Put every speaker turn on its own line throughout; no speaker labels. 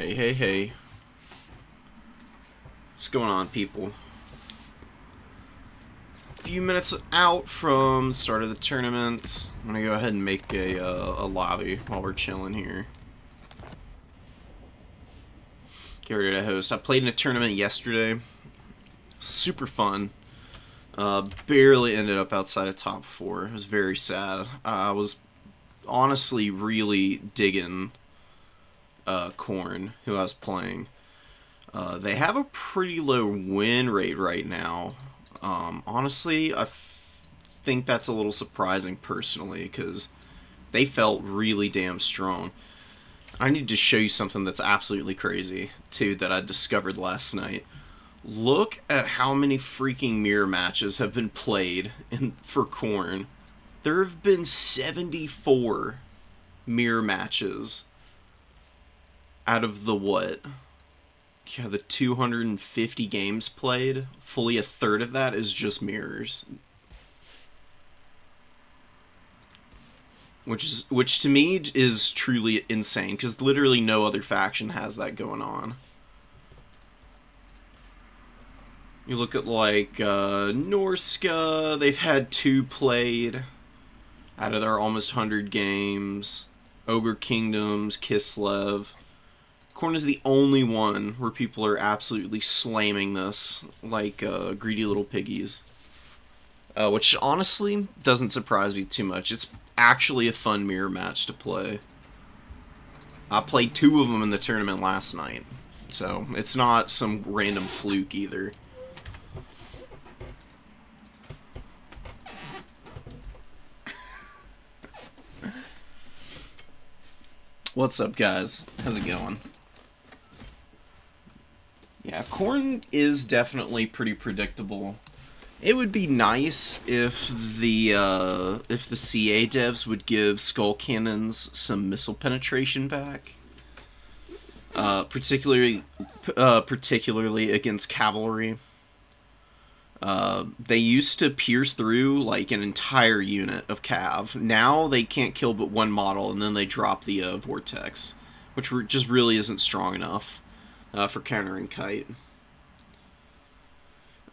Hey, hey, hey. What's going on, people? A few minutes out from the start of the tournament. I'm gonna go ahead and make a lobby while we're chilling here. Get ready to host. I played in a tournament yesterday. Super fun. Barely ended up outside of top 4. It was very sad. I was honestly really digging Korn, who I was playing. They have a pretty low win rate right now. Honestly, I think that's a little surprising personally because they felt really damn strong. I need to show you something that's absolutely crazy, too, that I discovered last night. Look at how many freaking mirror matches have been played for Korn. There have been 74 mirror matches out of the what? Yeah, the 250 games played. Fully a third of that is just mirrors. Which to me is truly insane, because literally no other faction has that going on. You look at like Norska, they've had 2 played out of their almost 100 games. Ogre Kingdoms, Kislev. Korn is the only one where people are absolutely slamming this like greedy little piggies. Which honestly doesn't surprise me too much. It's actually a fun mirror match to play. I played 2 of them in the tournament last night, so it's not some random fluke either. What's up, guys? How's it going? Yeah, Korn is definitely pretty predictable. It would be nice if the CA devs would give skull cannons some missile penetration back, particularly against cavalry. They used to pierce through like an entire unit of cav. Now they can't kill but one model, and then they drop the vortex, which just really isn't strong enough for countering kite.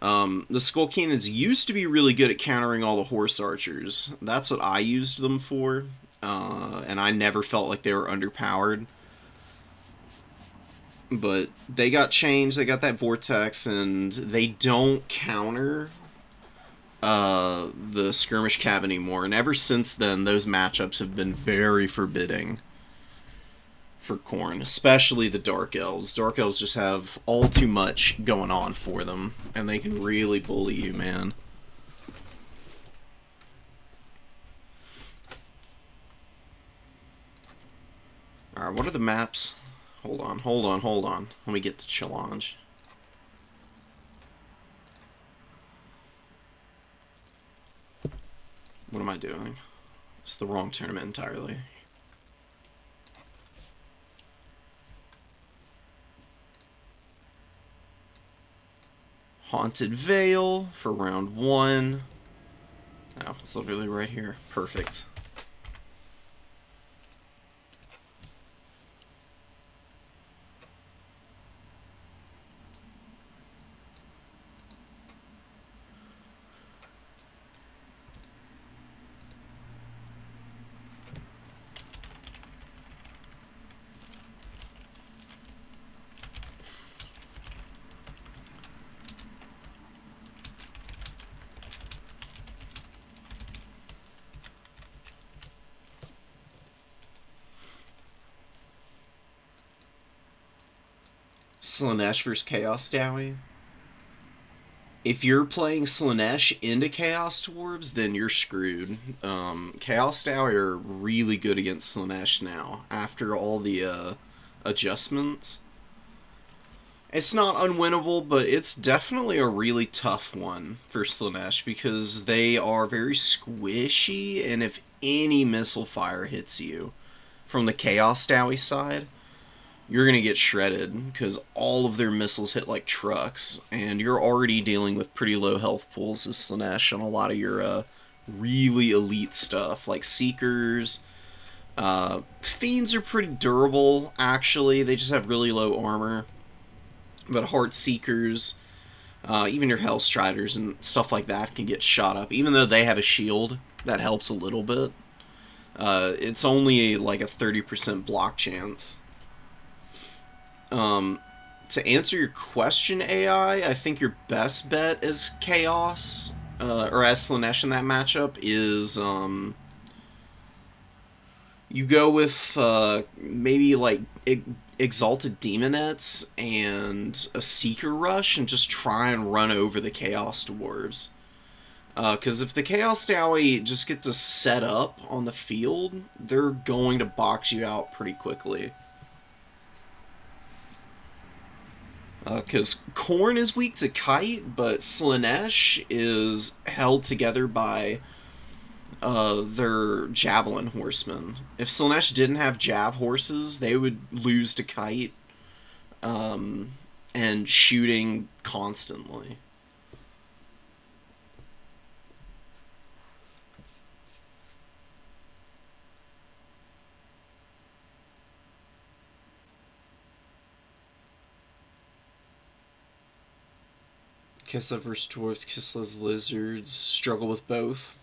The skull cannons used to be really good at countering all the horse archers. That's what I used them for, and I never felt like they were underpowered. But they got changed, they got that vortex, and they don't counter the skirmish cav anymore. And ever since then, those matchups have been very forbidding for Korn, especially the Dark Elves. Dark Elves just have all too much going on for them, and they can really bully you, man. Alright, what are the maps? Hold on. Let me get to challenge. What am I doing? It's the wrong tournament entirely. Haunted Vale for round 1. Oh, it's literally right here. Perfect. Slaanesh vs. Chaos Dowie. If you're playing Slaanesh into Chaos Dwarves, then you're screwed. Chaos Dowie are really good against Slaanesh now, after all the adjustments. It's not unwinnable, but it's definitely a really tough one for Slaanesh, because they are very squishy, and if any missile fire hits you from the Chaos Dowie side, you're going to get shredded, because all of their missiles hit like trucks, and you're already dealing with pretty low health pools as Slaanesh on a lot of your really elite stuff, like Seekers, Fiends are pretty durable, actually. They just have really low armor. But Heart Seekers, even your Hellstriders and stuff like that can get shot up. Even though they have a shield, that helps a little bit. It's only like a 30% block chance. To answer your question, AI, I think your best bet as Chaos, or as Slaanesh in that matchup, is you go with maybe like Exalted Demonettes and a Seeker Rush and just try and run over the Chaos Dwarves. Because if the Chaos Dowie just get to set up on the field, they're going to box you out pretty quickly. Because Khorne is weak to Kite, but Slaanesh is held together by their Javelin Horsemen. If Slaanesh didn't have Jav Horses, they would lose to Kite and shooting constantly. Kislev versus Dwarves, Kislev's Lizards, struggle with both.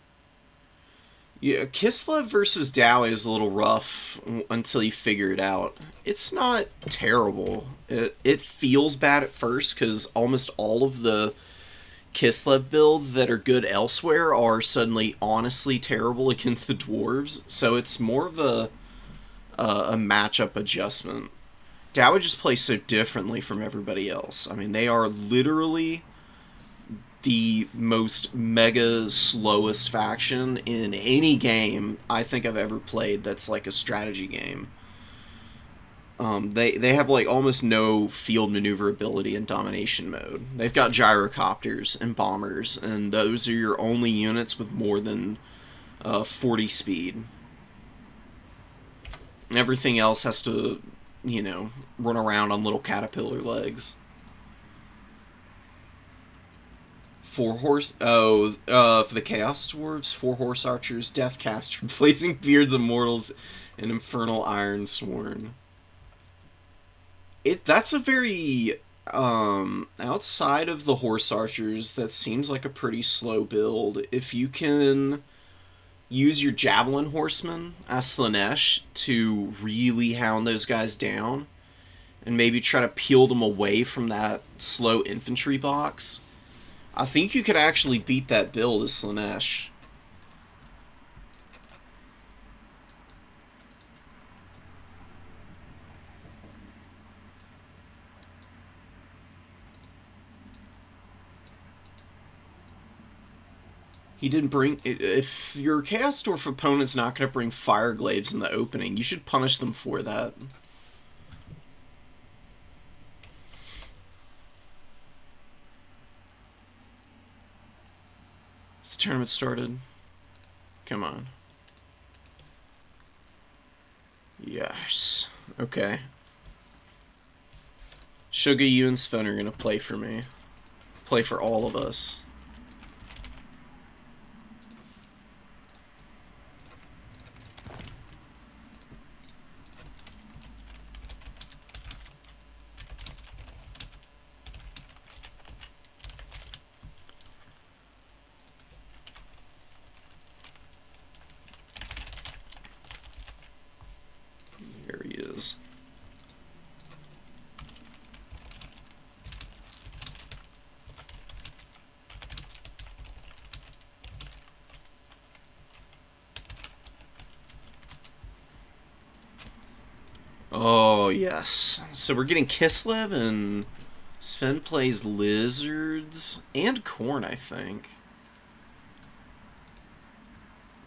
Yeah, Kislev versus Dowie is a little rough until you figure it out. It's not terrible. It feels bad at first because almost all of the Kislev builds that are good elsewhere are suddenly honestly terrible against the Dwarves, so it's more of a matchup adjustment. Dowie just plays so differently from everybody else. I mean, they are literally the most mega slowest faction in any game I think I've ever played that's like a strategy game. They have like almost no field maneuverability in domination mode. They've got gyrocopters and bombers, and those are your only units with more than 40 speed. Everything else has to, you know, run around on little caterpillar legs. 4 horse. Oh, for the Chaos Dwarves, 4 horse archers, Deathcaster, Blazing Beards Immortals, and Infernal Ironsworn. That's a very outside of the horse archers. That seems like a pretty slow build. If you can use your Javelin Horsemen as Slaanesh to really hound those guys down, and maybe try to peel them away from that slow infantry box, I think you could actually beat that build as Slaanesh. He didn't bring... If your Chaos Dwarf opponent's not going to bring Fireglaves in the opening, you should punish them for that. The tournament started. Come on. Yes. Okay. Sugar, you and Sven are gonna play for me. Play for all of us. There he is. Oh, yes. So we're getting Kislev, and Sven plays Lizards and Khorne, I think.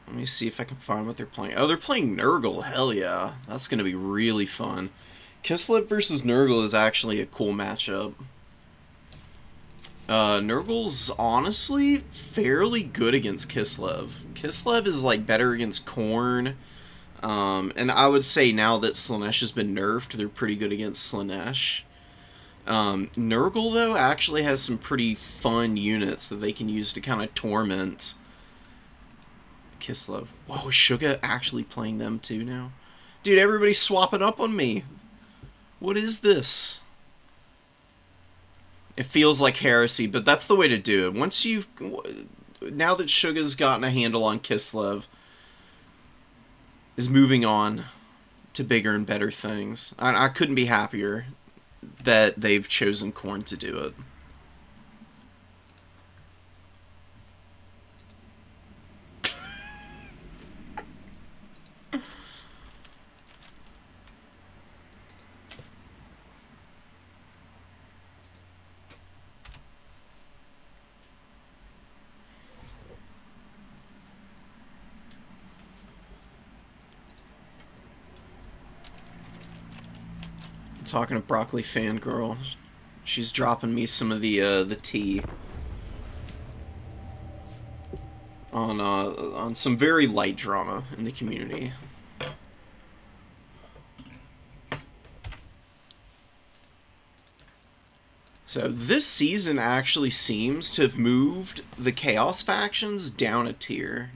Let me see if I can find what they're playing. Oh, they're playing Nurgle. Hell yeah. That's going to be really fun. Kislev versus Nurgle is actually a cool matchup. Nurgle's honestly fairly good against Kislev. Kislev is like better against Khorne. And I would say now that Slaanesh has been nerfed, they're pretty good against Slaanesh. Nurgle, though, actually has some pretty fun units that they can use to kind of torment Kislev. Whoa, is Suga actually playing them too now? Dude, everybody's swapping up on me. What is this? It feels like heresy, but that's the way to do it. Once you've... Now that Suga's gotten a handle on Kislev, is moving on to bigger and better things. I couldn't be happier that they've chosen Khorne to do it. Talking to Broccoli Fangirl. She's dropping me some of the tea on some very light drama in the community. So this season actually seems to have moved the Chaos factions down a tier.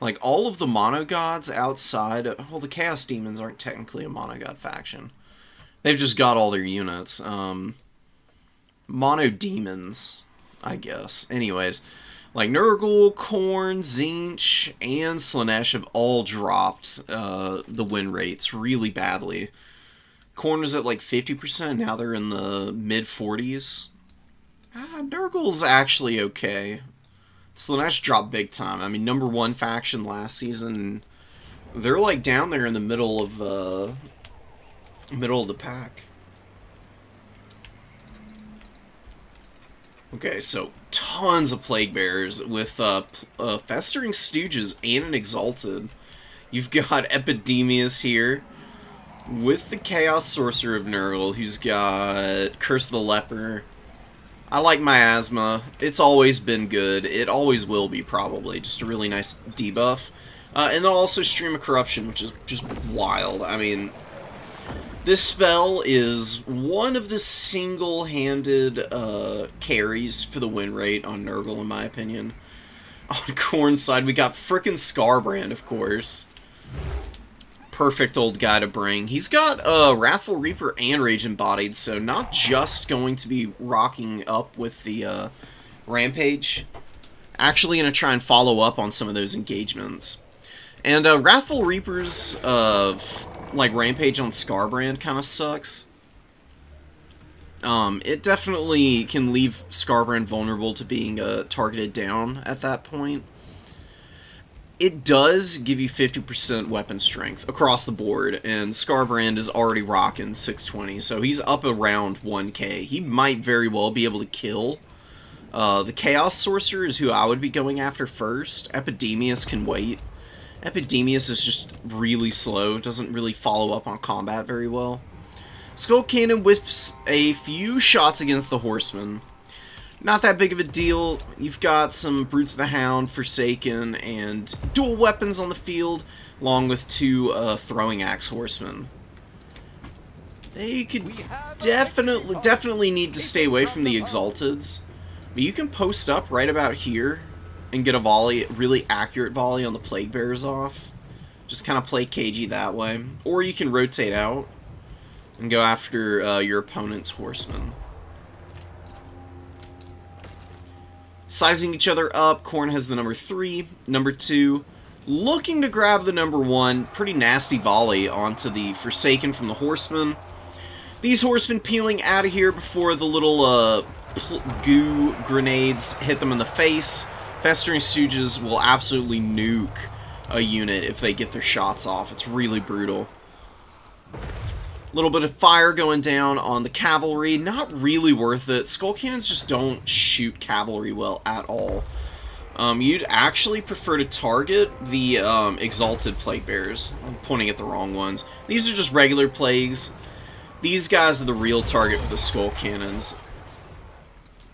Like, all of the Monogods outside... Well, the Chaos Demons aren't technically a Monogod faction. They've just got all their units. Mono Demons, I guess. Anyways, like Nurgle, Khorne, Tzeentch, and Slaanesh have all dropped the win rates really badly. Khorne was at like 50%, now they're in the mid-40s. Nurgle's actually okay. Slaanesh dropped big time. I mean, #1 faction last season. They're like down there in the middle of the pack. Okay, so tons of Plague Bearers with Festering Stooges and an Exalted. You've got Epidemius here with the Chaos Sorcerer of Nurgle, who's got Curse of the Leper. I like Miasma. It's always been good. It always will be, probably. Just a really nice debuff. And then also Stream of Corruption, which is just wild. I mean... This spell is one of the single-handed carries for the win rate on Nurgle, in my opinion. On Khorne's side, we got frickin' Scarbrand, of course. Perfect old guy to bring. He's got Wrathful Reaper and Rage Embodied, so not just going to be rocking up with the Rampage. Actually going to try and follow up on some of those engagements. And Wrathful Reaper's... like, Rampage on Scarbrand kind of sucks. It definitely can leave Scarbrand vulnerable to being targeted down at that point. It does give you 50% weapon strength across the board, and Scarbrand is already rocking 620, so he's up around 1k. He might very well be able to kill. The Chaos Sorcerer is who I would be going after first. Epidemius can wait. Epidemius is just really slow, doesn't really follow up on combat very well. Skull Cannon whiffs a few shots against the Horseman. Not that big of a deal. You've got some Brutes of the Hound, Forsaken, and dual weapons on the field, along with 2 Throwing Axe Horsemen. They could definitely need to stay away from the Exalteds, but you can post up right about here and get a volley, really accurate volley on the Plague Bearers off. Just kind of play cagey that way. Or you can rotate out and go after your opponent's horsemen. Sizing each other up, Khorne has the #3, #2. Looking to grab the #1, pretty nasty volley onto the Forsaken from the horsemen. These horsemen peeling out of here before the little goo grenades hit them in the face. Festering Stooges will absolutely nuke a unit if they get their shots off. It's really brutal. A little bit of fire going down on the cavalry. Not really worth it. Skull Cannons just don't shoot cavalry well at all. You'd actually prefer to target the Exalted Plague Bearers. I'm pointing at the wrong ones. These are just regular plagues. These guys are the real target for the Skull Cannons.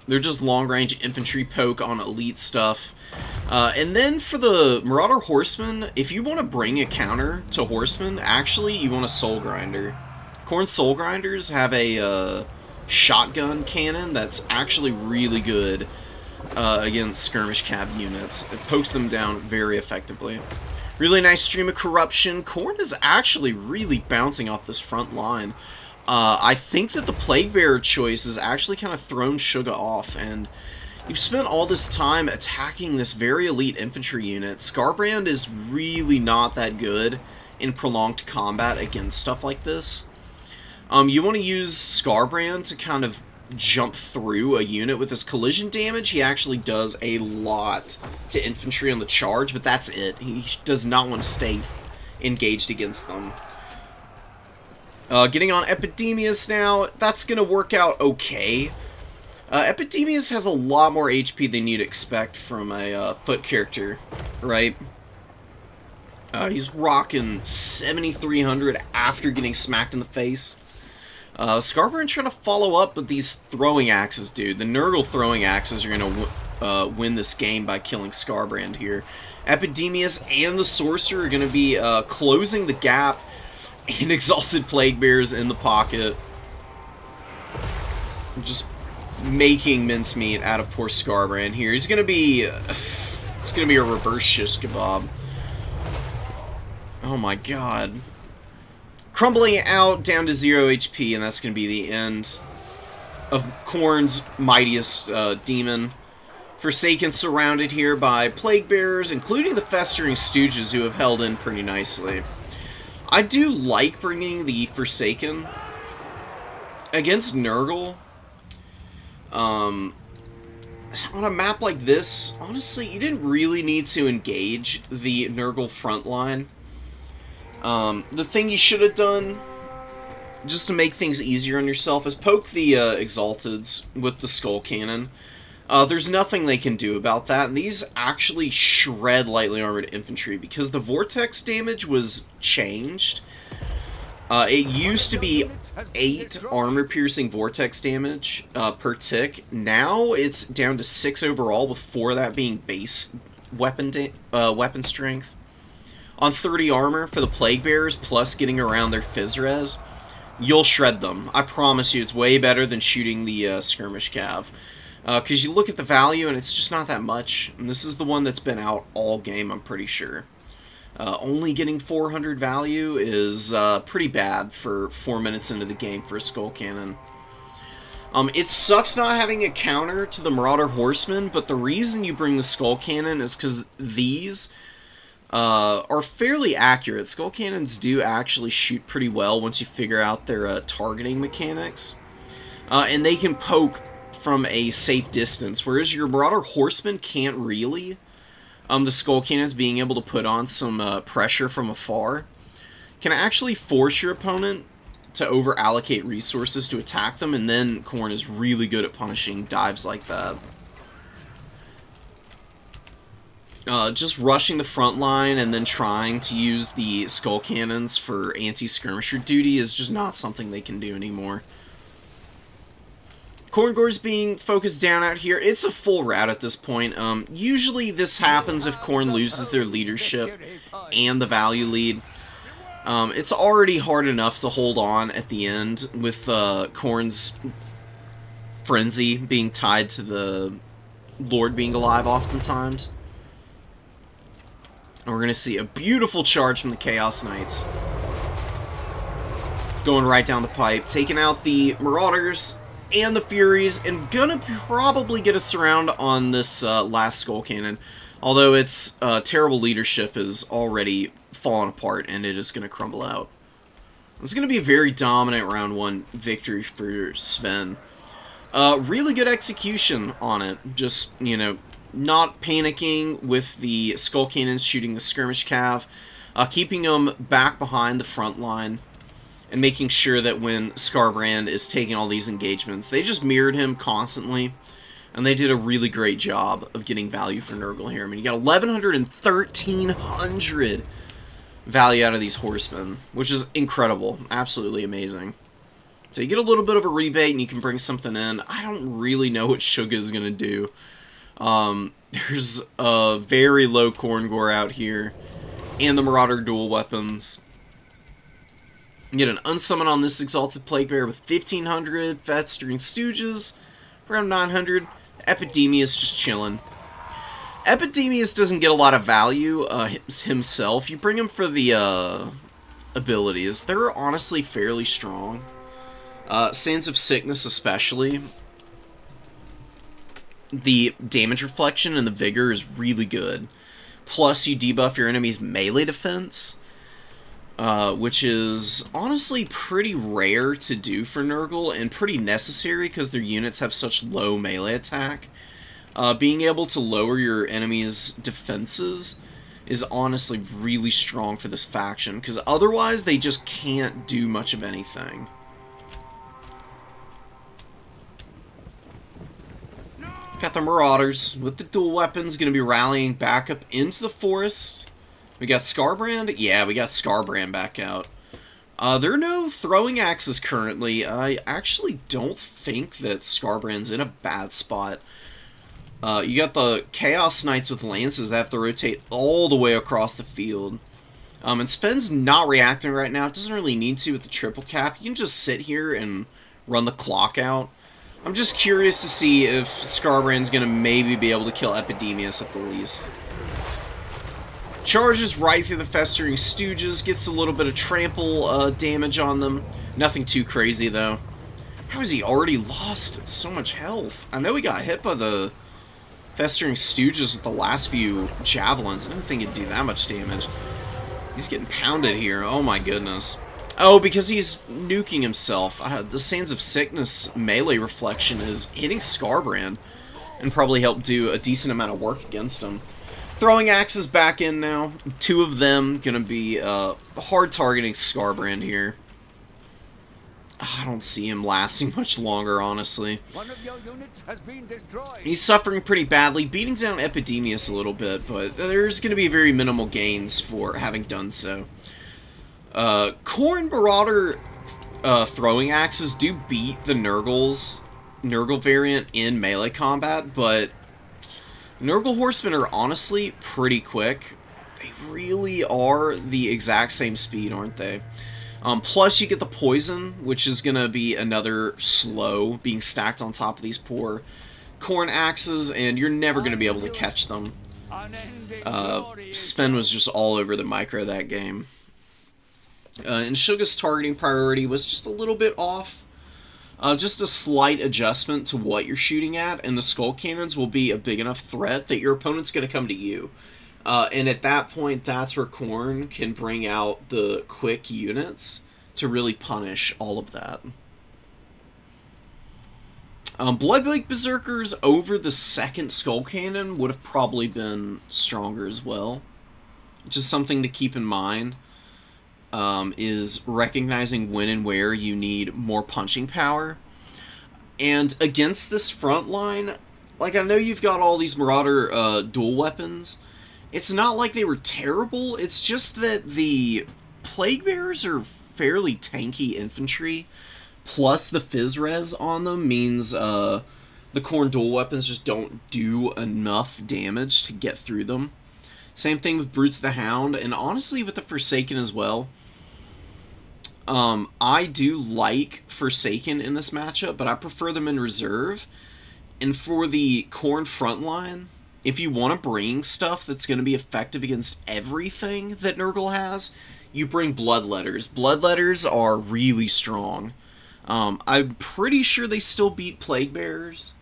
They're just long-range infantry poke on elite stuff. And then for the Marauder Horsemen, if you want to bring a counter to Horsemen, actually you want a Soul Grinder. Khorne's Soul Grinders have a shotgun cannon that's actually really good against skirmish cav units. It pokes them down very effectively. Really nice stream of corruption. Khorne is actually really bouncing off this front line. I think that the Plague Bearer choice has actually kind of thrown Suga off, and you've spent all this time attacking this very elite infantry unit. Skarbrand is really not that good in prolonged combat against stuff like this. You want to use Skarbrand to kind of jump through a unit with his collision damage. He actually does a lot to infantry on the charge, but that's it. He does not want to stay engaged against them. Getting on Epidemius now, that's going to work out okay. Epidemius has a lot more HP than you'd expect from a foot character, right? He's rocking 7,300 after getting smacked in the face. Skarbrand trying to follow up with these throwing axes, dude. The Nurgle throwing axes are going to win this game by killing Skarbrand here. Epidemius and the Sorcerer are going to be closing the gap, and Exalted Plague Bears in the pocket. Just making mincemeat out of poor Skarbrand here. He's going to be... it's going to be a reverse shish kebab. Oh my god. Crumbling out down to 0 HP, and that's going to be the end of Khorne's mightiest demon. Forsaken surrounded here by Plague Bearers, including the Festering Stooges, who have held in pretty nicely. I do like bringing the Forsaken against Nurgle. On a map like this, honestly, you didn't really need to engage the Nurgle front line. The thing you should have done, just to make things easier on yourself, is poke the Exalteds with the Skull Cannon. There's nothing they can do about that, and these actually shred lightly armored infantry, because the Vortex damage was changed. It used to be 8 armor-piercing Vortex damage per tick. Now it's down to 6 overall, with 4 of that being base weapon strength. On 30 armor for the Plague Bearers, plus getting around their Phys Res, you'll shred them. I promise you, it's way better than shooting the Skirmish Cav. Because you look at the value, and it's just not that much. And this is the one that's been out all game, I'm pretty sure. Only getting 400 value is pretty bad for 4 minutes into the game for a Skull Cannon. It sucks not having a counter to the Marauder Horsemen, but the reason you bring the Skull Cannon is because these are fairly accurate. Skull Cannons do actually shoot pretty well once you figure out their targeting mechanics. And they can poke from a safe distance, whereas your Marauder Horsemen can't really. The Skull Cannons being able to put on some pressure from afar can actually force your opponent to over-allocate resources to attack them, and then Khorne is really good at punishing dives like that. Just rushing the front line and then trying to use the Skull Cannons for anti-skirmisher duty is just not something they can do anymore. Khorngor's being focused down out here. It's a full rout at this point. Usually this happens if Khorne loses their leadership and the value lead. It's already hard enough to hold on at the end with Khorne's frenzy being tied to the Lord being alive oftentimes. And we're going to see a beautiful charge from the Chaos Knights. Going right down the pipe, taking out the Marauders and the Furies, and gonna probably get a surround on this last Skull Cannon. Although its terrible leadership is already fallen apart, and it is going to crumble out. It's going to be a very dominant round 1 victory for Sven. Really good execution on it. Just, you know, not panicking with the Skull Cannons shooting the Skirmish Cav, keeping them back behind the front line, and making sure that when Skarbrand is taking all these engagements, they just mirrored him constantly, and they did a really great job of getting value for Nurgle here. I mean, you got 1,100 and 1,300 value out of these horsemen, which is incredible. Absolutely amazing. So you get a little bit of a rebate, and you can bring something in. I don't really know what Suga is going to do. There's a very low Khorngor out here, and the Marauder dual weapons. You get an unsummon on this Exalted Plague Bearer with 1,500, Festering Stooges, around 900, Epidemius just chilling. Epidemius doesn't get a lot of value himself. You bring him for the abilities. They're honestly fairly strong. Sands of Sickness especially. The damage reflection and the vigor is really good. Plus, you debuff your enemy's melee defense, which is honestly pretty rare to do for Nurgle, and pretty necessary because their units have such low melee attack. Being able to lower your enemy's defenses is honestly really strong for this faction, because otherwise they just can't do much of anything. Got the Marauders with the dual weapons going to be rallying back up into the forest. We got Scarbrand? Yeah, we got Scarbrand back out. There are no throwing axes currently. I actually don't think that Scarbrand's in a bad spot. You got the Chaos Knights with lances that have to rotate all the way across the field. And Sven's not reacting right now. It doesn't really need to with the triple cap. You can just sit here and run the clock out. I'm just curious to see if Scarbrand's going to maybe be able to kill Epidemius at the least. Charges right through the Festering Stooges, gets a little bit of trample damage on them. Nothing too crazy, though. How has he already lost so much health? I know he got hit by the Festering Stooges with the last few javelins. I didn't think it'd do that much damage. He's getting pounded here. Oh my goodness. Oh, because he's nuking himself. The Sands of Sickness melee reflection is hitting Scarbrand and probably help do a decent amount of work against him. Throwing axes back in now. Two of them going to be hard targeting Scarbrand here. I don't see him lasting much longer, honestly.
One of your units has been destroyed.
He's suffering pretty badly, beating down Epidemius a little bit, but there's going to be very minimal gains for having done so. Khorne Marauder throwing axes do beat the Nurgle variant in melee combat, but Nurgle Horsemen are honestly pretty quick. They really are the exact same speed, aren't they? Plus you get the poison, which is going to be another slow being stacked on top of these poor Khorne axes, and you're never going to be able to catch them. Sven was just all over the micro that game. And Suga's targeting priority was just a little bit off. Just a slight adjustment to what you're shooting at, and the Skull Cannons will be a big enough threat that your opponent's going to come to you. And at that point, that's where Khorne can bring out the quick units to really punish all of that. Bloodbake Berserkers over the second Skull Cannon would have probably been stronger as well. Just something to keep in mind. Is recognizing when and where you need more punching power. And against this front line, like, I know you've got all these Marauder dual weapons. It's not like they were terrible, it's just that the Plague Bearers are fairly tanky infantry, plus the Fizz Res on them means the Khorne dual weapons just don't do enough damage to get through them. Same thing with Brutes the Hound, and honestly with the Forsaken as well. I do like Forsaken in this matchup, but I prefer them in reserve. And for the Khorne frontline, if you want to bring stuff that's going to be effective against everything that Nurgle has, you bring Bloodletters. Bloodletters are really strong. I'm pretty sure they still beat Plague Bearers.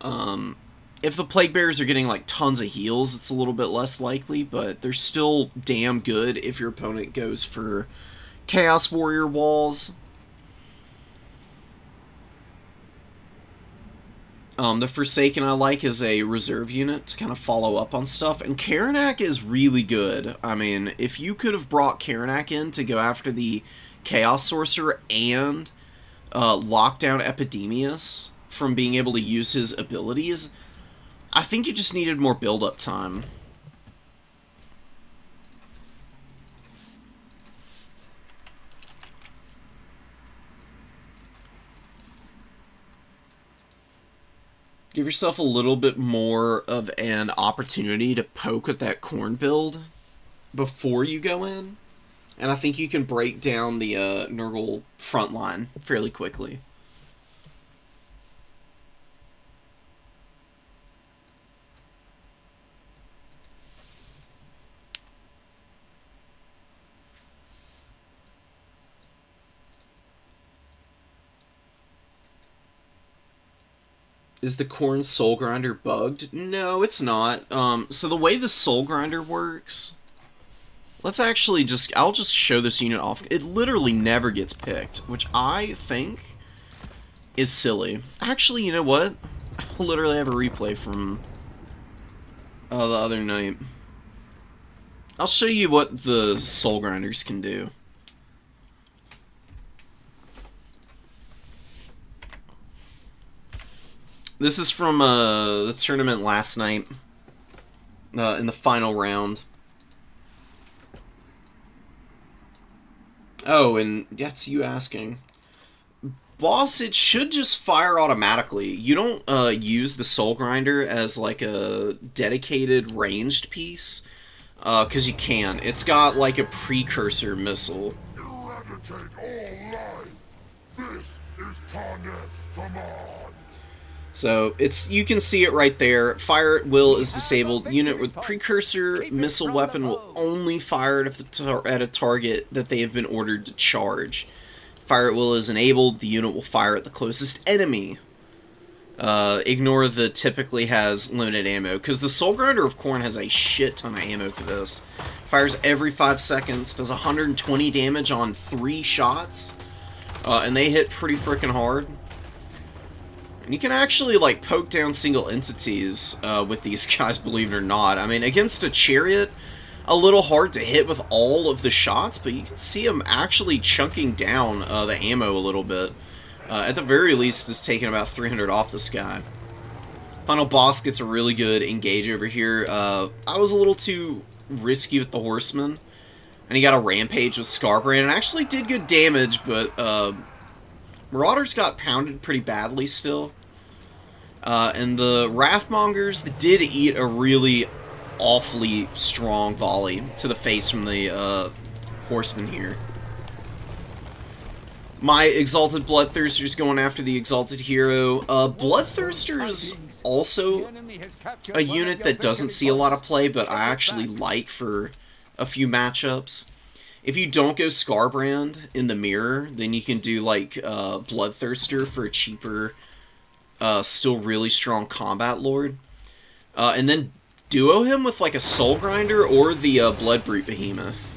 If the Plague Bearers are getting like tons of heals, it's a little bit less likely, but they're still damn good if your opponent goes for Chaos Warrior walls. The Forsaken I like as a reserve unit to kind of follow up on stuff, and Karanak is really good. I mean, if you could have brought Karanak in to go after the Chaos Sorcerer and lock down Epidemius from being able to use his abilities, I think you just needed more build-up time. Give yourself a little bit more of an opportunity to poke at that Khorne build before you go in, and I think you can break down the Nurgle front line fairly quickly. Is the Corn Soul Grinder bugged? No, it's not. So the way the Soul Grinder works... Let's actually just... I'll just show this unit off. It literally never gets picked, which I think is silly. Actually, you know what? I literally have a replay from the other night. I'll show you what the Soul Grinders can do. This is from the tournament last night, in the final round. Oh, and that's you asking. Boss, it should just fire automatically. You don't use the Soul Grinder as like a dedicated ranged piece, because you can. It's got like a precursor missile.
Eradicate all life. This is Karneth's command.
So you can see it right there. Fire at will is disabled. Unit with precursor missile weapon will only fire at a target that they have been ordered to charge. Fire at will is enabled. The unit will fire at the closest enemy. Ignore the typically has limited ammo, because the Soul Grinder of Corn has a shit ton of ammo for this. Fires every 5 seconds, does 120 damage on 3 shots, and they hit pretty freaking hard. And you can actually, like, poke down single entities with these guys, believe it or not. I mean, against a Chariot, a little hard to hit with all of the shots, but you can see them actually chunking down the ammo a little bit. At the very least, it's taking about 300 off this guy. Final boss gets a really good engage over here. I was a little too risky with the Horseman, and he got a Rampage with Scarbrand, and actually did good damage, but Marauders got pounded pretty badly still. And the Wrathmongers did eat a really awfully strong volley to the face from the Horseman here. My Exalted Bloodthirster's going after the Exalted Hero. Bloodthirster's also a unit that doesn't see a lot of play, but I actually like for a few matchups. If you don't go Scarbrand in the mirror, then you can do like Bloodthirster for a cheaper, still really strong Combat Lord. And then duo him with like a Soul Grinder or the Bloodbrute Behemoth.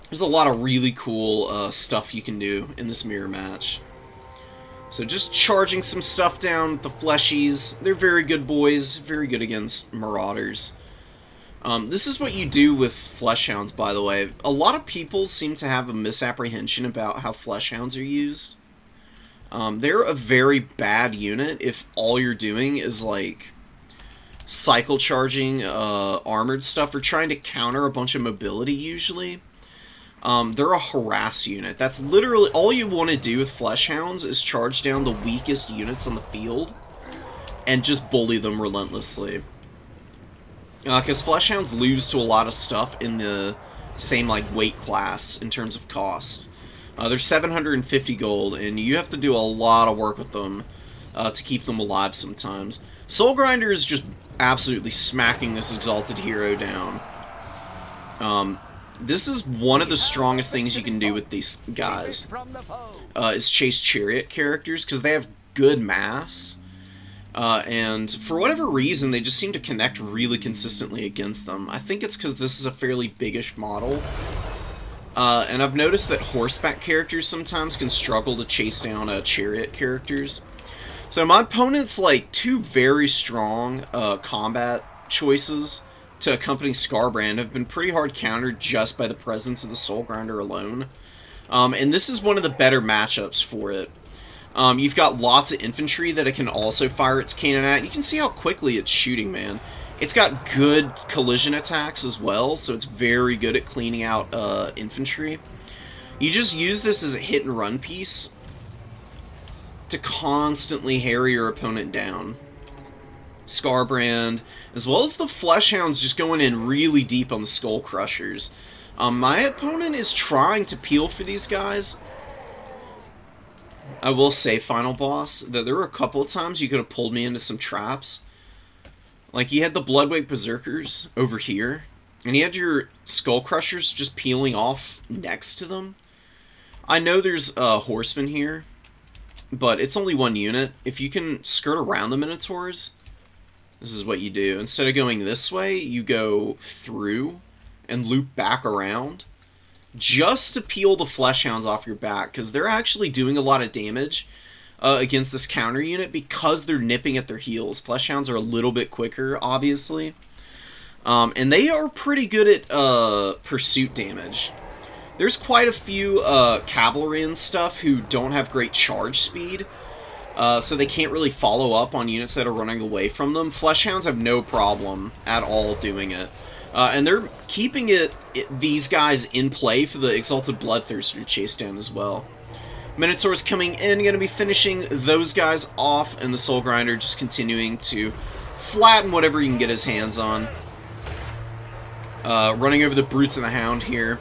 There's a lot of really cool stuff you can do in this mirror match. So just charging some stuff down with the Fleshies. They're very good boys, very good against Marauders. This is what you do with Fleshhounds, by the way. A lot of people seem to have a misapprehension about how Fleshhounds are used. They're a very bad unit if all you're doing is, like, cycle charging armored stuff or trying to counter a bunch of mobility, usually. They're a harass unit. That's literally all you want to do with Fleshhounds is charge down the weakest units on the field and just bully them relentlessly. Because Fleshhounds lose to a lot of stuff in the same, like, weight class in terms of cost. They're 750 gold, and you have to do a lot of work with them to keep them alive sometimes. Soul Grinder is just absolutely smacking this Exalted Hero down. This is one of the strongest things you can do with these guys, is chase Chariot characters, because they have good mass. And for whatever reason, they just seem to connect really consistently against them. I think it's because this is a fairly biggish model. And I've noticed that horseback characters sometimes can struggle to chase down Chariot characters. So my opponent's like 2 very strong combat choices to accompany Scarbrand have been pretty hard countered just by the presence of the Soul Grinder alone. And this is one of the better matchups for it. You've got lots of infantry that it can also fire its cannon at. You can see how quickly it's shooting, man. It's got good collision attacks as well, so it's very good at cleaning out infantry. You just use this as a hit-and-run piece to constantly harry your opponent down. Scarbrand, as well as the Fleshhounds just going in really deep on the Skull Crushers. My opponent is trying to peel for these guys. I will say, Final Boss, that there were a couple of times you could have pulled me into some traps. Like, he had the Bloodweight Berserkers over here, and he had your Skull Crushers just peeling off next to them. I know there's a Horseman here, but it's only one unit. If you can skirt around the Minotaurs, this is what you do. Instead of going this way, you go through and loop back around just to peel the Fleshhounds off your back, because they're actually doing a lot of damage against this counter unit because they're nipping at their heels. Fleshhounds are a little bit quicker, obviously. And they are pretty good at pursuit damage. There's quite a few cavalry and stuff who don't have great charge speed, so they can't really follow up on units that are running away from them. Fleshhounds have no problem at all doing it. And they're keeping these guys in play for the Exalted Bloodthirster to chase down as well. Minotaur's coming in, going to be finishing those guys off, and the Soul Grinder just continuing to flatten whatever he can get his hands on. Running over the Brutes and the Hound here.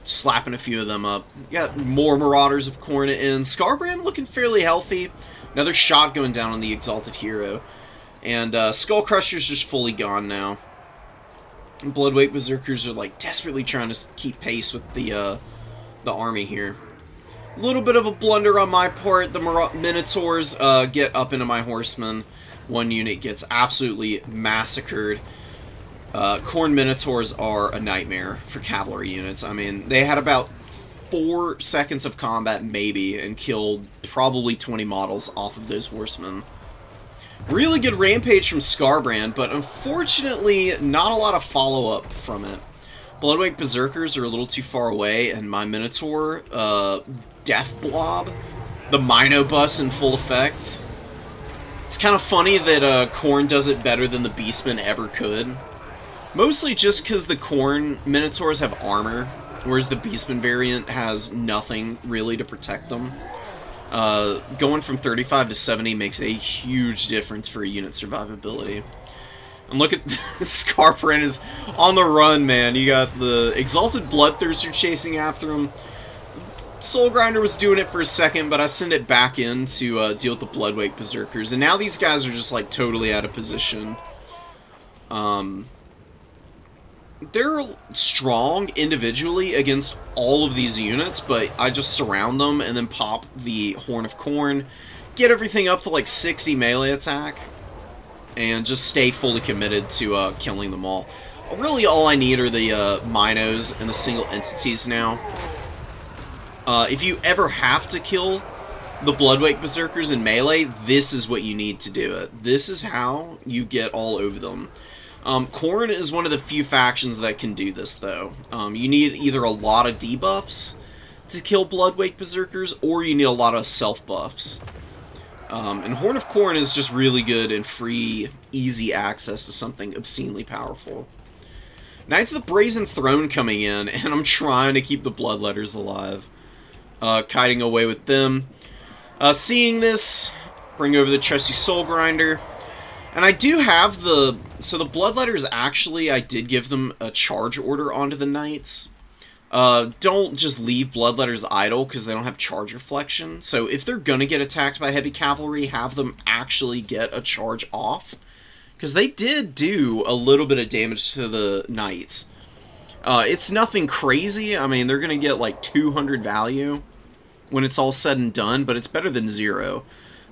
Slapping a few of them up. Got more Marauders of Khorne in. Skarbrand looking fairly healthy. Another shot going down on the Exalted Hero. And Skull Crusher's just fully gone now. Bloodweight Berserkers are like desperately trying to keep pace with the army here. A little bit of a blunder on my part. The Minotaurs get up into my horsemen. One unit gets absolutely massacred. Khorne Minotaurs are a nightmare for cavalry units. I mean, they had about 4 seconds of combat maybe and killed probably 20 models off of those horsemen. Really good rampage from Skarbrand, but unfortunately not a lot of follow-up from it. Bloodweight Berserkers are a little too far away, and my Minotaur, Death Blob, the Minobus in full effect. It's kind of funny that Khorne does it better than the Beastmen ever could. Mostly just because the Khorne Minotaurs have armor, whereas the Beastman variant has nothing really to protect them. Going from 35 to 70 makes a huge difference for a unit survivability. And look at Skarbrand is on the run, man. You got the Exalted Bloodthirster chasing after him. Soul Grinder was doing it for a second, but I sent it back in to deal with the Bloodweight Berserkers. And now these guys are just like totally out of position. They're strong individually against all of these units, but I just surround them and then pop the Horn of Khorne, get everything up to like 60 melee attack, and just stay fully committed to killing them all. Really all I need are the Minos and the single entities now. If you ever have to kill the Bloodweight Berserkers in melee, this is what you need to do it. This is how you get all over them. Khorne is one of the few factions that can do this, though. You need either a lot of debuffs to kill Bloodweight Berserkers, or you need a lot of self-buffs. And Horn of Khorne is just really good and free, easy access to something obscenely powerful. Knights of the Brazen Throne coming in, and I'm trying to keep the Bloodletters alive. Kiting away with them. Seeing this, bring over the trusty Soul Grinder. And I do have the... So the Bloodletters, actually, I did give them a charge order onto the Knights. Don't just leave Bloodletters idle, because they don't have charge reflection. So if they're going to get attacked by heavy cavalry, have them actually get a charge off. Because they did do a little bit of damage to the Knights. It's nothing crazy. I mean, they're going to get like 200 value when it's all said and done, but it's better than 0.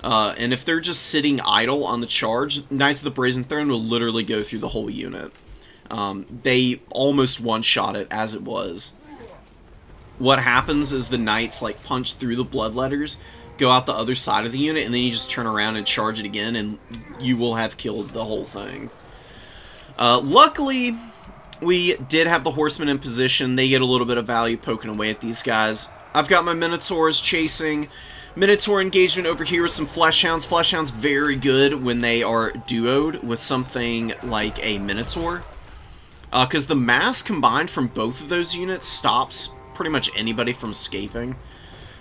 And if they're just sitting idle on the charge, Knights of the Brazen Throne will literally go through the whole unit. They almost one-shot it as it was. What happens is the Knights like punch through the Bloodletters, go out the other side of the unit, and then you just turn around and charge it again, and you will have killed the whole thing. Luckily, we did have the Horsemen in position. They get a little bit of value poking away at these guys. I've got my Minotaurs chasing. Minotaur engagement over here with some Fleshhounds. Fleshhounds very good when they are duoed with something like a Minotaur. Because the mass combined from both of those units stops pretty much anybody from escaping.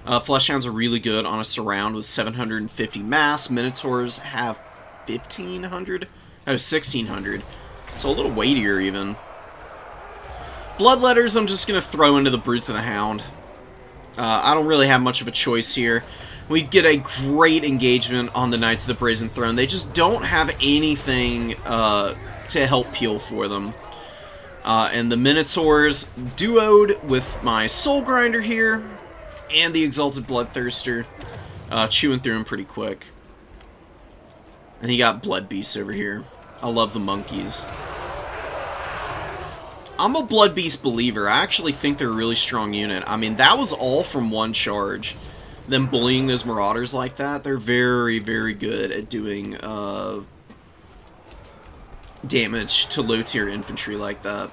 Fleshhounds are really good on a surround with 750 mass. Minotaurs have 1,500? Oh, 1,600. So a little weightier even. Bloodletters I'm just going to throw into the Brutes and the Hound. I don't really have much of a choice here. We get a great engagement on the Knights of the Brazen Throne. They just don't have anything to help peel for them. And the Minotaurs duoed with my Soul Grinder here and the Exalted Bloodthirster. chewing through him pretty quick. And he got Blood Beasts over here. I love the monkeys. I'm a Blood Beast believer. I actually think they're a really strong unit. I mean, that was all from one charge. Them bullying those Marauders like that, they're very, very good at doing damage to low-tier infantry like that.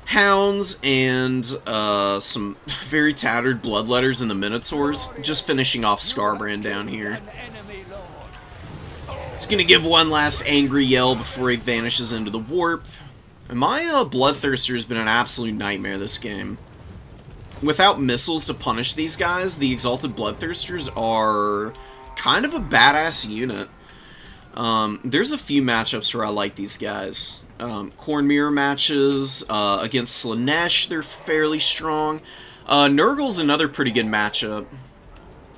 Hounds and some very tattered Bloodletters and the Minotaurs, just finishing off Scarbrand down here. He's gonna give one last angry yell before he vanishes into the warp. And my Bloodthirster has been an absolute nightmare this game. Without missiles to punish these guys, the Exalted Bloodthirsters are kind of a badass unit. There's a few matchups where I like these guys. Khorne Mirror matches, against Slaanesh, they're fairly strong. Nurgle's another pretty good matchup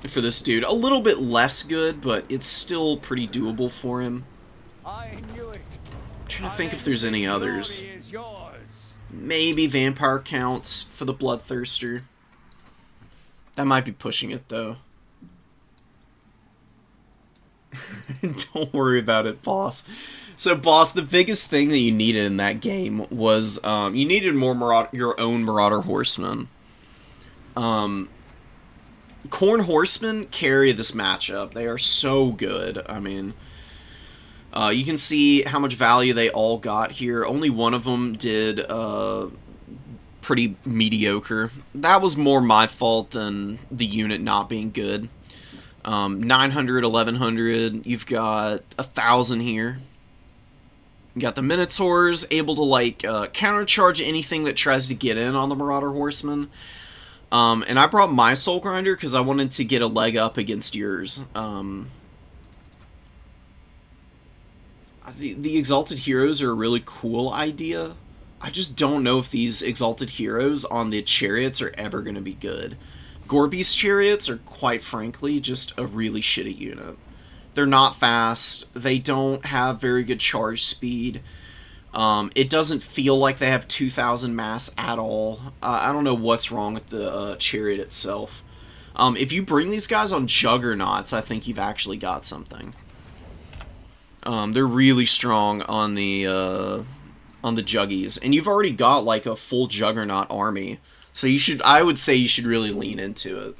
for this dude. A little bit less good, but it's still pretty doable for him.
I knew it.
I'm trying to think if there's any others. Maybe Vampire counts for the Bloodthirster. That might be pushing it, though. Don't worry about it, boss. So, boss, the biggest thing that you needed in that game was you needed more your own Marauder Horsemen. Khorne Horsemen carry this matchup. They are so good. I mean, you can see how much value they all got here. Only one of them did pretty mediocre. That was more my fault than the unit not being good. 900, 1100, you've got 1,000 here. You got the Minotaurs, able to, like, countercharge anything that tries to get in on the Marauder Horsemen. And I brought my Soul Grinder because I wanted to get a leg up against yours. The Exalted Heroes are a really cool idea. I just don't know if these Exalted Heroes on the Chariots are ever going to be good. Gorby's Chariots are, quite frankly, just a really shitty unit. They're not fast. They don't have very good charge speed. It doesn't feel like they have 2,000 mass at all. I don't know what's wrong with the Chariot itself. If you bring these guys on Juggernauts, I think you've actually got something. They're really strong on the Juggies. And you've already got, like, a full Juggernaut army. So I would say you should really lean into it.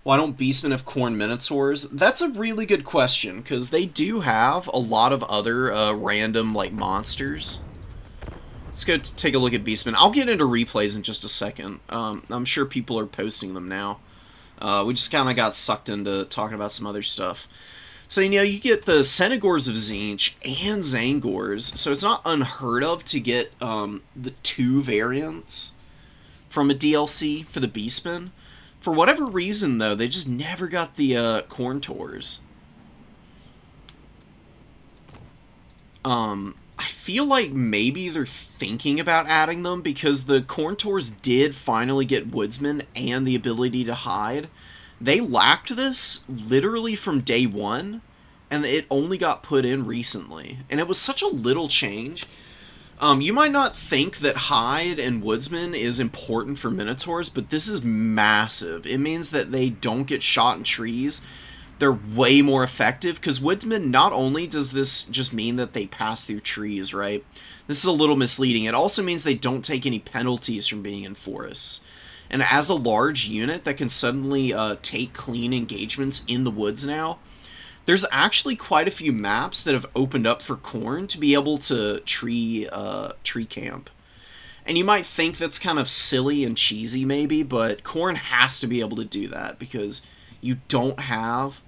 Why don't Beastmen have Khorne Minotaurs? That's a really good question, because they do have a lot of other random, like, monsters. Let's go take a look at Beastmen. I'll get into replays in just a second. I'm sure people are posting them now. We just kind of got sucked into talking about some other stuff. So, you know, you get the Senegors of Tzeentch and Zangors, so it's not unheard of to get the two variants from a DLC for the Beastmen. For whatever reason, though, they just never got the Khorne Tours. I feel like maybe they're thinking about adding them because the Khorne Tours did finally get Woodsmen and the ability to hide. They lacked this literally from day one, and it only got put in recently. And it was such a little change. You might not think that hide and Woodsman is important for Minotaurs, but this is massive. It means that they don't get shot in trees. They're way more effective, because Woodsman, not only does this just mean that they pass through trees, right? This is a little misleading. It also means they don't take any penalties from being in forests. And as a large unit that can suddenly take clean engagements in the woods now, there's actually quite a few maps that have opened up for Khorne to be able to tree camp. And you might think that's kind of silly and cheesy maybe, but Khorne has to be able to do that because you don't have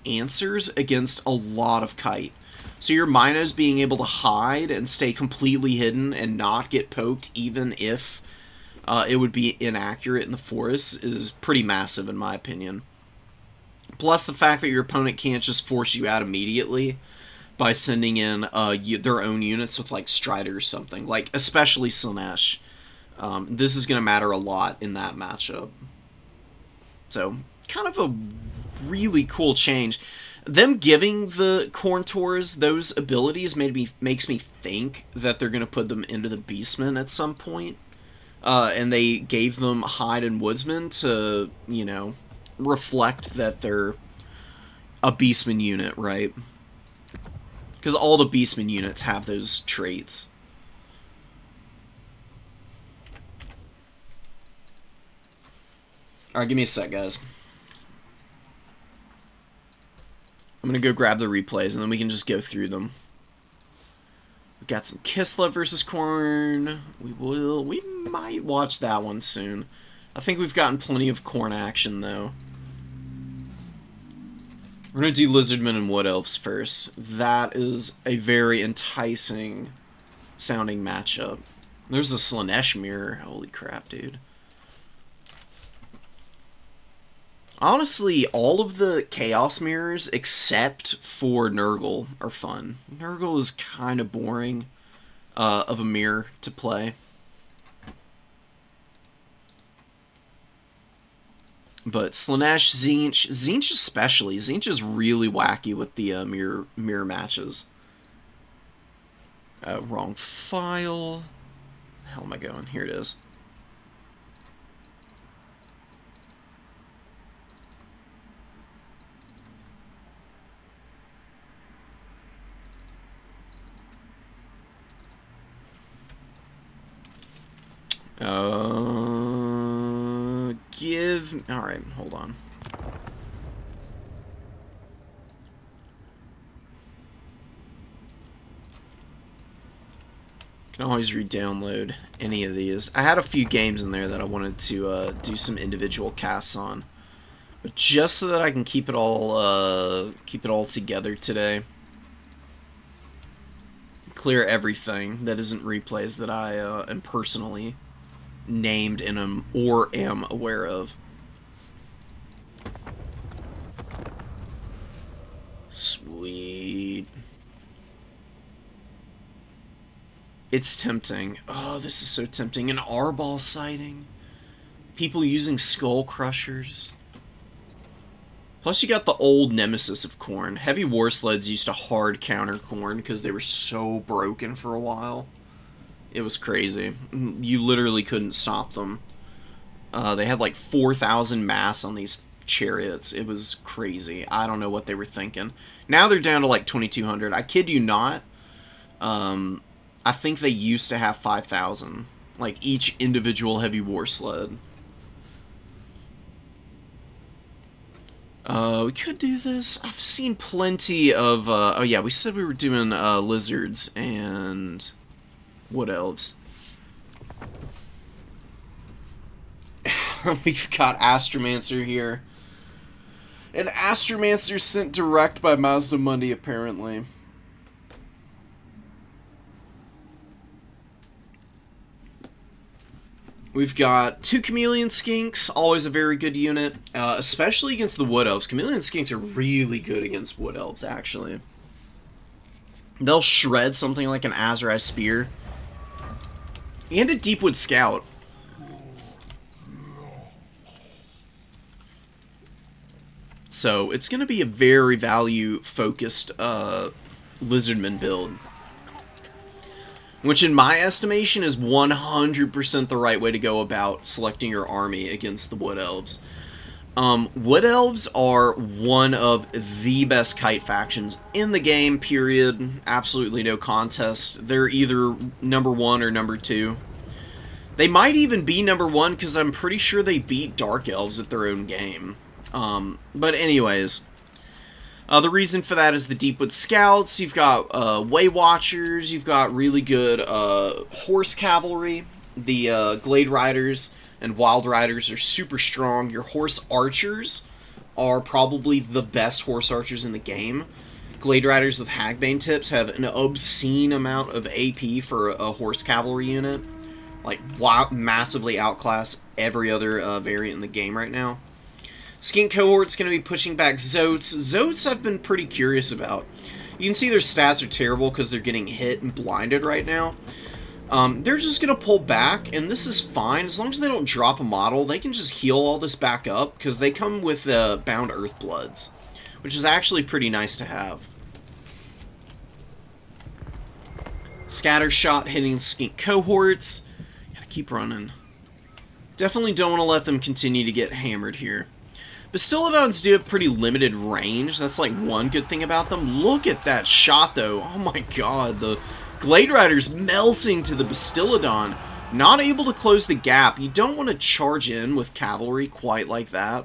answers against a lot of kite. So your Minos being able to hide and stay completely hidden and not get poked even if it would be inaccurate in the forests is pretty massive in my opinion. Plus the fact that your opponent can't just force you out immediately by sending in their own units with like Strider or something, like especially Slaanesh. This is going to matter a lot in that matchup. So kind of a really cool change. Them giving the Khorne Tours those abilities makes me think that they're going to put them into the Beastmen at some point. And they gave them Hide and Woodsman to, you know, reflect that they're a Beastman unit, right? Because all the Beastman units have those traits. Alright, give me a sec, guys. I'm gonna go grab the replays, and then we can just go through them. We've got some Kislev versus Korn. We might watch that one soon. I think we've gotten plenty of Korn action, though. We're gonna do Lizardmen and Wood Elves first. That is a very enticing sounding matchup. There's a Slanesh mirror. Holy crap, dude. Honestly, all of the Chaos mirrors, except for Nurgle, are fun. Nurgle is kind of boring of a mirror to play. But Slanesh, Tzeentch especially. Tzeentch is really wacky with the mirror matches. Wrong file. How am I going? Here it is. Alright, hold on. Can always re-download any of these. I had a few games in there that I wanted to do some individual casts on, but just so that I can keep it all together today. Clear everything that isn't replays that I am personally named and am aware of. Sweet. It's tempting. Oh, this is so tempting. An R-ball sighting. People using skull crushers. Plus you got the old nemesis of Khorne. Heavy war sleds used to hard counter Khorne because they were so broken for a while. It was crazy. You literally couldn't stop them. They had like 4,000 mass on these chariots. It was crazy. I don't know what they were thinking. Now they're down to like 2,200. I kid you not. I think they used to have 5,000. Like each individual heavy war sled. We could do this. I've seen plenty of, oh yeah, we said we were doing, lizards and wood elves. We've got Astromancer here. An Astromancer sent direct by Mazda Mundi, apparently. We've got 2 Chameleon Skinks, always a very good unit, especially against the Wood Elves. Chameleon Skinks are really good against Wood Elves, actually. They'll shred something like an Azrai Spear. And a Deepwood Scout. So, it's going to be a very value-focused Lizardman build. Which, in my estimation, is 100% the right way to go about selecting your army against the Wood Elves. Wood Elves are one of the best kite factions in the game, period. Absolutely no contest. They're either number 1 or number 2. They might even be number 1, because I'm pretty sure they beat Dark Elves at their own game. But anyways... the reason for that is the Deepwood Scouts, you've got Way Watchers, you've got really good horse cavalry. The Glade Riders and Wild Riders are super strong. Your Horse Archers are probably the best Horse Archers in the game. Glade Riders with Hagbane tips have an obscene amount of AP for a Horse Cavalry unit. Like, massively outclass every other variant in the game right now. Skink Cohort's going to be pushing back Zotes. Zotes I've been pretty curious about. You can see their stats are terrible because they're getting hit and blinded right now. They're just going to pull back, and this is fine. As long as they don't drop a model, they can just heal all this back up, because they come with Bound Earthbloods, which is actually pretty nice to have. Scatter Shot hitting Skink Cohorts. Gotta keep running. Definitely don't want to let them continue to get hammered here. Bastillodons do have pretty limited range. That's like one good thing about them. Look at that shot, though. Oh my god, the Glade Rider's melting to the Bastillodon. Not able to close the gap. You don't want to charge in with cavalry quite like that.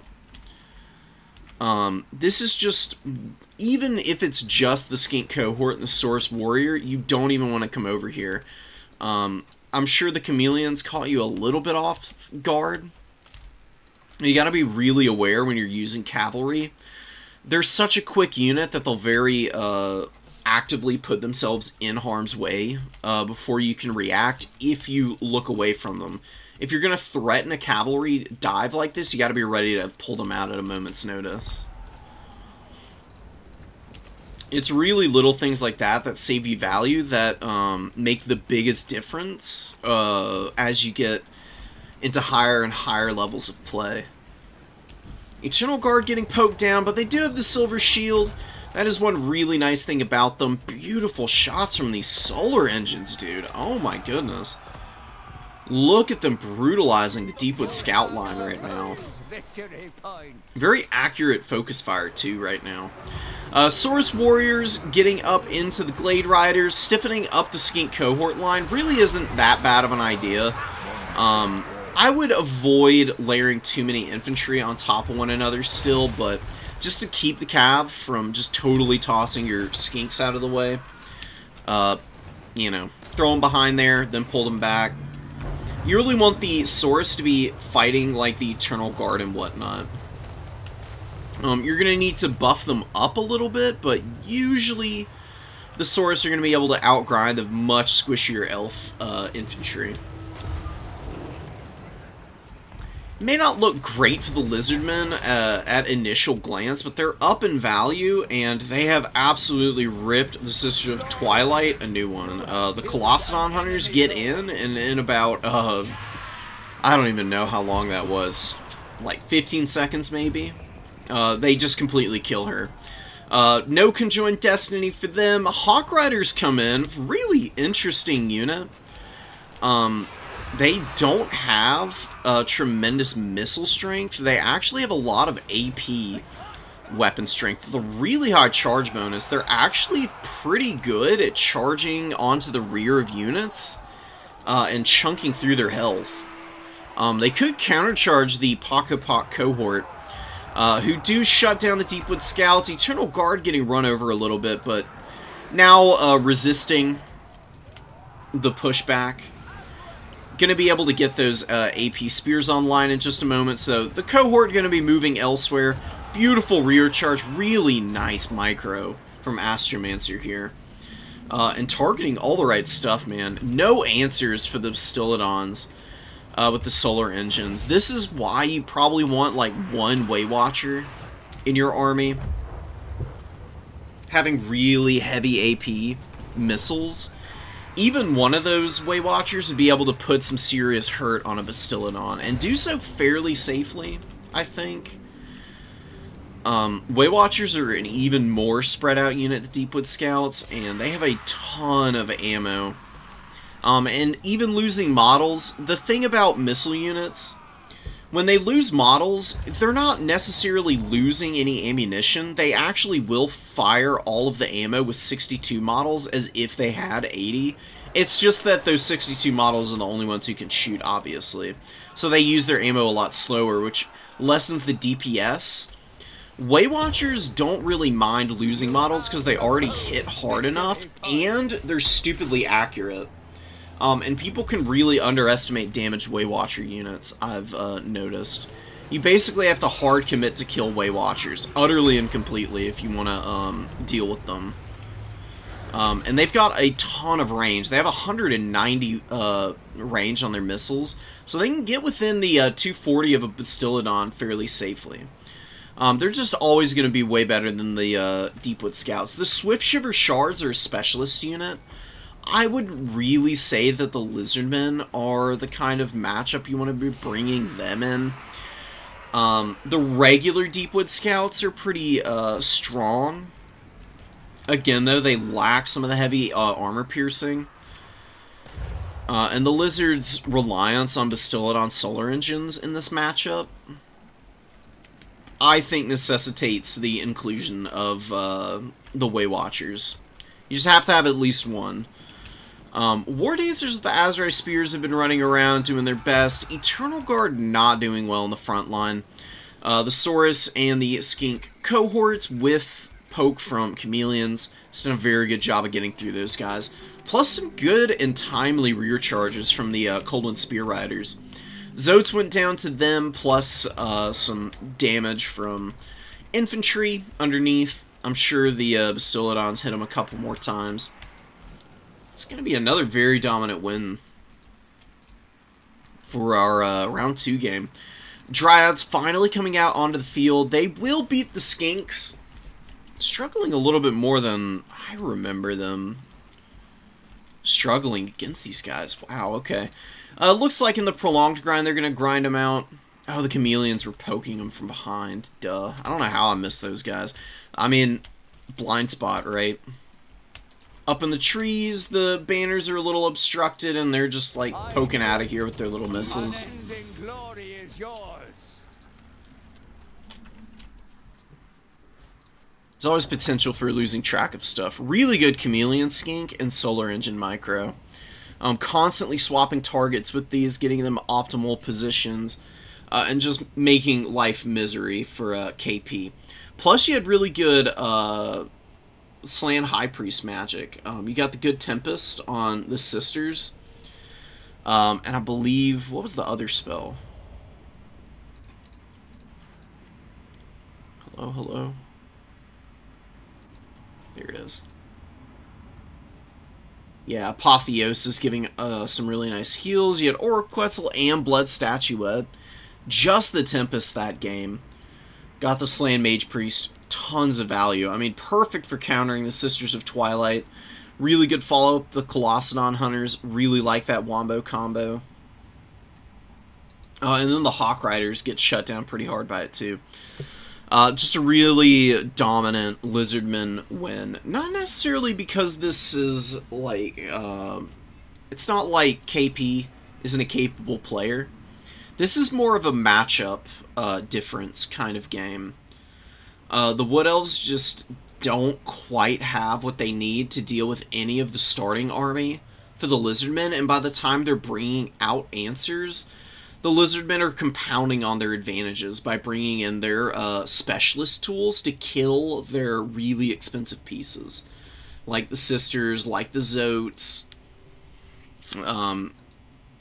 This is just... Even if it's just the Skink Cohort and the Saurus Warrior, you don't even want to come over here. I'm sure the Chameleons caught you a little bit off guard. You gotta be really aware when you're using cavalry. They're such a quick unit that they'll very actively put themselves in harm's way before you can react if you look away from them. If you're gonna threaten a cavalry dive like this, you gotta be ready to pull them out at a moment's notice. It's really little things like that save you value that make the biggest difference as you get into higher and higher levels of play. Eternal Guard getting poked down, but they do have the Silver Shield. That is one really nice thing about them. Beautiful shots from these solar engines, dude. Oh my goodness. Look at them brutalizing the Deepwood Scout line right now. Very accurate focus fire, too, right now. Saurus Warriors getting up into the Glade Riders, stiffening up the Skink Cohort line really isn't that bad of an idea. I would avoid layering too many infantry on top of one another still, but just to keep the cav from just totally tossing your skinks out of the way, you know, throw them behind there, then pull them back. You really want the Saurus to be fighting like the Eternal Guard and whatnot. You're going to need to buff them up a little bit, but usually the Saurus are going to be able to outgrind the much squishier elf infantry. May not look great for the Lizardmen at initial glance, but they're up in value, and they have absolutely ripped the Sister of Twilight a new one. The Colossadon Hunters get in about, I don't even know how long that was, like 15 seconds maybe. They just completely kill her. No Conjoined Destiny for them. Hawk Riders come in, really interesting unit. They don't have tremendous missile strength. They actually have a lot of AP weapon strength. With a really high charge bonus, they're actually pretty good at charging onto the rear of units and chunking through their health. They could countercharge the Paco Poc cohort, who do shut down the Deepwood Scouts. Eternal Guard getting run over a little bit, but now resisting the pushback. Going to be able to get those AP Spears online in just a moment, so the cohort going to be moving elsewhere. Beautiful rear charge, really nice micro from Astromancer here. And targeting all the right stuff, man. No answers for the Bastillodons with the solar engines. This is why you probably want like one Waywatcher in your army. Having really heavy AP missiles. Even one of those Waywatchers would be able to put some serious hurt on a Bastillodon, and do so fairly safely, I think. Waywatchers are an even more spread out unit than Deepwood Scouts, and they have a ton of ammo. And even losing models, the thing about missile units, when they lose models, they're not necessarily losing any ammunition. They actually will fire all of the ammo with 62 models as if they had 80. It's just that those 62 models are the only ones who can shoot, obviously. So they use their ammo a lot slower, which lessens the DPS. Waywatchers don't really mind losing models because they already hit hard enough, and they're stupidly accurate. And people can really underestimate damaged Waywatcher units, I've noticed. You basically have to hard commit to kill Waywatchers, utterly and completely, if you want to deal with them. And they've got a ton of range. They have 190 range on their missiles, so they can get within the 240 of a Bastillodon fairly safely. They're just always going to be way better than the Deepwood Scouts. The Swift Shiver Shards are a specialist unit. I would really say that the Lizardmen are the kind of matchup you want to be bringing them in. The regular Deepwood Scouts are pretty strong. Again, though, they lack some of the heavy armor piercing. And the Lizards' reliance on Bastiladon solar engines in this matchup, I think, necessitates the inclusion of the Way Watchers. You just have to have at least one. War Dancers with the Azrai Spears have been running around doing their best. Eternal Guard not doing well in the front line. The Saurus and the Skink cohorts with poke from Chameleons has done a very good job of getting through those guys. Plus some good and timely rear charges from the Coldwind Spear Riders. Zotes went down to them, plus some damage from infantry underneath. I'm sure the Bastiladons hit them a couple more times. It's going to be another very dominant win for our round 2 game. Dryads finally coming out onto the field. They will beat the Skinks. Struggling a little bit more than I remember them struggling against these guys. Wow, okay. Looks like in the prolonged grind, they're going to grind them out. Oh, the Chameleons were poking them from behind. Duh. I don't know how I missed those guys. I mean, blind spot, right? Up in the trees, the banners are a little obstructed, and they're just, like, poking out of here with their little missiles.
Unending glory is yours.
There's always potential for losing track of stuff. Really good Chameleon Skink and Solar Engine Micro. Constantly swapping targets with these, getting them optimal positions, and just making life misery for KP. Plus, you had really good Slan High Priest magic. You got the good Tempest on the Sisters. And I believe, what was the other spell? Hello, hello. There it is. Yeah, Apotheosis giving some really nice heals. You had Aura-Quetzal and Blood Statuette. Just the Tempest that game. Got the Slan Mage Priest. Tons of value. I mean, perfect for countering the Sisters of Twilight. Really good follow-up. The Colossadon Hunters really like that Wombo combo. And then the Hawk Riders get shut down pretty hard by it, too. Just a really dominant Lizardman win. Not necessarily because this is, like, it's not like KP isn't a capable player. This is more of a matchup difference kind of game. The Wood Elves just don't quite have what they need to deal with any of the starting army for the Lizardmen, and by the time they're bringing out answers, the Lizardmen are compounding on their advantages by bringing in their specialist tools to kill their really expensive pieces. Like the Sisters, like the Zotes,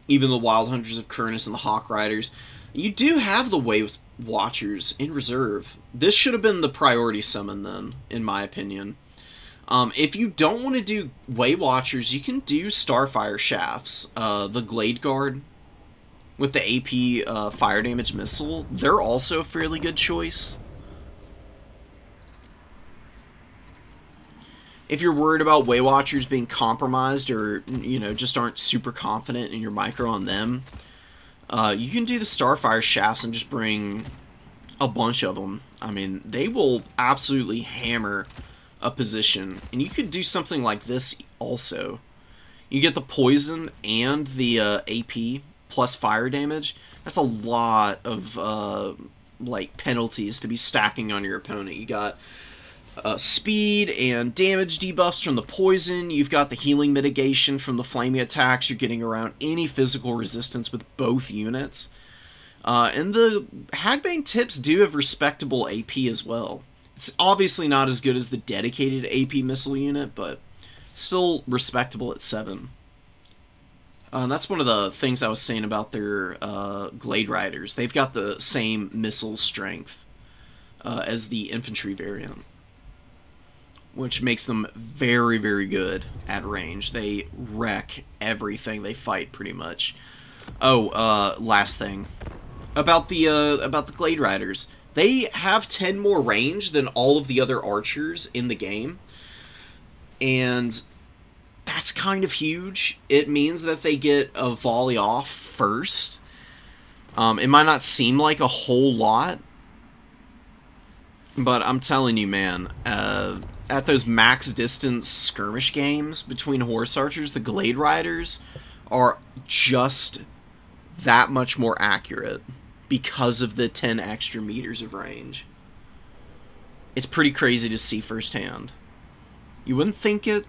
even the Wild Hunters of Kurnus and the Hawk Riders. You do have the Way Watchers in reserve. This should have been the priority summon then, in my opinion. If you don't want to do Way Watchers, you can do Starfire Shafts. The Glade Guard with the AP fire damage missile, they're also a fairly good choice. If you're worried about Way Watchers being compromised or, you know, just aren't super confident in your micro on them, you can do the Starfire Shafts and just bring a bunch of them. I mean, they will absolutely hammer a position. And you could do something like this also. You get the poison and the AP plus fire damage. That's a lot of like penalties to be stacking on your opponent. You got speed and damage debuffs from the poison. You've got the healing mitigation from the flaming attacks. You're getting around any physical resistance with both units. And the Hagbane tips do have respectable AP as well. It's obviously not as good as the dedicated AP missile unit, but still respectable at 7. And that's one of the things I was saying about their Glade Riders. They've got the same missile strength as the infantry variant, which makes them very, very good at range. They wreck everything they fight, pretty much. Oh, last thing. About the Glade Riders. They have 10 more range than all of the other archers in the game. And that's kind of huge. It means that they get a volley off first. It might not seem like a whole lot, but I'm telling you, man, at those max distance skirmish games between horse archers, the Glade Riders are just that much more accurate because of the 10 extra meters of range. It's pretty crazy to see firsthand. You wouldn't think it.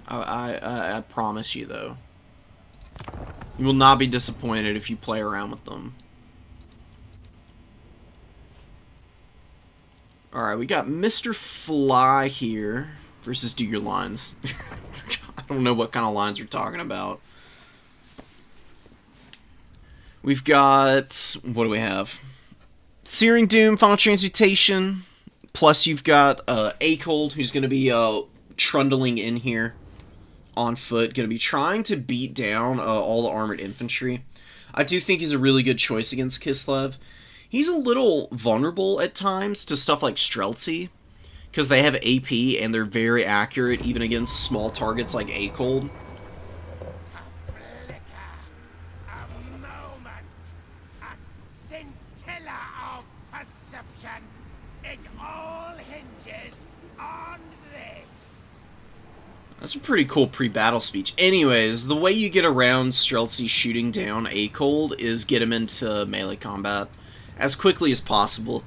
I promise you, though. You will not be disappointed if you play around with them. Alright, we got Mr. Fly here versus Do Your Lines. I don't know what kind of lines we're talking about. We've got... what do we have? Searing Doom, Final Transmutation. Plus you've got A-Cold, who's going to be trundling in here on foot. Going to be trying to beat down all the armored infantry. I do think he's a really good choice against Kislev. He's a little vulnerable at times to stuff like Streltsy, because they have AP and they're very accurate even against small targets like A-Cold. That's a pretty cool pre-battle speech. Anyways, the way you get around Streltsy shooting down A-Cold is get him into melee combat as quickly as possible.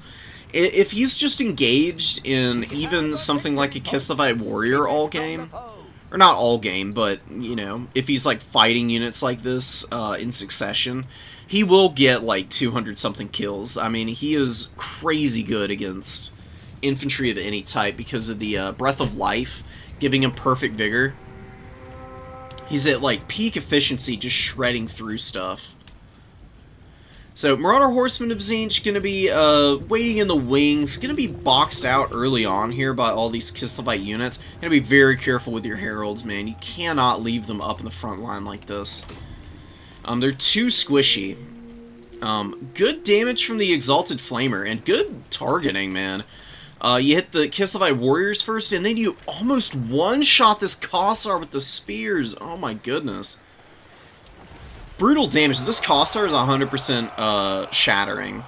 If he's just engaged in even something like a Kislevite warrior all game, or not all game, but, you know, if he's like fighting units like this in succession, he will get like 200-something kills. I mean, he is crazy good against infantry of any type because of the Breath of Life giving him perfect vigor. He's at like peak efficiency, just shredding through stuff. So Marauder Horseman of Tzeentch going to be waiting in the wings, going to be boxed out early on here by all these Kislevite units. Going to be very careful with your heralds, man. You cannot leave them up in the front line like this. They're too squishy. Good damage from the Exalted Flamer and good targeting, man. You hit the Kislevite warriors first, and then you almost one-shot this Kossar with the spears. Oh my goodness. Brutal damage. This Kossar is 100% shattering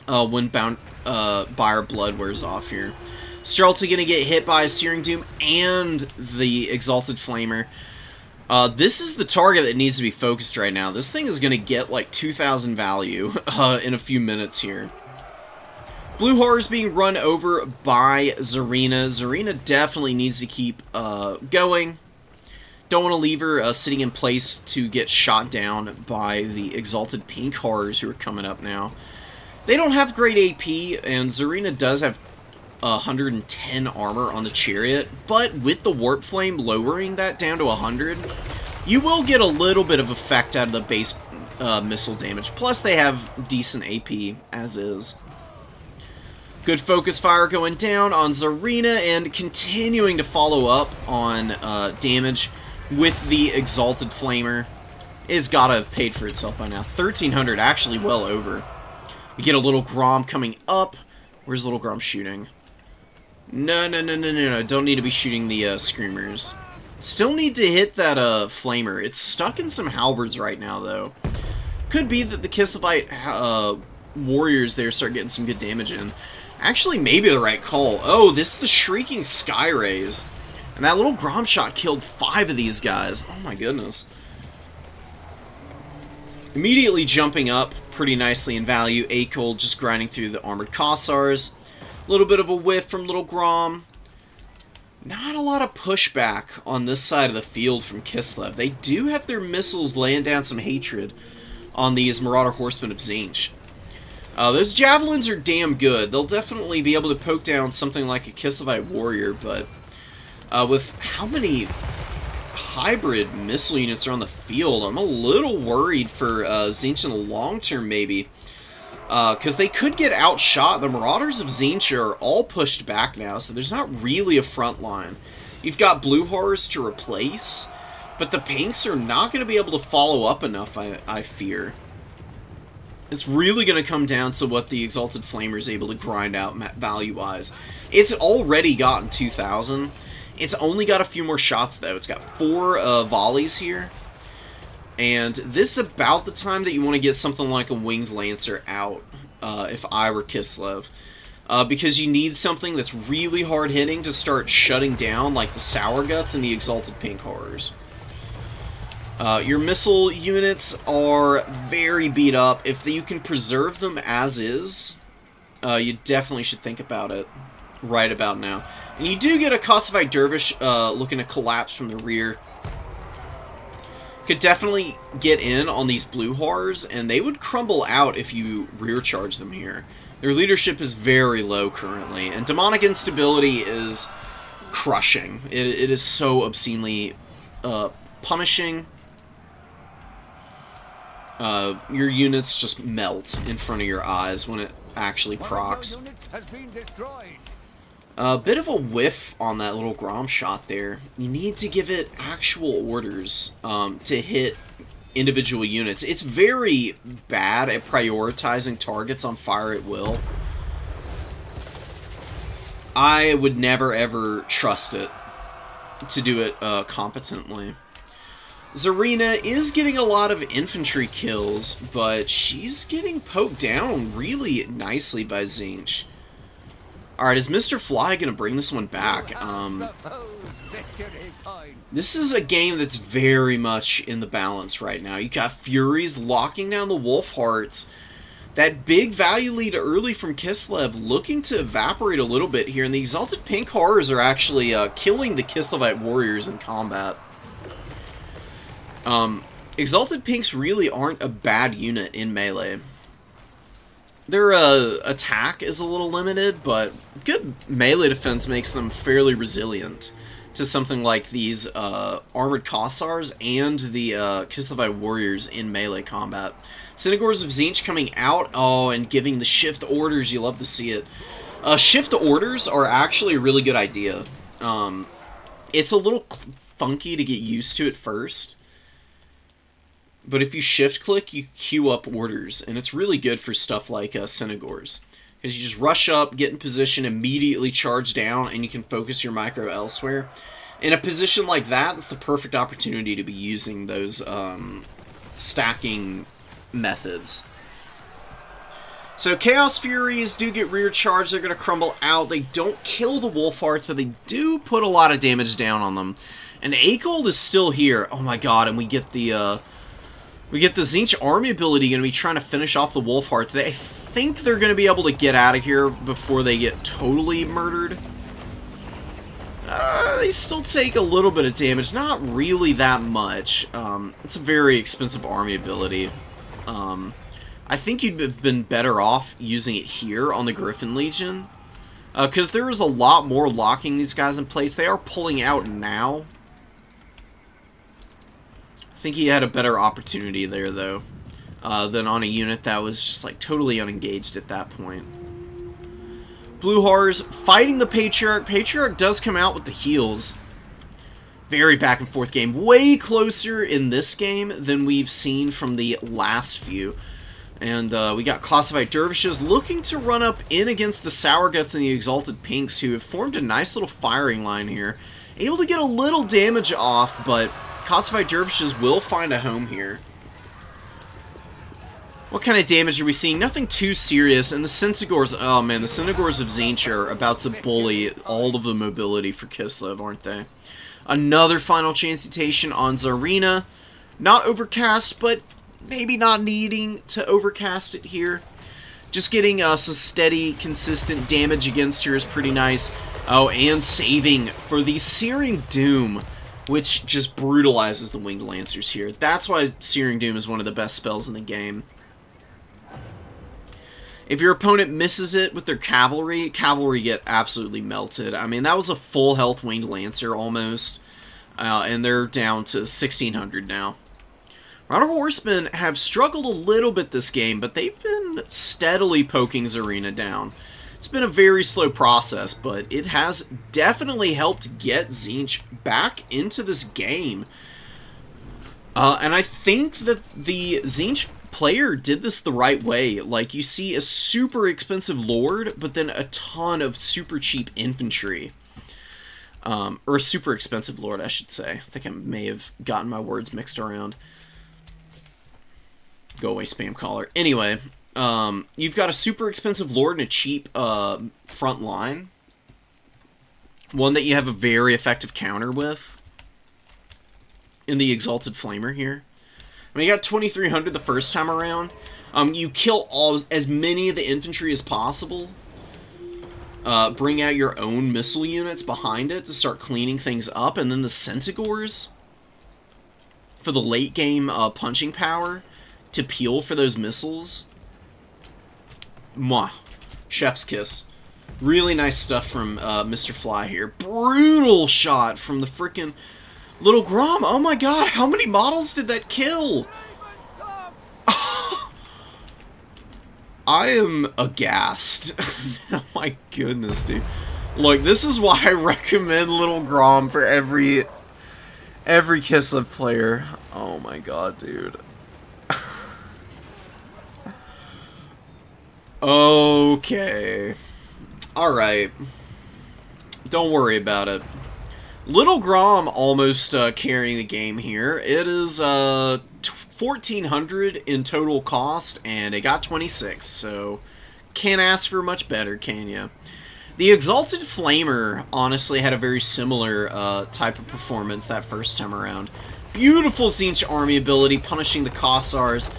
when Buyer Blood wears off here. Streltsy gonna get hit by a Searing Doom and the Exalted Flamer. This is the target that needs to be focused right now. This thing is gonna get like 2,000 value in a few minutes here. Blue Horror is being run over by Zarina. Zarina definitely needs to keep going. Don't want to leave her sitting in place to get shot down by the Exalted Pink Horrors who are coming up now. They don't have great AP, and Zarina does have 110 armor on the Chariot, but with the Warp Flame lowering that down to 100, you will get a little bit of effect out of the base missile damage. Plus, they have decent AP, as is. Good focus fire going down on Zarina, and continuing to follow up on damage with the Exalted Flamer. It's gotta have paid for itself by now. 1,300, actually well over. We get a little Grom coming up. Where's little Grom shooting? No. Don't need to be shooting the Screamers. Still need to hit that Flamer. It's stuck in some halberds right now, though. Could be that the Kislevite warriors there start getting some good damage in. Actually, maybe the right call. Oh, this is the Shrieking Sky Rays. And that little Grom shot killed 5 of these guys. Oh my goodness. Immediately jumping up pretty nicely in value. A-Cold just grinding through the armored Kossars. A little bit of a whiff from little Grom. Not a lot of pushback on this side of the field from Kislev. They do have their missiles laying down some hatred on these Marauder Horsemen of Tzeentch. Those Javelins are damn good. They'll definitely be able to poke down something like a Kislevite warrior, but with how many hybrid missile units are on the field, I'm a little worried for Tzeentch in the long term, maybe. Because they could get outshot. The Marauders of Tzeentch are all pushed back now, so there's not really a front line. You've got Blue Horrors to replace, but the Pinks are not going to be able to follow up enough, I fear. It's really going to come down to what the Exalted Flamer is able to grind out value-wise. It's already gotten 2,000. It's only got a few more shots, though. It's got 4 volleys here. And this is about the time that you want to get something like a Winged Lancer out, if I were Kislev. Because you need something that's really hard-hitting to start shutting down, like the Sour Guts and the Exalted Pink Horrors. Your missile units are very beat up. If you can preserve them as is, you definitely should think about it right about now. And you do get a Kossovite Dervish looking to collapse from the rear. Could definitely get in on these blue horrors, and they would crumble out if you rear charge them here. Their leadership is very low currently, and demonic instability is crushing. It is so obscenely punishing. Your units just melt in front of your eyes when it actually procs. A bit of a whiff on that little Grom shot there. You need to give it actual orders to hit individual units. It's very bad at prioritizing targets on fire at will. I would never ever trust it to do it competently. Zarina is getting a lot of infantry kills, but she's getting poked down really nicely by Tzeentch. Alright, is Mr. Fly going to bring this one back? This is a game that's very much in the balance right now. You got Furies locking down the Wolf Hearts. That big value lead early from Kislev looking to evaporate a little bit here, and the Exalted Pink Horrors are actually killing the Kislevite warriors in combat. Exalted Pinks really aren't a bad unit in melee. Their attack is a little limited, but good melee defense makes them fairly resilient to something like these Armored Kossars and the Kislevite warriors in melee combat. Synagores of Tzeentch coming out, and giving the shift orders. You love to see it. Shift orders are actually a really good idea. It's a little funky to get used to at first, but if you shift click, you queue up orders, and it's really good for stuff like Synagores. Because you just rush up, get in position, immediately charge down, and you can focus your micro elsewhere. In a position like that, it's the perfect opportunity to be using those stacking methods. So Chaos Furies do get rear charged, they're going to crumble out. They don't kill the Wolf Hearts, but they do put a lot of damage down on them. And Akold is still here. Oh my god, and we get the Tzeentch army ability going to be trying to finish off the Wolf Hearts. I think they're going to be able to get out of here before they get totally murdered. They still take a little bit of damage, not really that much. It's a very expensive army ability. I think you'd have been better off using it here on the Griffin Legion, because there is a lot more locking these guys in place. They are pulling out now. I think he had a better opportunity there, though, than on a unit that was just like totally unengaged at that point. Blue Horrors fighting the Patriarch. Patriarch does come out with the heals. Very back and forth game. Way closer in this game than we've seen from the last few. And we got Kossovite Dervishes looking to run up in against the Sour Guts and the Exalted Pinks, who have formed a nice little firing line here. Able to get a little damage off, but Kossovite Dervishes will find a home here. What kind of damage are we seeing? Nothing too serious, and the Synagores, oh man, the Synagores of Tzeentch are about to bully all of the mobility for Kislev, aren't they? Another final transmutation on Zarina. Not overcast, but maybe not needing to overcast it here. Just getting some steady, consistent damage against her is pretty nice. Oh, and saving for the Searing Doom, which just brutalizes the Winged Lancers here. That's why Searing Doom is one of the best spells in the game. If your opponent misses it with their cavalry, cavalry get absolutely melted. I mean, that was a full health Winged Lancer almost, and they're down to 1600 now. Rhino Horsemen have struggled a little bit this game, but they've been steadily poking Zarina down. It's been a very slow process, but it has definitely helped get Tzeentch back into this game. And I think that the Tzeentch player did this the right way. Like, you see a super expensive lord, but then a ton of super cheap infantry. Or a super expensive lord, I should say. I think I may have gotten my words mixed around. Go away, spam caller. Anyway, you've got a super expensive lord and a cheap front line. One that you have a very effective counter with. in the Exalted Flamer here. I mean, you got 2,300 the first time around. You kill as many of the infantry as possible. Bring out your own missile units behind it to start cleaning things up. And then the Centigores for the late game punching power to peel for those missiles. Mwah. Chef's kiss. Really nice stuff from Mr. Fly here. Brutal shot from the frickin' Little Grom. Oh my god, how many models did that kill? I am aghast. Oh my goodness, dude. Look, this is why I recommend Little Grom for every Kislev player. Oh my god, dude. Okay. Alright. Don't worry about it. Little Grom almost carrying the game here. It is 1,400 in total cost, and it got 26, so can't ask for much better, can ya? The Exalted Flamer honestly had a very similar type of performance that first time around. Beautiful Tzeentch army ability, punishing the Kossars.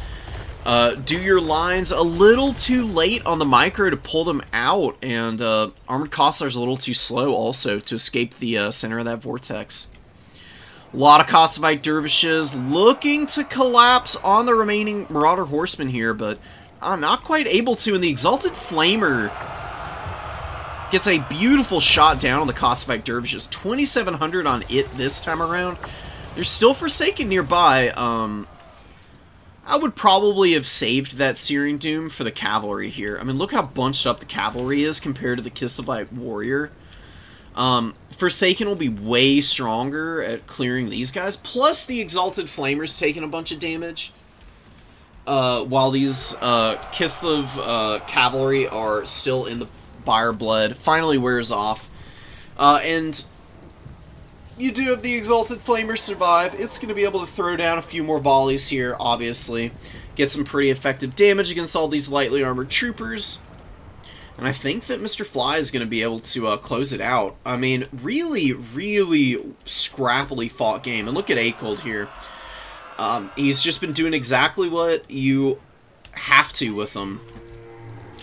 Do your lines a little too late on the micro to pull them out, and Armored Kossar's a little too slow also to escape the center of that vortex. A lot of Kossovite Dervishes looking to collapse on the remaining Marauder Horsemen here, but not quite able to, and the Exalted Flamer gets a beautiful shot down on the Kossovite Dervishes. 2,700 on it this time around. There's still Forsaken nearby. I would probably have saved that Searing Doom for the cavalry here. I mean, look how bunched up the cavalry is compared to the Kislevite warrior. Forsaken will be way stronger at clearing these guys. Plus, the Exalted Flamer's taking a bunch of damage. While these Kislev cavalry are still in the Fire Blood. Finally wears off. And you do have the Exalted Flamer survive. It's going to be able to throw down a few more volleys here, obviously. Get some pretty effective damage against all these lightly armored troopers. And I think that Mr. Fly is going to be able to close it out. I mean, really, really scrappily fought game. And look at Akold here. He's just been doing exactly what you have to with him.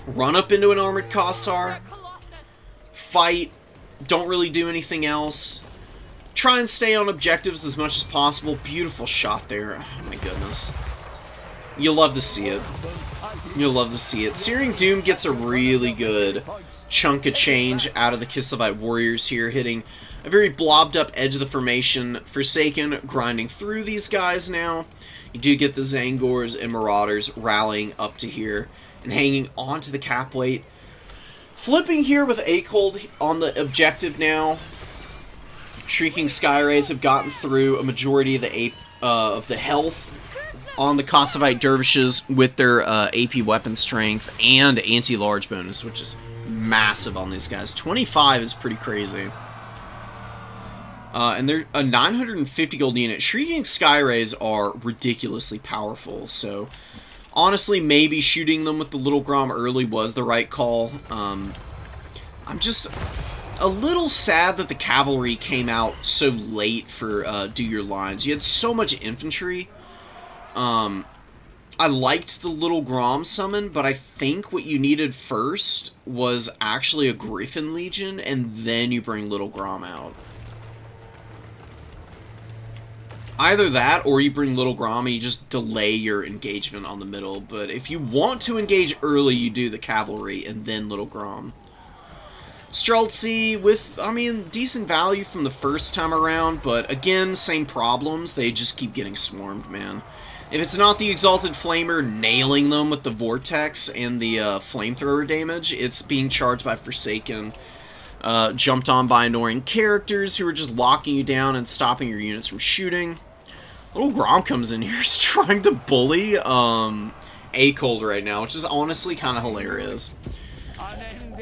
Run up into an armored Kossar. Fight. Don't really do anything else. Try and stay on objectives as much as possible. Beautiful shot there. Oh my goodness. You'll love to see it. You'll love to see it. Searing Doom gets a really good chunk of change out of the Kislevite warriors here, hitting a very blobbed up edge of the formation. Forsaken grinding through these guys now. You do get the Zangors and Marauders rallying up to here and hanging onto the cap weight. Flipping here with Akold on the objective now. Shrieking Skyrays have gotten through a majority of the health on the Kossovite Dervishes with their AP weapon strength and anti-large bonus, which is massive on these guys. 25 is pretty crazy. And they're a 950 gold unit. Shrieking Skyrays are ridiculously powerful, so honestly, maybe shooting them with the Little Grom early was the right call. I'm just a little sad that the cavalry came out so late for Do Your Lines. You had so much infantry. I liked the Little Grom summon, but I think what you needed first was actually a Griffin Legion, and then you bring Little Grom out. Either that, or you bring Little Grom and you just delay your engagement on the middle. But if you want to engage early, you do the cavalry and then Little Grom. Streltsy with, I mean, decent value from the first time around, but again, same problems. They just keep getting swarmed, man. If it's not the Exalted Flamer nailing them with the Vortex and the Flamethrower damage, it's being charged by Forsaken, jumped on by annoying characters who are just locking you down and stopping your units from shooting. Little Grom comes in here, is trying to bully Akold right now, which is honestly kind of hilarious.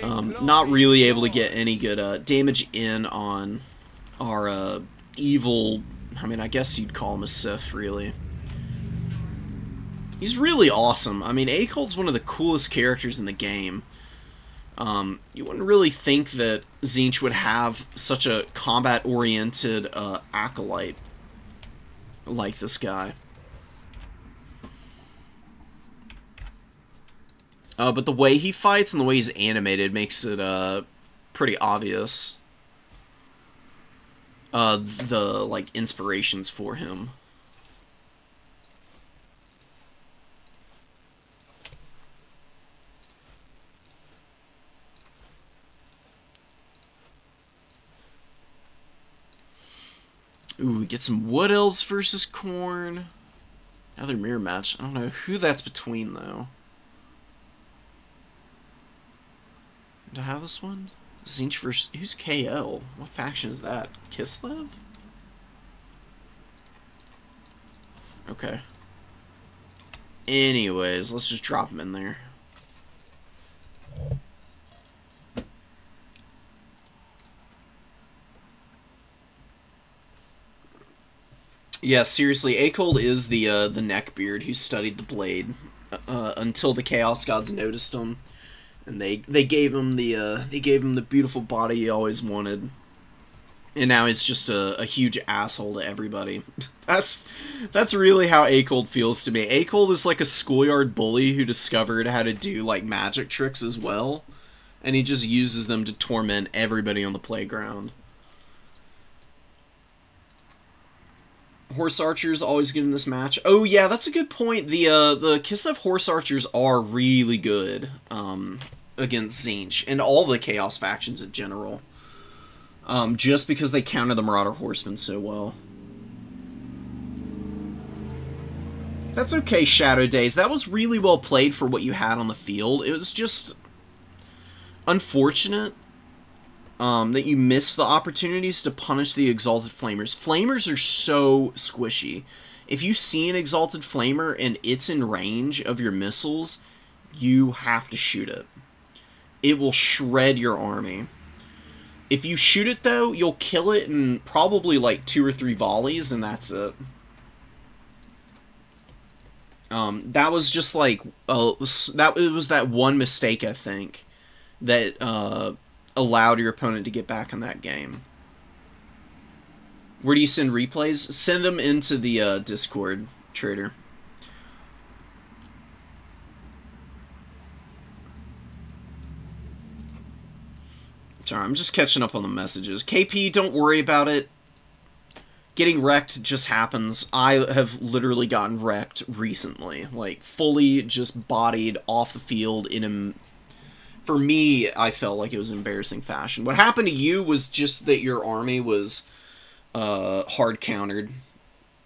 Not really able to get any good damage in on our evil, I mean, I guess you'd call him a Sith, really. He's really awesome. I mean, Akold's one of the coolest characters in the game. You wouldn't really think that Tzeentch would have such a combat-oriented acolyte. like this guy. But the way he fights and the way he's animated makes it pretty obvious. The like inspirations for him. Ooh, we get some Wood Elves versus Khorne. Another mirror match. I don't know who that's between, though. Do I have this one? Tzeentch versus... Who's KL? What faction is that? Kislev? Okay. Anyways, let's just drop him in there. Yeah, seriously, Akold is the neckbeard who studied the blade until the Chaos Gods noticed him, and they gave him the beautiful body he always wanted, and now he's just a huge asshole to everybody. That's really how Akold feels to me. Akold is like a schoolyard bully who discovered how to do like magic tricks as well, and he just uses them to torment everybody on the playground. Horse archers always good in this match. Oh yeah, that's a good point. The Kislev horse archers are really good against Tzeentch and all the Chaos factions in general. Just because they counter the Marauder Horsemen so well. That's okay, Shadow Days. That was really well played for what you had on the field. It was just unfortunate that you missed the opportunities to punish the Exalted Flamers. Flamers are so squishy. If you see an Exalted Flamer and it's in range of your missiles, you have to shoot it. It will shred your army. If you shoot it, though, you'll kill it in probably like 2 or 3 volleys, and that's it. That was just like... it was that one mistake, I think, that... allowed your opponent to get back in that game. Where do you send replays? Send them into the Discord, Trader. Sorry, I'm just catching up on the messages. KP, don't worry about it. Getting wrecked just happens. I have literally gotten wrecked recently. Like, fully just bodied off the field in a... For me, I felt like it was embarrassing fashion. What happened to you was just that your army was hard countered.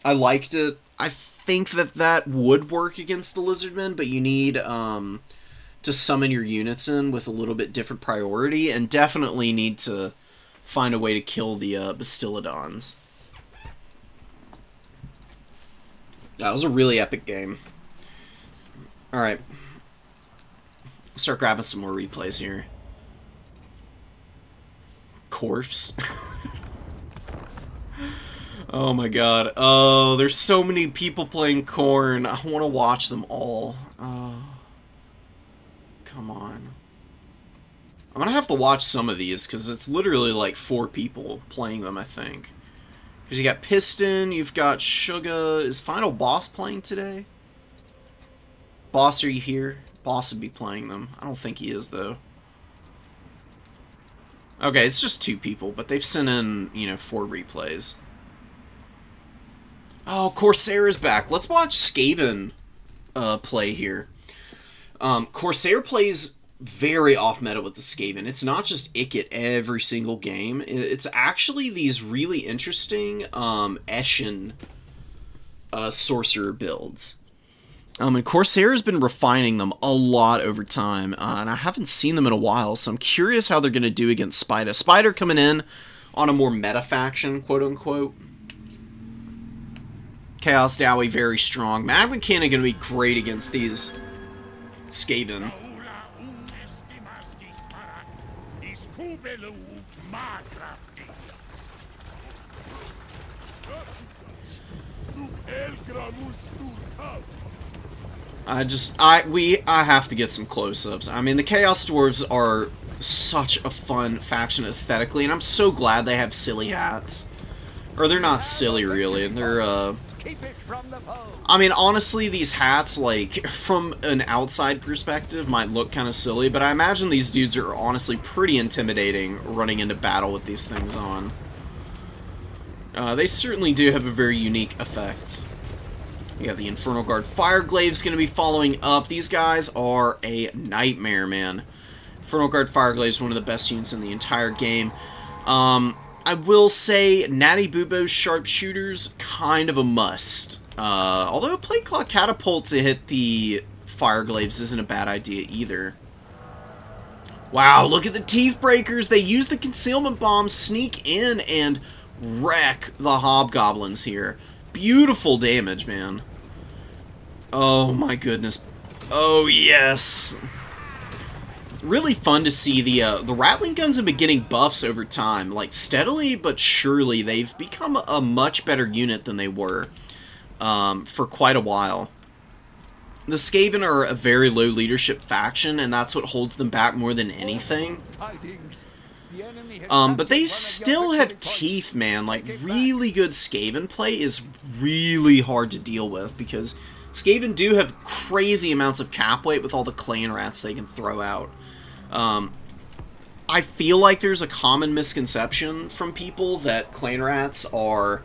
I liked it. I think that would work against the Lizardmen, but you need to summon your units in with a little bit different priority, and definitely need to find a way to kill the Bastillodons. That was a really epic game. Alright. Start grabbing some more replays here. Corpse. Oh my god. Oh, there's so many people playing Khorne. I want to watch them all. Oh. Come on. I'm gonna have to watch some of these, because it's literally like 4 people playing them, I think. Because you got Piston, you've got Suga. Is Final Boss playing today? Boss, are you here? Boss would be playing them. I don't think he is, though. Okay, it's just 2 people, but they've sent in, 4 replays. Oh, Corsair is back. Let's watch Skaven play here. Corsair plays very off-meta with the Skaven. It's not just Icket every single game. It's actually these really interesting Eshin sorcerer builds. And Corsair has been refining them a lot over time, and I haven't seen them in a while, so I'm curious how they're going to do against Spider. Spider coming in on a more meta faction, quote-unquote. Chaos Dowie very strong. Magma Cannon going to be great against these Skaven. I have to get some close-ups. I mean, the Chaos Dwarves are such a fun faction aesthetically, and I'm so glad they have silly hats. Or they're not silly, really. They're
Keep it from the foe.
I mean, honestly, these hats, like, from an outside perspective, might look kind of silly, but I imagine these dudes are honestly pretty intimidating running into battle with these things on. They certainly do have a very unique effect. We got the Infernal Guard Fireglave's going to be following up. These guys are a nightmare, man. Infernal Guard Fireglaive is one of the best units in the entire game. I will say Natty Bubo's Sharpshooters, kind of a must. Although a Plate Claw Catapult to hit the Fireglaves isn't a bad idea either. Wow, look at the Teeth Breakers. They use the Concealment Bomb, sneak in, and wreck the Hobgoblins here. Beautiful damage, man. Oh my goodness. Oh yes. It's really fun to see the Rattling Guns have been getting buffs over time. Like, steadily but surely, they've become a much better unit than they were for quite a while. The Skaven are a very low leadership faction, and that's what holds them back more than anything. But they still have teeth, man. Like, really good Skaven play is really hard to deal with, because Skaven do have crazy amounts of cap weight with all the clan rats they can throw out. I feel like there's a common misconception from people that clan rats are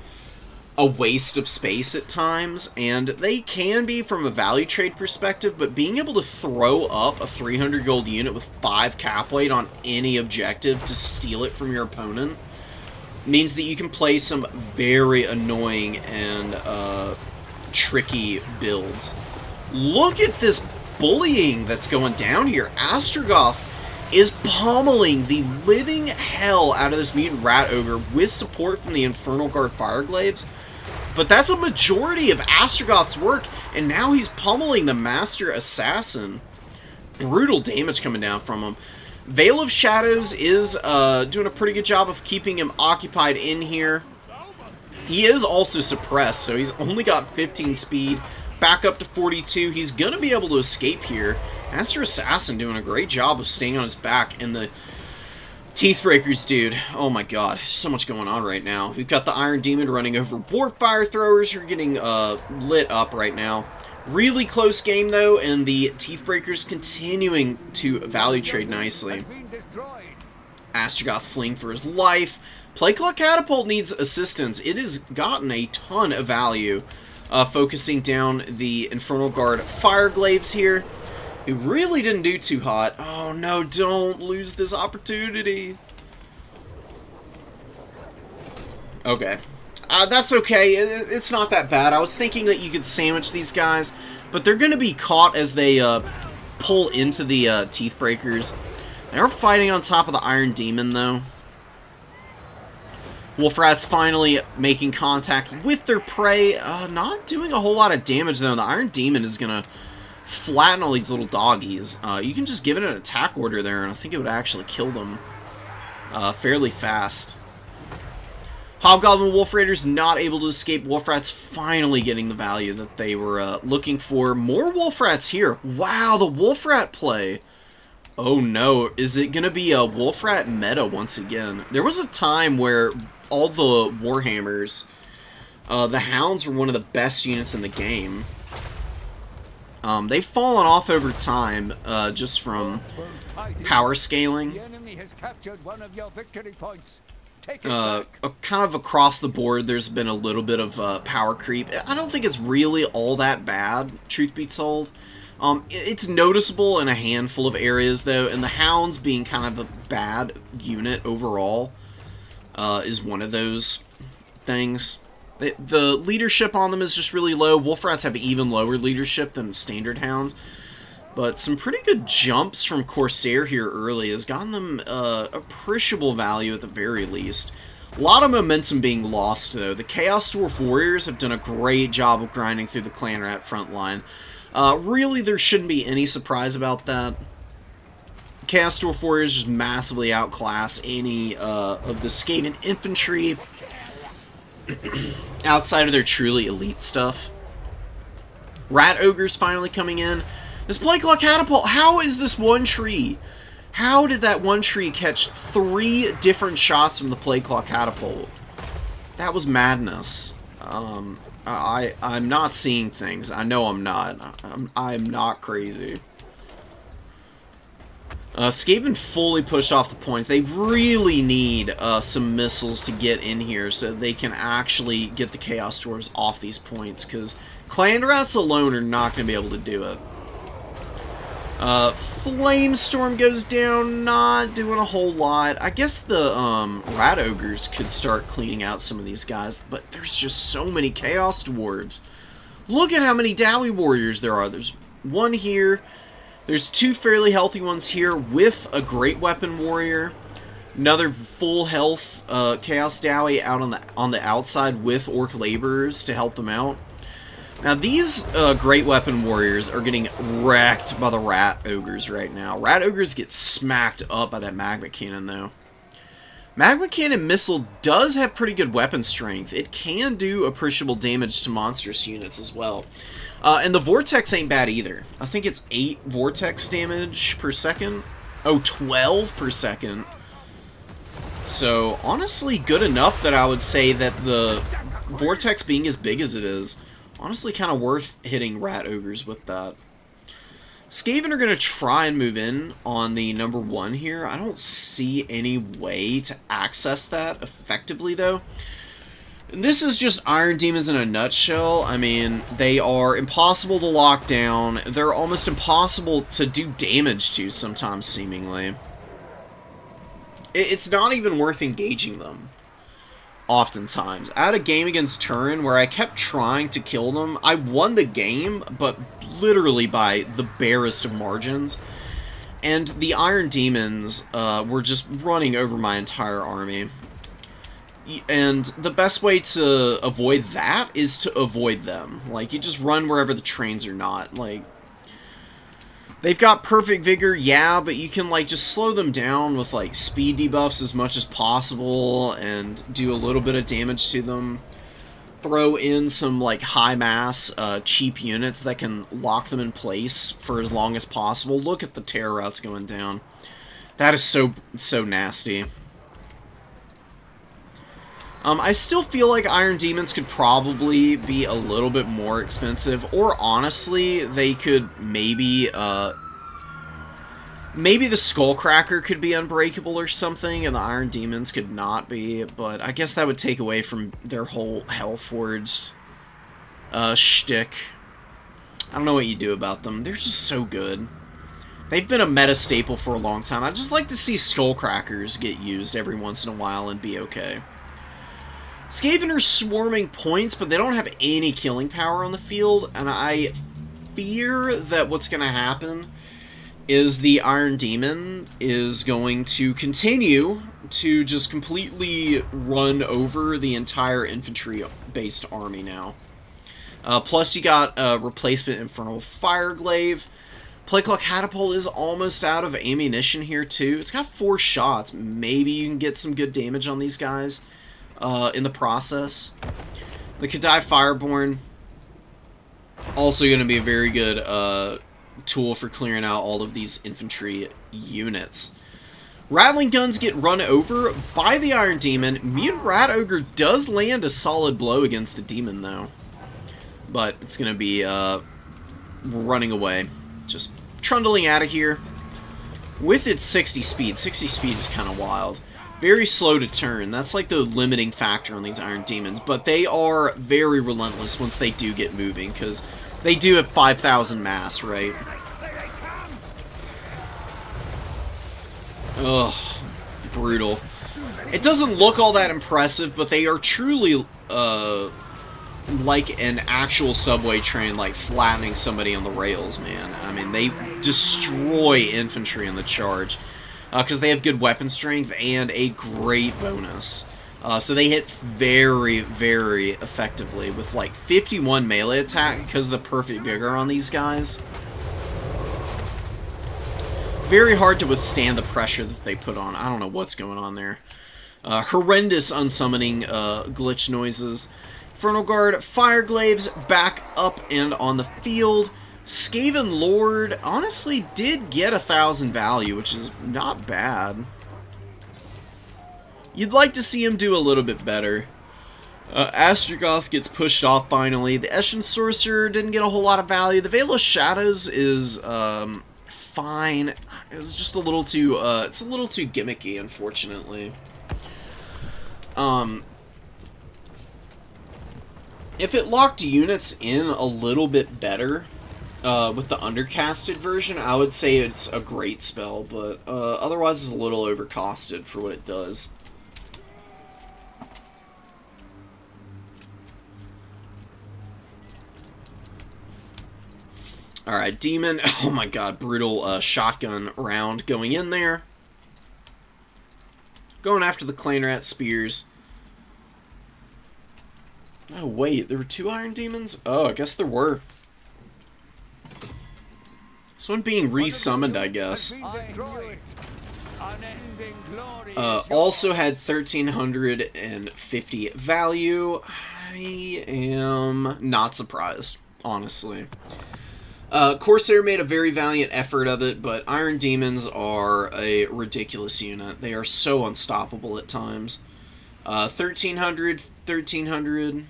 a waste of space at times, and they can be from a value trade perspective, but being able to throw up a 300 gold unit with 5 cap weight on any objective to steal it from your opponent means that you can play some very annoying and tricky builds. Look at this bullying that's going down here. Astrogoth is pummeling the living hell out of this Mutant Rat Ogre with support from the Infernal Guard Fireglaves. But that's a majority of Astrogoth's work, and now he's pummeling the Master Assassin. Brutal damage coming down from him. Veil of Shadows is doing a pretty good job of keeping him occupied in here. He is also suppressed, so he's only got 15 speed, back up to 42. He's going to be able to escape here. Master Assassin doing a great job of staying on his back, and the Teethbreakers, dude. Oh my god, so much going on right now. We've got the Iron Demon running over Warp Fire Throwers who are getting lit up right now. Really close game, though, and the Teethbreakers continuing to value trade nicely. Astrogoth fleeing for his life. Plate Claw Catapult needs assistance. It has gotten a ton of value, focusing down the Infernal Guard Fireglaves here. It really didn't do too hot. Oh no, don't lose this opportunity. Okay. That's okay. It's not that bad. I was thinking that you could sandwich these guys, but they're going to be caught as they pull into the Teeth Breakers. They're fighting on top of the Iron Demon, though. Wolfrat's finally making contact with their prey. Not doing a whole lot of damage, though. The Iron Demon is going to flatten all these little doggies. You can just give it an attack order there, and I think it would actually kill them fairly fast. Hobgoblin Wolf Raiders not able to escape. Wolfrat's finally getting the value that they were looking for. More Wolfrats here. Wow, the Wolfrat play. Oh no, is it going to be a Wolfrat meta once again? There was a time where all the Warhammers, the Hounds were one of the best units in the game. They've fallen off over time, just from power scaling.
The enemy has captured one of your victory points.
Kind of across the board, there's been a little bit of power creep. I don't think it's really all that bad, truth be told. It's noticeable in a handful of areas, though, and the Hounds being kind of a bad unit overall is one of those things. The leadership on them is just really low. Wolfrats have even lower leadership than standard Hounds. But some pretty good jumps from Corsair here early has gotten them appreciable value at the very least. A lot of momentum being lost, though. The Chaos Dwarf Warriors have done a great job of grinding through the Clan Rat front line. Really, there shouldn't be any surprise about that. Chaos Dwarf Warriors just massively outclass any of the Skaven infantry outside of their truly elite stuff. Rat Ogres finally coming in. This Plate Claw Catapult, how is this one tree? How did that one tree catch 3 different shots from the Plate Claw Catapult? That was madness. I'm not seeing things. I know I'm not. I'm not crazy. Skaven fully pushed off the point. They really need some missiles to get in here so they can actually get the Chaos Dwarves off these points, because Clan Rats alone are not going to be able to do it. Flamestorm goes down, not doing a whole lot. I guess the Rat Ogres could start cleaning out some of these guys, but there's just so many Chaos Dwarves. Look at how many Dowie Warriors there are. There's one here. There's two fairly healthy ones here with a Great Weapon Warrior. Another full health Chaos Dowie out on the outside with Orc Laborers to help them out. Now these Great Weapon Warriors are getting wrecked by the Rat Ogres right now. Rat Ogres get smacked up by that Magma Cannon though. Magma Cannon Missile does have pretty good weapon strength. It can do appreciable damage to monstrous units as well. And the Vortex ain't bad either. I think it's 8 Vortex damage per second. Oh, 12 per second. So, honestly, good enough that I would say that the Vortex being as big as it is, honestly kind of worth hitting Rat Ogres with that. Skaven are going to try and move in on the number 1 here. I don't see any way to access that effectively, though. This is just Iron Demons in a nutshell. I mean, they are impossible to lock down. They're almost impossible to do damage to sometimes, seemingly. It's not even worth engaging them, oftentimes. I had a game against Turin where I kept trying to kill them. I won the game, but literally by the barest of margins. And the Iron Demons were just running over my entire army. And the best way to avoid that is to avoid them. Like, you just run wherever the trains are not. Like, they've got perfect vigor, yeah, but you can, like, just slow them down with, like, speed debuffs as much as possible and do a little bit of damage to them. Throw in some, like, high-mass, cheap units that can lock them in place for as long as possible. Look at the terror routes going down. That is so nasty. I still feel like Iron Demons could probably be a little bit more expensive, or honestly, they could maybe, maybe the Skullcracker could be unbreakable or something, and the Iron Demons could not be, but I guess that would take away from their whole Hellforged, shtick. I don't know what you do about them. They're just so good. They've been a meta staple for a long time. I just like to see Skullcrackers get used every once in a while and be okay. Skaven are swarming points, but they don't have any killing power on the field, and I fear that what's going to happen is the Iron Demon is going to continue to just completely run over the entire infantry-based army now. Plus, you got a replacement Infernal Fireglaive. Playclaw Catapult is almost out of ammunition here, too. It's got 4 shots. Maybe you can get some good damage on these guys in the process. The Kadai Fireborn, also going to be a very good tool for clearing out all of these infantry units. Rattling Guns get run over by the Iron Demon. Mutant Rat Ogre does land a solid blow against the Demon, though. But it's going to be running away. Just trundling out of here. With its 60 speed. 60 speed is kind of wild. Very slow to turn. That's like the limiting factor on these Iron Demons. But they are very relentless once they do get moving, because they do have 5,000 mass, right? Ugh. Brutal. It doesn't look all that impressive, but they are truly like an actual subway train, like flattening somebody on the rails, man. I mean, they destroy infantry in the charge. Because they have good weapon strength and a great bonus. So they hit very, very effectively with like 51 melee attack because of the perfect vigor on these guys. Very hard to withstand the pressure that they put on. I don't know what's going on there. Horrendous unsummoning glitch noises. Infernal Guard, Fireglaves back up and on the field. Skaven Lord honestly did get 1,000 value, which is not bad. You'd like to see him do a little bit better. Astrogoth gets pushed off finally. The Eshin Sorcerer didn't get a whole lot of value. The Veil of Shadows is fine. It's just a little too it's a little too gimmicky, unfortunately. If it locked units in a little bit better with the undercasted version, I would say it's a great spell, but otherwise it's a little overcosted for what it does. Alright, Demon. Oh my god, brutal shotgun round going in there. Going after the Clan Rat Spears. Oh wait, there were 2 Iron Demons? Oh, I guess there were. This one being resummoned, I guess. Also had 1350 value. I am not surprised, honestly. Corsair made a very valiant effort of it, but Iron Demons are a ridiculous unit. They are so unstoppable at times. 1300, 1300.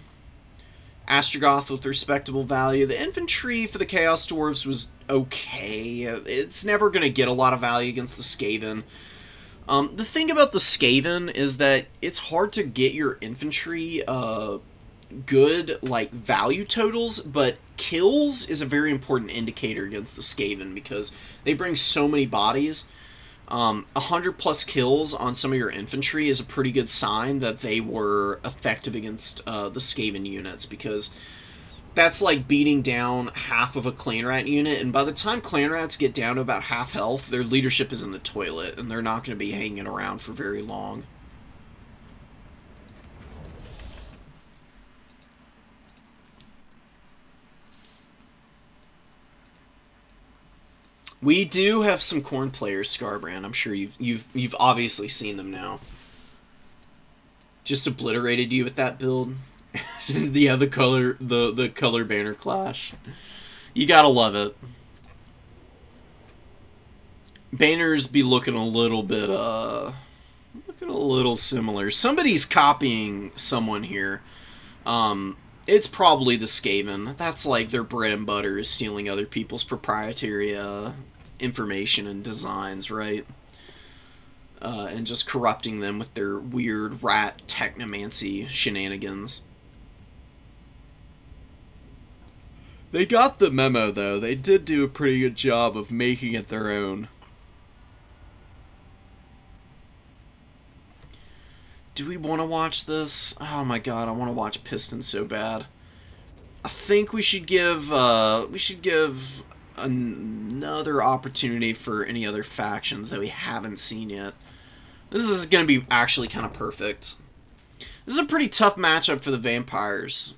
Astrogoth with respectable value. The infantry for the Chaos Dwarves was okay. It's never going to get a lot of value against the Skaven. The thing about the Skaven is that it's hard to get your infantry good like value totals, but kills is a very important indicator against the Skaven because they bring so many bodies. 100 plus kills on some of your infantry is a pretty good sign that they were effective against the Skaven units, because that's like beating down half of a Clan Rat unit, and by the time Clan Rats get down to about half health, their leadership is in the toilet, and they're not going to be hanging around for very long. We do have some Khorne players, Scarbrand. I'm sure you've obviously seen them now. Just obliterated you with that build. Yeah, the color banner clash. You gotta love it. Banners be looking a little bit looking a little similar. Somebody's copying someone here. It's probably the Skaven. That's like their bread and butter, is stealing other people's proprietary information and designs, right? And just corrupting them with their weird rat technomancy shenanigans. They got the memo, though. They did do a pretty good job of making it their own. Do we want to watch this? Oh my god, I want to watch Piston so bad. I think we should give another opportunity for any other factions that we haven't seen yet. This is going to be actually kind of perfect. This is a pretty tough matchup for the Vampires.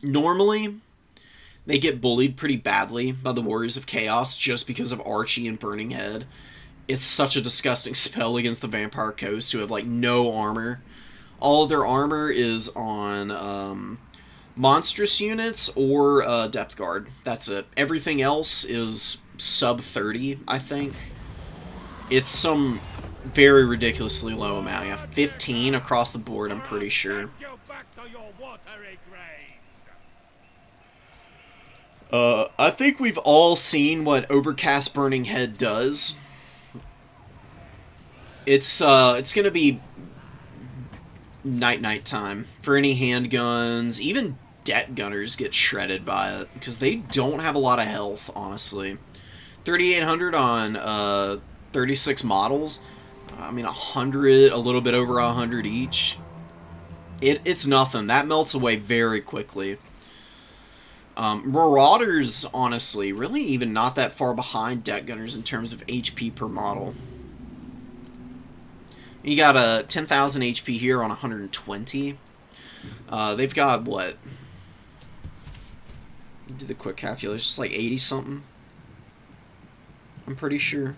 Normally, they get bullied pretty badly by the Warriors of Chaos just because of Archie and Burning Head. It's such a disgusting spell against the Vampire Coast, who have like no armor. All of their armor is on monstrous units or depth guard. That's it. Everything else is sub 30, I think. It's some very ridiculously low amount. Yeah, 15 across the board, I'm pretty sure. I think we've all seen what Overcast Burning Head does. It's gonna be night time for any handguns. Even debt gunners get shredded by it because they don't have a lot of health, honestly. 3,800 on 36 models. I mean, 100, a little bit over 100 each. It's nothing. That melts away very quickly. Marauders, honestly, really even not that far behind debt gunners in terms of HP per model. You got a 10,000 HP here on 120. They've got, what? Do the quick calculation. It's like 80-something. I'm pretty sure.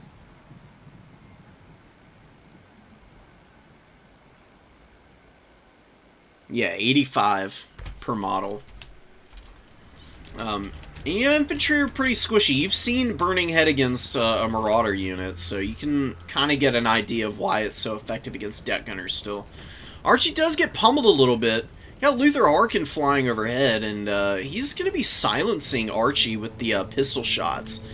Yeah, 85 per model. And you know, infantry are pretty squishy. You've seen Burning Head against a Marauder unit, so you can kind of get an idea of why it's so effective against debt gunners still. Archie does get pummeled a little bit. Got Luther Harkin flying overhead, and he's going to be silencing Archie with the pistol shots.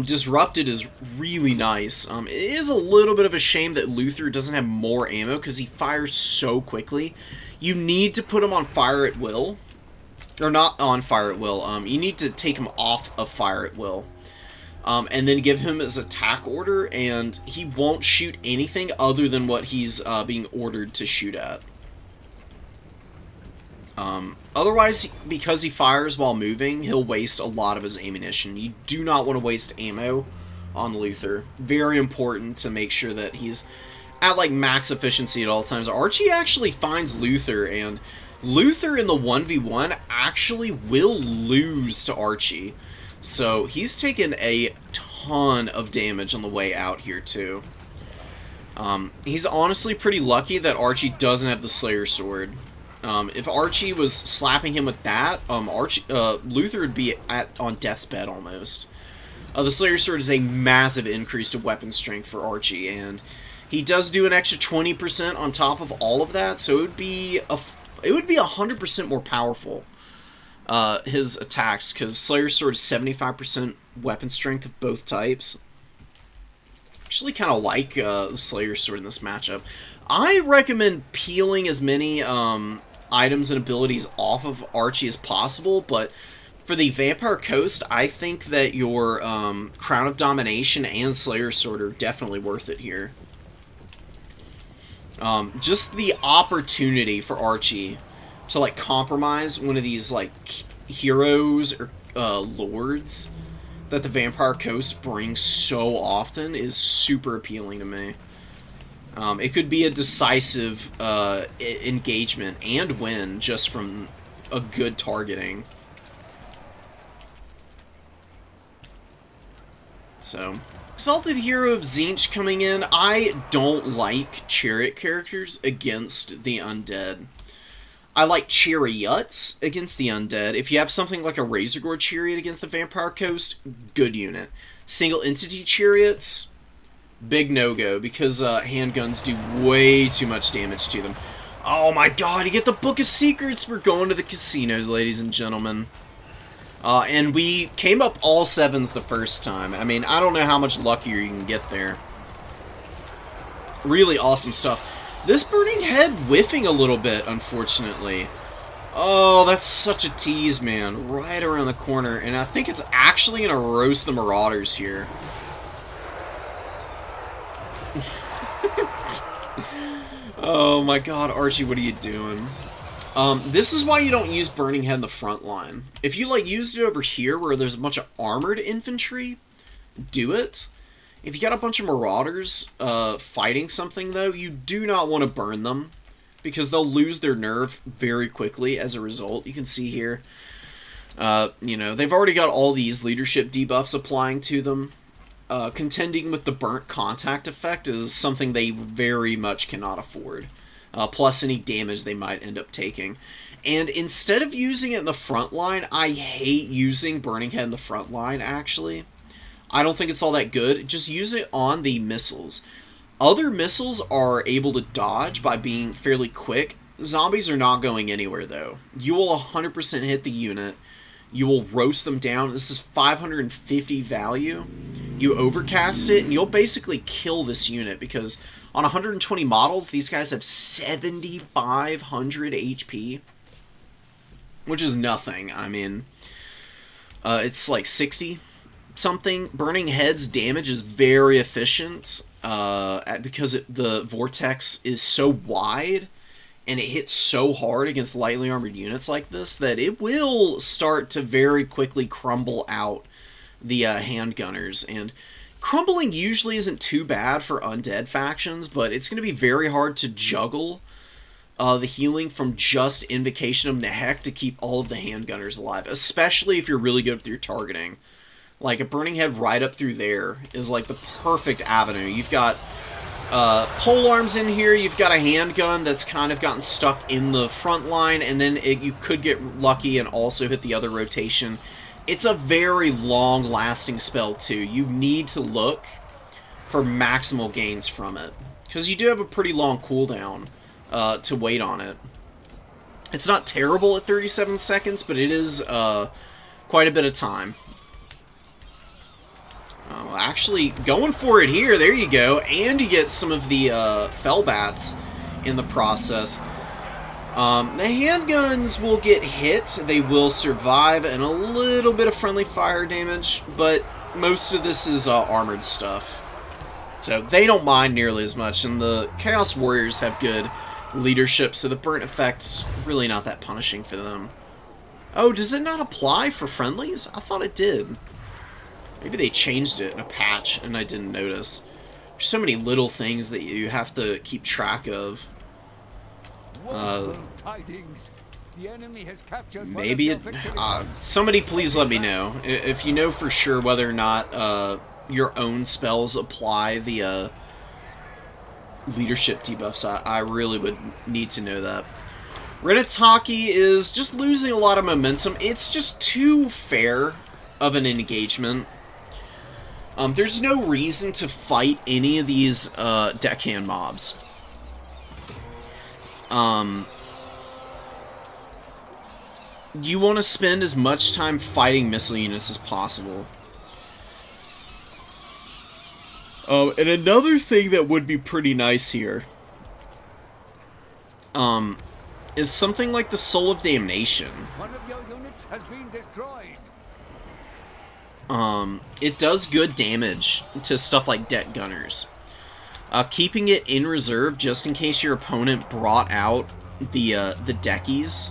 Disrupted is really nice. It is a little bit of a shame that Luther doesn't have more ammo because he fires so quickly. You need to put him on fire at will. Or not on fire at will. You need to take him off of fire at will. And then give him his attack order, and he won't shoot anything other than what he's being ordered to shoot at. Otherwise, because he fires while moving, he'll waste a lot of his ammunition. You do not want to waste ammo on Luther. Very important to make sure that he's at like max efficiency at all times. Archie actually finds Luther, and Luther in the 1v1 actually will lose to Archie. So he's taken a ton of damage on the way out here too. He's honestly pretty lucky that Archie doesn't have the Slayer Sword. If Archie was slapping him with that, Luther would be on death's bed almost. The Slayer Sword is a massive increase to weapon strength for Archie, and he does do an extra 20% on top of all of that, so it would be 100% more powerful. His attacks, because Slayer Sword is 75% weapon strength of both types. Actually kind of like the Slayer Sword in this matchup. I recommend peeling as many items and abilities off of Archie as possible, but for the Vampire Coast, I think that your Crown of Domination and Slayer Sword are definitely worth it here. Just the opportunity for Archie to like compromise one of these like heroes or lords that the Vampire Coast brings so often is super appealing to me. It could be a decisive engagement and win just from a good targeting. So, Exalted Hero of Tzeentch coming in. I don't like chariot characters against the undead. I like chariots against the undead. If you have something like a Razorgore chariot against the Vampire Coast, good unit. Single entity chariots, big no-go, because handguns do way too much damage to them. Oh my god, you get the Book of Secrets! We're going to the casinos, ladies and gentlemen. And we came up all sevens the first time. I mean, I don't know how much luckier you can get there. Really awesome stuff. This Burning Head whiffing a little bit, unfortunately. Oh, that's such a tease, man. Right around the corner. And I think it's actually going to roast the Marauders here. Oh my god, Archie, what are you doing? This is why you don't use Burning Head in the front line. If you like used it over here where there's a bunch of armored infantry, do it. If you got a bunch of Marauders fighting something, though, you do not want to burn them, because they'll lose their nerve very quickly as a result. You can see here, you know, they've already got all these leadership debuffs applying to them. Contending with the burnt contact effect is something they very much cannot afford. Plus any damage they might end up taking. And instead of using it in the front line, I hate using Burning Head in the front line, actually. I don't think it's all that good. Just use it on the missiles. Other missiles are able to dodge by being fairly quick. Zombies are not going anywhere, though. You will 100% hit the unit. You will roast them down. This is 550 value. You overcast it, and you'll basically kill this unit, because on 120 models, these guys have 7,500 HP. Which is nothing. I mean, it's like 60 something. Burning Head's damage is very efficient because the vortex is so wide and it hits so hard against lightly armored units like this that it will start to very quickly crumble out the handgunners. And crumbling usually isn't too bad for undead factions, but it's going to be very hard to juggle the healing from just Invocation of Nehek to keep all of the handgunners alive, especially if you're really good with your targeting. Like, a Burning Head right up through there is like the perfect avenue. You've got pole arms in here, you've got a handgun that's kind of gotten stuck in the front line, and then you could get lucky and also hit the other rotation. It's a very long-lasting spell, too. You need to look for maximal gains from it, because you do have a pretty long cooldown to wait on it. It's not terrible at 37 seconds, but it is quite a bit of time. Actually, going for it here. There you go. And you get some of the Fellbats in the process. The handguns will get hit. They will survive, and a little bit of friendly fire damage, but most of this is armored stuff. So they don't mind nearly as much, and the Chaos Warriors have good leadership, so the burnt effect's really not that punishing for them. Oh, does it not apply for friendlies? I thought it did. Maybe they changed it in a patch and I didn't notice. There's so many little things that you have to keep track of.
Tidings. The enemy has captured
Maybe it... somebody please let me know. If you know for sure whether or not your own spells apply the leadership debuffs, I really would need to know that. Renataki is just losing a lot of momentum. It's just too fair of an engagement. There's no reason to fight any of these deckhand mobs. You want to spend as much time fighting missile units as possible. And another thing that would be pretty nice here is something like the Soul of Damnation.
One of your units has been destroyed.
It does good damage to stuff like deck gunners. Keeping it in reserve just in case your opponent brought out the deckies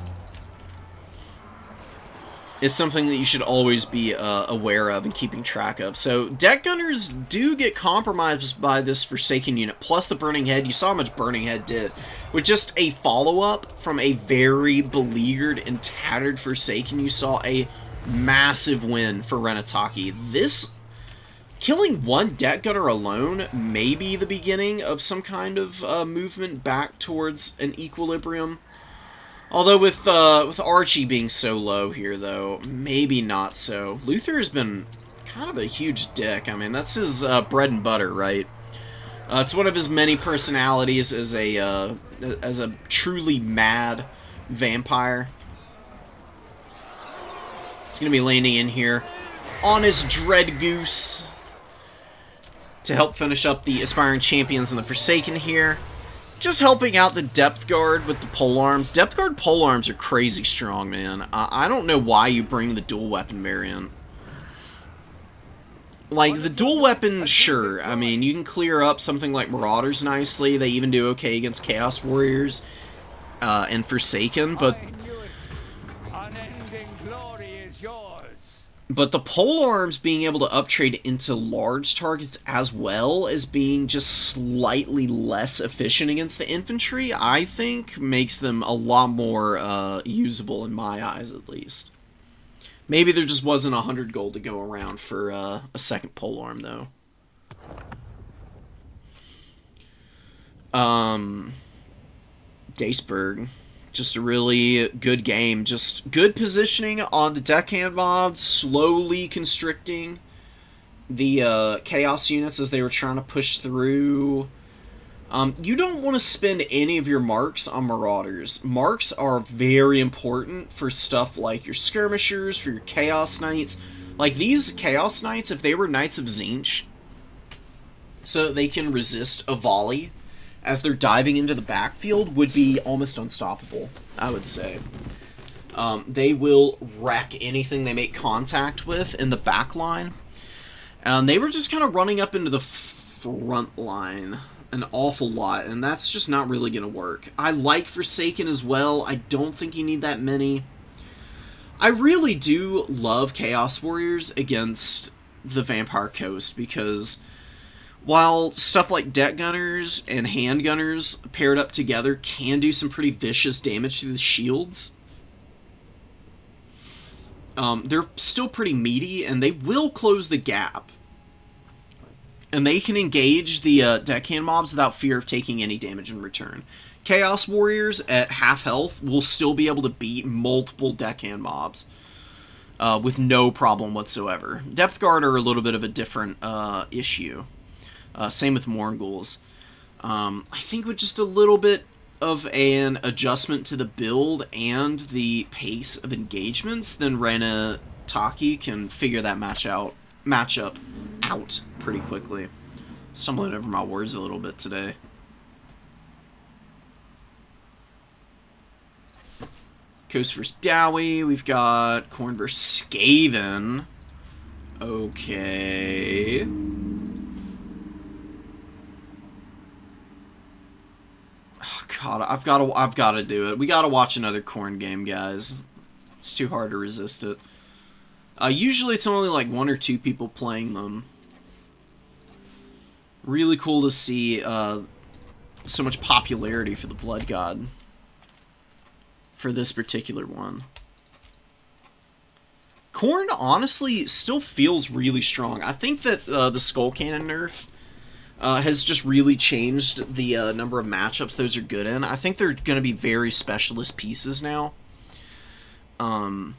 is something that you should always be aware of and keeping track of. So deck gunners do get compromised by this Forsaken unit, plus the Burning Head. You saw how much Burning Head did. With just a follow-up from a very beleaguered and tattered Forsaken, you saw a massive win for Renataki. This, killing one deck gunner alone, may be the beginning of some kind of movement back towards an equilibrium. Although with Archie being so low here, though, maybe not so. Luther has been kind of a huge dick. I mean, that's his bread and butter, right? It's one of his many personalities as a truly mad vampire. He's going to be landing in here on his Dread Goose to help finish up the Aspiring Champions and the Forsaken here. Just helping out the Depth Guard with the polearms. Depth Guard polearms are crazy strong, man. I don't know why you bring the dual weapon variant. Like, the dual weapon, sure. I mean, you can clear up something like Marauders nicely. They even do okay against Chaos Warriors and Forsaken, but the polearms being able to uptrade into large targets as well as being just slightly less efficient against the infantry, I think makes them a lot more usable in my eyes, at least. Maybe there just wasn't 100 gold to go around for a second polearm, though. Daceberg. Just a really good game. Just good positioning on the deckhand mobs, slowly constricting the chaos units as they were trying to push through. You don't want to spend any of your marks on Marauders. Marks are very important for stuff like your Skirmishers, for your Chaos Knights. Like these Chaos Knights, if they were Knights of Tzeentch, so they can resist a volley as they're diving into the backfield, would be almost unstoppable, I would say. They will wreck anything they make contact with in the back line. They were just kind of running up into the front line an awful lot, and that's just not really going to work. I like Forsaken as well. I don't think you need that many. I really do love Chaos Warriors against the Vampire Coast, because while stuff like deck gunners and hand gunners paired up together can do some pretty vicious damage to the shields, they're still pretty meaty, and they will close the gap. And they can engage the deckhand mobs without fear of taking any damage in return. Chaos Warriors at half health will still be able to beat multiple deckhand mobs with no problem whatsoever. Depth Guard are a little bit of a different issue. Same with Morngul's. I think with just a little bit of an adjustment to the build and the pace of engagements, then Reina Taki can figure that matchup out pretty quickly. Stumbling over my words a little bit today. Coast vs. Dowie. We've got Korn vs. Skaven. Okay. Oh, God, I've got to do it. We got to watch another Korn game, guys. It's too hard to resist it. Usually it's only like 1 or 2 people playing them. Really cool to see so much popularity for the Blood God for this particular one. Korn honestly still feels really strong. I think that the Skull Cannon nerf has just really changed the number of matchups those are good in. I think they're going to be very specialist pieces now. Hellforge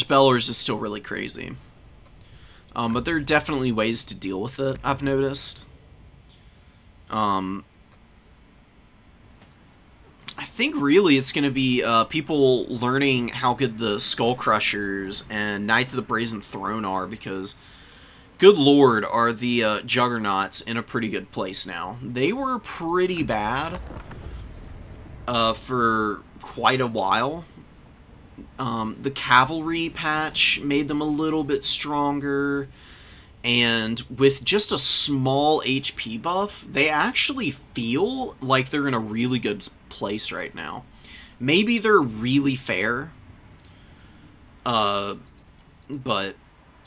Bellers is still really crazy. But there are definitely ways to deal with it, I've noticed. I think really it's going to be people learning how good the Skull Crushers and Knights of the Brazen Throne are, because, good lord, are the Juggernauts in a pretty good place now. They were pretty bad for quite a while. The Cavalry patch made them a little bit stronger, and with just a small HP buff, they actually feel like they're in a really good place right now. Maybe they're really fair, but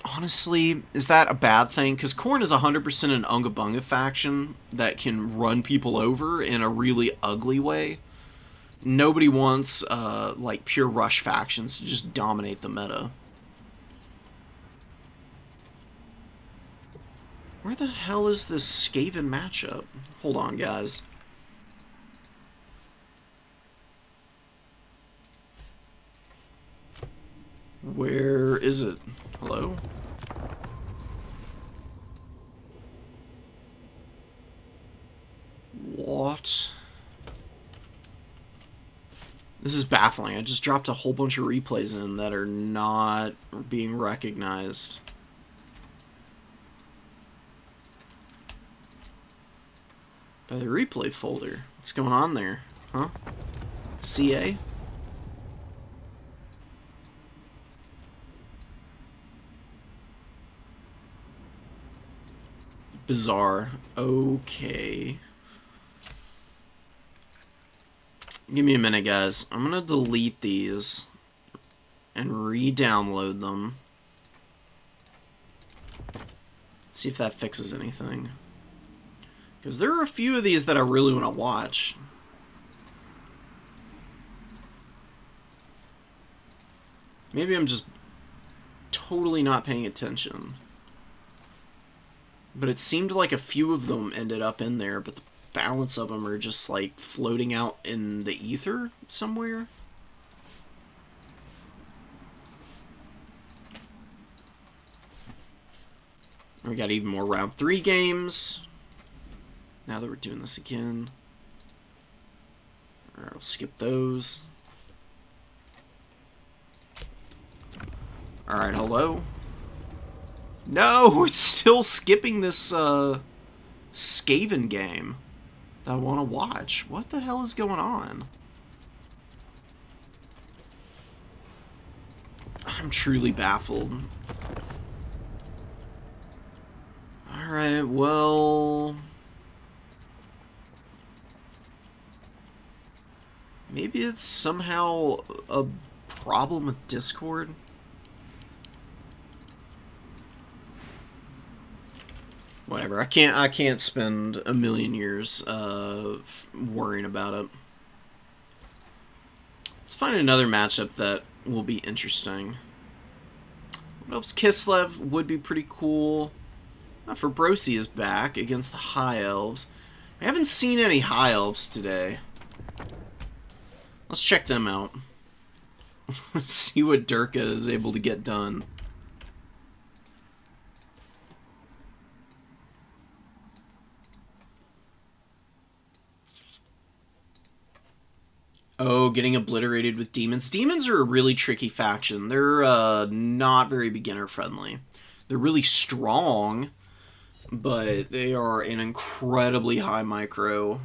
honestly, is that a bad thing? Because Korn is 100% an Unga Bunga faction that can run people over in a really ugly way. Nobody wants, like, pure rush factions to just dominate the meta. Where the hell is this Skaven matchup? Hold on, guys. Where is it? Hello? What? This is baffling. I just dropped a whole bunch of replays in that are not being recognized. By the replay folder. What's going on there? Huh? CA? Bizarre. Okay. Give me a minute, guys. I'm gonna delete these and re-download them. See if that fixes anything. Because there are a few of these that I really want to watch. Maybe I'm just totally not paying attention. But it seemed like a few of them ended up in there, but the balance of them are just like floating out in the ether somewhere. We got even more round 3 games. Now that we're doing this again. Alright, I'll skip those. Alright, hello? No, it's still skipping this Skaven game that I want to watch. What the hell is going on? I'm truly baffled. Alright, well... maybe it's somehow a problem with Discord? Whatever. I can't spend a million years worrying about it. Let's find another matchup that will be interesting. What else? Kislev would be pretty cool. Fabrosi is back against the High Elves. I haven't seen any High Elves today. Let's check them out. See what Durka is able to get done. Oh, getting obliterated with demons. Demons are a really tricky faction. They're not very beginner friendly. They're really strong, but they are an incredibly high micro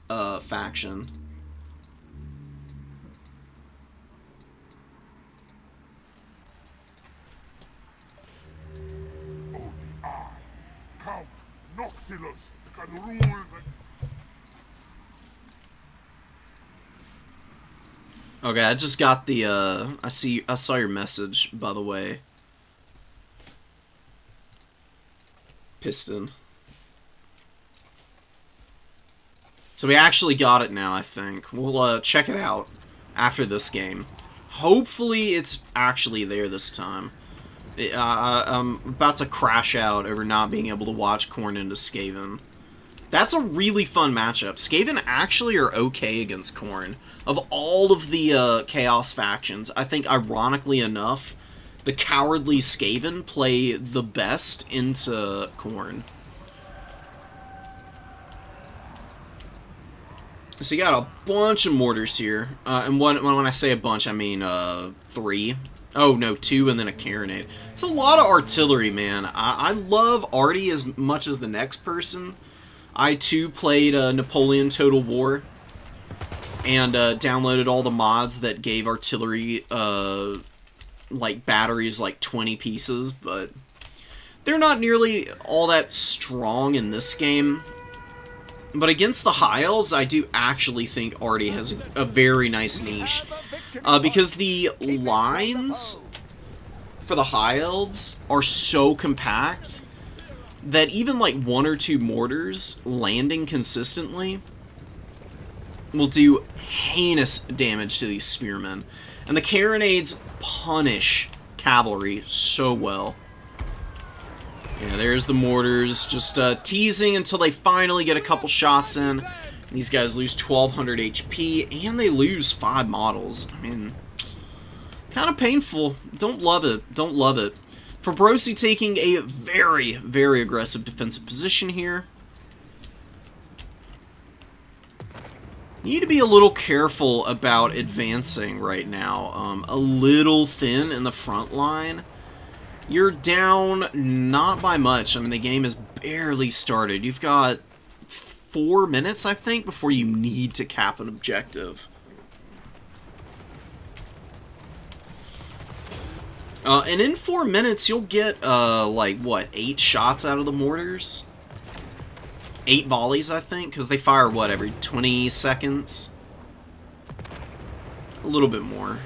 faction.
Only I, Count Noctilus, can rule the...
Okay, I just got the, I saw your message, by the way. Piston. So we actually got it now, I think. We'll, check it out after this game. Hopefully it's actually there this time. I'm about to crash out over not being able to watch Khorne into Skaven. That's a really fun matchup. Skaven actually are okay against Khorne. Of all of the Chaos factions, I think, ironically enough, the cowardly Skaven play the best into Khorne. So you got a bunch of mortars here. And when I say a bunch, I mean 3. Oh, no, 2 and then a carronade. It's a lot of artillery, man. I love arty as much as the next person. I, too, played Napoleon Total War and downloaded all the mods that gave artillery, like, batteries, like, 20 pieces, but they're not nearly all that strong in this game. But against the High Elves, I do actually think arty has a very nice niche, because the lines for the High Elves are so compact that even like 1 or 2 mortars landing consistently will do heinous damage to these spearmen. And the carronades punish cavalry so well. Yeah, there's the mortars, just teasing until they finally get a couple shots in. These guys lose 1200 HP, and they lose 5 models. I mean, kind of painful. Don't love it. Don't love it. Fabrosi taking a very, very aggressive defensive position here. Need to be a little careful about advancing right now. A little thin in the front line. You're down not by much. I mean, the game has barely started. You've got 4 minutes, I think, before you need to cap an objective. And in 4 minutes, you'll get, like, what, 8 shots out of the mortars? 8 volleys, I think, because they fire, what, every 20 seconds? A little bit more.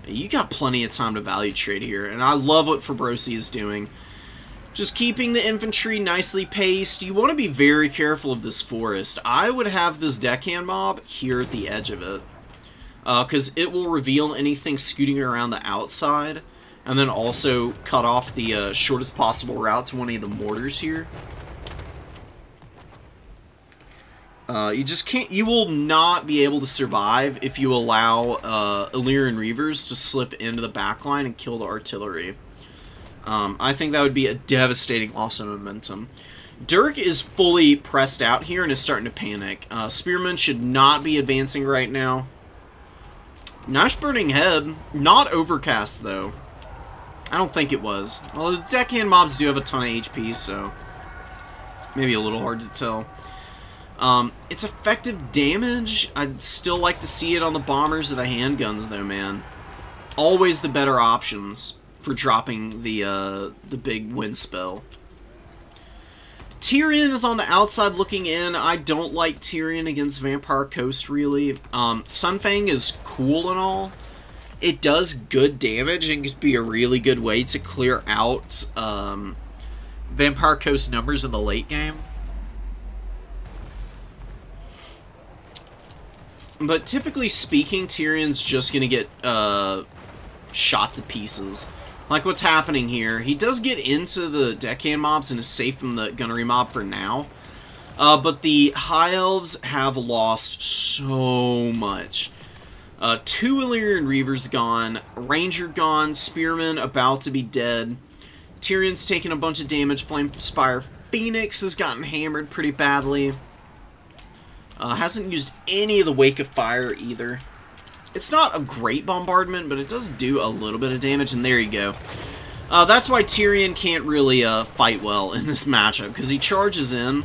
You got plenty of time to value trade here, and I love what Fabrosi is doing. Just keeping the infantry nicely paced. You want to be very careful of this forest. I would have this deckhand mob here at the edge of it, because it will reveal anything scooting around the outside, and then also cut off the shortest possible route to one of the mortars here. You just can't. You will not be able to survive if you allow Illyrian Reavers to slip into the backline and kill the artillery. I think that would be a devastating loss of momentum. Dirk is fully pressed out here and is starting to panic. Spearmen should not be advancing right now. Nice burning head. Not overcast, though. I don't think it was. Well, the deckhand mobs do have a ton of HP, so maybe a little hard to tell. It's effective damage. I'd still like to see it on the bombers or the handguns, though, man. Always the better options for dropping the big wind spell. Tyrion is on the outside looking in. I don't like Tyrion against Vampire Coast, really. Sunfang is cool and all. It does good damage and could be a really good way to clear out Vampire Coast numbers in the late game. But typically speaking, Tyrion's just going to get shot to pieces. Like what's happening here. He does get into the deckhand mobs and is safe from the gunnery mob for now. But the High Elves have lost so much. 2 Illyrian Reavers gone, Ranger gone, Spearman about to be dead. Tyrion's taken a bunch of damage, Flamespire Phoenix has gotten hammered pretty badly. Hasn't used any of the Wake of Fire either. It's not a great bombardment, but it does do a little bit of damage, and there you go. That's why Tyrion can't really fight well in this matchup, because he charges in,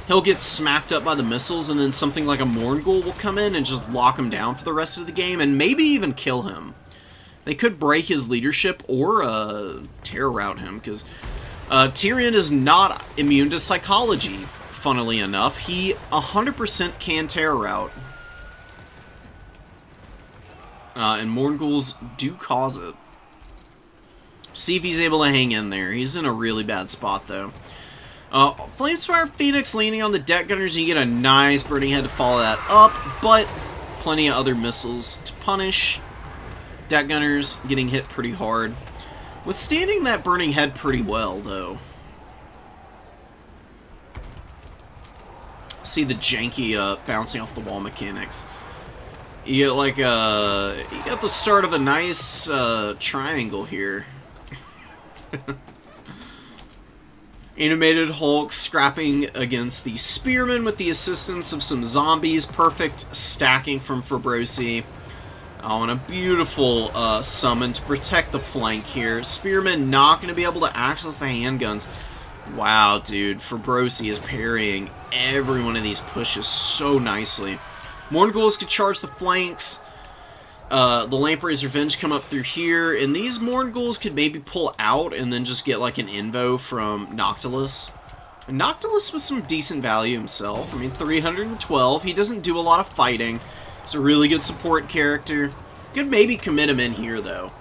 he'll get smacked up by the missiles, and then something like a Morngul will come in and just lock him down for the rest of the game, and maybe even kill him. They could break his leadership or terror rout him, because Tyrion is not immune to psychology, funnily enough. He 100% can terror rout. And Mornguls do cause it. See if he's able to hang in there. He's in a really bad spot, though. Flamespire Phoenix leaning on the deck gunners. You get a nice Burning Head to follow that up, but plenty of other missiles to punish. Deck gunners getting hit pretty hard. Withstanding that Burning Head pretty well, though. See the janky bouncing off the wall mechanics. You get like you got the start of a nice triangle here. Animated Hulk scrapping against the Spearman with the assistance of some zombies. Perfect stacking from Fabrosi. Oh, and a beautiful summon to protect the flank here. Spearman not going to be able to access the handguns. Wow, dude. Fabrosi is parrying every one of these pushes so nicely. Morngul's could charge the flanks. The Lamprey's Revenge come up through here, and these Morngul's could maybe pull out and then just get like an invo from Noctilus. And Noctilus with some decent value himself. I mean, 312. He doesn't do a lot of fighting. He's a really good support character. Could maybe commit him in here, though.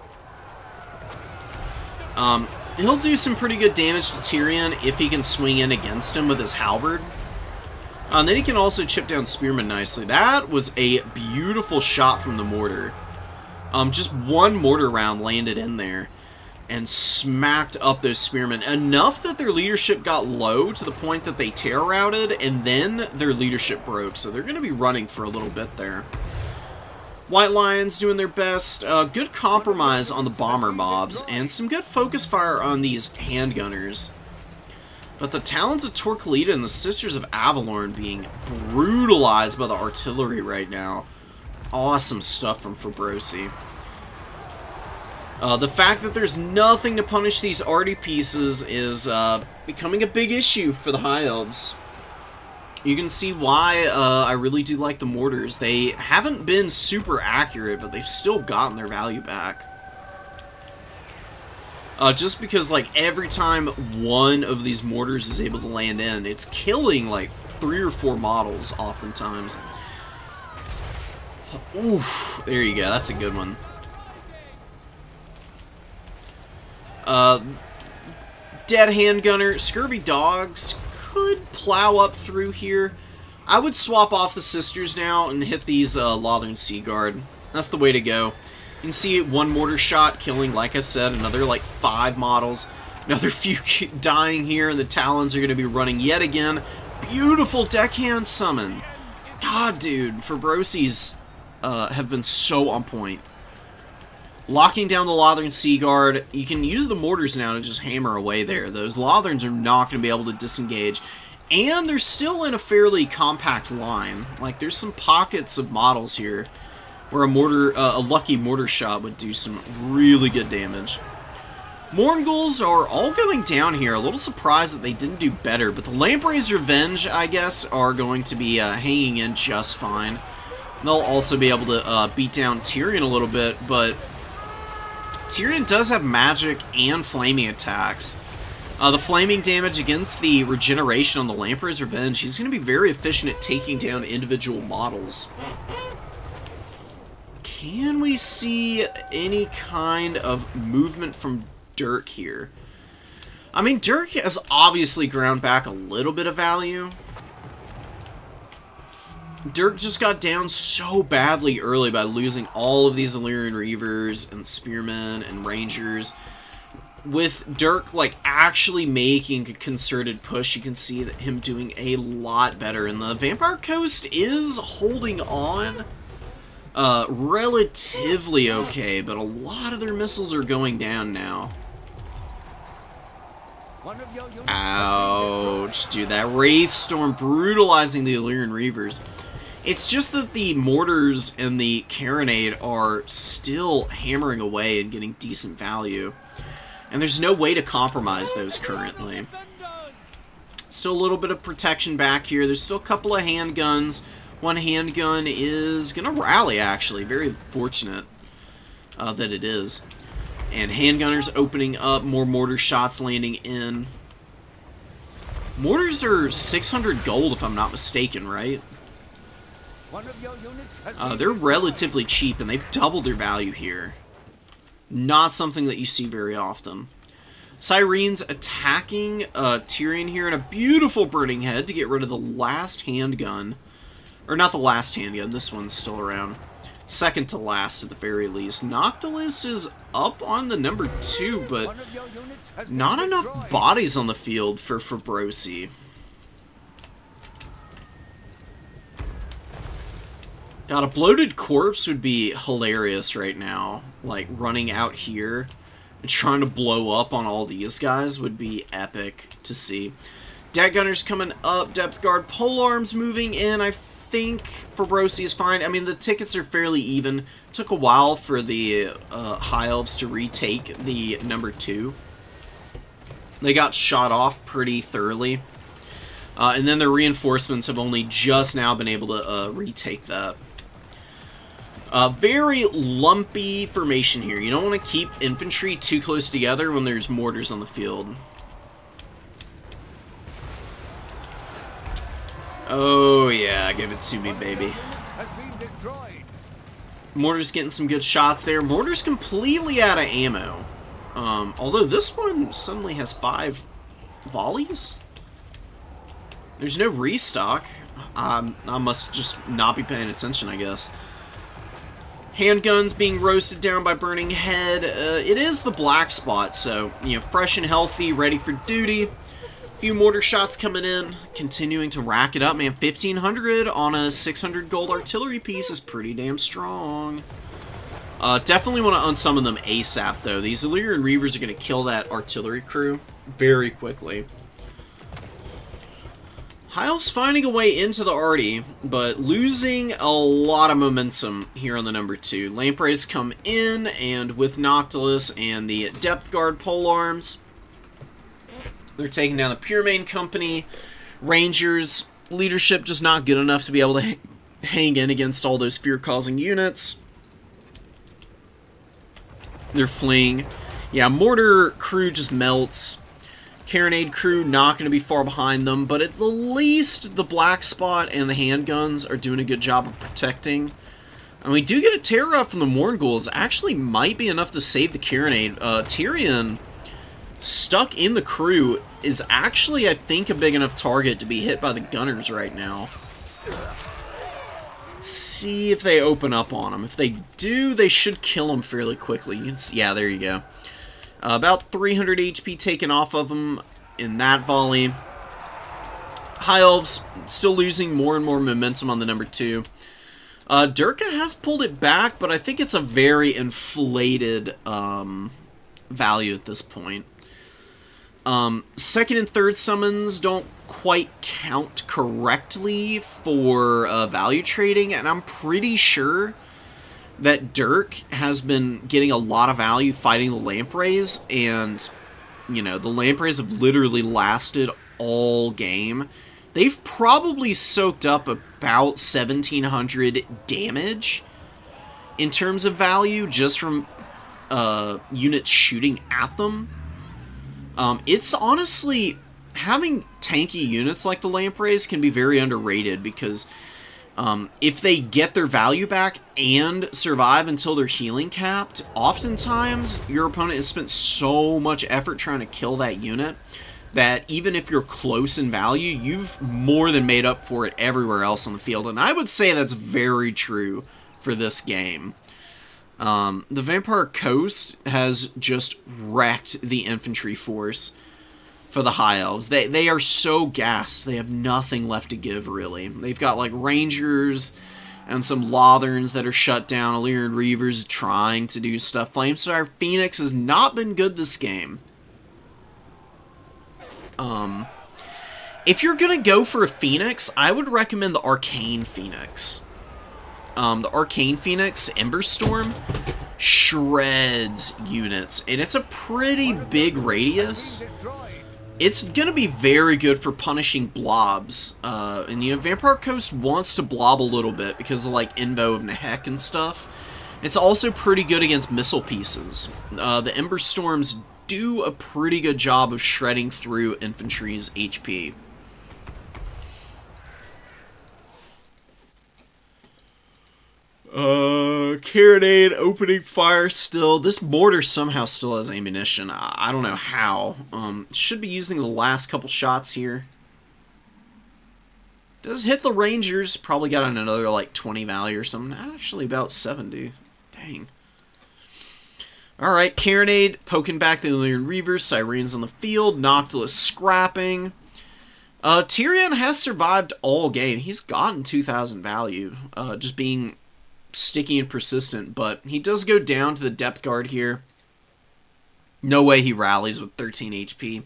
He'll do some pretty good damage to Tyrion if he can swing in against him with his halberd. And then he can also chip down Spearman nicely. That was a beautiful shot from the mortar. Just one mortar round landed in there and smacked up those Spearmen. Enough that their leadership got low to the point that they terror routed, and then their leadership broke. So they're going to be running for a little bit there. White Lions doing their best. Good compromise on the bomber mobs, and some good focus fire on these handgunners. But the Talons of Torquilita and the Sisters of Avalorn being brutalized by the artillery right now. Awesome stuff from Fabrosi. The fact that there's nothing to punish these arty pieces is becoming a big issue for the High Elves. You can see why I really do like the mortars. They haven't been super accurate, but they've still gotten their value back. Just because, like, every time one of these mortars is able to land in, it's killing, like, 3 or 4 models, oftentimes. Oof, there you go, that's a good one. Dead handgunner, Scurvy Dogs could plow up through here. I would swap off the Sisters now and hit these Lothern Seaguard. That's the way to go. You can see one mortar shot killing, like I said, another like 5 models. Another few dying here, and the Talons are going to be running yet again. Beautiful deckhand summon. God, dude, Fabrosi's have been so on point. Locking down the Lothern Seaguard. You can use the mortars now to just hammer away there. Those Lotherns are not going to be able to disengage. And they're still in a fairly compact line. Like, there's some pockets of models here where a lucky mortar shot would do some really good damage. Morngul's are all going down here. A little surprised that they didn't do better, but the Lamprey's Revenge, I guess, are going to be hanging in just fine. And they'll also be able to beat down Tyrion a little bit, but Tyrion does have magic and flaming attacks. The flaming damage against the regeneration on the Lamprey's Revenge, he's going to be very efficient at taking down individual models. Can we see any kind of movement from Dirk here? I mean, Dirk has obviously ground back a little bit of value. Dirk just got down so badly early by losing all of these Illyrian Reavers and Spearmen and Rangers. With Dirk, like, actually making a concerted push, you can see that him doing a lot better. And the Vampire Coast is holding on relatively okay, but a lot of their missiles are going down now. Ouch, dude, that Wraith Storm brutalizing the Illyrian Reavers. It's just that the mortars and the carronade are still hammering away and getting decent value. And there's no way to compromise those currently. Still a little bit of protection back here. There's still a couple of handguns. One handgun is going to rally, actually. Very fortunate that it is. And handgunners opening up. More mortar shots landing in. Mortars are 600 gold, if I'm not mistaken, right?
One of your units has been
They're
destroyed.
relatively cheap, and they've doubled their value here. Not something that you see very often. Syrene's attacking Tyrion here in a beautiful burning head to get rid of the last handgun. Or not the last handgun, this one's still around. Second to last at the very least. Noctilus is up on the number 2, but
One of your units has been
not enough
destroyed.
bodies on the field for Brosi. God, a bloated corpse would be hilarious right now. Like, running out here and trying to blow up on all these guys would be epic to see. Dead Gunners coming up. Depth Guard Polearms moving in. I think Brosi is fine. I mean, the tickets are fairly even. Took a while for the High Elves to retake the number 2. They got shot off pretty thoroughly. And then their reinforcements have only just now been able to retake that. Very lumpy formation here. You don't want to keep infantry too close together when there's mortars on the field. Oh yeah, give it to me, baby.
Units has been destroyed.
Mortar's getting some good shots there. Mortar's completely out of ammo. Although this one suddenly has 5 volleys. There's no restock. I must just not be paying attention, I guess. Handguns being roasted down by Burning Head. It is the black spot, so, you know, fresh and healthy, ready for duty. Few mortar shots coming in, continuing to rack it up, man. 1,500 on a 600 gold artillery piece is pretty damn strong. Definitely want to unsummon them ASAP, though. These Illyrian Reavers are going to kill that artillery crew very quickly. Hyle's finding a way into the arty, but losing a lot of momentum here on the number 2. Lampreys come in, and with Noctilus and the Depth Guard Polearms, they're taking down the Puremain Company. Rangers, leadership just not good enough to be able to hang in against all those fear-causing units. They're fleeing. Yeah, Mortar crew just melts. Carronade crew not going to be far behind them, but at the least the black spot and the handguns are doing a good job of protecting. And we do get a terror up from the Mournguls. Actually might be enough to save the Carronade. Tyrion, stuck in the crew, is actually, I think, a big enough target to be hit by the gunners right now. Let's see if they open up on him. If they do, they should kill him fairly quickly. You can see, yeah, there you go. About 300 HP taken off of them in that volley. High Elves still losing more and more momentum on the number 2. Durka has pulled it back, but I think it's a very inflated value at this point. Second and third summons don't quite count correctly for value trading, and I'm pretty sure that Dirk has been getting a lot of value fighting the Lampreys, and, you know, the Lampreys have literally lasted all game. They've probably soaked up about 1,700 damage in terms of value just from units shooting at them. It's honestly, having tanky units like the Lampreys can be very underrated because if they get their value back and survive until they're healing capped, oftentimes your opponent has spent so much effort trying to kill that unit that even if you're close in value, you've more than made up for it everywhere else on the field. And I would say that's very true for this game. The Vampire Coast has just wrecked the infantry force for the High Elves. They are so gassed. They have nothing left to give, really. They've got, like, Rangers and some Lotherns that are shut down. Illyrian Reavers trying to do stuff. Flamestar Phoenix has not been good this game. If you're gonna go for a Phoenix, I would recommend the Arcane Phoenix. The Arcane Phoenix, Ember Storm, shreds units, and it's a pretty big radius. It's gonna be very good for punishing blobs, and you know, Vampire Coast wants to blob a little bit because of like Invo of Nehek and stuff. It's also pretty good against missile pieces. The Ember Storms do a pretty good job of shredding through infantry's HP. Carronade opening fire still. This mortar somehow still has ammunition. I don't know how. Should be using the last couple shots here. Does hit the Rangers. Probably got another like 20 value or something. Actually about 70. Dang. Alright, Carronade poking back the Illyrian Reavers. Sirens on the field. Noctilus scrapping. Tyrion has survived all game. He's gotten 2,000 value. Just being sticky and persistent, but he does go down to the depth guard here. No way he rallies with 13 HP.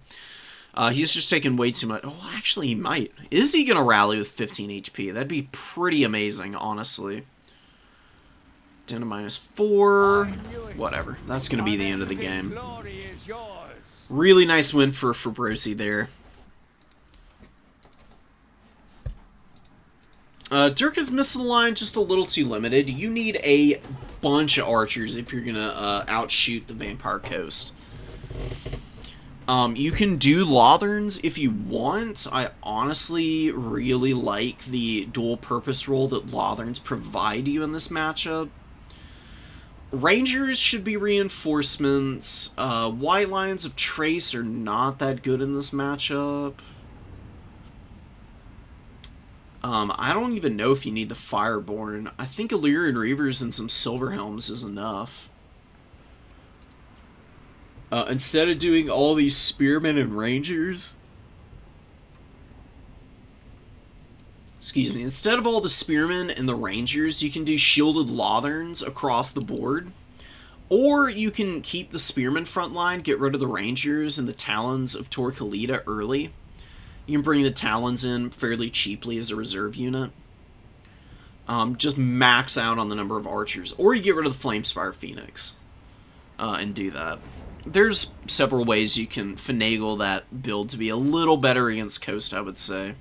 He's just taking way too much. Oh, actually, he might. Is he going to rally with 15 HP? That'd be pretty amazing, honestly. Down to -4. Whatever. That's going to be the end of the game. Really nice win for Brosi there. Durka's missing the line just a little too limited. You need a bunch of archers if you're going to outshoot the Vampire Coast. You can do Lotherns if you want. I honestly really like the dual purpose role that Lotherns provide you in this matchup. Rangers should be reinforcements. White Lions of Trace are not that good in this matchup. I don't even know if you need the Fireborn. I think Illyrian Reavers and some Silver Helms is enough. Instead of doing all these Spearmen and Rangers... Excuse me. Instead of all the Spearmen and the Rangers, you can do Shielded Lotherns across the board. Or you can keep the Spearmen front line, get rid of the Rangers and the Talons of Tor Khalida early. You can bring the Talons in fairly cheaply as a reserve unit. Just max out on the number of archers. Or you get rid of the Flamespire Phoenix and do that. There's several ways you can finagle that build to be a little better against Coast, I would say.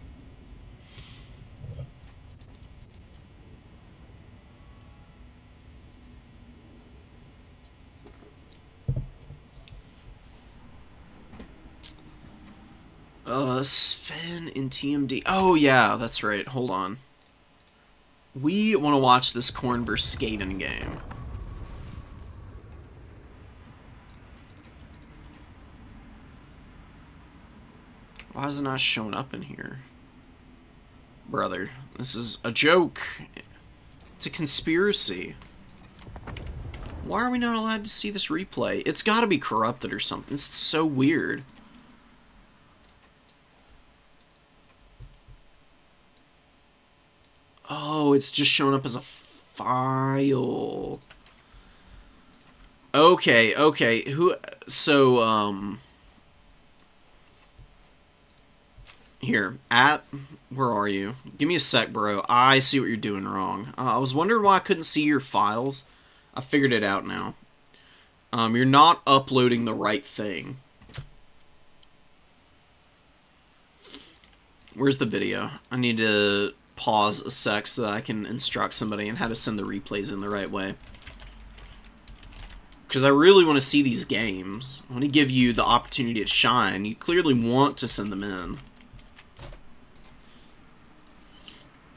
Sven in TMD. Oh, yeah, that's right. Hold on. We want to watch this Khorne vs. Skaven game. Why is it not showing up in here? Brother, this is a joke. It's a conspiracy. Why are we not allowed to see this replay? It's got to be corrupted or something. It's so weird. Oh, it's just showing up as a file. Okay, okay. Here, where are you? Give me a sec, bro. I see what you're doing wrong. I was wondering why I couldn't see your files. I figured it out now. You're not uploading the right thing. Where's the video? I need to pause a sec so that I can instruct somebody on how to send the replays in the right way. Because I really want to see these games. I want to give you the opportunity to shine. You clearly want to send them in.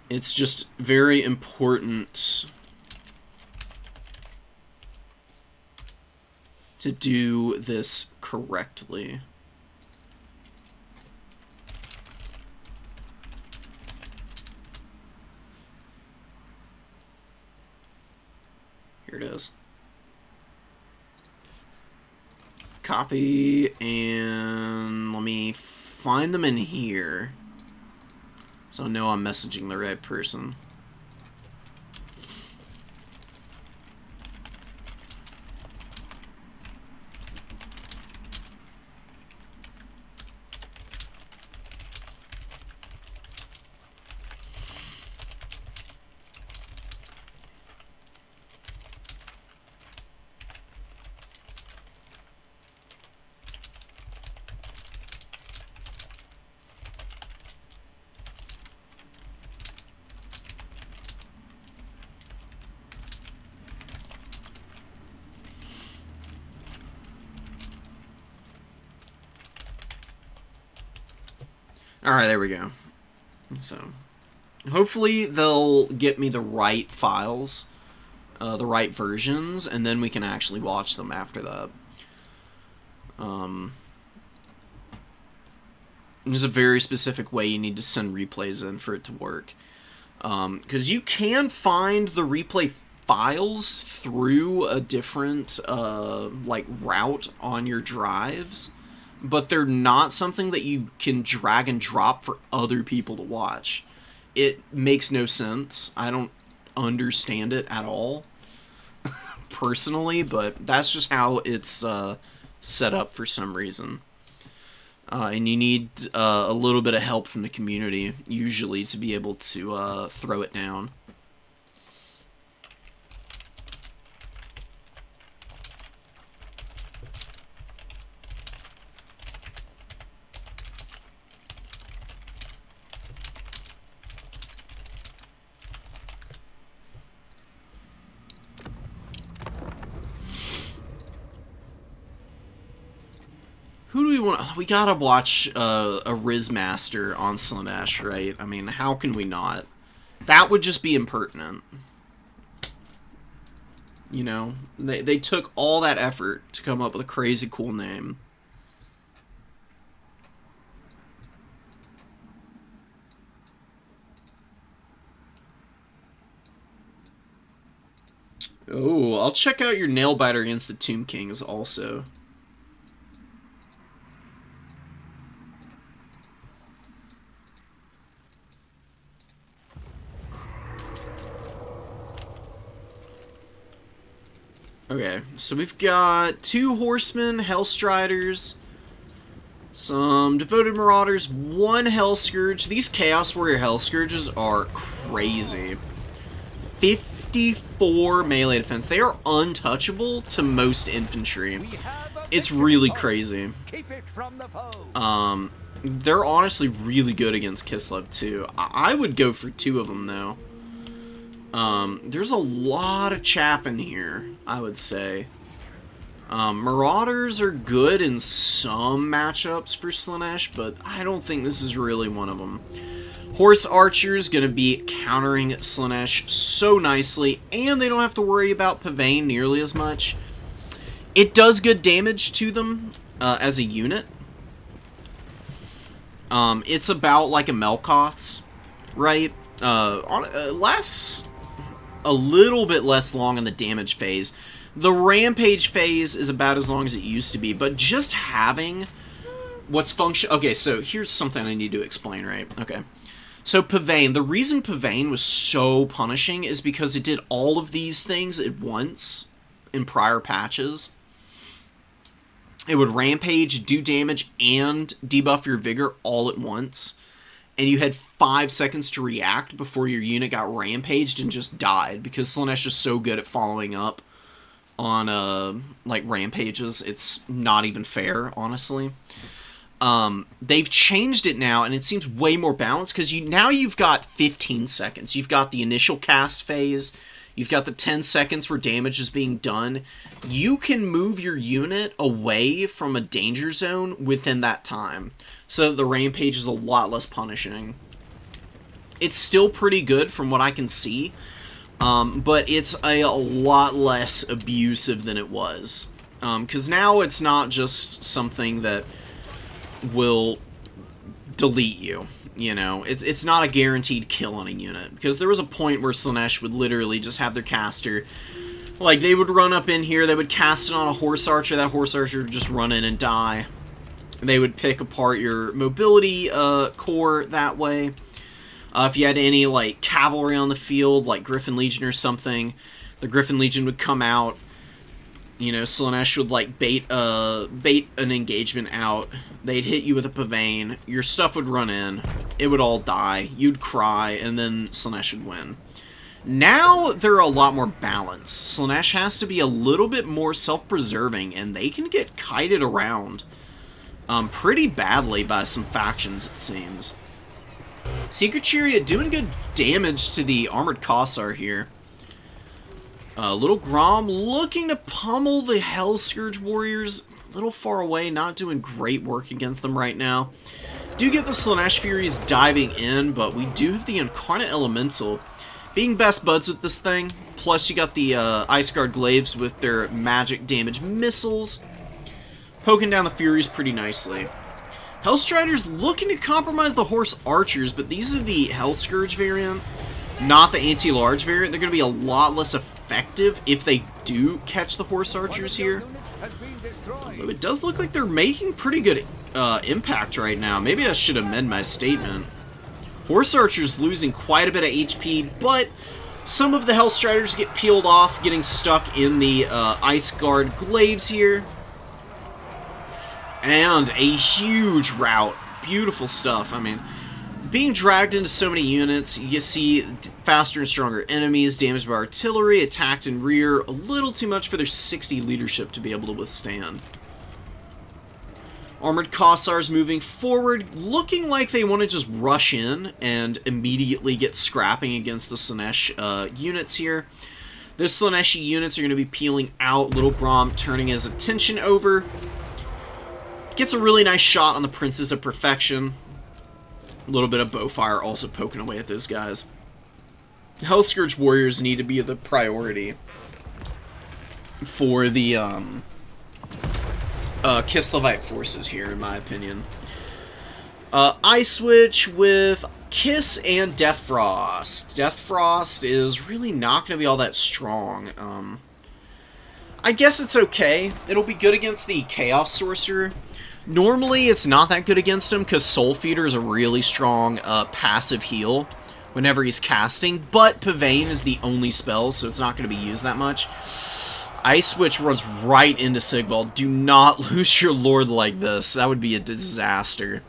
It's just very important to do this correctly. Here it is. Copy, and let me find them in here so I know I'm messaging the right person. Alright, there we go. So, hopefully they'll get me the right files, the right versions, and then we can actually watch them after that. There's a very specific way you need to send replays in for it to work. Because you can find the replay files through a different like route on your drives, but they're not something that you can drag and drop for other people to watch. It makes no sense. I don't understand it at all personally, but that's just how it's set up for some reason. And you need a little bit of help from the community, usually, to be able to throw it down. Who do we want? We gotta watch a Riz Master on Slaanesh, right? I mean, how can we not? That would just be impertinent. You know? They took all that effort to come up with a crazy cool name. Oh, I'll check out your Nailbiter against the Tomb Kings also. Okay, so we've got 2 Horsemen, Hellstriders, some Devoted Marauders, 1 Hellscourge. These Chaos Warrior Hellscourges are crazy. 54 melee defense. They are untouchable to most infantry. It's really crazy.
Keep it from the foe.
They're honestly really good against Kislev too. I would go for 2 of them though. There's a lot of chaff in here, I would say. Marauders are good in some matchups for Slaanesh, but I don't think this is really one of them. Horse Archer's gonna be countering Slaanesh so nicely, and they don't have to worry about Pavane nearly as much. It does good damage to them as a unit. It's about like a Melkoth's, right? Lasts a little bit less long in the damage phase. The rampage phase is about as long as it used to be, but just having what's function... Okay, so here's something I need to explain, right? Okay. So Pavane, the reason Pavane was so punishing is because it did all of these things at once in prior patches. It would rampage, do damage, and debuff your vigor all at once. And you had 5 seconds to react before your unit got rampaged and just died, because Slaanesh is so good at following up on like rampages. It's not even fair, honestly. They've changed it now, and it seems way more balanced, because now you've got 15 seconds. You've got the initial cast phase. You've got the 10 seconds where damage is being done. You can move your unit away from a danger zone within that time, so the rampage is a lot less punishing. It's still pretty good from what I can see, but it's a lot less abusive than it was. Because now it's not just something that will delete you. You know, it's not a guaranteed kill on a unit. Because there was a point where Slaanesh would literally just have their caster, like, they would run up in here, they would cast it on a Horse Archer, that Horse Archer would just run in and die. They would pick apart your mobility core that way. If you had any, like, cavalry on the field, like Griffin Legion or something, the Griffin Legion would come out. You know, Slaanesh would, like, bait an engagement out. They'd hit you with a Pavane. Your stuff would run in. It would all die. You'd cry, and then Slaanesh would win. Now, they're a lot more balanced. Slaanesh has to be a little bit more self-preserving, and they can get kited around pretty badly by some factions, it seems. Secret Chariot doing good damage to the Armored Kossar here. Little Grom looking to pummel the Hellscourge Warriors. A little far away, not doing great work against them right now. Do get the Slanesh Furies diving in, but we do have the Incarnate Elemental being best buds with this thing. Plus, you got the Ice Guard Glaives with their magic damage missiles, poking down the Furies pretty nicely. Hellstriders looking to compromise the Horse Archers, but these are the Hellscourge variant, not the anti-large variant. They're going to be a lot less effective if they do catch the Horse Archers here. But it does look like they're making pretty good impact right now. Maybe I should amend my statement. Horse Archers losing quite a bit of HP, but some of the Hellstriders get peeled off, getting stuck in the Ice Guard Glaives here. And a huge rout. Beautiful stuff. I mean, being dragged into so many units, you see faster and stronger enemies, damaged by artillery, attacked in rear, a little too much for their 60 leadership to be able to withstand. Armored Kossars moving forward, looking like they want to just rush in and immediately get scrapping against the Slanesh units here. The Slaneshi units are going to be peeling out. Little Grom turning his attention over. Gets a really nice shot on the Princes of Perfection. A little bit of bowfire also poking away at those guys. Hellscourge Warriors need to be the priority for the Kislevite forces here, in my opinion. Ice Switch with Kiss and Death Frost. Death Frost is really not going to be all that strong. I guess it's okay. It'll be good against the Chaos Sorcerer. Normally, it's not that good against him, because Soul Feeder is a really strong passive heal whenever he's casting, but Pavane is the only spell, so it's not going to be used that much. Ice Switch runs right into Sigvald. Do not lose your Lord like this. That would be a disaster.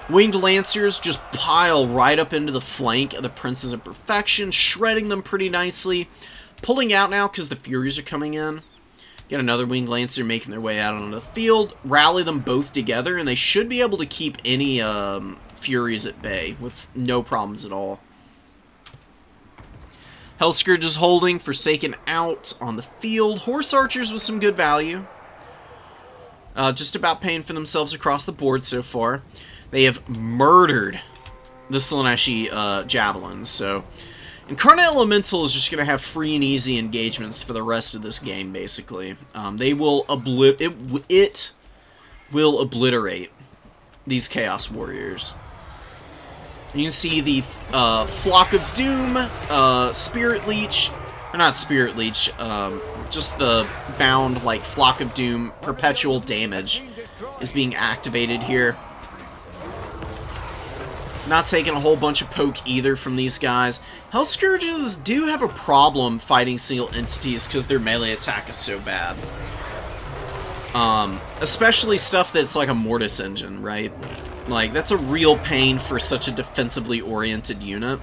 Winged Lancers just pile right up into the flank of the Princes of Perfection, shredding them pretty nicely. Pulling out now because the Furies are coming in. Get another Winged Lancer making their way out onto the field. Rally them both together, and they should be able to keep any Furies at bay with no problems at all. Hellscourge is holding, Forsaken out on the field. Horse Archers with some good value. Just about paying for themselves across the board so far. They have murdered the Slaneshi Javelins, so Incarnate Elemental is just going to have free and easy engagements for the rest of this game, basically. They will it will obliterate these Chaos Warriors. You can see the Flock of Doom, Spirit Leech, or not Spirit Leech, just the bound, like, Flock of Doom perpetual damage is being activated here. Not taking a whole bunch of poke either from these guys. Hellscourges do have a problem fighting single entities because their melee attack is so bad. Especially stuff that's like a Mortis engine, right? Like, that's a real pain for such a defensively oriented unit.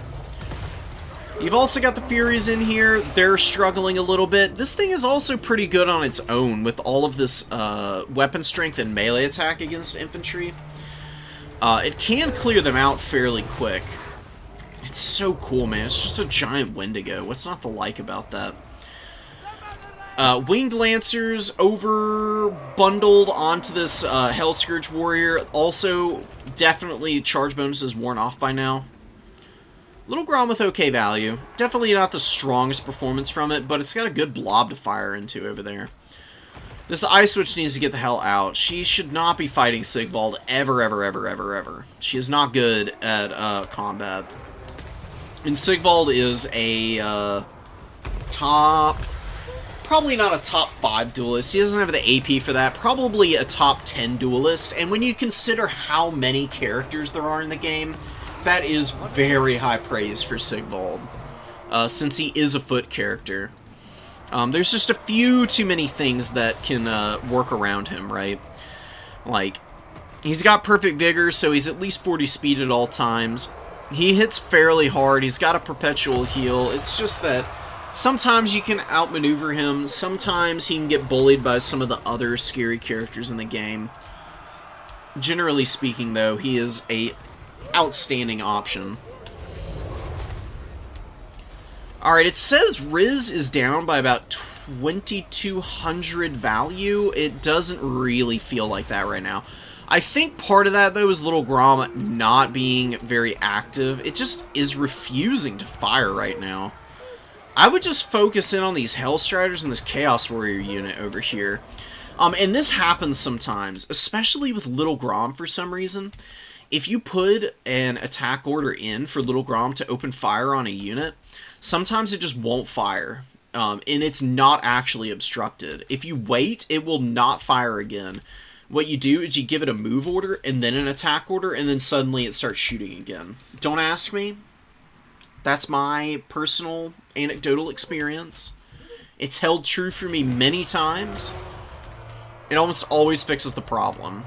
You've also got the Furies in here. They're struggling a little bit. This thing is also pretty good on its own with all of this weapon strength and melee attack against infantry. It can clear them out fairly quick. It's so cool, man. It's just a giant Wendigo. What's not to like about that? Winged Lancers over bundled onto this Hellscourge Warrior. Also, definitely charge bonuses worn off by now. Little Grom with okay value. Definitely not the strongest performance from it, but it's got a good blob to fire into over there. This Ice Witch needs to get the hell out. She should not be fighting Sigvald ever, ever, ever, ever, ever. She is not good at combat. And Sigvald is a probably not a top 5 duelist. He doesn't have the AP for that. Probably a top 10 duelist. And when you consider how many characters there are in the game, that is very high praise for Sigvald, since he is a foot character. There's just a few too many things that can work around him, right? Like, he's got perfect vigor, so he's at least 40 speed at all times. He hits fairly hard. He's got a perpetual heal. It's just that sometimes you can outmaneuver him. Sometimes he can get bullied by some of the other scary characters in the game. Generally speaking, though, he is a outstanding option. Alright, it says Riz is down by about 2,200 value. It doesn't really feel like that right now. I think part of that, though, is Little Grom not being very active. It just is refusing to fire right now. I would just focus in on these Hellstriders and this Chaos Warrior unit over here. And this happens sometimes, especially with Little Grom for some reason. If you put an attack order in for Little Grom to open fire on a unit, sometimes it just won't fire. And it's not actually obstructed. If you wait, it will not fire again. What you do is you give it a move order, and then an attack order, and then suddenly it starts shooting again. Don't ask me. That's my personal anecdotal experience. It's held true for me many times. It almost always fixes the problem.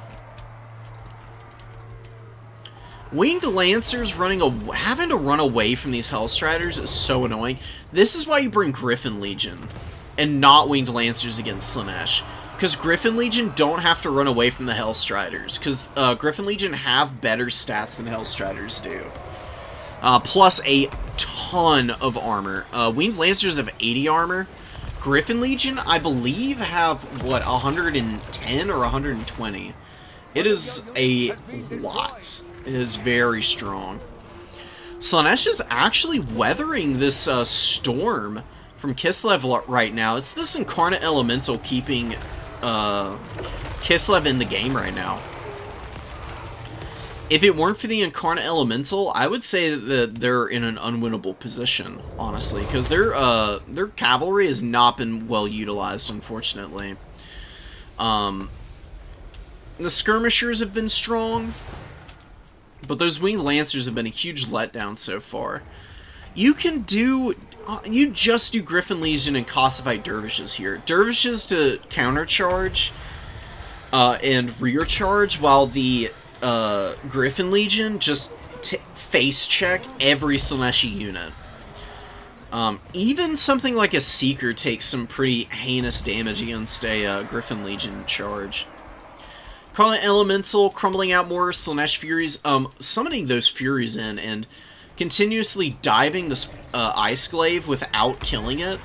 Winged Lancers having to run away from these Hellstriders is so annoying. This is why you bring Griffin Legion, and not Winged Lancers against Slaanesh. Because Griffin Legion don't have to run away from the Hellstriders. Because Griffin Legion have better stats than Hellstriders do. Plus a ton of armor. Winged Lancers have 80 armor. Griffin Legion, I believe, have, what, 110 or 120. It is a lot. It is very strong. Slaanesh is actually weathering this storm from Kislev right now. It's this Incarnate Elemental keeping Kislev in the game right now. If it weren't for the Incarnate Elemental, I would say that they're in an unwinnable position, honestly, because their cavalry has not been well utilized, unfortunately. The skirmishers have been strong, but those Winged Lancers have been a huge letdown so far. You can do... you just do Griffin Legion and Kossovite Dervishes here. Dervishes to countercharge and rear charge, while the Griffin Legion just face check every Slaaneshi unit. Even something like a Seeker takes some pretty heinous damage against a Griffin Legion charge. Incarnate Elemental, crumbling out more Slaanesh Furies, summoning those Furies in and continuously diving this Ice Glaive without killing it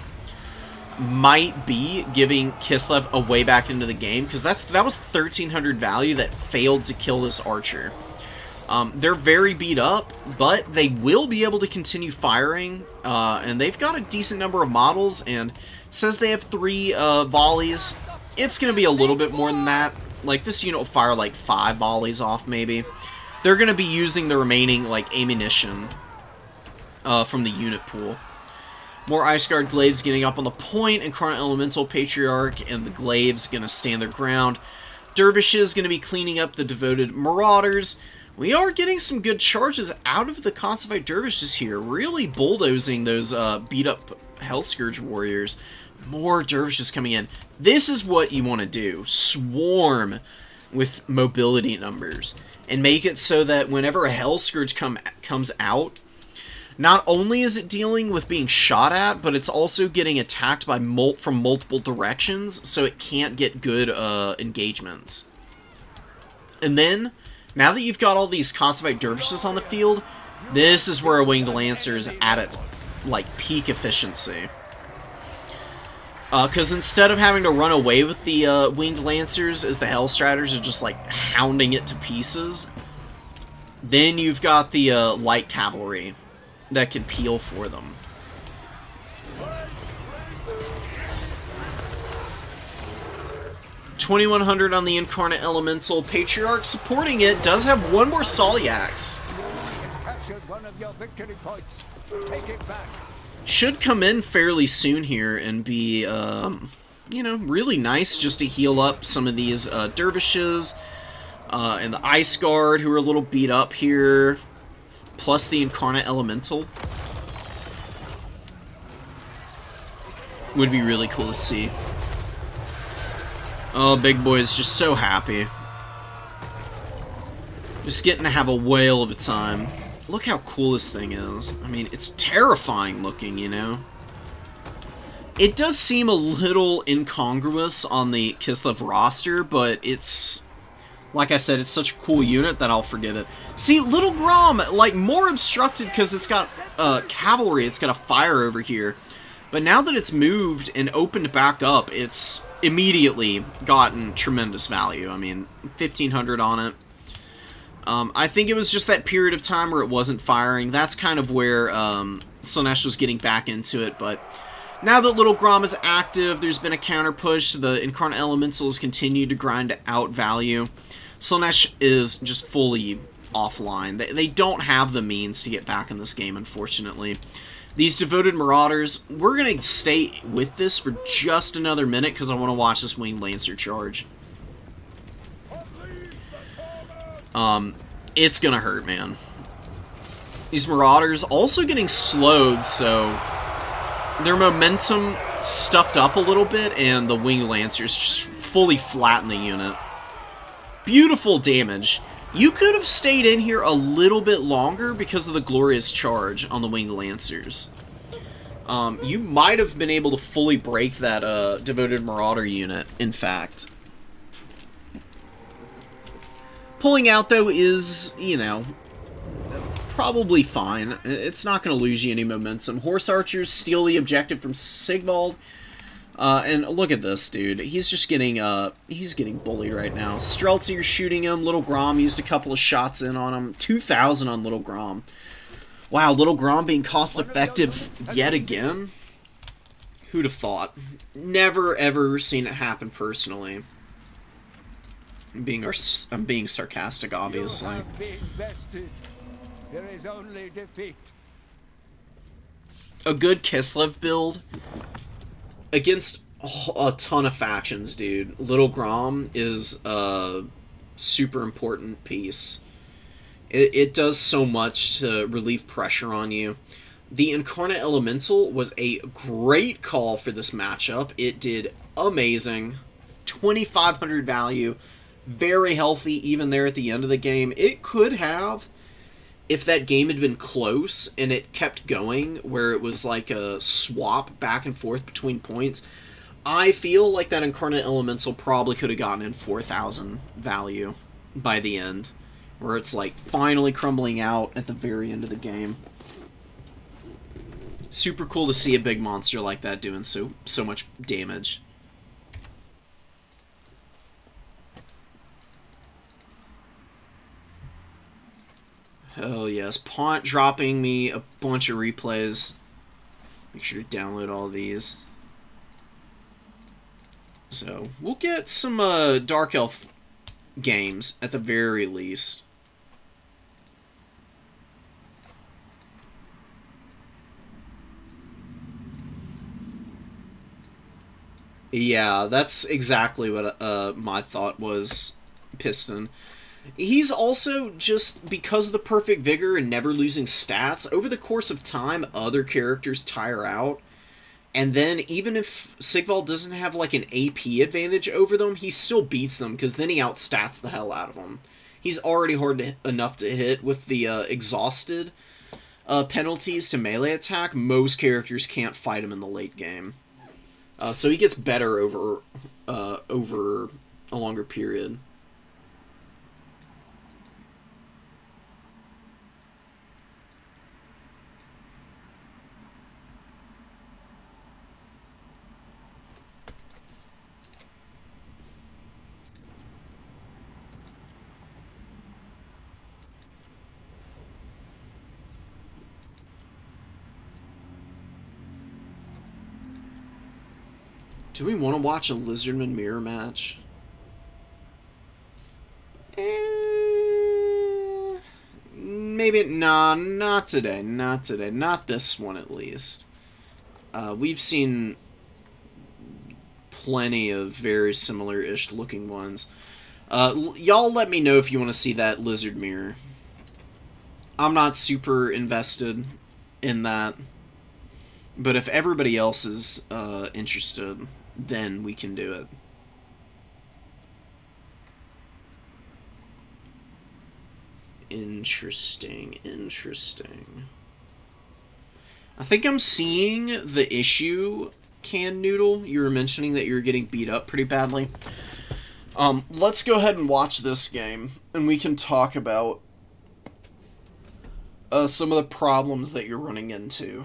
might be giving Kislev a way back into the game, because that was 1,300 value that failed to kill this archer. They're very beat up, but they will be able to continue firing, and they've got a decent number of models, and it says they have 3 volleys. It's going to be a little bit more than that. Like, this unit will fire like 5 volleys off, maybe. They're going to be using the remaining, like, ammunition from the unit pool. More Ice Guard Glaives getting up on the point. Incarnate Elemental, Patriarch, and the Glaives going to stand their ground. Dervishes going to be cleaning up the Devoted Marauders. We are getting some good charges out of the Kossovite Dervishes here. Really bulldozing those beat-up Hellscourge Warriors. More Dervishes coming in. This is what you want to do. Swarm with mobility numbers. And make it so that whenever a Hellscourge comes out, not only is it dealing with being shot at, but it's also getting attacked by from multiple directions, so it can't get good engagements. And then, now that you've got all these Kossovite Dervishes on the field, this is where a Winged Lancer is at its, like, peak efficiency. Because instead of having to run away with the Winged Lancers as the Hellstriders are just, like, hounding it to pieces, then you've got the Light Cavalry that can peel for them. $2,100 on the Incarnate Elemental. Patriarch supporting it does have one more Solyax. Should come in fairly soon here and be, you know, really nice just to heal up some of these Dervishes and the Ice Guard, who are a little beat up here, plus the Incarnate Elemental. Would be really cool to see. Oh, Big Boy is just so happy. Just getting to have a whale of a time. Look how cool this thing is. I mean, it's terrifying looking, you know? It does seem a little incongruous on the Kislev roster, but it's... like I said, it's such a cool unit that I'll forget it. See, Little Grom, like, more obstructed because it's got cavalry. It's got a fire over here. But now that it's moved and opened back up, it's immediately gotten tremendous value. I mean, 1,500 on it. I think it was just that period of time where it wasn't firing. That's kind of where Slaanesh was getting back into it, but now that Little Grom is active, there's been a counter push. The Incarnate Elementals continue to grind out value. Slaanesh is just fully offline. They don't have the means to get back in this game, unfortunately. These Devoted Marauders, we're going to stay with this for just another minute because I want to watch this Winged Lancer charge. It's going to hurt, man. These Marauders also getting slowed, so their momentum stuffed up a little bit, and the Winged Lancers just fully flatten the unit. Beautiful damage. You could have stayed in here a little bit longer because of the glorious charge on the Winged Lancers. You might have been able to fully break that Devoted Marauder unit, in fact. Pulling out, though, is, you know, probably fine. It's not going to lose you any momentum. Horse Archers steal the objective from Sigvald. And look at this, dude. He's just getting, he's getting bullied right now. Streltsier's shooting him. Little Grom used a couple of shots in on him. 2,000 on Little Grom. Wow, Little Grom being cost-effective yet again? Who'd have thought? Never, ever seen it happen personally. I'm being sarcastic, obviously.
You have been bested. There is only defeat.
A good Kislev build against a ton of factions, dude. Little Grom is a super important piece. It does so much to relieve pressure on you. The Incarnate Elemental was a great call for this matchup. It did amazing. 2,500 value. Very healthy even there at the end of the game. It could have, if that game had been close and it kept going, where it was like a swap back and forth between points, I feel like that Incarnate Elemental probably could have gotten in 4,000 value by the end, where it's like finally crumbling out at the very end of the game. Super cool to see a big monster like that doing so much damage. Hell yes. Pont dropping me a bunch of replays. Make sure to download all these. So, we'll get some Dark Elf games, at the very least. Yeah, that's exactly what my thought was, Piston. He's also, just because of the Perfect Vigor and never losing stats, over the course of time, other characters tire out. And then, even if Sigvald doesn't have, like, an AP advantage over them, he still beats them, because then he outstats the hell out of them. He's already hard enough to hit with the exhausted penalties to melee attack. Most characters can't fight him in the late game. So he gets better over a longer period. Do we want to watch a Lizardman mirror match? Maybe, nah, not today, not today. Not this one, at least. We've seen plenty of very similar-ish looking ones. Y'all let me know if you want to see that lizard mirror. I'm not super invested in that. But if everybody else is interested, then we can do it. Interesting, interesting. I think I'm seeing the issue, Canned Noodle. You were mentioning that you were getting beat up pretty badly. Let's go ahead and watch this game, and we can talk about some of the problems that you're running into.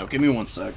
up. Give me 1 sec.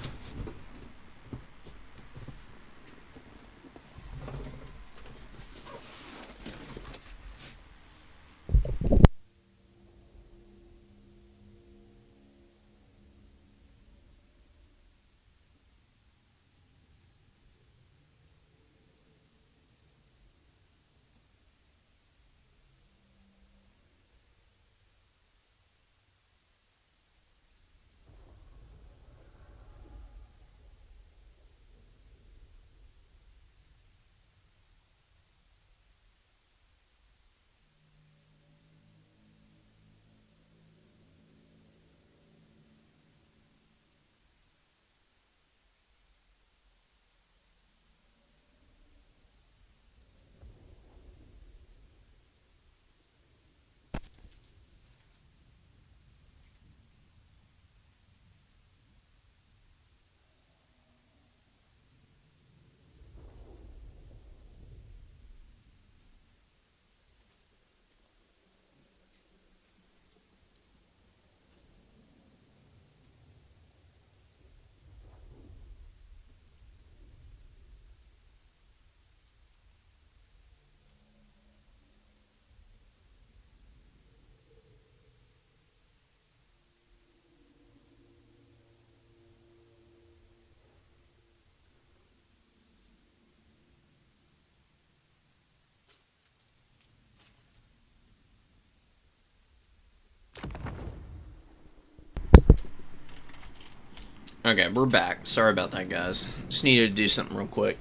Okay, we're back. Sorry about that, guys. Just needed to do something real quick.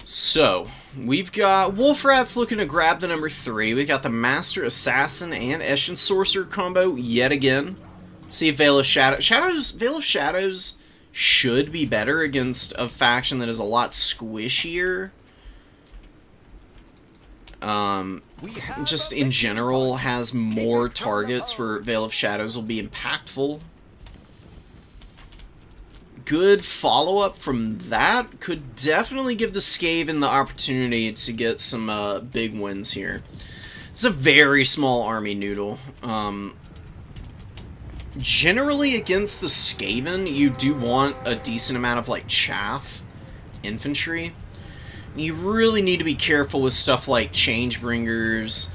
So, we've got Wolfrat's looking to grab the number 3. We got the Master Assassin and Eshin Sorcerer combo yet again. See if Veil of Veil of Shadows should be better against a faction that is a lot squishier. Just in general has more targets where Veil of Shadows will be impactful. Good follow-up from that could definitely give the Skaven the opportunity to get some big wins here. It's a very small army noodle. Generally against the Skaven, you do want a decent amount of like chaff infantry. You really need to be careful with stuff like Changebringers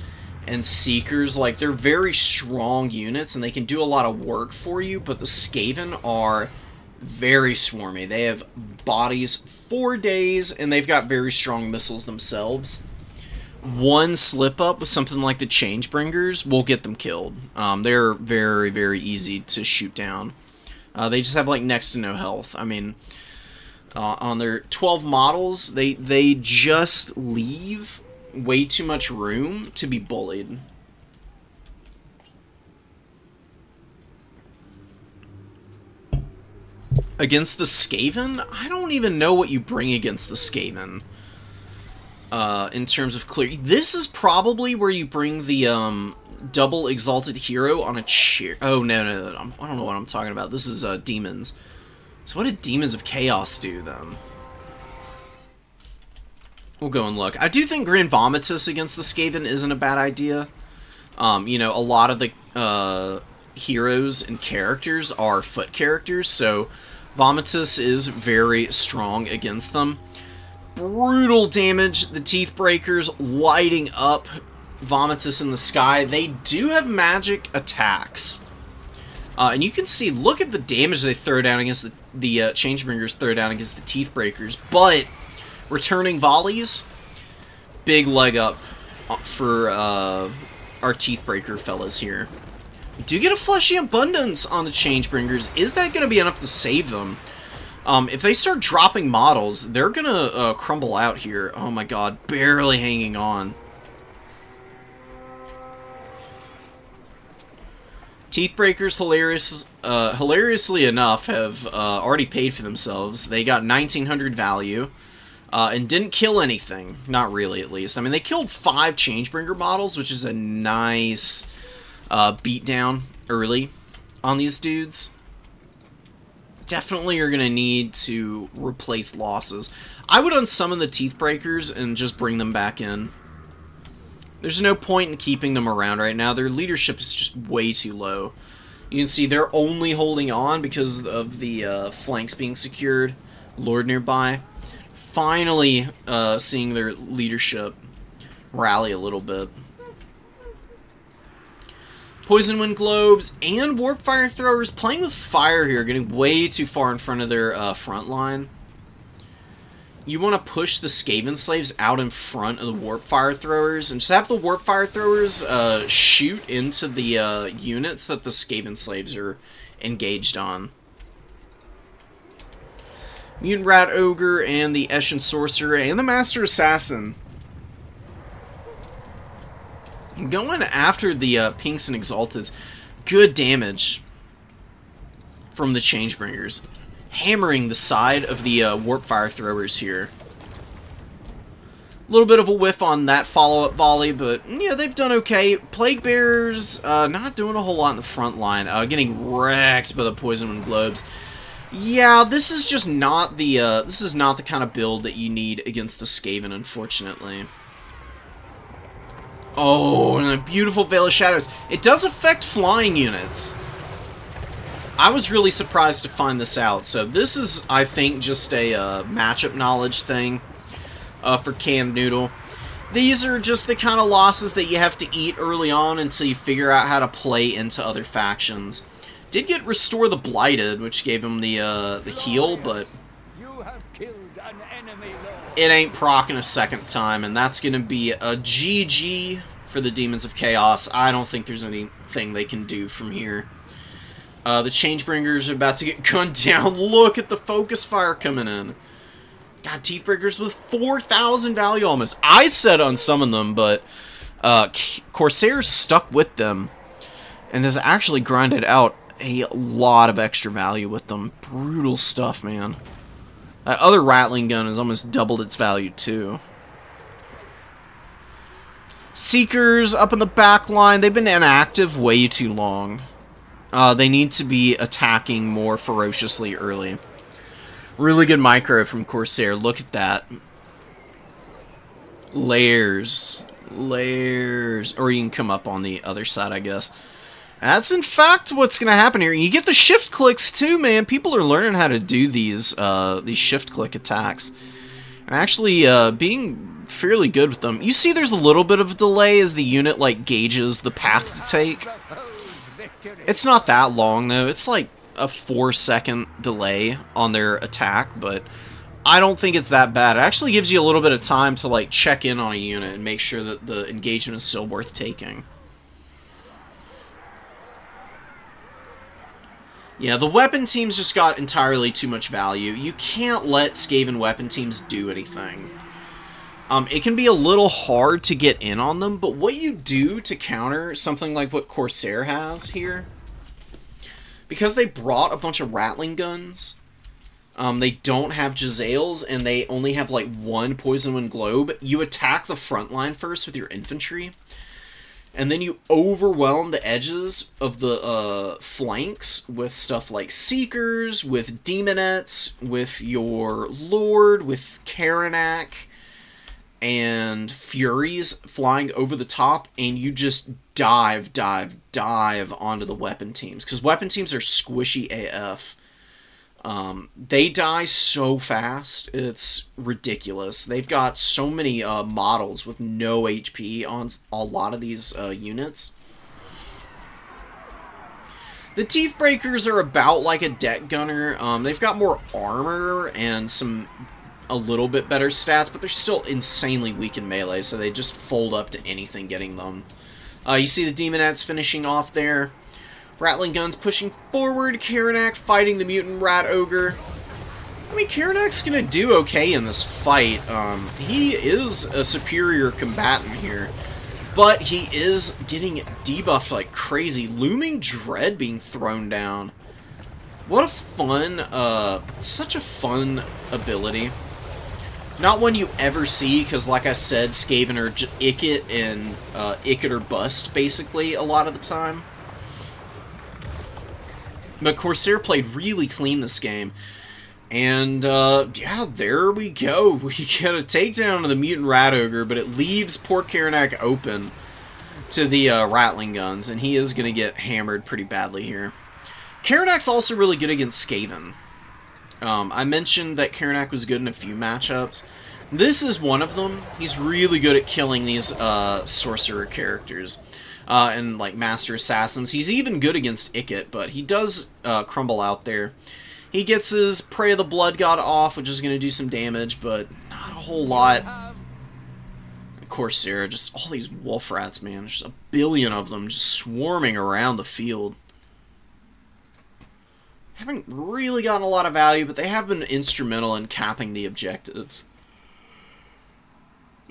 and Seekers. Like, they're very strong units and they can do a lot of work for you, but the Skaven are very swarmy. They have bodies for days, and they've got very strong missiles themselves. One slip-up with something like the Changebringers will get them killed. They're very, very easy to shoot down. They just have, like, next to no health. I mean, on their 12 models, they just leave way too much room to be bullied. Against the Skaven, I don't even know what you bring against the Skaven. In terms of clear, this is probably where you bring the double exalted hero on a chair. Oh no, I don't know what I'm talking about. This is demons. So what did Demons of Chaos do then? We'll go and look. I do think Grand Vomitus against the Skaven isn't a bad idea. You know, a lot of the heroes and characters are foot characters, so Vomitus is very strong against them. Brutal damage. The Teeth Breakers lighting up Vomitus in the sky. They do have magic attacks. And you can see, look at the damage they throw down against the Changebringers throw down against the Teeth Breakers. But returning volleys, big leg up for our Teeth Breaker fellas here. We do get a Fleshy Abundance on the Changebringers. Is that going to be enough to save them? If they start dropping models, they're going to crumble out here. Oh my god, barely hanging on. Teethbreakers, hilariously enough, have already paid for themselves. They got 1900 value, and didn't kill anything. Not really, at least. I mean, they killed 5 Changebringer models, which is a nice beatdown early on these dudes. Definitely are going to need to replace losses. I would unsummon the Teethbreakers and just bring them back in. There's no point in keeping them around right now. Their leadership is just way too low. You can see they're only holding on because of the flanks being secured. Lord nearby. Finally seeing their leadership rally a little bit. Poison Wind Globes and Warp Fire Throwers playing with fire here, getting way too far in front of their front line. You want to push the Skaven Slaves out in front of the Warp Fire Throwers, and just have the Warp Fire Throwers shoot into the units that the Skaven Slaves are engaged on. Mutant Rat Ogre and the Eshin Sorcerer and the Master Assassin going after the Pinks and Exalteds. Good damage from the Changebringers. Hammering the side of the Warp Fire Throwers here. A little bit of a whiff on that follow-up volley, but yeah, they've done okay. Plague Bearers not doing a whole lot in the front line. Getting wrecked by the Poison Wind Globes. Yeah, this is just not the kind of build that you need against the Skaven, unfortunately. Oh, and a beautiful Veil of Shadows. It does affect flying units. I was really surprised to find this out. So this is, I think, just a matchup knowledge thing for Cam Noodle. These are just the kind of losses that you have to eat early on until you figure out how to play into other factions. Did get Restore the Blighted, which gave him the heal, but it ain't proccing a second time, and that's going to be a GG for the Demons of Chaos. I don't think there's anything they can do from here. The Changebringers are about to get gunned down. Look at the focus fire coming in. God, Teethbreakers with 4,000 value almost. I said on some of them, but Corsair's stuck with them and has actually grinded out a lot of extra value with them. Brutal stuff, man. That other Rattling Gun has almost doubled its value, too. Seekers up in the back line. They've been inactive way too long. They need to be attacking more ferociously early. Really good micro from Corsair. Look at that. Layers. Layers. Or you can come up on the other side, I guess. That's in fact what's going to happen here. You get the shift clicks too, man. People are learning how to do these shift click attacks. And actually being fairly good with them. You see there's a little bit of a delay as the unit like gauges the path to take. It's not that long though. It's like a 4-second delay on their attack, but I don't think it's that bad. It actually gives you a little bit of time to like check in on a unit and make sure that the engagement is still worth taking. Yeah, the weapon teams just got entirely too much value. You can't let Skaven weapon teams do anything. It can be a little hard to get in on them, but what you do to counter something like what Corsair has here, because they brought a bunch of Rattling Guns, they don't have Jezzails, and they only have like one Poison Wind Globe, you attack the front line first with your infantry, and then you overwhelm the edges of the flanks with stuff like Seekers, with Demonettes, with your Lord, with Karanak, and Furies flying over the top, and you just dive onto the weapon teams. Because weapon teams are squishy AF. They die so fast, it's ridiculous. They've got so many models with no HP on a lot of these units. The Teethbreakers are about like a deck gunner. They've got more armor and a little bit better stats, but they're still insanely weak in melee, so they just fold up to anything getting them. You see the Demonettes finishing off there. Rattling Guns pushing forward. Karanak fighting the Mutant Rat Ogre. I mean, Karanak's gonna do okay in this fight. He is a superior combatant here, but he is getting debuffed like crazy. Looming Dread being thrown down. What a fun, such a fun ability. Not one you ever see, because like I said, Skaven are Ick it and Ick it or bust, basically, a lot of the time. But Corsair played really clean this game. And, yeah, there we go. We get a takedown of the Mutant Rat Ogre, but it leaves poor Karanak open. to the Rattling guns, and he is going to get hammered pretty badly here. Karanak's also really good against Skaven. I mentioned that Karanak was good in a few matchups. This is one of them. He's really good at killing these sorcerer characters and like master assassins. He's even good against Ikit, but he does crumble out there. He gets his Prey of the Blood God off, which is going to do some damage, but not a whole lot. Corsair, just all these wolf rats, man. There's a billion of them just swarming around the field. Haven't really gotten a lot of value, but they have been instrumental in capping the objectives.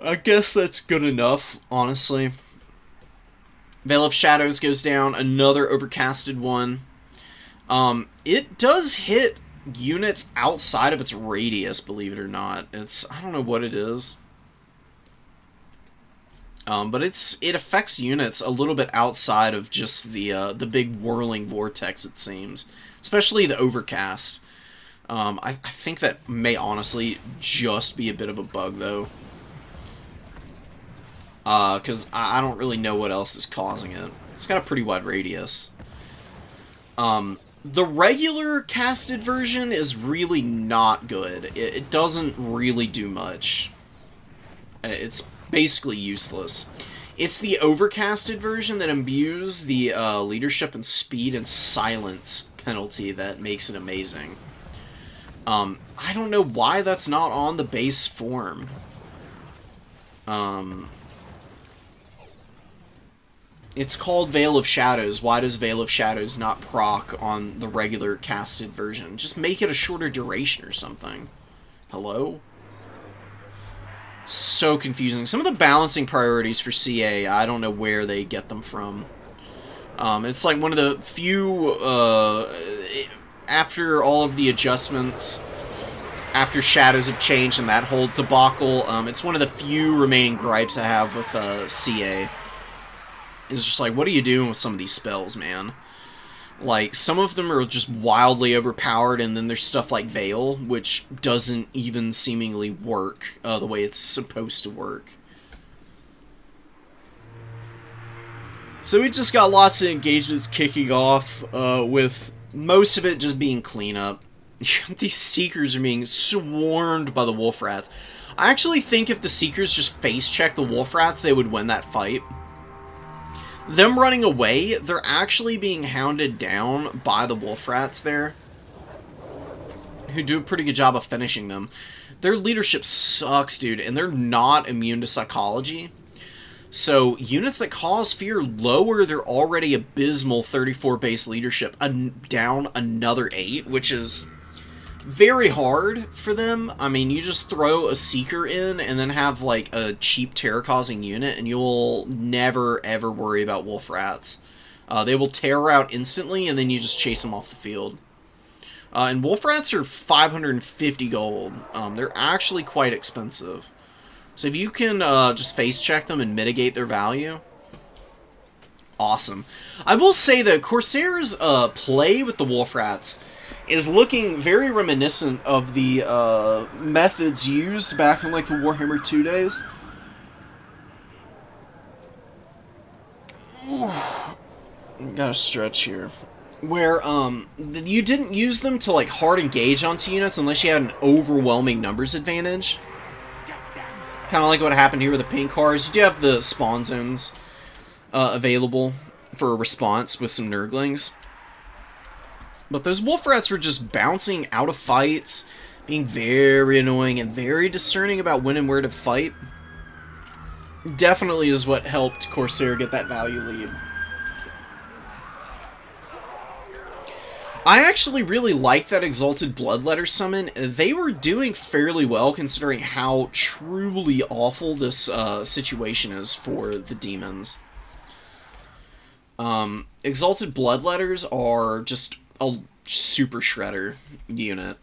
I guess that's good enough, honestly. Veil of Shadows goes down, another overcasted one. It does hit units outside of its radius, believe it or not. I don't know what it is. But it affects units a little bit outside of just the big whirling vortex, it seems. Especially the overcast. I think that may honestly just be a bit of a bug, though. Because I don't really know what else is causing it. It's got a pretty wide radius. The regular casted version is really not good. It doesn't really do much. It's basically useless. It's the overcasted version that imbues the leadership and speed and silence penalty that makes it amazing. I don't know why that's not on the base form. It's called Veil of Shadows. Why does Veil of Shadows not proc on the regular casted version? Just make it a shorter duration or something. Hello? So confusing. Some of the balancing priorities for CA, I don't know where they get them from. It's like one of the few, after all of the adjustments, after Shadows have changed and that whole debacle, it's one of the few remaining gripes I have with CA. It's just like, what are you doing with some of these spells, man? Like, some of them are just wildly overpowered, and then there's stuff like Veil, which doesn't even seemingly work the way it's supposed to work. So we just got lots of engagements kicking off, with most of it just being cleanup. These Seekers are being swarmed by the Wolf Rats. I actually think if the Seekers just face-check the Wolf Rats, they would win that fight. Them running away, they're actually being hounded down by the Wolf Rats there, who do a pretty good job of finishing them. Their leadership sucks, dude, and they're not immune to psychology. So, units that cause fear lower their already abysmal 34 base leadership down another 8, which is very hard for them. I mean, you just throw a Seeker in and then have, like, a cheap terror-causing unit, and you'll never, ever worry about Wolf Rats. They will terror out instantly, and then you just chase them off the field. And Wolf Rats are 550 gold. They're actually quite expensive. So if you can just face-check them and mitigate their value, awesome. I will say that Corsair's play with the Wolf Rats is looking very reminiscent of the methods used back in like the Warhammer 2 days. Gotta stretch here. Where you didn't use them to like hard engage onto units unless you had an overwhelming numbers advantage. Kind of like what happened here with the pink cars. You do have the spawn zones available for a response with some Nurglings. But those Wolf Rats were just bouncing out of fights, being very annoying and very discerning about when and where to fight. Definitely is what helped Corsair get that value lead. I actually really like that Exalted Bloodletter summon. They were doing fairly well considering how truly awful this situation is for the demons. Exalted Bloodletters are just a super shredder unit.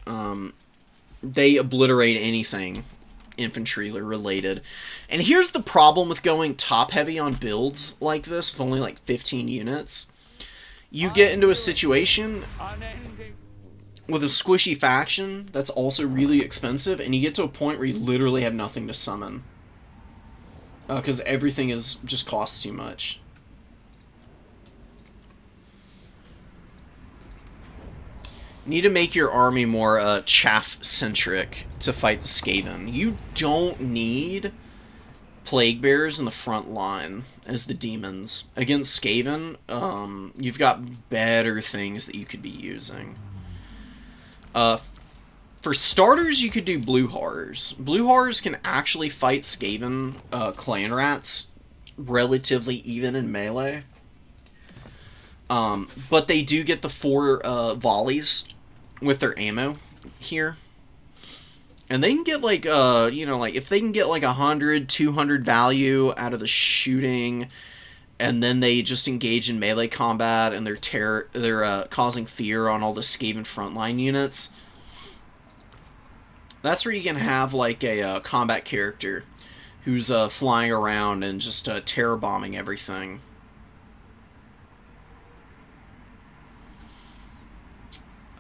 They obliterate anything infantry related. And here's the problem with going top heavy on builds like this with only like 15 units. You get into a situation with a squishy faction that's also really expensive, and you get to a point where you literally have nothing to summon. Because everything just costs too much. Need to make your army more chaff-centric to fight the Skaven. You don't need Plague Bearers in the front line as the demons. Against Skaven, you've got better things that you could be using. For starters, you could do Blue Horrors. Blue Horrors can actually fight Skaven clan rats relatively even in melee. But they do get the 4 volleys with their ammo here. And they can get, like, you know, like, if they can get, like, 100, 200 value out of the shooting, and then they just engage in melee combat, and they're causing fear on all the Skaven frontline units, that's where you can have, like, a combat character who's flying around and just terror bombing everything.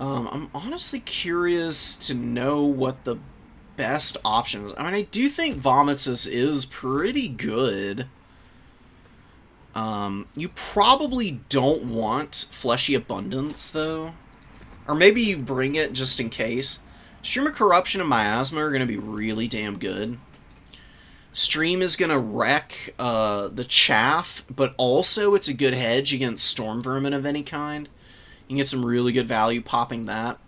I'm honestly curious to know what the best option is. I mean, I do think Vomitus is pretty good. You probably don't want Fleshy Abundance, though. Or maybe you bring it just in case. Stream of Corruption and Miasma are going to be really damn good. Stream is going to wreck the chaff, but also it's a good hedge against Storm Vermin of any kind. You can get some really good value popping that.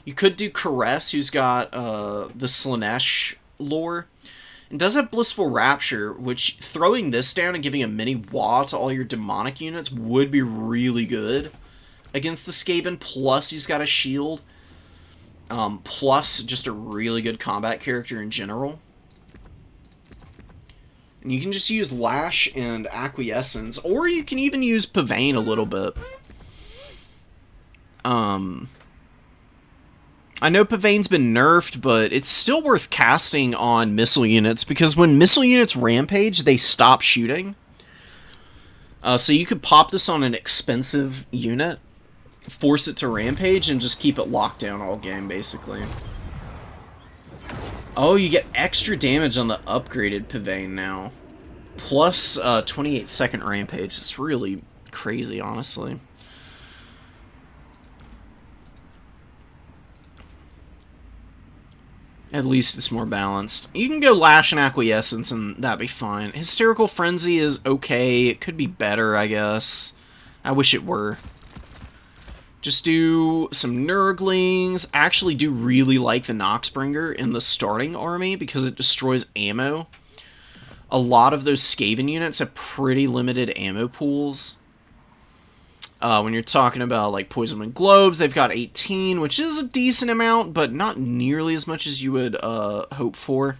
You could do Caress, who's got the Slanesh lore. And does have Blissful Rapture, which throwing this down and giving a mini wah to all your demonic units would be really good against the Skaven. Plus he's got a shield. Plus just a really good combat character in general. And you can just use Lash and Acquiescence, or you can even use Pavane a little bit. I know Pavane's been nerfed, but it's still worth casting on missile units, because when missile units rampage, they stop shooting. So you could pop this on an expensive unit, force it to rampage, and just keep it locked down all game, basically. Oh, you get extra damage on the upgraded Pavane now. Plus 28-second rampage. It's really crazy, honestly. At least it's more balanced. You can go Lash and Acquiescence, and that'd be fine. Hysterical Frenzy is okay. It could be better, I guess. I wish it were. Just do some Nurglings. I actually do really like the Noxbringer in the starting army because it destroys ammo. A lot of those Skaven units have pretty limited ammo pools. When you're talking about like Poison Wind Globes, they've got 18, which is a decent amount, but not nearly as much as you would hope for.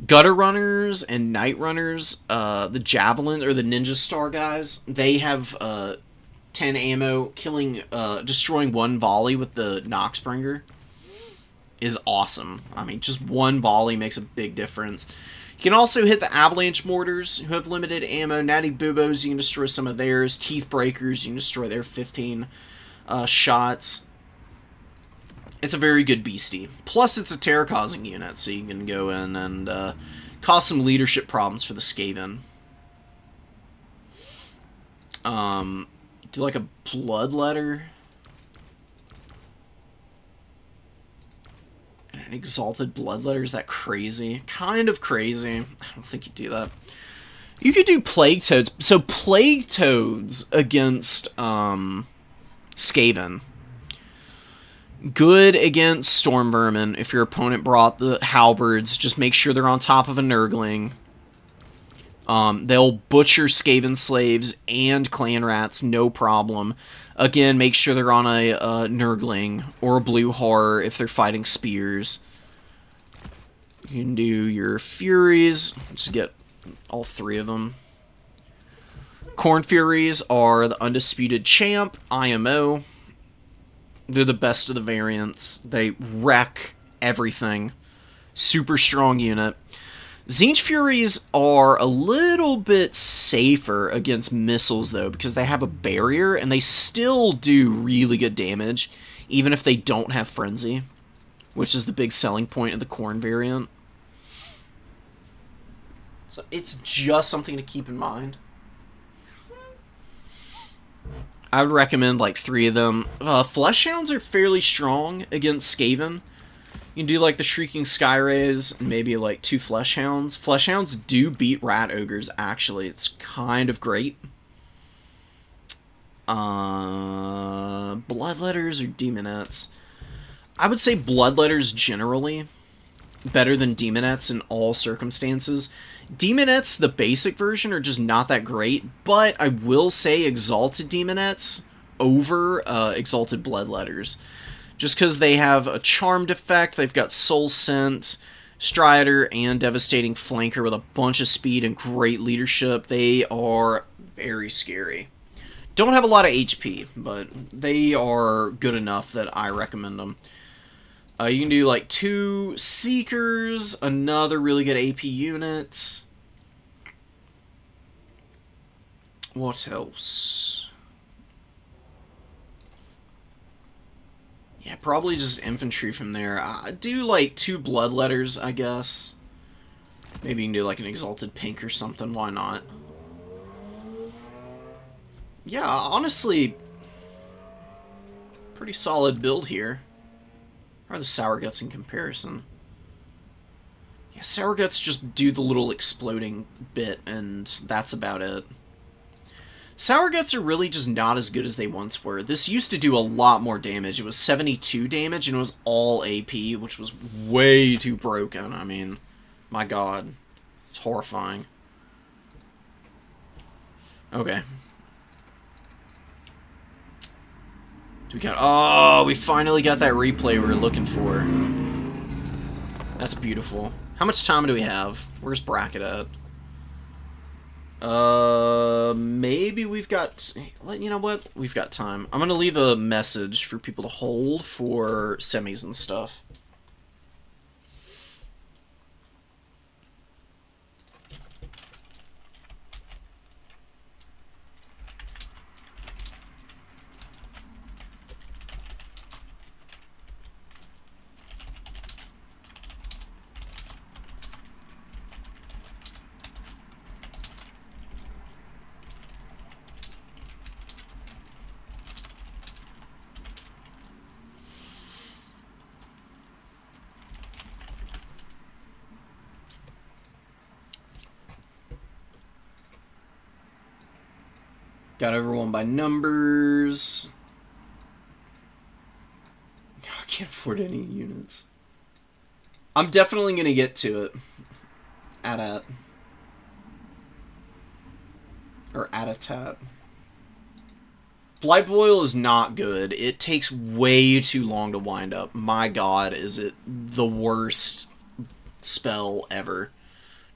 Gutter Runners and Night Runners, the Javelin or the Ninja Star guys, they have 10 ammo. Destroying one volley with the Noxbringer is awesome. I mean, just one volley makes a big difference. You can also hit the Avalanche Mortars, who have limited ammo. Natty Bubos, you can destroy some of theirs. Teeth Breakers, you can destroy their 15 shots. It's a very good beastie. Plus, it's a terror-causing unit, so you can go in and cause some leadership problems for the Skaven. Do like a Bloodletter. An Exalted Bloodletter, is that crazy? Kind of crazy. I don't think you'd do that. You could do Plague Toads. So Plague Toads against Skaven. Good against Storm Vermin. If your opponent brought the Halberds, just make sure they're on top of a Nurgling. They'll butcher Skaven slaves and clan rats, no problem. Again, make sure they're on a Nurgling or a Blue Horror if they're fighting spears. You can do your Furies. Just get all 3 of them. Corn Furies are the undisputed champ, IMO. They're the best of the variants. They wreck everything. Super strong unit. Zinch Furies are a little bit safer against missiles, though, because they have a barrier, and they still do really good damage, even if they don't have Frenzy, which is the big selling point of the Corn variant. So it's just something to keep in mind. I would recommend like 3 of them. Fleshhounds are fairly strong against Skaven. You can do like the Shrieking Skyrays and maybe like 2 Fleshhounds. Fleshhounds do beat Rat Ogres, actually. It's kind of great. Bloodletters or Demonettes? I would say Bloodletters generally. Better than Demonettes in all circumstances. Demonettes, the basic version, are just not that great, but I will say Exalted Demonettes over Exalted Bloodletters. Just because they have a Charmed effect, they've got Soul Scent, Strider, and Devastating Flanker with a bunch of speed and great leadership. They are very scary. Don't have a lot of HP, but they are good enough that I recommend them. You can do like 2 Seekers, another really good AP unit. What else? Yeah, probably just infantry from there. Do like 2 Bloodletters, I guess. Maybe you can do like an Exalted Pink or something, why not? Yeah, honestly, pretty solid build here. How are the Sour Guts in comparison? Yeah, Sour Guts just do the little exploding bit, and that's about it. Sour Guts are really just not as good as they once were. This used to do a lot more damage. It was 72 damage, and it was all AP, which was way too broken. I mean, my god. It's horrifying. Okay. We got, oh, we finally got that replay we were looking for. That's beautiful. How much time do we have? Where's Bracket at? Maybe we've got, you know what? We've got time. I'm gonna leave a message for people to hold for semis and stuff. Got everyone by numbers. I can't afford any units. I'm definitely going to get to it. At. Or Tat. Blight Boil is not good. It takes way too long to wind up. My god, is it the worst spell ever.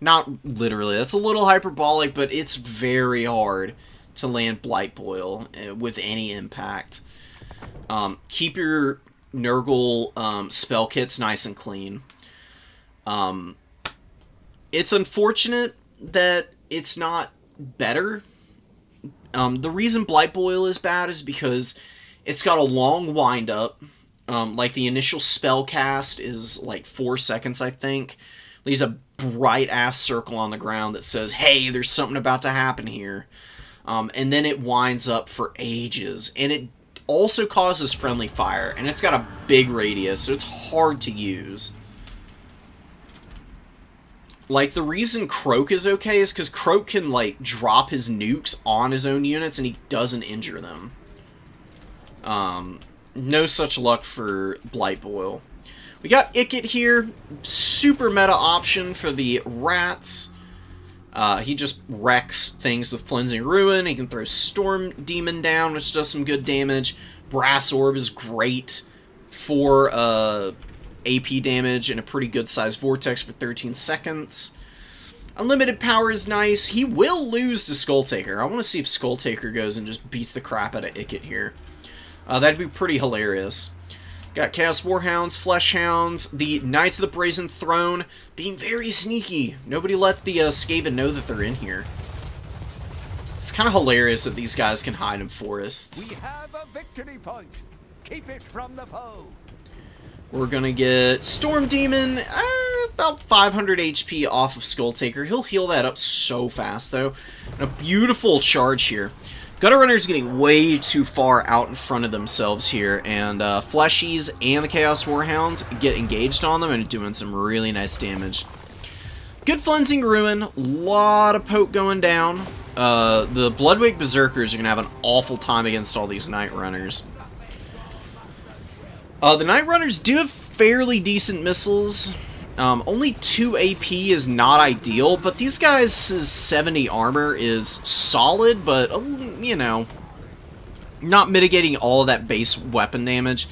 Not literally. That's a little hyperbolic, but it's very hard to land Blight Boil with any impact. Keep your Nurgle spell kits nice and clean. It's unfortunate that it's not better. The reason Blight Boil is bad is because it's got a long wind up. Like the initial spell cast is like 4 seconds, I think. Leaves a bright ass circle on the ground that says, hey, there's something about to happen here. And then it winds up for ages. And it also causes friendly fire. And it's got a big radius, so it's hard to use. Like, the reason Croak is okay is because Croak can, like, drop his nukes on his own units and he doesn't injure them. No such luck for Blight Boil. We got Ikit here. Super meta option for the rats. He just wrecks things with Flensing Ruin. He can throw Storm Demon down, which does some good damage. Brass Orb is great for AP damage and a pretty good sized Vortex for 13 seconds. Unlimited Power is nice. He will lose to Skulltaker. I want to see if Skulltaker goes and just beats the crap out of Ikit here. That'd be pretty hilarious. Got Chaos Warhounds, Fleshhounds, the Knights of the Brazen Throne, being very sneaky. Nobody let the Skaven know that they're in here. It's kind of hilarious that these guys can hide in forests.
We have a victory point. Keep it from the foe.
We're gonna get Storm Demon, about 500 HP off of Skulltaker. He'll heal that up so fast, though. And a beautiful charge here. Gutter Runner's getting way too far out in front of themselves here, and Fleshies and the Chaos Warhounds get engaged on them and doing some really nice damage. Good Flensing Ruin, lot of poke going down. The Bloodwake Berserkers are going to have an awful time against all these Night Runners. The Night Runners do have fairly decent missiles. Only 2 AP is not ideal, but these guys' 70 armor is solid, but, you know, not mitigating all of that base weapon damage.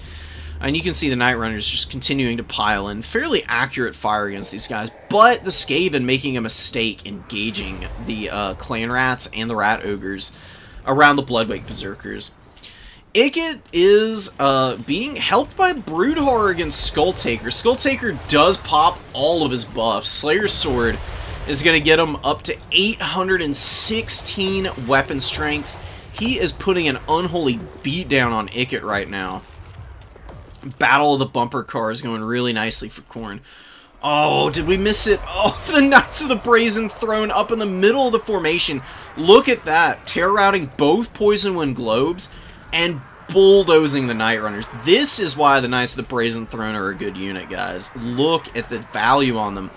And you can see the Night Runners just continuing to pile in fairly accurate fire against these guys, but the Skaven making a mistake engaging the Clan Rats and the Rat Ogres around the Bloodwake Berserkers. Ikit is being helped by Brood Horror against Skulltaker. Skulltaker does pop all of his buffs. Slayer's Sword is going to get him up to 816 weapon strength. He is putting an unholy beatdown on Ikit right now. Battle of the Bumper Car is going really nicely for Khorne. Oh, did we miss it? Oh, the Knights of the Brazen Throne up in the middle of the formation. Look at that. Terror routing both Poison Wind Globes and bulldozing the Night Runners. This is why the Knights of the Brazen Throne are a good unit, guys. Look at the value on them.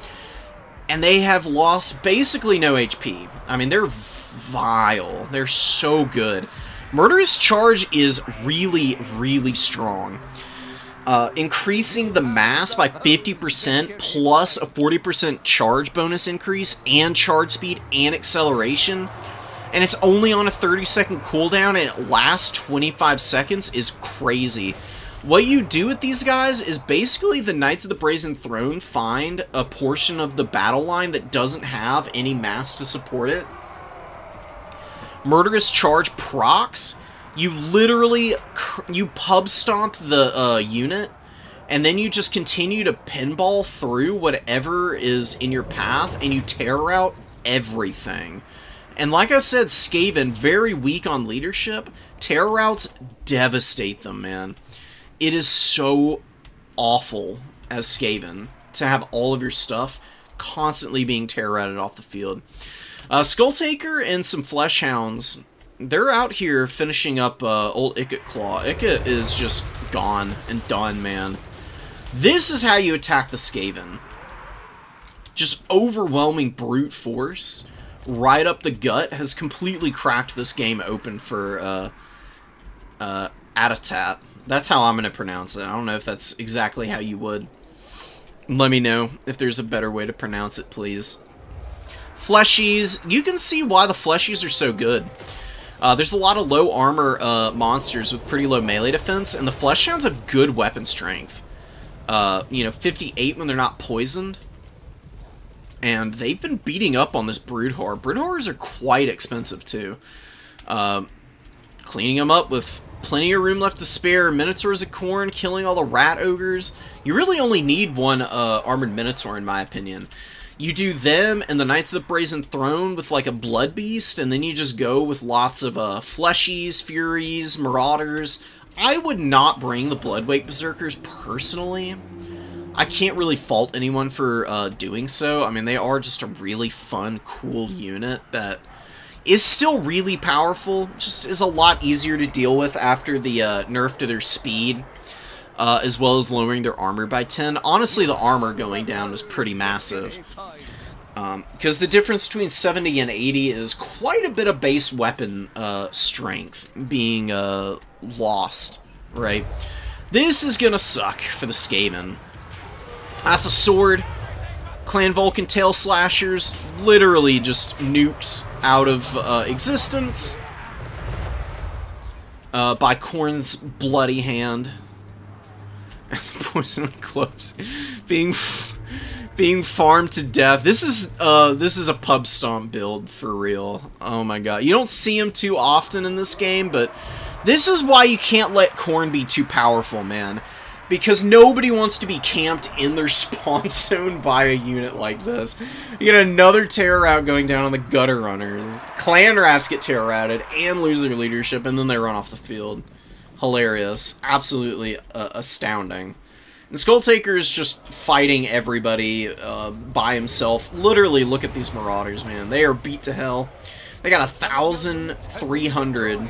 And they have lost basically no HP. I mean, they're vile. They're so good. Murderous Charge is really, really strong. Increasing the mass by 50% plus a 40% charge bonus increase and charge speed and acceleration. And it's only on a 30-second cooldown, and it lasts 25 seconds, is crazy. What you do with these guys is basically the Knights of the Brazen Throne find a portion of the battle line that doesn't have any mass to support it. Murderous Charge procs. You literally, you pub stomp the unit, and then you just continue to pinball through whatever is in your path, and you tear out everything. And like I said, Skaven, very weak on leadership. Terror routes devastate them, man. It is so awful as Skaven to have all of your stuff constantly being terror routed off the field. Skulltaker and some Fleshhounds, they're out here finishing up old Ikit Claw. Ikit is just gone and done, man. This is how you attack the Skaven. Just overwhelming brute force. Right up the gut has completely cracked this game open for Atatat. That's how I'm going to pronounce it. I don't know if that's exactly how you would. Let me know if there's a better way to pronounce it, please. Fleshies. You can see why the Fleshies are so good. There's a lot of low armor monsters with pretty low melee defense, and the Fleshhounds have good weapon strength. 58 when they're not poisoned. And they've been beating up on this Brood Horror. Brood Horrors are quite expensive, too. Cleaning them up with plenty of room left to spare. Minotaurs of Khorne, killing all the Rat Ogres. You really only need one Armored Minotaur, in my opinion. You do them and the Knights of the Brazen Throne with, like, a Blood Beast, and then you just go with lots of Fleshies, Furies, Marauders. I would not bring the Bloodwake Berserkers, personally. I can't really fault anyone for doing so. I mean, they are just a really fun, cool unit that is still really powerful. Just is a lot easier to deal with after the nerf to their speed, as well as lowering their armor by 10. Honestly, the armor going down was pretty massive. Because the difference between 70 and 80 is quite a bit of base weapon strength being lost, right? This is gonna suck for the Skaven. That's a sword. Clan Vulcan Tail Slashers literally just nuked out of existence by Khorne's bloody hand. And the Poison Clubs being farmed to death. This is a pub stomp build for real. Oh my god. You don't see him too often in this game, but this is why you can't let Khorne be too powerful, man. Because nobody wants to be camped in their spawn zone by a unit like this. You get another terror route going down on the Gutter Runners. Clan Rats get terror routed and lose their leadership, and then they run off the field. Hilarious. Absolutely astounding. And Skulltaker is just fighting everybody by himself. Literally, look at these Marauders, man. They are beat to hell. They got 1,300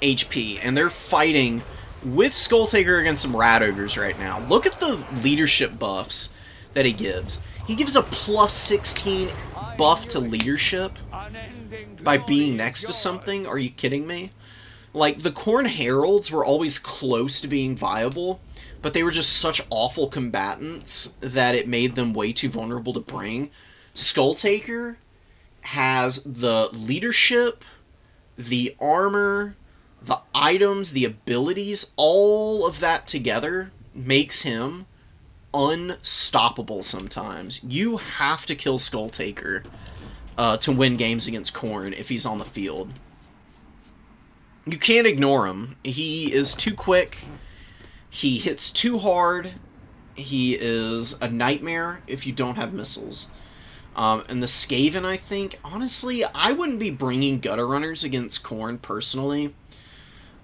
HP, and they're fighting with Skulltaker against some Rat Ogres right now. Look at the leadership buffs that he gives. He gives a plus 16 buff to leadership by being next to something. Are you kidding me? Like, the Khorne Heralds were always close to being viable, but they were just such awful combatants that it made them way too vulnerable to bring. Skulltaker has the leadership, the armor, the items, the abilities, all of that together makes him unstoppable sometimes. You have to kill Skulltaker to win games against Khorne if he's on the field. You can't ignore him. He is too quick. He hits too hard. He is a nightmare if you don't have missiles. And the Skaven, I think, honestly, I wouldn't be bringing Gutter Runners against Khorne personally.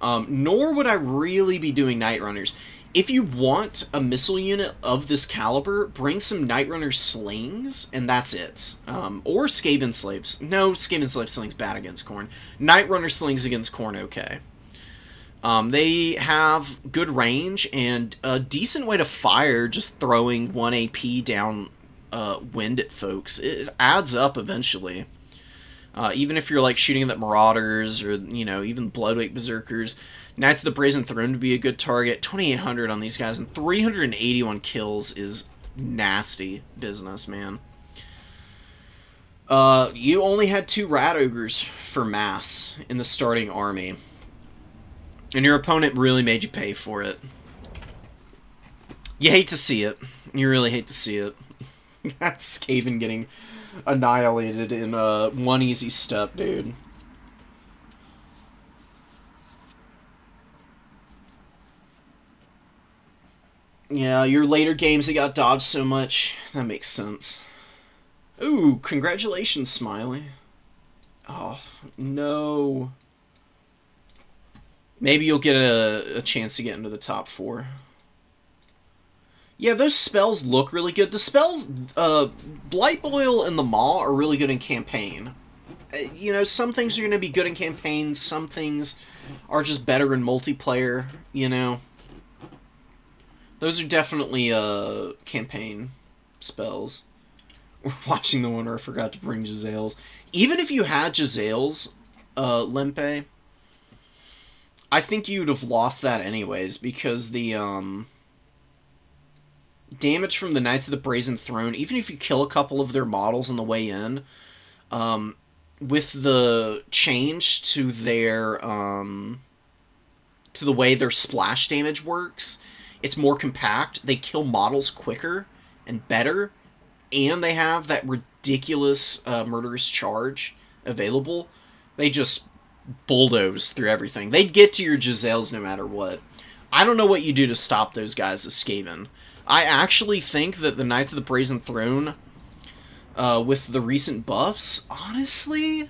Nor would I really be doing Night Runners. If you want a missile unit of this caliber, bring some Night Runner slings, and that's it. Or Skaven slaves. No, Skaven slave slings bad against Khorne. Night Runner slings against Khorne, okay. They have good range and a decent way to fire, just throwing 1 AP down wind at folks. It adds up eventually. Even if you're like shooting at Marauders or, you know, even Bloodwake Berserkers, Knights of the Brazen Throne would be a good target. 2,800 on these guys, and 381 kills is nasty business, man. You only had 2 Rat Ogres for mass in the starting army, and your opponent really made you pay for it. You hate to see it. You really hate to see it. That's Skaven getting annihilated in one easy step, dude. Yeah, your later games that got dodged so much. That makes sense. Ooh, congratulations, Smiley. Oh, no. Maybe you'll get a chance to get into the top 4. Yeah, those spells look really good. The spells, Blight Boil and the Maw are really good in campaign. You know, some things are going to be good in campaign, some things are just better in multiplayer, you know. Those are definitely, campaign spells. We're watching the one where I forgot to bring Gisele's. Even if you had Gisele's, Lempe, I think you'd have lost that anyways, because the, damage from the Knights of the Brazen Throne, even if you kill a couple of their models on the way in, with the change to their, to the way their splash damage works, it's more compact, they kill models quicker and better, and they have that ridiculous murderous charge available. They just bulldoze through everything. They'd get to your Giselles no matter what. I don't know what you do to stop those guys as Skaven. I actually think that the Knights of the Brazen Throne, with the recent buffs, honestly,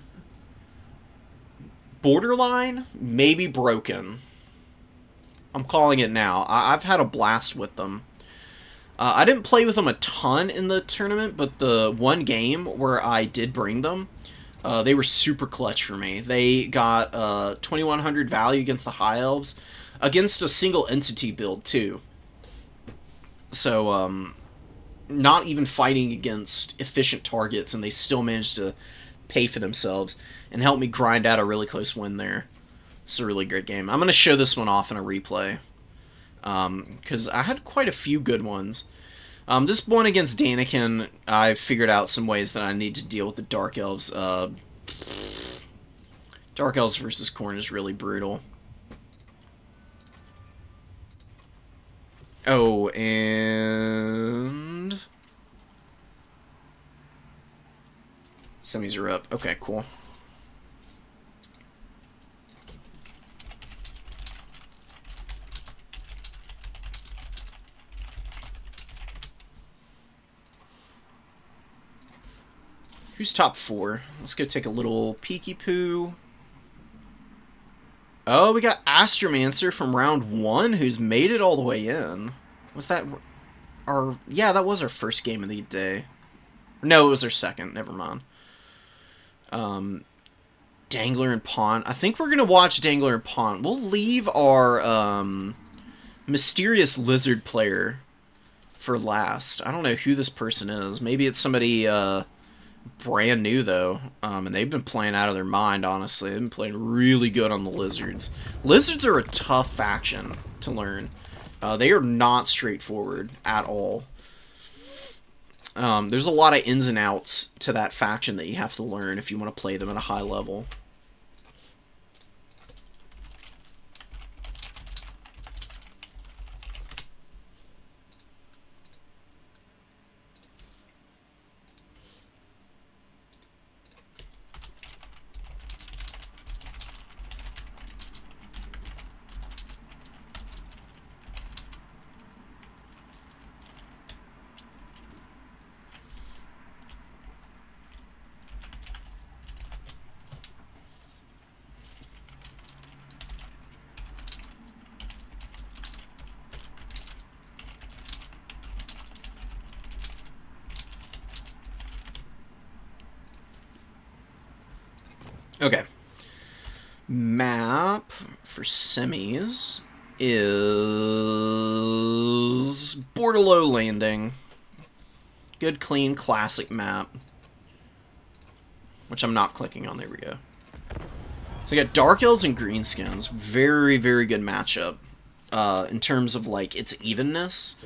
borderline, maybe broken. I'm calling it now. I've had a blast with them. I didn't play with them a ton in the tournament, but the one game where I did bring them, they were super clutch for me. They got 2,100 value against the High Elves, against a single entity build, too. So, not even fighting against efficient targets, and they still managed to pay for themselves and help me grind out a really close win there. It's a really great game. I'm going to show this one off in a replay, because I had quite a few good ones. This one against Daniken, I figured out some ways that I need to deal with the Dark Elves. Dark Elves versus Khorne is really brutal. Oh, and semis are up. Okay, cool. Who's top 4? Let's go take a little peeky poo. Oh, we got Astromancer from round 1 who's made it all the way in. Was that our... Yeah, that was our first game of the day. No, it was our second. Never mind. Dangler and Pawn. I think we're going to watch Dangler and Pawn. We'll leave our mysterious lizard player for last. I don't know who this person is. Maybe it's somebody brand new, though. And they've been playing out of their mind, honestly. They've been playing really good on the lizards. Lizards are a tough faction to learn. They are not straightforward at all. There's a lot of ins and outs to that faction that you have to learn if you want to play them at a high level. Okay. Map for semis is Bordello Landing. Good, clean, classic map. Which I'm not clicking on. There we go. So we got Dark Elves and Greenskins. Very, very good matchup. In terms of, like, its evenness.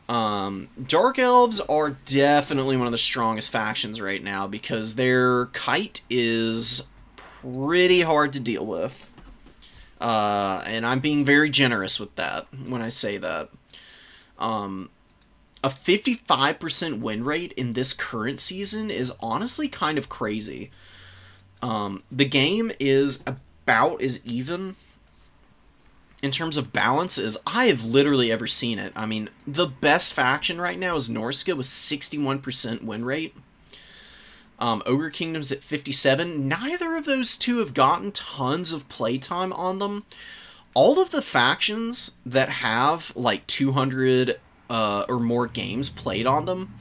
Dark Elves are definitely one of the strongest factions right now because their kite is pretty hard to deal with. And I'm being very generous with that when I say that. A 55% win rate in this current season is honestly kind of crazy. The game is about as even in terms of balance as I have literally ever seen it. I mean, the best faction right now is Norska with 61% win rate. Ogre Kingdom's at 57. Neither of those two have gotten tons of playtime on them. All of the factions that have like 200 or more games played on them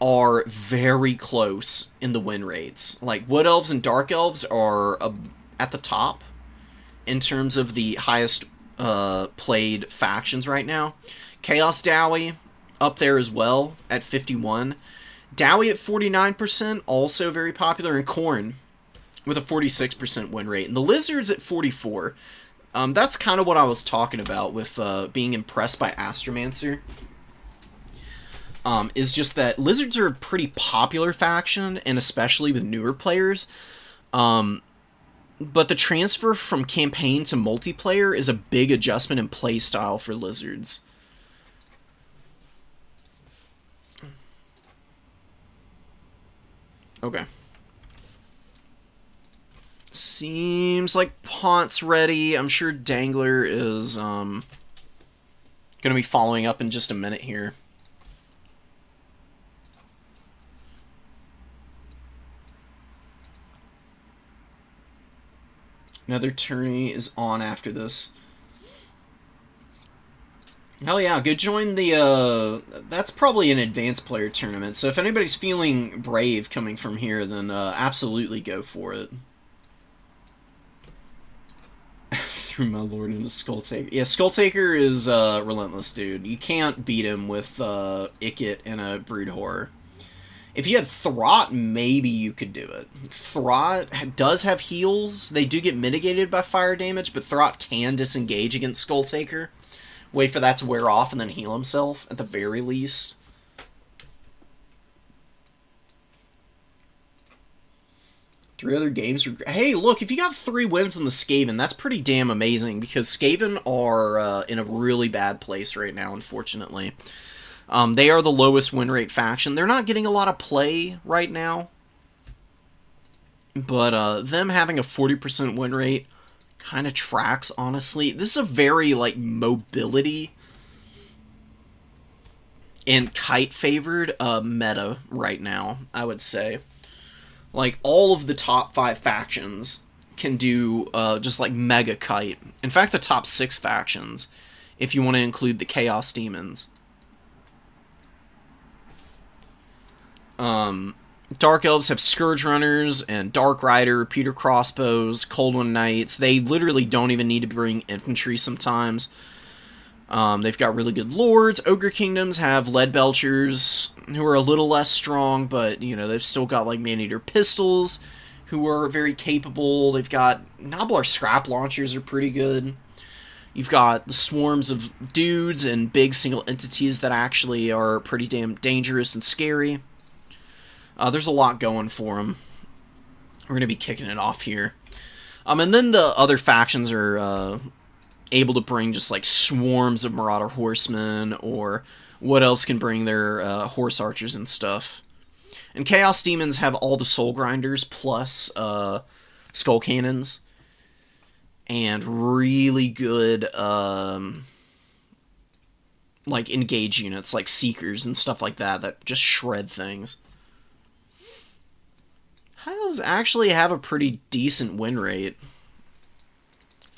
are very close in the win rates. Like, Wood Elves and Dark Elves are at the top in terms of the highest played factions right now. Chaos Dowie up there as well at 51. Dowie at 49%, also very popular. And Khorne with a 46% win rate. And the Lizards at 44. That's kind of what I was talking about with being impressed by Astromancer. Is just that Lizards are a pretty popular faction, and especially with newer players. But the transfer from campaign to multiplayer is a big adjustment in play style for Lizards. Okay. Seems like Pont's ready. I'm sure Dangler is going to be following up in just a minute here. Another tourney is on after this. Hell yeah, go join the, that's probably an advanced player tournament, so if anybody's feeling brave coming from here, then absolutely go for it. Threw my lord into Skulltaker. Yeah, Skulltaker is relentless, dude. You can't beat him with Ikit and a Brood Horror. If you had Throt, maybe you could do it. Throt does have heals. They do get mitigated by fire damage, but Throt can disengage against Skulltaker. Wait for that to wear off and then heal himself, at the very least. Three other games. Hey, look, if you got 3 wins in the Skaven, that's pretty damn amazing, because Skaven are in a really bad place right now, unfortunately. They are the lowest win rate faction. They're not getting a lot of play right now. But them having a 40% win rate kind of tracks, honestly. This is a very, like, mobility and kite-favored meta right now, I would say. Like, all of the top 5 factions can do just, like, mega kite. In fact, the top 6 factions, if you want to include the Chaos Demons. Dark Elves have Scourge Runners and Dark Rider, Repeater Crossbows, Cold One Knights. They literally don't even need to bring infantry sometimes. They've got really good lords. Ogre Kingdoms have Lead Belchers, who are a little less strong, but, you know, they've still got, like, Man-Eater Pistols, who are very capable. They've got Nobbler Scrap Launchers are pretty good. You've got the swarms of dudes and big single entities that actually are pretty damn dangerous and scary. There's a lot going for them. We're going to be kicking it off here. And then the other factions are able to bring just like swarms of Marauder Horsemen, or what else can bring their Horse Archers and stuff. And Chaos Demons have all the Soul Grinders plus Skull Cannons. And really good like engage units like Seekers and stuff like that that just shred things. Highlands actually have a pretty decent win rate.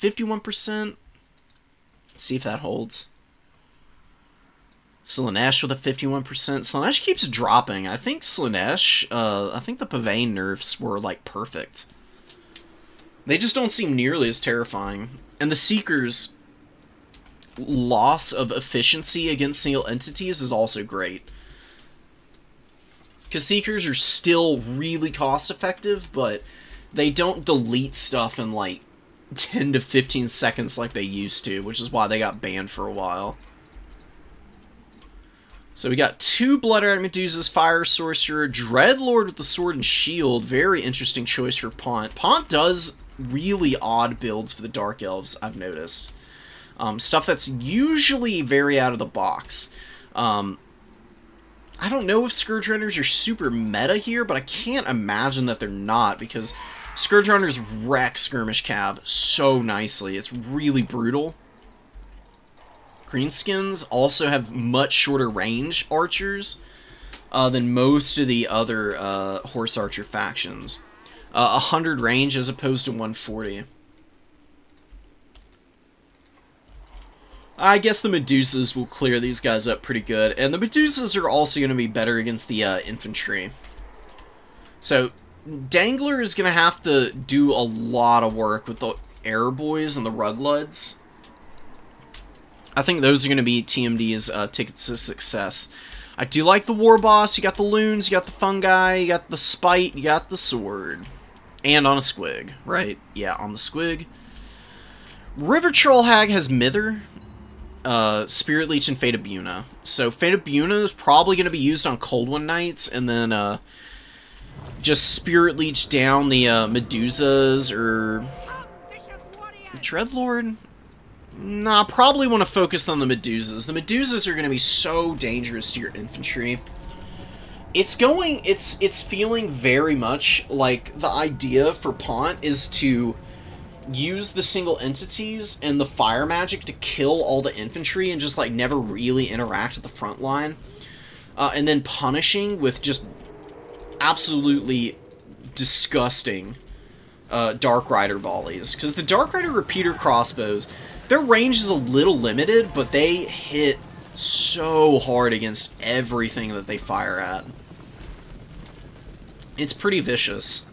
51%. Let's see if that holds. Slaanesh with a 51%. Slaanesh keeps dropping. I think Slaanesh, I think the Pavane nerfs were like perfect. They just don't seem nearly as terrifying. And the Seekers' loss of efficiency against single entities is also great. Because Seekers are still really cost-effective, but they don't delete stuff in, like, 10 to 15 seconds like they used to, which is why they got banned for a while. So we got 2 Blood-Rat Medusas, Fire Sorcerer, Dreadlord with the Sword and Shield. Very interesting choice for Pont. Pont does really odd builds for the Dark Elves, I've noticed. Stuff that's usually very out of the box. I don't know if Scourge Runners are super meta here, but I can't imagine that they're not, because Scourge Runners wreck Skirmish Cav so nicely. It's really brutal. Greenskins also have much shorter range archers than most of the other Horse Archer factions. 100 range as opposed to 140. I guess the Medusas will clear these guys up pretty good. And the Medusas are also going to be better against the infantry. So, Dangler is going to have to do a lot of work with the Air Boys and the Rugloods. I think those are going to be TMD's tickets to success. I do like the War Boss. You got the Loons, you got the Fungi, you got the Spite, you got the Sword. And on a Squig, right? Yeah, on the Squig. River Troll Hag has Mither, Spirit Leech, and Fate of Buna. So Fate of Buna is probably going to be used on Cold One Knights, and then just Spirit Leech down the Medusas, or Dreadlord? Nah, probably want to focus on the Medusas. The Medusas are going to be so dangerous to your infantry. It's feeling very much like the idea for Pont is to use the single entities and the fire magic to kill all the infantry and just like never really interact at the front line. And then punishing with just absolutely disgusting Dark Rider volleys. Because the Dark Rider repeater crossbows, their range is a little limited, but they hit so hard against everything that they fire at. It's pretty vicious.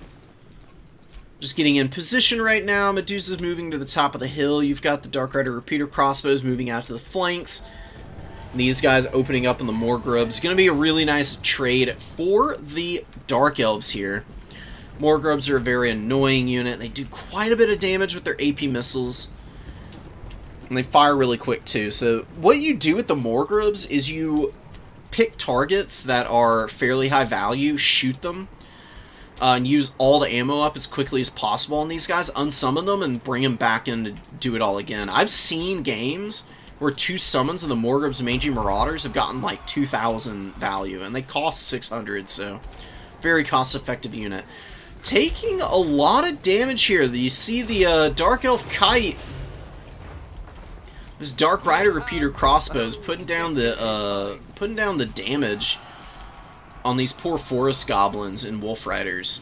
Just getting in position right now. Medusa's moving to the top of the hill. You've got the Dark Rider repeater crossbows moving out to the flanks. These guys opening up in the Morgrubs. Going to be a really nice trade for the Dark Elves here. Morgrubs are a very annoying unit. They do quite a bit of damage with their AP missiles. And they fire really quick too. So what you do with the Morgrubs is you pick targets that are fairly high value, shoot them, and use all the ammo up as quickly as possible on these guys, unsummon them, and bring them back in to do it all again. I've seen games where 2 summons of the Morgrubs Mangy Marauders have gotten like 2,000 value, and they cost 600, so very cost-effective unit. Taking a lot of damage here. You see the Dark Elf Kite. This Dark Rider repeater crossbows putting down the damage on these poor forest goblins and wolf riders.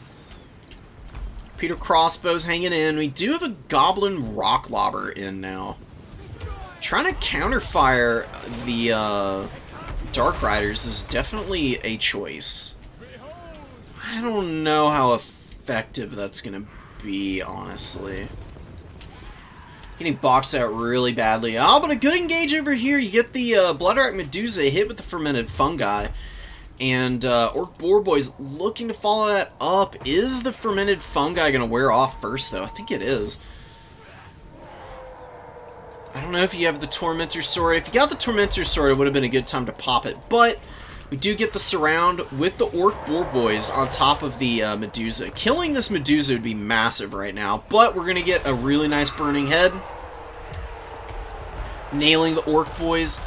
Repeater crossbows hanging in. We do have a goblin rock lobber in now. Trying to counterfire the Dark Riders is definitely a choice. I don't know how effective that's going to be, honestly. Getting boxed out really badly. Oh, but a good engage over here. You get the Bloodrat Medusa hit with the fermented fungi. And Orc Boar Boy's looking to follow that up. Is the fermented fungi going to wear off first, though? I think it is. I don't know if you have the Tormentor Sword. If you got the Tormentor Sword, it would have been a good time to pop it. But we do get the surround with the Orc Boar Boys on top of the Medusa. Killing this Medusa would be massive right now. But we're going to get a really nice burning head. Nailing the Orc Boys.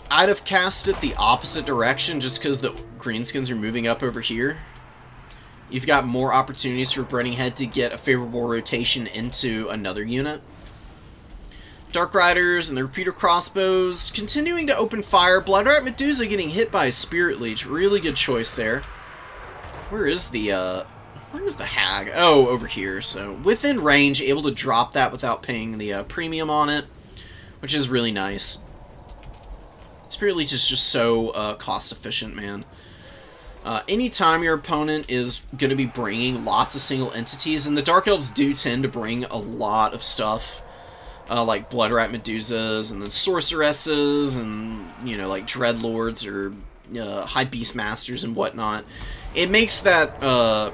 I'd have cast it the opposite direction just because the greenskins are moving up over here. You've got more opportunities for Burning Head to get a favorable rotation into another unit. Dark Riders and the Repeater Crossbows continuing to open fire. Bloodrat Medusa getting hit by a Spirit Leech. Really good choice there. Where is the Hag? Oh, over here. So within range, able to drop that without paying the premium on it, which is really nice. Spirit Leech is just so cost efficient, man. Anytime your opponent is going to be bringing lots of single entities, and the Dark Elves do tend to bring a lot of stuff, like Bloodrat Medusas, and then Sorceresses, and, you know, like Dreadlords, or High Beastmasters and whatnot. It makes that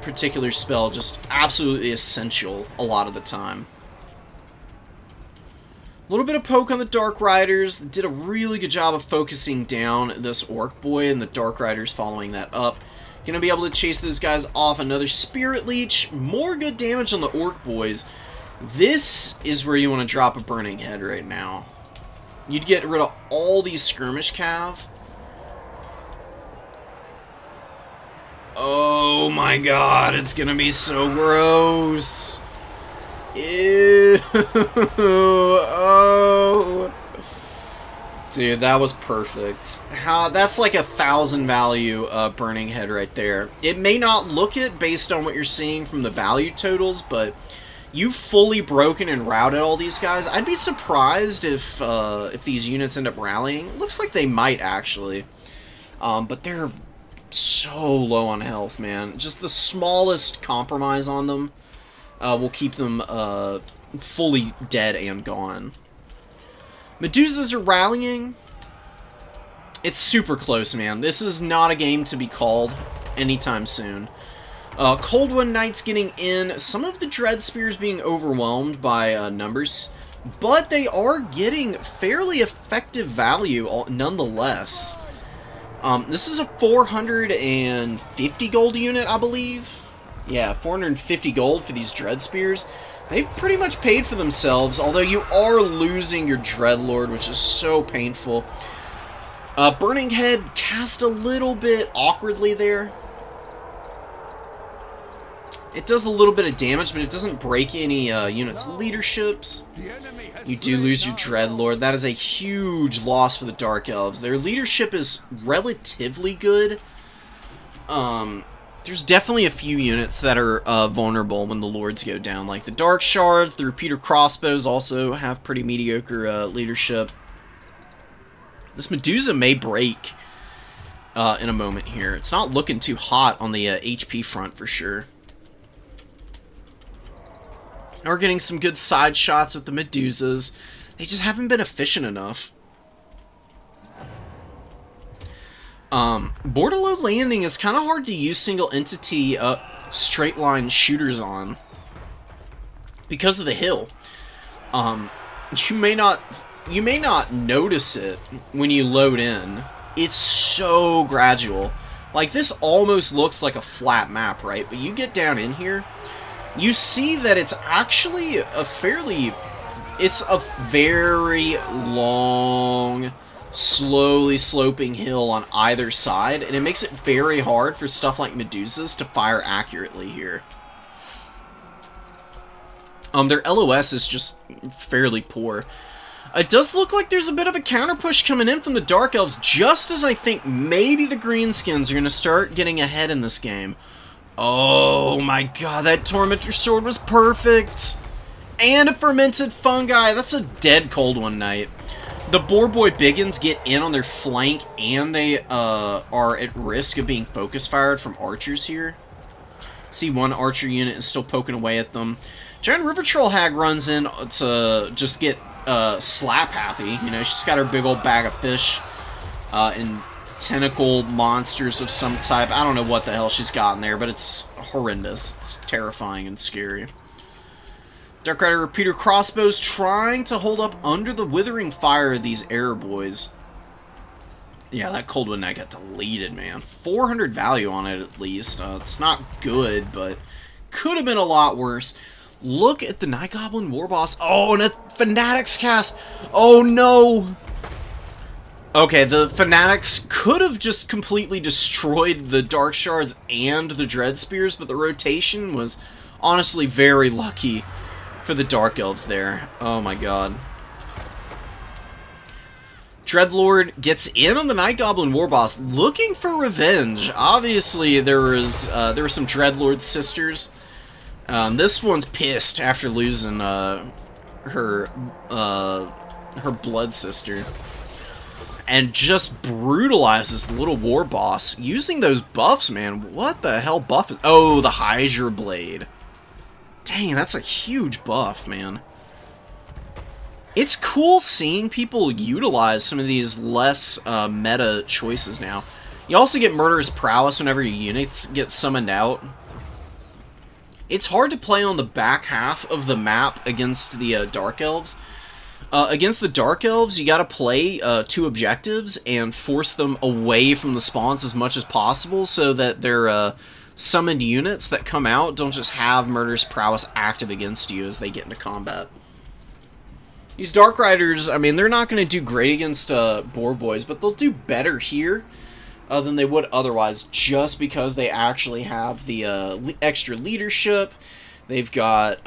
particular spell just absolutely essential a lot of the time. A little bit of poke on the Dark Riders. Did a really good job of focusing down this Orc Boy, and the Dark Riders following that up. Gonna be able to chase those guys off. Another Spirit Leech. More good damage on the Orc Boys. This is where you want to drop a Burning Head right now. You'd get rid of all these Skirmish Cav. Oh my god, it's gonna be so gross. Ew. Oh. Dude, that was perfect. That's like 1,000 value Burning Head right there. It may not look it based on what you're seeing from the value totals, but you've fully broken and routed all these guys. I'd be surprised if these units end up rallying. It looks like they might, actually. But they're so low on health, man. Just the smallest compromise on them will keep them fully dead and gone. Medusas are rallying. It's super close, man. This is not a game to be called anytime soon. Cold One Knights getting in. Some of the Dread Spears being overwhelmed by numbers, but they are getting fairly effective value nonetheless. This is a 450 gold unit, I believe. Yeah, 450 gold for these Dread Spears. They've pretty much paid for themselves, although you are losing your Dreadlord, which is so painful. Burning Head cast a little bit awkwardly there. It does a little bit of damage, but it doesn't break any units' leaderships. You do lose your Dreadlord. That is a huge loss for the Dark Elves. Their leadership is relatively good. There's definitely a few units that are vulnerable when the Lords go down, like the Dark Shards. The Repeater Crossbows also have pretty mediocre leadership. This Medusa may break in a moment here. It's not looking too hot on the HP front for sure. Now we're getting some good side shots with the Medusas. They just haven't been efficient enough. Borderload Landing is kind of hard to use single entity straight line shooters on because of the hill. You may not notice it when you load in. It's so gradual. Like, this almost looks like a flat map, right? But you get down in here, you see that it's actually it's a very long, slowly sloping hill on either side, and it makes it very hard for stuff like Medusas to fire accurately here. Their LOS is just fairly poor. It does look like there's a bit of a counter push coming in from the Dark Elves, just as I think maybe the Greenskins are going to start getting ahead in this game. Oh my god, that Tormentor Sword was perfect! And a Fermented Fungi, that's a dead Cold One Knight. The Boar Boy Biggins get in on their flank, and they are at risk of being focus fired from archers here. See, one archer unit is still poking away at them. Giant River Troll Hag runs in to just get slap happy. You know, she's got her big old bag of fish and tentacle monsters of some type. I don't know what the hell she's got in there, but it's horrendous. It's terrifying and scary. Dark Rider Repeater Crossbows trying to hold up under the withering fire of these Air Boys. Yeah, that Coldwood Knight got deleted, man. 400 value on it, at least. It's not good, but could have been a lot worse. Look at the Night Goblin Warboss. Oh, and a Fanatics cast. Oh, no. Okay, the Fanatics could have just completely destroyed the Dark Shards and the Dread Spears, but the rotation was honestly very lucky for the Dark Elves there. Oh, my God. Dreadlord gets in on the Night Goblin Warboss, looking for revenge. Obviously, there were some Dreadlord sisters. This one's pissed after losing her blood sister, and just brutalizes the little Warboss using those buffs. Man, what the hell buff is? Oh, the Hydra Blade. Dang, that's a huge buff, man. It's cool seeing people utilize some of these less meta choices now. You also get Murderous Prowess whenever your units get summoned out. It's hard to play on the back half of the map against the Dark Elves. Against the Dark Elves, you gotta play 2 objectives and force them away from the spawns as much as possible so that their summoned units that come out don't just have Murderous Prowess active against you as they get into combat. These Dark Riders, I mean, they're not going to do great against Boar Boys, but they'll do better here than they would otherwise, just because they actually have the extra leadership. They've got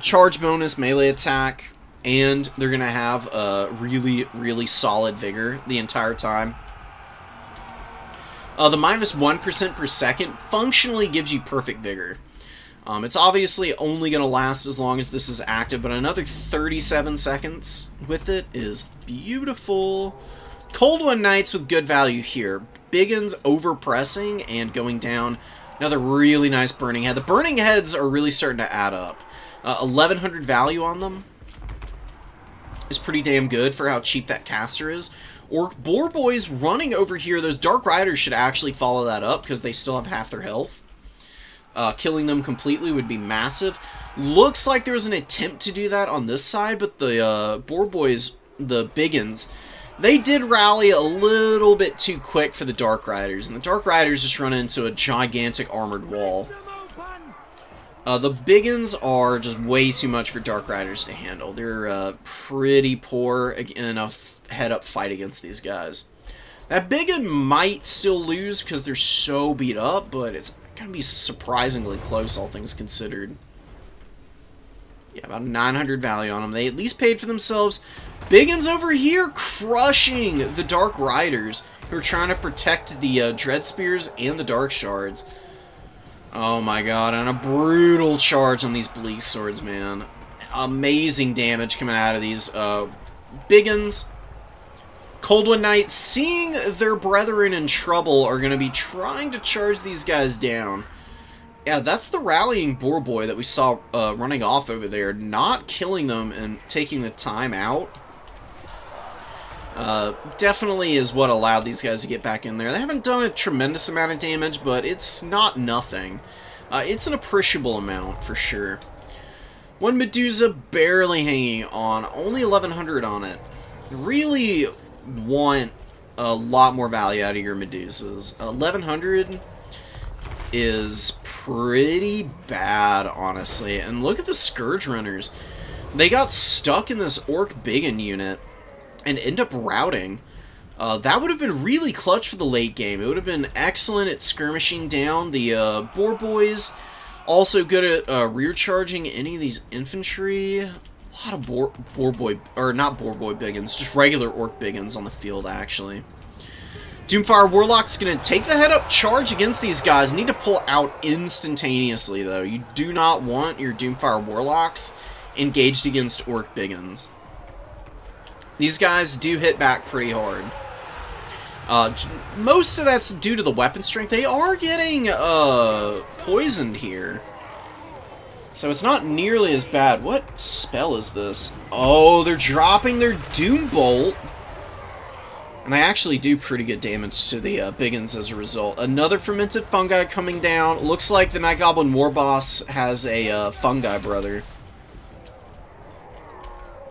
charge bonus, melee attack, and they're going to have really, really solid vigor the entire time. The minus 1% per second functionally gives you perfect vigor. It's obviously only going to last as long as this is active, but another 37 seconds with it is beautiful. Coldwood Knights with good value here. Biggins overpressing and going down. Another really nice Burning Head. The Burning Heads are really starting to add up. 1100 value on them is pretty damn good for how cheap that caster is. Orc Boar Boys running over here. Those Dark Riders should actually follow that up because they still have half their health. Killing them completely would be massive. Looks like there was an attempt to do that on this side, but the Boar Boys, the Biggins, they did rally a little bit too quick for the Dark Riders, and the Dark Riders just run into a gigantic armored wall. The Biggins are just way too much for Dark Riders to handle. They're pretty poor in a head-up fight against these guys. That Biggin might still lose because they're so beat up, but it's gonna be surprisingly close, all things considered. Yeah, about 900 value on them. They at least paid for themselves. Biggins over here crushing the Dark Riders, who are trying to protect the Dread Spears and the Dark Shards. Oh my god, and a brutal charge on these Bleak Swords, man. Amazing damage coming out of these Biggins. Coldwood Knights, seeing their brethren in trouble, are going to be trying to charge these guys down. Yeah, that's the rallying Boar Boy that we saw running off over there. Not killing them and taking the time out definitely is what allowed these guys to get back in there. They haven't done a tremendous amount of damage, but it's not nothing. It's an appreciable amount, for sure. One Medusa barely hanging on. Only 1100 on it. Really want a lot more value out of your Medusas. 1100 is pretty bad, honestly. And look at the Scourge Runners. They got stuck in this Orc Biggin unit and end up routing. That would have been really clutch for the late game. It would have been excellent at skirmishing down the Boar Boys. Also good at rear charging any of these infantry. A lot of Boar Boy, or not Boar Boy Biggins, just regular Orc Biggins on the field, actually. Doomfire Warlock's going to take the head-up charge against these guys. Need to pull out instantaneously, though. You do not want your Doomfire Warlocks engaged against Orc Biggins. These guys do hit back pretty hard. Most of that's due to the weapon strength. They are getting poisoned here. So it's not nearly as bad. What spell is this? Oh, they're dropping their Doom Bolt. And they actually do pretty good damage to the Biggins as a result. Another fermented fungi coming down. Looks like the Night Goblin War Boss has a fungi brother.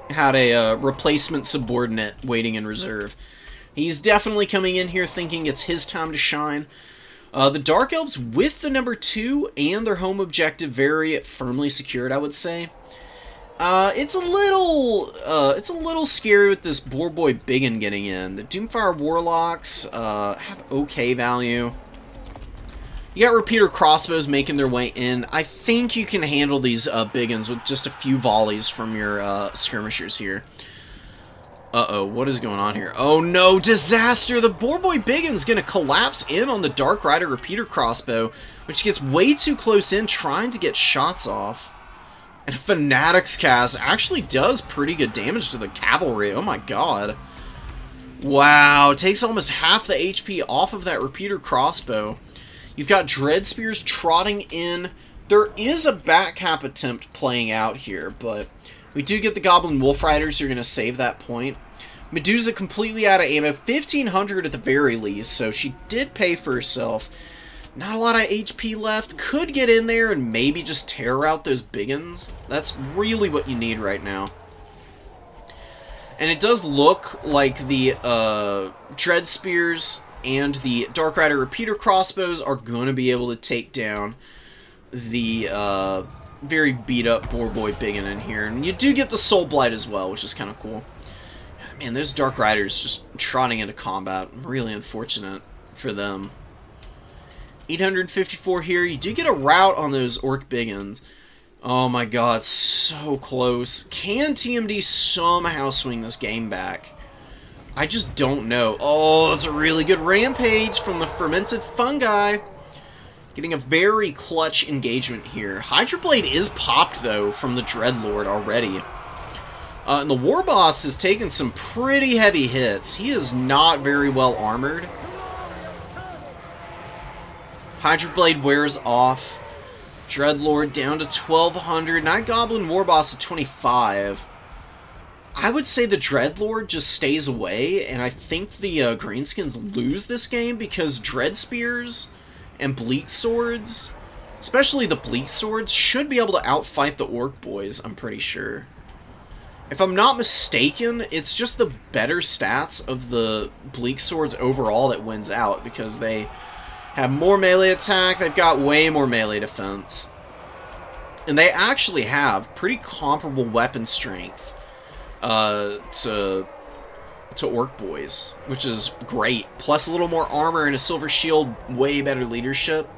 Had a replacement subordinate waiting in reserve. He's definitely coming in here thinking it's his time to shine. The Dark Elves with the number 2 and their home objective very firmly secured, I would say. It's a little scary with this Boar Boy Biggin getting in. The Doomfire Warlocks have okay value. You got repeater crossbows making their way in. I think you can handle these Biggins with just a few volleys from your skirmishers here. Uh-oh, what is going on here? Oh no, disaster! The Boar Boy Biggin's gonna collapse in on the Dark Rider repeater crossbow, which gets way too close in trying to get shots off. And a Fanatic's cast actually does pretty good damage to the cavalry. Oh my god. Wow, takes almost half the HP off of that repeater crossbow. You've got Dread Spears trotting in. There is a backcap attempt playing out here, but we do get the Goblin Wolf Riders who are going to save that point. Medusa completely out of ammo. 1,500 at the very least, so she did pay for herself. Not a lot of HP left. Could get in there and maybe just tear out those Biggins. That's really what you need right now. And it does look like the Dread Spears and the Dark Rider repeater crossbows are going to be able to take down the very beat up Boar Boy Biggin in here. And you do get the Soul Blight as well, which is kind of cool. Man, those Dark Riders just trotting into combat. Really unfortunate for them. 854 here. You do get a rout on those Orc Biggins. Oh my god, so close. Can TMD somehow swing this game back? I just don't know. Oh, it's a really good rampage from the Fermented Fungi. Getting a very clutch engagement here. Hydra Blade is popped, though, from the Dreadlord already. And the War Boss has taken some pretty heavy hits. He is not very well armored. Hydra Blade wears off. Dreadlord down to 1,200. Night Goblin War Boss at 25. I would say the Dreadlord just stays away, and I think the Greenskins lose this game because Dread Spears and Bleak Swords, especially the Bleak Swords, should be able to outfight the Orc Boys, I'm pretty sure. If I'm not mistaken, it's just the better stats of the Bleak Swords overall that wins out, because they have more melee attack, they've got way more melee defense. And they actually have pretty comparable weapon strength to Orc Boys, which is great. Plus a little more armor and a silver shield, way better leadership.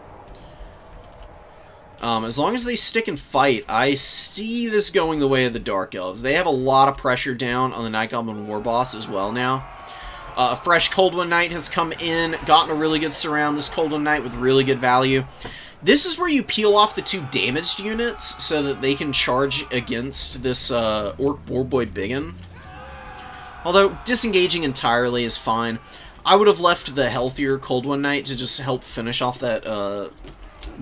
As long as they stick and fight, I see this going the way of the Dark Elves. They have a lot of pressure down on the Night Goblin War Boss as well now. A fresh Cold One Knight has come in, gotten a really good surround, this Cold One Knight with really good value. This is where you peel off the 2 damaged units so that they can charge against this Orc Boar Boy Biggin. Although, disengaging entirely is fine. I would have left the healthier Cold One Knight to just help finish off that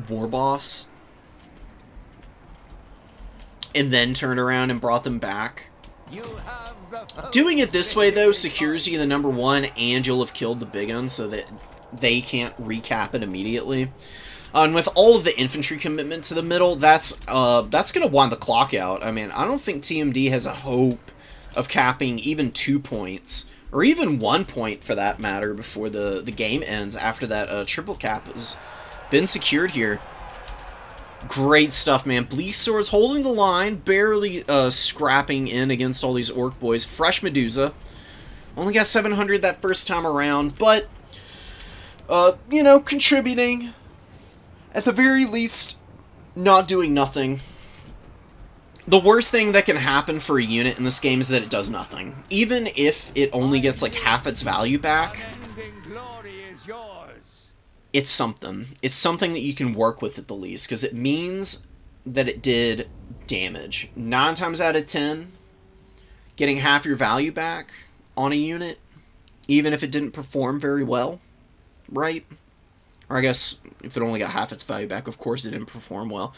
War Boss. And then turn around and brought them back. Doing it this way, though, secures you the number 1, and you'll have killed the Biggin so that they can't recap it immediately. And with all of the infantry commitment to the middle, that's going to wind the clock out. I mean, I don't think TMD has a hope of capping even 2 points, or even 1 point for that matter, before the game ends after that triple cap has been secured here. Great stuff, man. Bleak Swords holding the line, barely scrapping in against all these Orc Boys. Fresh Medusa. Only got 700 that first time around, but, you know, contributing. At the very least, not doing nothing. The worst thing that can happen for a unit in this game is that it does nothing. Even if it only gets like half its value back, it's something. It's something that you can work with at the least, because it means that it did damage. 9 times out of 10, getting half your value back on a unit, even if it didn't perform very well, right? Or I guess if it only got half its value back, of course it didn't perform well.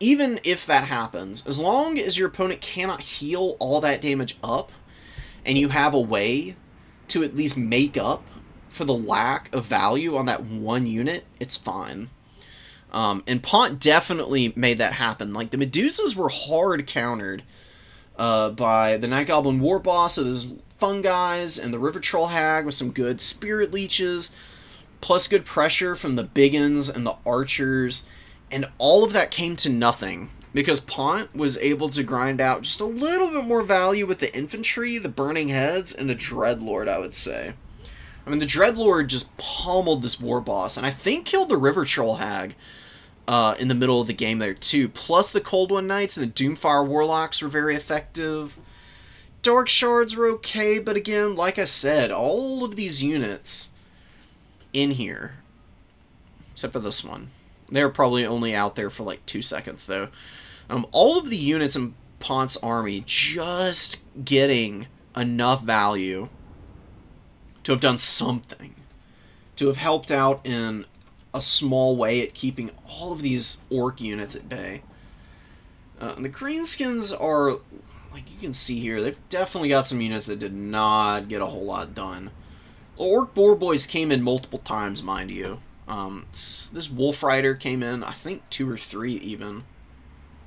Even if that happens, as long as your opponent cannot heal all that damage up, and you have a way to at least make up for the lack of value on that one unit, it's fine. And Pont definitely made that happen. Like, the Medusas were hard countered by the Night Goblin War Boss, so there's Fungis, and the River Troll Hag with some good Spirit Leeches, plus good pressure from the Biggins and the Archers, and all of that came to nothing, because Pont was able to grind out just a little bit more value with the Infantry, the Burning Heads, and the Dreadlord, I would say. I mean, the Dreadlord just pummeled this War Boss, and I think killed the River Troll Hag in the middle of the game there, too. Plus, the Cold One Knights and the Doomfire Warlocks were very effective. Dark Shards were okay, but again, like I said, all of these units in here, except for this one, they're probably only out there for like 2 seconds, though. All of the units in Pont's army just getting enough value to have done something, to have helped out in a small way at keeping all of these orc units at bay. And the Greenskins are, like you can see here, they've definitely got some units that did not get a whole lot done. Orc Boar Boys came in multiple times, mind you. This Wolf Rider came in, I think 2 or 3 even.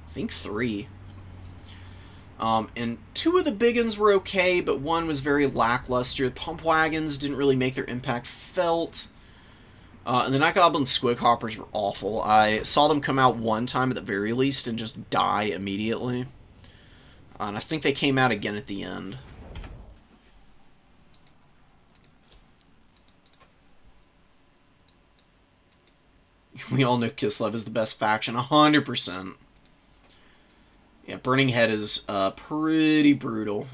I think 3. And 2 of the big ones were okay, but 1 was very lackluster. The Pump Wagons didn't really make their impact felt. And the Night Goblin Squig Hoppers were awful. I saw them come out one time at the very least and just die immediately. And I think they came out again at the end. We all know Kislev is the best faction, 100%. Yeah, Burning Head is pretty brutal.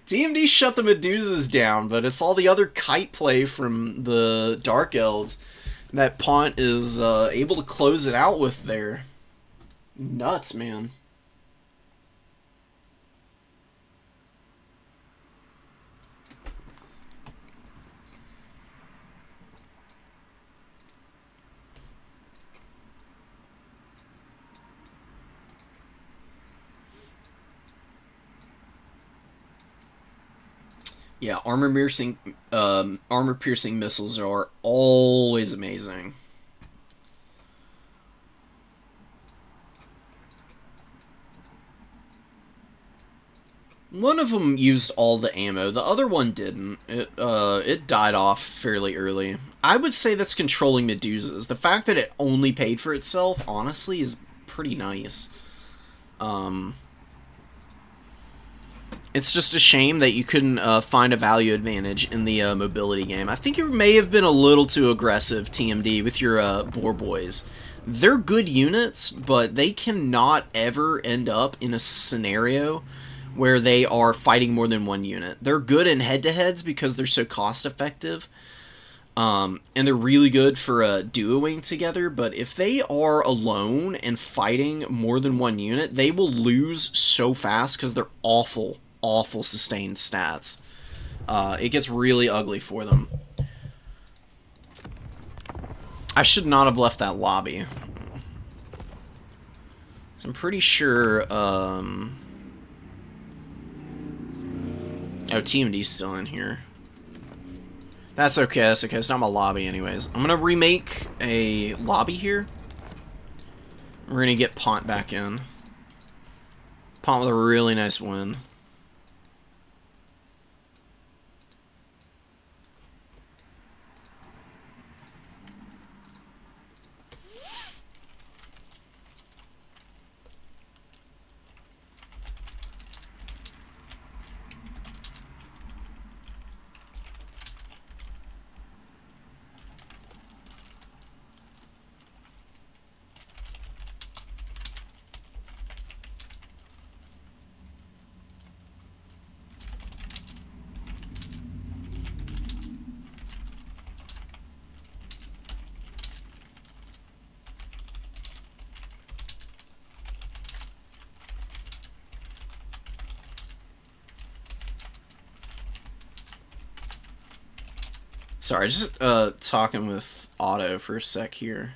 TMD shut the Medusas down, but it's all the other kite play from the Dark Elves that Pont is able to close it out with there. Nuts, man. Yeah, armor-piercing missiles are always amazing. One of them used all the ammo. The other one didn't. It died off fairly early. I would say that's controlling Medusas. The fact that it only paid for itself, honestly, is pretty nice. It's just a shame that you couldn't find a value advantage in the mobility game. I think you may have been a little too aggressive, TMD, with your Boar Boys. They're good units, but they cannot ever end up in a scenario where they are fighting more than one unit. They're good in head-to-heads because they're so cost-effective, and they're really good for duoing together, but if they are alone and fighting more than one unit, they will lose so fast because they're awful sustained stats. It gets really ugly for them. I should not have left that lobby. So I'm pretty sure, oh, TMD's still in here. That's okay, that's okay. It's not my lobby anyways. I'm gonna remake a lobby here. We're gonna get Pont back in. Pont with a really nice win. Sorry, just talking with Otto for a sec here.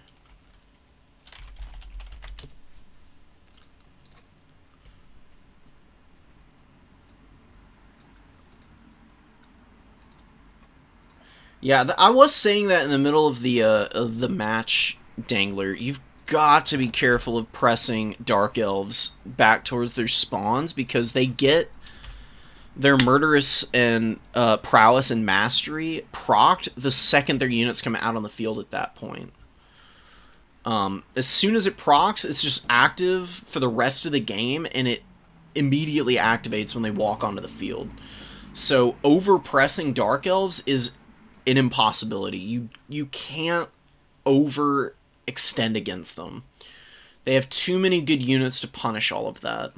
Yeah, I was saying that in the middle of the match, Dangler. You've got to be careful of pressing Dark Elves back towards their spawns because they get their murderous and prowess and mastery procced the second their units come out on the field at that point. As soon as it procs, it's just active for the rest of the game, and it immediately activates when they walk onto the field. So over-pressing Dark Elves is an impossibility. You can't overextend against them. They have too many good units to punish all of that.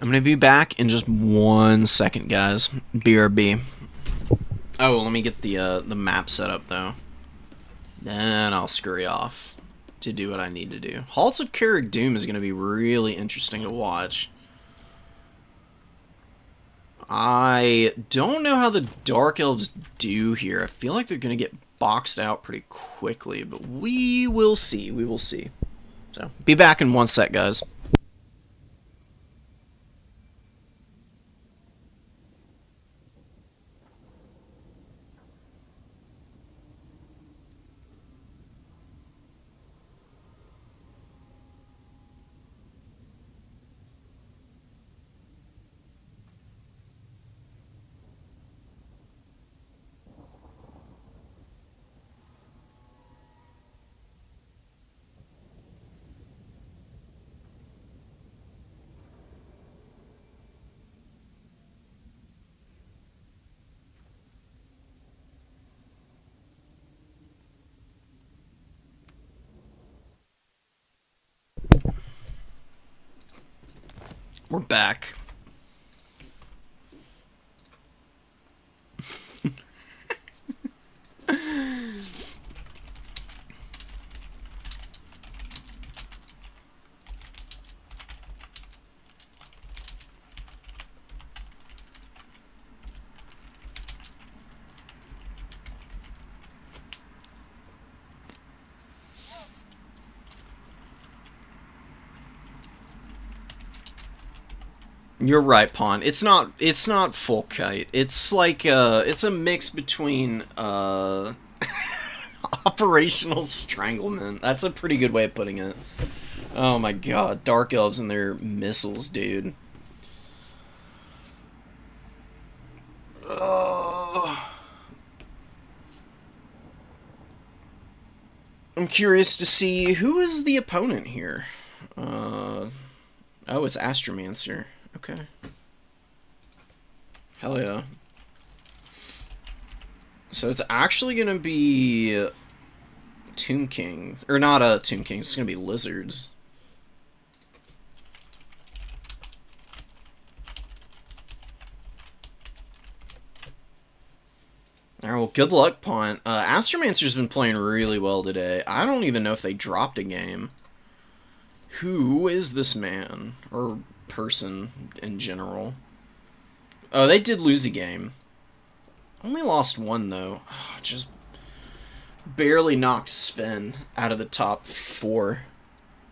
I'm going to be back in just 1 second, guys. BRB. Oh, let me get the map set up, though. Then I'll scurry off to do what I need to do. Halls of Carrick Doom is going to be really interesting to watch. I don't know how the Dark Elves do here. I feel like they're going to get boxed out pretty quickly, but we will see. We will see. So, be back in 1 sec, guys. We're back. You're right, Pawn. It's not full kite. It's like it's a mix between operational stranglement. That's a pretty good way of putting it. Oh my god, Dark Elves and their missiles, dude. I'm curious to see who is the opponent here. Oh, it's Astromancer. Okay. Hell yeah. So it's actually gonna be Tomb King. Or not a Tomb King, it's gonna be Lizards. Alright, well, good luck, Pawn. Astromancer's been playing really well today. I don't even know if they dropped a game. Who is this man? Or person in general? Oh, they did lose a game. Only lost one, though. Oh, just barely knocked Sven out of the top 4.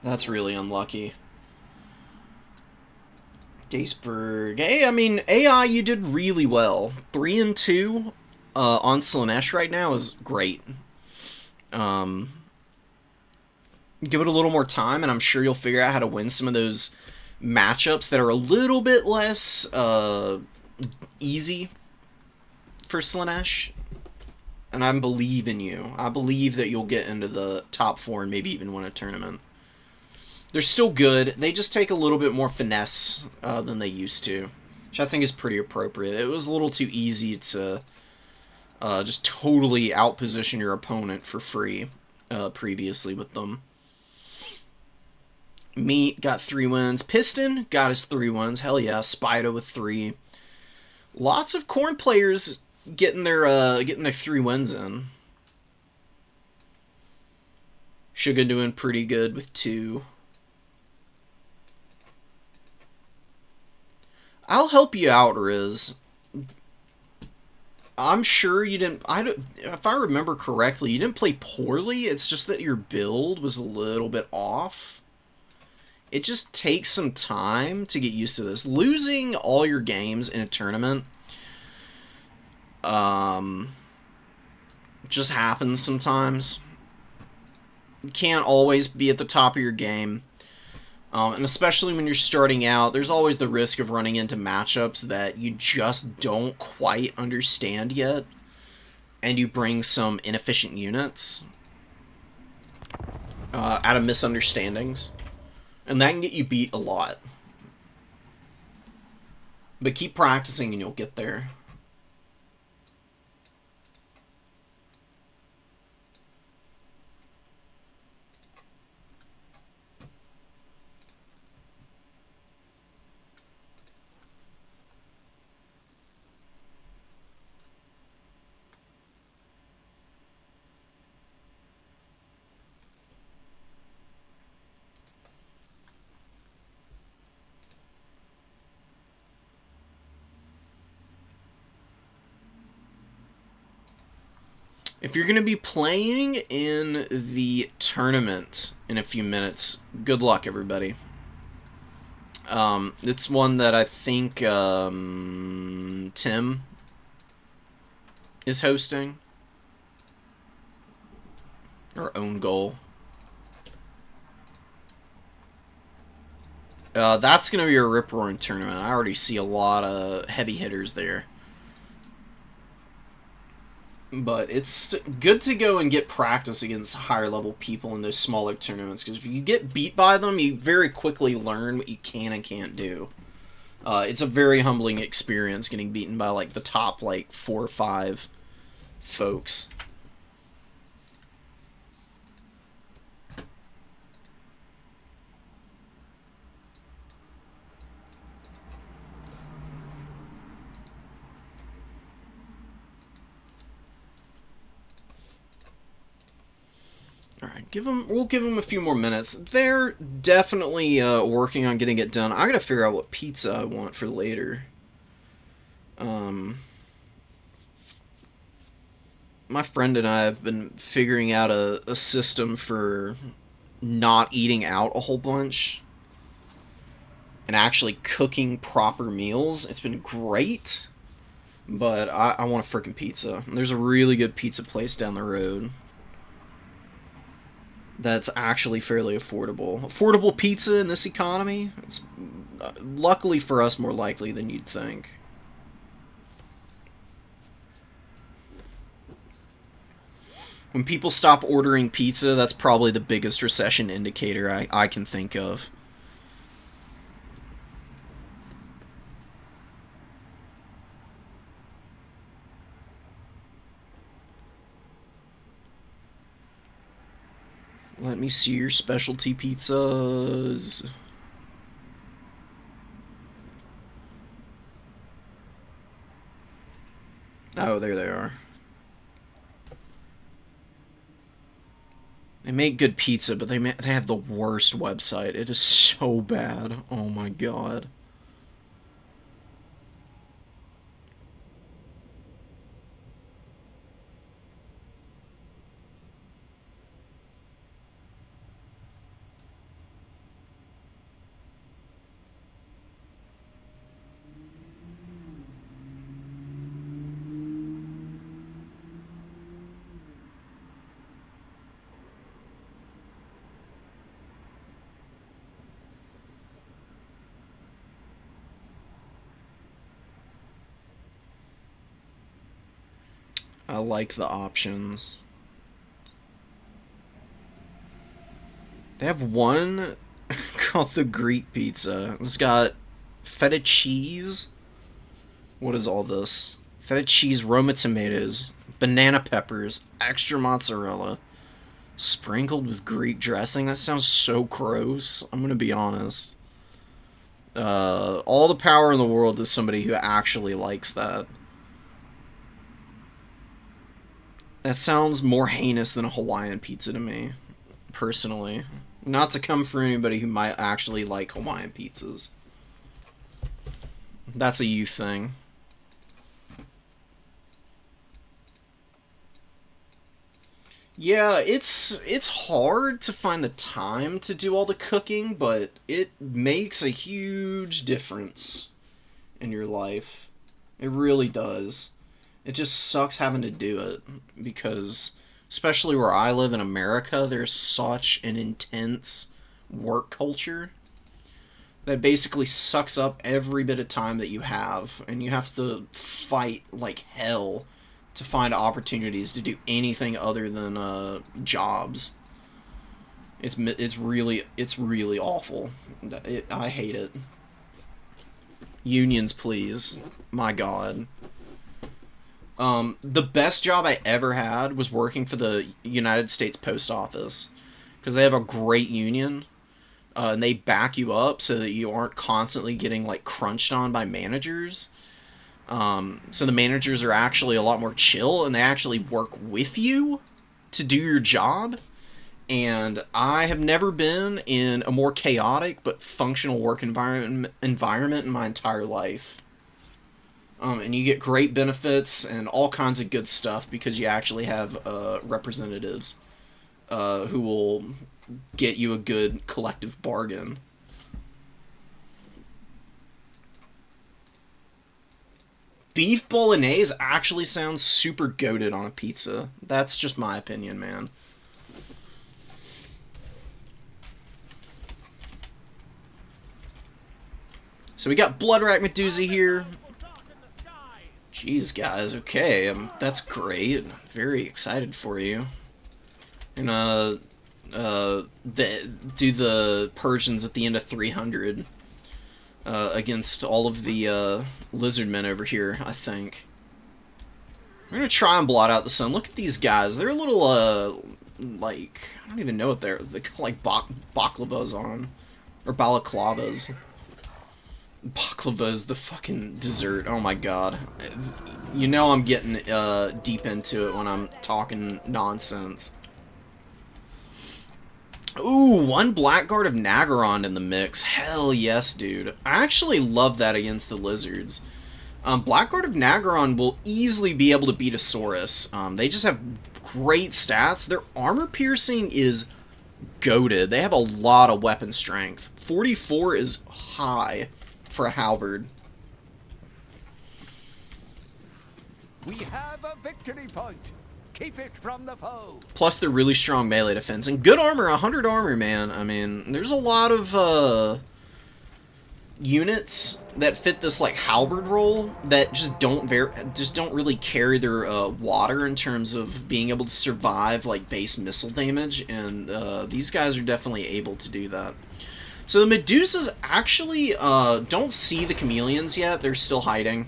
That's really unlucky. Gaisberg. Hey, I mean, AI, you did really well. 3-2 on Slaanesh right now is great. Give it a little more time, and I'm sure you'll figure out how to win some of those matchups that are a little bit less easy for Slaanesh. And I believe in you. I believe that you'll get into the top 4 and maybe even win a tournament. They're still good. They just take a little bit more finesse than they used to. which I think is pretty appropriate. It was a little too easy to just totally outposition your opponent for free previously with them. Meat got 3 wins. Piston got his 3 wins. Hell yeah. Spida with 3. Lots of corn players getting their 3 wins in. Suga doing pretty good with 2. I'll help you out, Riz. I'm sure you didn't... if I remember correctly, you didn't play poorly. It's just that your build was a little bit off. It just takes some time to get used to this. Losing all your games in a tournament just happens sometimes. You can't always be at the top of your game. And especially when you're starting out, there's always the risk of running into matchups that you just don't quite understand yet, and you bring some inefficient units out of misunderstandings, and that can get you beat a lot. But keep practicing and you'll get there. If you're going to be playing in the tournament in a few minutes, good luck, everybody. It's one that I think Tim is hosting. Or Own Goal. That's going to be a rip-roaring tournament. I already see a lot of heavy hitters there. But it's good to go and get practice against higher level people in those smaller tournaments, because if you get beat by them, you very quickly learn what you can and can't do. It's a very humbling experience getting beaten by like the top like 4 or 5 folks. Alright, we'll give them a few more minutes. They're definitely working on getting it done. I gotta figure out what pizza I want for later. My friend and I have been figuring out a system for not eating out a whole bunch and actually cooking proper meals. It's been great, but I want a freaking pizza. There's a really good pizza place down the road that's actually fairly affordable. Affordable pizza in this economy? It's luckily for us more likely than you'd think. When people stop ordering pizza, that's probably the biggest recession indicator I can think of. Let me see your specialty pizzas. Oh, there they are. They make good pizza, but they have the worst website. It is so bad. Oh my god. I like the options. They have one called the Greek pizza. It's got feta cheese What is all this? Feta cheese, Roma tomatoes, banana peppers, extra mozzarella, sprinkled with Greek dressing. That sounds so gross. I'm gonna be honest. All the power in the world to somebody who actually likes that. That sounds more heinous than a Hawaiian pizza to me, personally. Not to come for anybody who might actually like Hawaiian pizzas. That's a you thing. Yeah, it's hard to find the time to do all the cooking, but it makes a huge difference in your life. It really does. It just sucks having to do it, because especially where I live in America, there's such an intense work culture that basically sucks up every bit of time that you have, and you have to fight like hell to find opportunities to do anything other than jobs. It's really awful. I hate it. Unions, please. My God. The best job I ever had was working for the United States Post Office, because they have a great union, and they back you up so that you aren't constantly getting like crunched on by managers. So the managers are actually a lot more chill, and they actually work with you to do your job. And I have never been in a more chaotic but functional work environment in my entire life. And you get great benefits and all kinds of good stuff because you actually have representatives who will get you a good collective bargain. Beef bolognese actually sounds super goated on a pizza. That's just my opinion, man. So we got Bloodrat Medusa here. Jeez, guys. Okay, that's great. Very excited for you. And do the Persians at the end of 300 against all of the lizard men over here, I think. We're gonna try and blot out the sun. Look at these guys. They're a little, like, I don't even know what they're called, like baklavas on. Or balaclavas. Baklava is the fucking dessert. Oh my god. You know I'm getting deep into it when I'm talking nonsense. Ooh, one Blackguard of Nagaron in the mix. Hell yes, dude. I actually love that against the lizards. Blackguard of Nagaron will easily be able to beat a Saurus. They just have great stats. Their armor piercing is goated. They have a lot of weapon strength. 44 is high for a halberd.
We have a victory point. Keep it from the foe.
Plus, they're really strong melee defense. And good armor, 100 armor, man. I mean, there's a lot of units that fit this like halberd role that just don't really carry their water in terms of being able to survive like base missile damage. And these guys are definitely able to do that. So the Medusas actually don't see the chameleons yet. They're still hiding.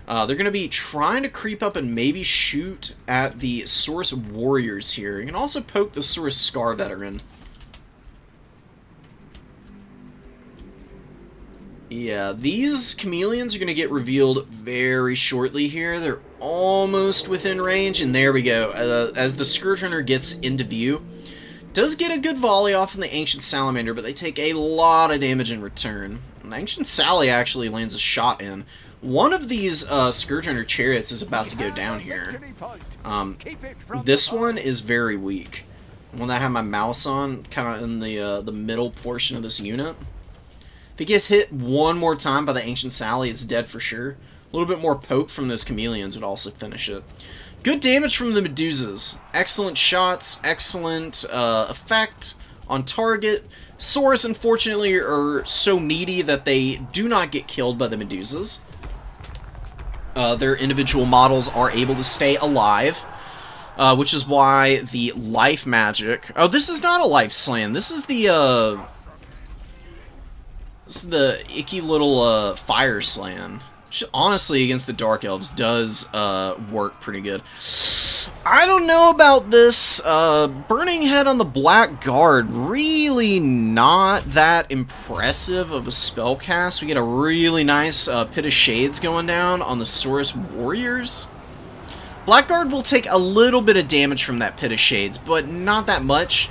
They're going to be trying to creep up and maybe shoot at the Saurus warriors here. You can also poke the Saurus Scar veteran. Yeah, these chameleons are going to get revealed very shortly here. They're almost within range, and there we go. As the Scourge Runner gets into view, does get a good volley off from the Ancient Salamander, but they take a lot of damage in return. And the Ancient Sally actually lands a shot in. One of these Scourge Runner chariots is about to go down here. This one is very weak. One that I have my mouse on, kind of in the middle portion of this unit. If it gets hit one more time by the Ancient Sally, it's dead for sure. A little bit more poke from those chameleons would also finish it. Good damage from the Medusas. Excellent shots, excellent effect on target. Saurus, unfortunately, are so meaty that they do not get killed by the Medusas. Their individual models are able to stay alive, which is why the life magic... Oh, this is not a life slam. This is the icky little fire slam. which honestly against the Dark Elves does work pretty good. I don't know about this. Burning Head on the Black Guard, really not that impressive of a spell cast. We get a really nice Pit of Shades going down on the Saurus Warriors. Blackguard will take a little bit of damage from that Pit of Shades, but not that much.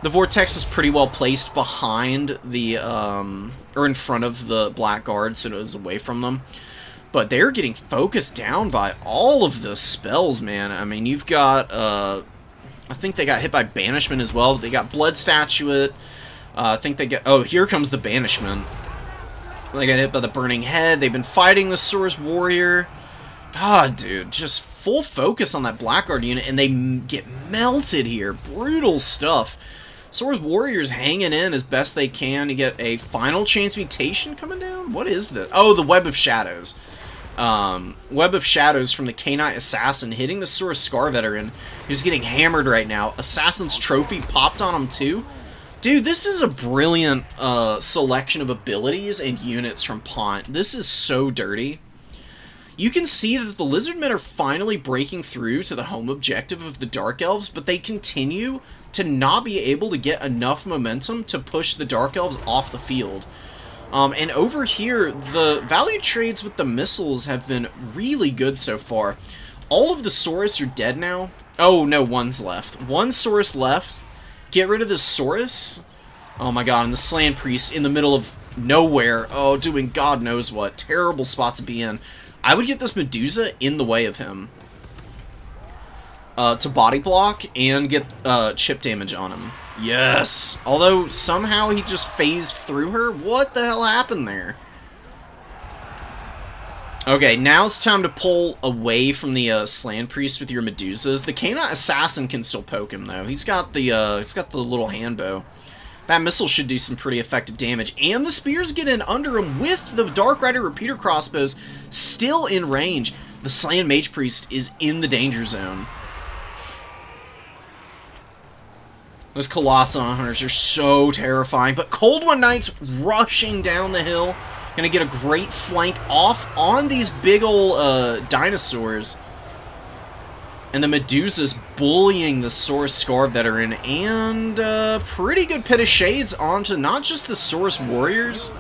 The Vortex is pretty well placed behind the, or in front of the Blackguard, so it was away from them. But they're getting focused down by all of the spells, man. I mean, you've got, I think they got hit by Banishment as well. They got Blood Statuette. I think they get, oh, here comes the Banishment. They got hit by the Burning Head. They've been fighting the Saurus Warrior. God, dude, just full focus on that Blackguard unit, and they get melted here. Brutal stuff. Saurus Warriors hanging in as best they can to get a final chance mutation coming down? What is this? Oh, the Web of Shadows. Web of Shadows from the Canine Assassin hitting the Saurus Scar Veteran, who's getting hammered right now. Assassin's Trophy popped on him too. Dude, this is a brilliant selection of abilities and units from Pont. This is so dirty. You can see that the Lizardmen are finally breaking through to the home objective of the Dark Elves, but they continue to not be able to get enough momentum to push the Dark Elves off the field. And over here, the value trades with the missiles have been really good so far. All of the Saurus are dead now. Oh, no, one's left. One Saurus left. Get rid of the Saurus. Oh my god, and the Slan Priest in the middle of nowhere. Oh, doing God knows what. Terrible spot to be in. I would get this Medusa in the way of him to body block and get chip damage on him. Yes! Although somehow he just phased through her. What the hell happened there? Okay, now it's time to pull away from the Slan Priest with your Medusas. The Canine Assassin can still poke him though. He's got the little hand bow. That missile should do some pretty effective damage. And the spears get in under him with the Dark Rider repeater crossbows still in range. The Slan Mage Priest is in the danger zone. Those Colossus Hunters are so terrifying. But Cold One Knights rushing down the hill. Gonna get a great flank off on these big ol' dinosaurs. And the Medusa's bullying the Saurus Scar Veteran, and pretty good Pit of Shades onto not just the Saurus Warriors,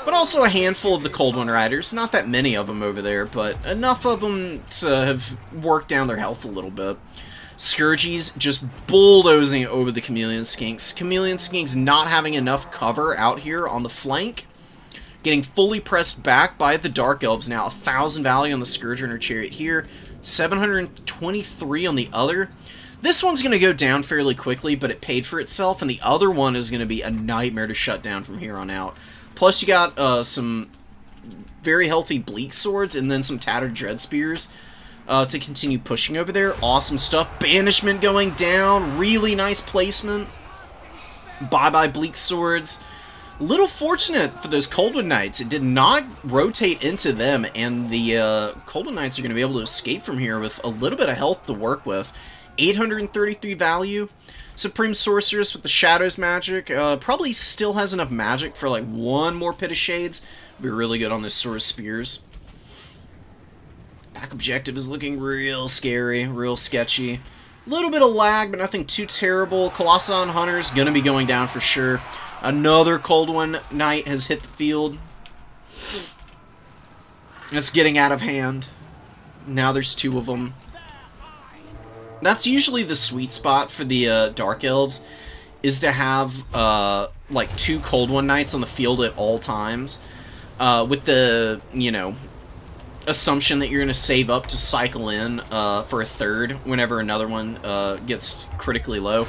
but also a handful of the Cold One Riders. Not that many of them over there, but enough of them to have worked down their health a little bit. Scourgies just bulldozing over the Chameleon Skinks. Chameleon Skinks not having enough cover out here on the flank. Getting fully pressed back by the Dark Elves now. 1,000 value on the Scourge Runner Chariot here. 723 on the other. This one's going to go down fairly quickly, but it paid for itself, and the other one is going to be a nightmare to shut down from here on out. Plus, you got some very healthy Bleak Swords, and then some Tattered Dread Spears to continue pushing over there. Awesome stuff. Banishment going down. Really nice placement. Bye-bye Bleak Swords. Little fortunate for those Cold One Knights. It did not rotate into them, and the Cold One Knights are going to be able to escape from here with a little bit of health to work with. 833 value. Supreme Sorceress with the Shadows magic. Probably still has enough magic for like one more Pit of Shades. Be really good on this Saurus Spears. Back objective is looking real scary, real sketchy. A little bit of lag, but nothing too terrible. Colossus Hunters going to be going down for sure. Another Cold One Knight has hit the field. It's getting out of hand. Now there's two of them. That's usually the sweet spot for the Dark Elves, is to have like two Cold One Knights on the field at all times, with the, you know, assumption that you're going to save up to cycle in for a third whenever another one gets critically low.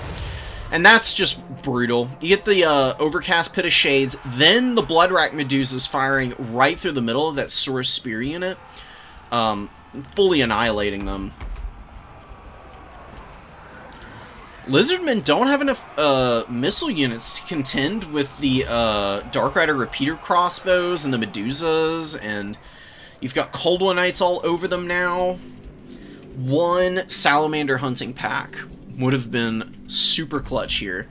And that's just brutal. You get the Overcast Pit of Shades, then the Bloodrack Medusas firing right through the middle of that Saurus Spear unit, fully annihilating them. Lizardmen don't have enough missile units to contend with the Dark Rider repeater crossbows and the Medusas, and you've got Cold One Knights all over them now. One Salamander hunting pack would have been super clutch here.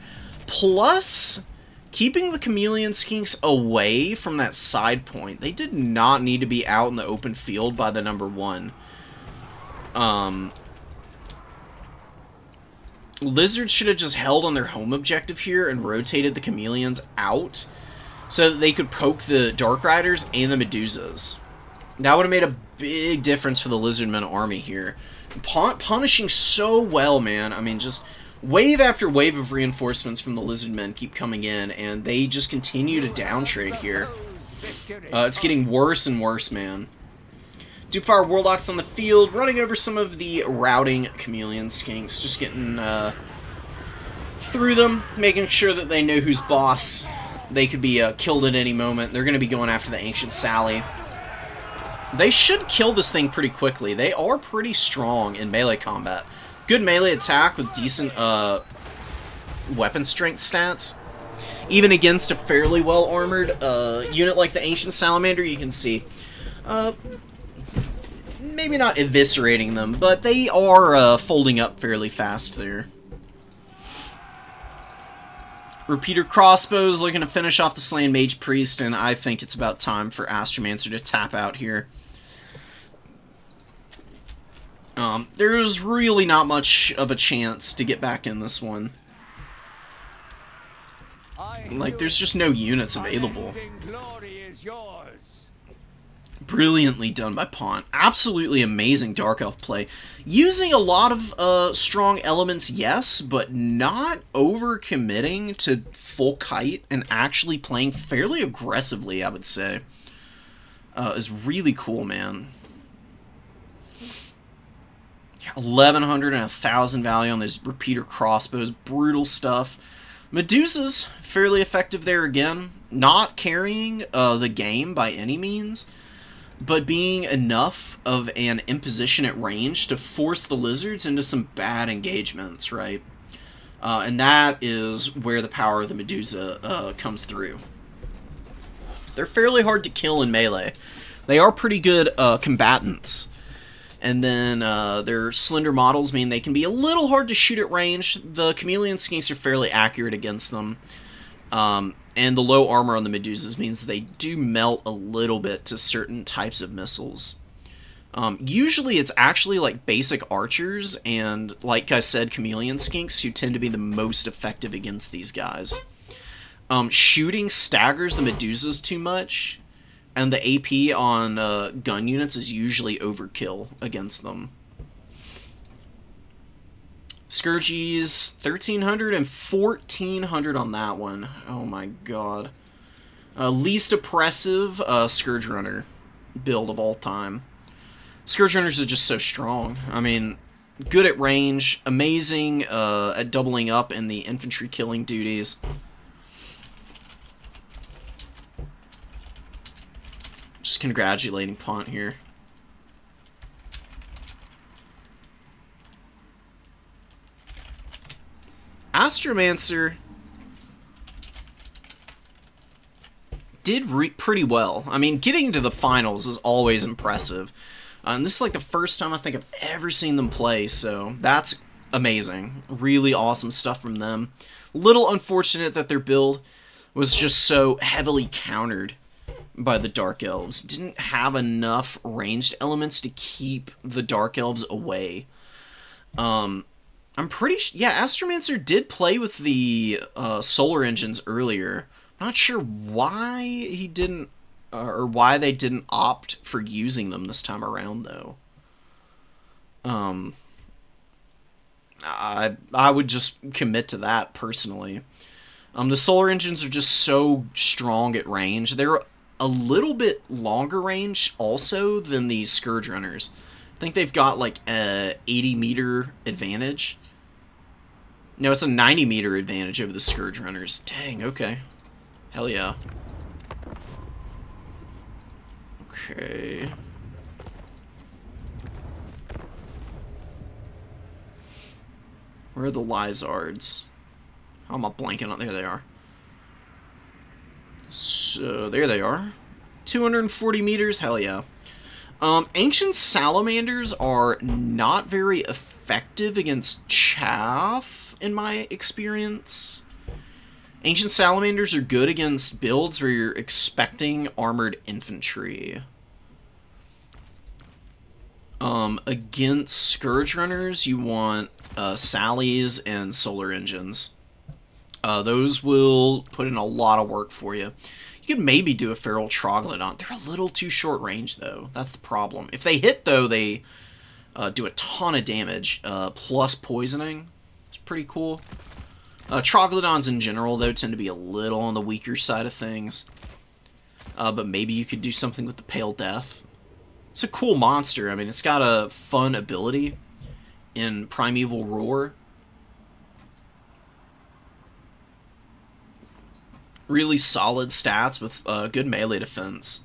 Plus, keeping the chameleon skinks away from that side point. They did not need to be out in the open field by the number 1. Lizards should have just held on their home objective here and rotated the chameleons out so that they could poke the Dark Riders and the Medusas. That would have made a big difference for the Lizardmen army here. Punishing so well, man. I mean, just wave after wave of reinforcements from the Lizardmen keep coming in, and they just continue to downtrade here. It's getting worse and worse, man. Doomfire Warlocks on the field, running over some of the routing chameleon skinks, just getting through them, making sure that they know who's boss. They could be killed at any moment. They're going to be going after the Ancient Sally. They should kill this thing pretty quickly. They are pretty strong in melee combat. Good melee attack with decent weapon strength stats. Even against a fairly well-armored unit like the Ancient Salamander, you can see maybe not eviscerating them, but they are folding up fairly fast there. Repeater crossbows looking to finish off the slain Mage Priest, and I think it's about time for Astromancer to tap out here. There's really not much of a chance to get back in this one. Like, there's just no units available. Brilliantly done by Pont. Absolutely amazing Dark Elf play. Using a lot of strong elements, yes, but not over-committing to full kite and actually playing fairly aggressively, I would say. Is really cool, man. 1100 and 1000 value on those repeater crossbows. Brutal stuff. Medusa's fairly effective there again. Not carrying the game by any means, but being enough of an imposition at range to force the lizards into some bad engagements, right? And that is where the power of the Medusa comes through. They're fairly hard to kill in melee. They are pretty good combatants. And then their slender models mean they can be a little hard to shoot at range. The chameleon skinks are fairly accurate against them. And the low armor on the Medusas means they do melt a little bit to certain types of missiles. Usually it's actually like basic archers and, like I said, chameleon skinks who tend to be the most effective against these guys. Shooting staggers the Medusas too much, and the AP on gun units is usually overkill against them. Scourgies, 1300 and 1400 on that one. Oh my god. Least oppressive Scourge Runner build of all time. Scourge Runners are just so strong. I mean, good at range, amazing at doubling up in the infantry killing duties. Just congratulating Pont here. Astromancer did pretty well. I mean, getting to the finals is always impressive. And this is like the first time I think I've ever seen them play, so that's amazing. Really awesome stuff from them. Little unfortunate that their build was just so heavily countered by the Dark Elves. Didn't have enough ranged elements to keep the Dark Elves away. I'm pretty yeah, Astromancer did play with the solar engines earlier. Not sure why he didn't, or why they didn't opt for using them this time around, though. I would just commit to that, personally. The solar engines are just so strong at range. They're a little bit longer range, also, than the Scourge Runners. I think they've got, like, a 80-meter advantage. No, it's a 90-meter advantage over the Scourge Runners. Dang, okay. Hell yeah. Okay. Where are the Lizards? How am I blanking on? There they are. So, there they are. 240 meters? Hell yeah. Ancient Salamanders are not very effective against chaff, in my experience. Ancient Salamanders are good against builds where you're expecting armored infantry. Against Scourge Runners, you want Sallies and Solar Engines. Those will put in a lot of work for you. You could maybe do a Feral Troglodyte. They're a little too short range, though. That's the problem. If they hit, though, they do a ton of damage, plus poisoning. It's pretty cool. Troglodons in general, though, tend to be a little on the weaker side of things. But maybe you could do something with the Pale Death. It's a cool monster. I mean, it's got a fun ability in Primeval Roar. Really solid stats with good melee defense.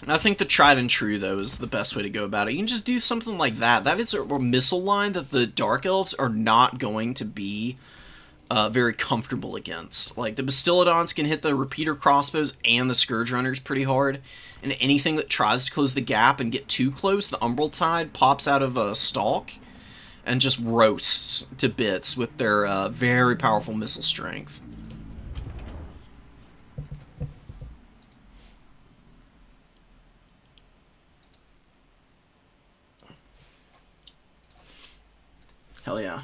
And I think the tried and true, though, is the best way to go about it. You can just do something like that. That is a missile line that the Dark Elves are not going to be very comfortable against. Like, the Bastillodons can hit the repeater crossbows and the Scourge Runners pretty hard. And anything that tries to close the gap and get too close, the Umbral Tide pops out of a stalk and just roasts to bits with their very powerful missile strength. Hell yeah.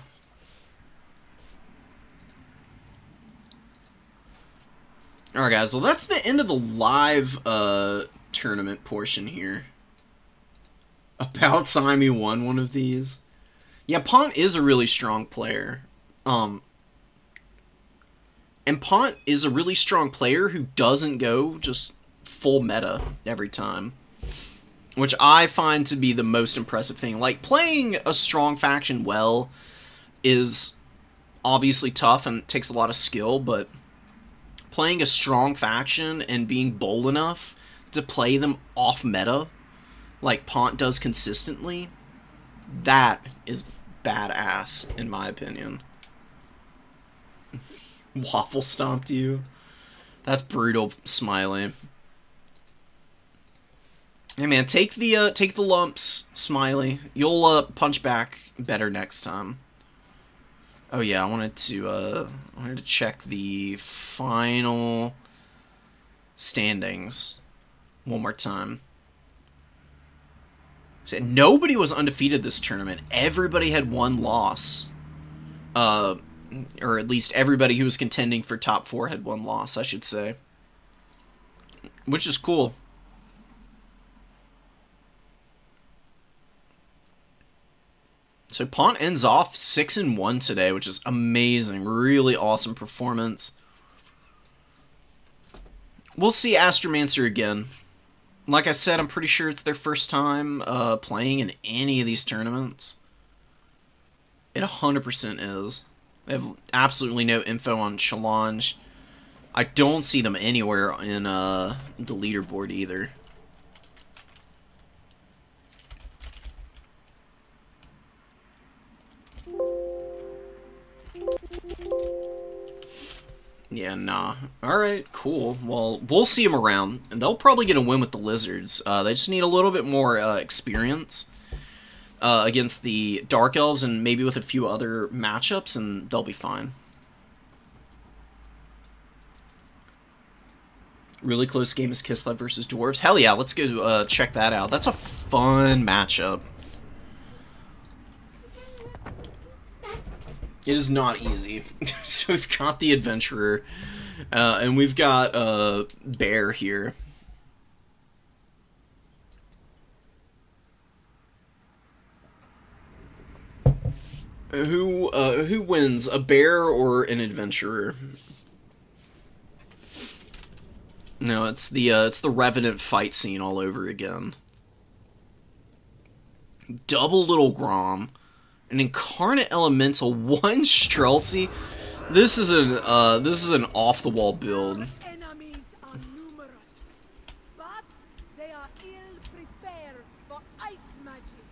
Alright guys, well that's the end of the live tournament portion here. About time he won one of these. Yeah, Pont is a really strong player. And Pont is a really strong player who doesn't go just full meta every time. Which I find to be the most impressive thing. Like, playing a strong faction well is obviously tough and takes a lot of skill, but playing a strong faction and being bold enough to play them off meta, like Pont does consistently, that is badass, in my opinion. Waffle stomped you. That's brutal, Smiley. Hey man, take the lumps, Smiley. You'll punch back better next time. Oh yeah, I wanted to check the final standings one more time. So nobody was undefeated this tournament. Everybody had one loss. Or at least everybody who was contending for top 4 had one loss, I should say. Which is cool. So Pont ends off 6-1 today, which is amazing. Really awesome performance. We'll see Astromancer again. Like I said, I'm pretty sure it's their first time playing in any of these tournaments. It 100% is. They have absolutely no info on Challenge. I don't see them anywhere in the leaderboard either. Yeah, nah. Alright, cool. Well, we'll see them around, and they'll probably get a win with the Lizards. They just need a little bit more experience against the Dark Elves and maybe with a few other matchups, and they'll be fine. Really close game is Kislev versus Dwarves. Hell yeah, let's go check that out. That's a fun matchup. It is not easy. So we've got the Adventurer, and we've got Bear here. Who wins, a Bear or an Adventurer? No, it's the Revenant fight scene all over again. Double Little Grom. An Incarnate Elemental, 1 Streltsy. This is an off the wall build.
Enemies are numerous, but they are ill prepared for ice magic.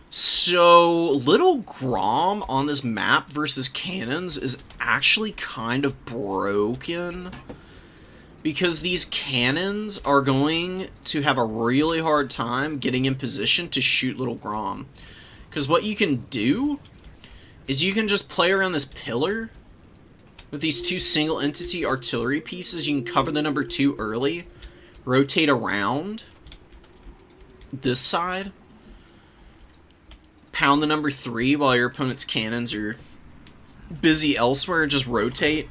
So Little Grom on this map versus cannons is actually kind of broken, because these cannons are going to have a really hard time getting in position to shoot Little Grom. Because what you can do is you can just play around this pillar with these 2 single entity artillery pieces. You can cover the number 2 early, rotate around this side, pound the number 3 while your opponent's cannons are busy elsewhere, and just rotate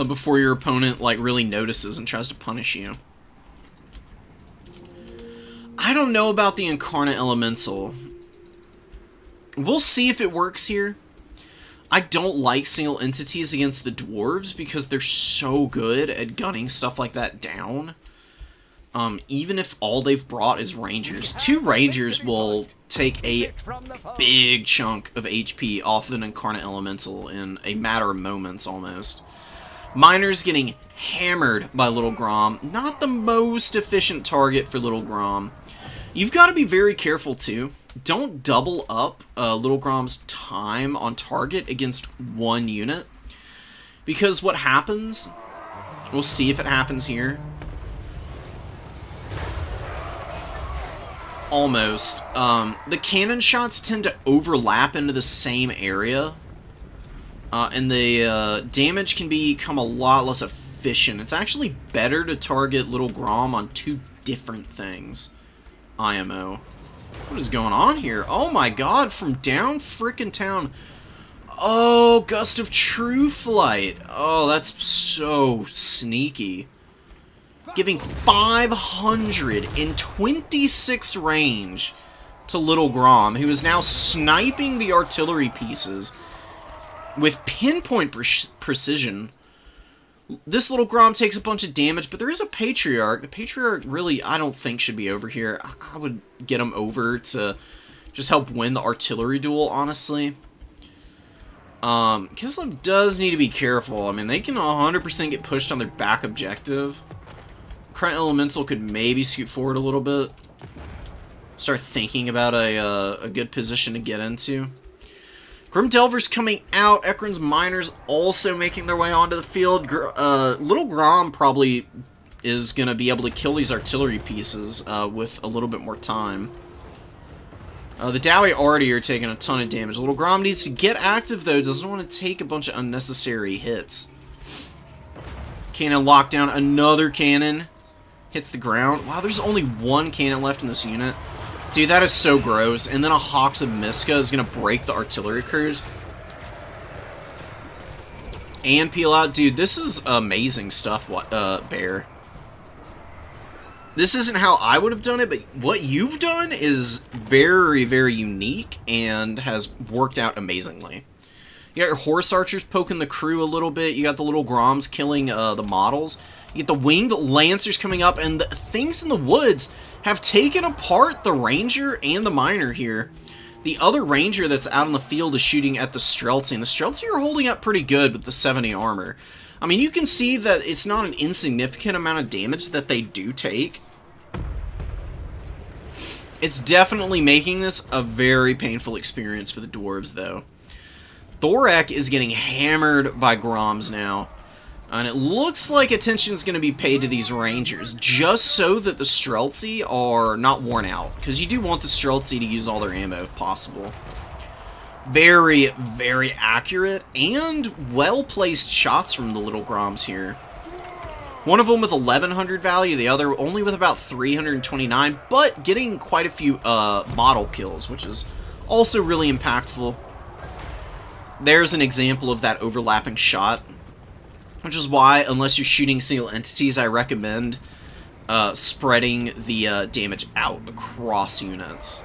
before your opponent like really notices and tries to punish you. I don't know about the Incarnate Elemental. We'll see if it works here. I don't like single entities against the dwarves because they're so good at gunning stuff like that down. Even if all they've brought is rangers. 2 rangers will take a big chunk of HP off an Incarnate Elemental in a matter of moments almost. Miners getting hammered by Little Grom. Not the most efficient target for Little Grom. You've got to be very careful too. Don't double up Little Grom's time on target against 1 unit. Because what happens, we'll see if it happens here. Almost. The cannon shots tend to overlap into the same area. And the damage can become a lot less efficient. It's actually better to target Little Grom on 2 different things. IMO. What is going on here? Oh my god, from down frickin' town. Oh, Gust of True Flight. Oh, that's so sneaky. Giving 526 range to Little Grom, who is now sniping the artillery pieces with pinpoint precision. This Little Grom takes a bunch of damage, but there is a Patriarch. The Patriarch really, I don't think, should be over here. I would get him over to just help win the artillery duel, honestly. Kislev does need to be careful. I mean, they can 100% get pushed on their back objective. Current Elemental could maybe scoot forward a little bit. Start thinking about a good position to get into. Grim Delver's coming out. Ekron's Miners also making their way onto the field. Little Grom probably is going to be able to kill these artillery pieces with a little bit more time. The Dowie already are taking a ton of damage. Little Grom needs to get active, though. Doesn't want to take a bunch of unnecessary hits. Cannon locked down. Another cannon hits the ground. Wow, there's only 1 cannon left in this unit. Dude, that is so gross. And then a Hawks of Miska is going to break the artillery crews. And peel out. Dude, this is amazing stuff, Bear. This isn't how I would have done it, but what you've done is very, very unique and has worked out amazingly. You got your Horse Archers poking the crew a little bit. You got the Little Groms killing the models. You get the Winged Lancers coming up, and the things in the woods have taken apart the Ranger and the Miner here. The other Ranger that's out in the field is shooting at the Streltsy, and the Streltsy are holding up pretty good with the 70 armor. I mean, you can see that it's not an insignificant amount of damage that they do take. It's definitely making this a very painful experience for the Dwarves, though. Thorek is getting hammered by Groms now. And it looks like attention is going to be paid to these Rangers, just so that the Streltsy are not worn out. Because you do want the Streltsy to use all their ammo if possible. Very, very accurate and well-placed shots from the Little Groms here. One of them with 1100 value, the other only with about 329, but getting quite a few model kills, which is also really impactful. There's an example of that overlapping shot. Which is why, unless you're shooting single entities, I recommend spreading the damage out across units.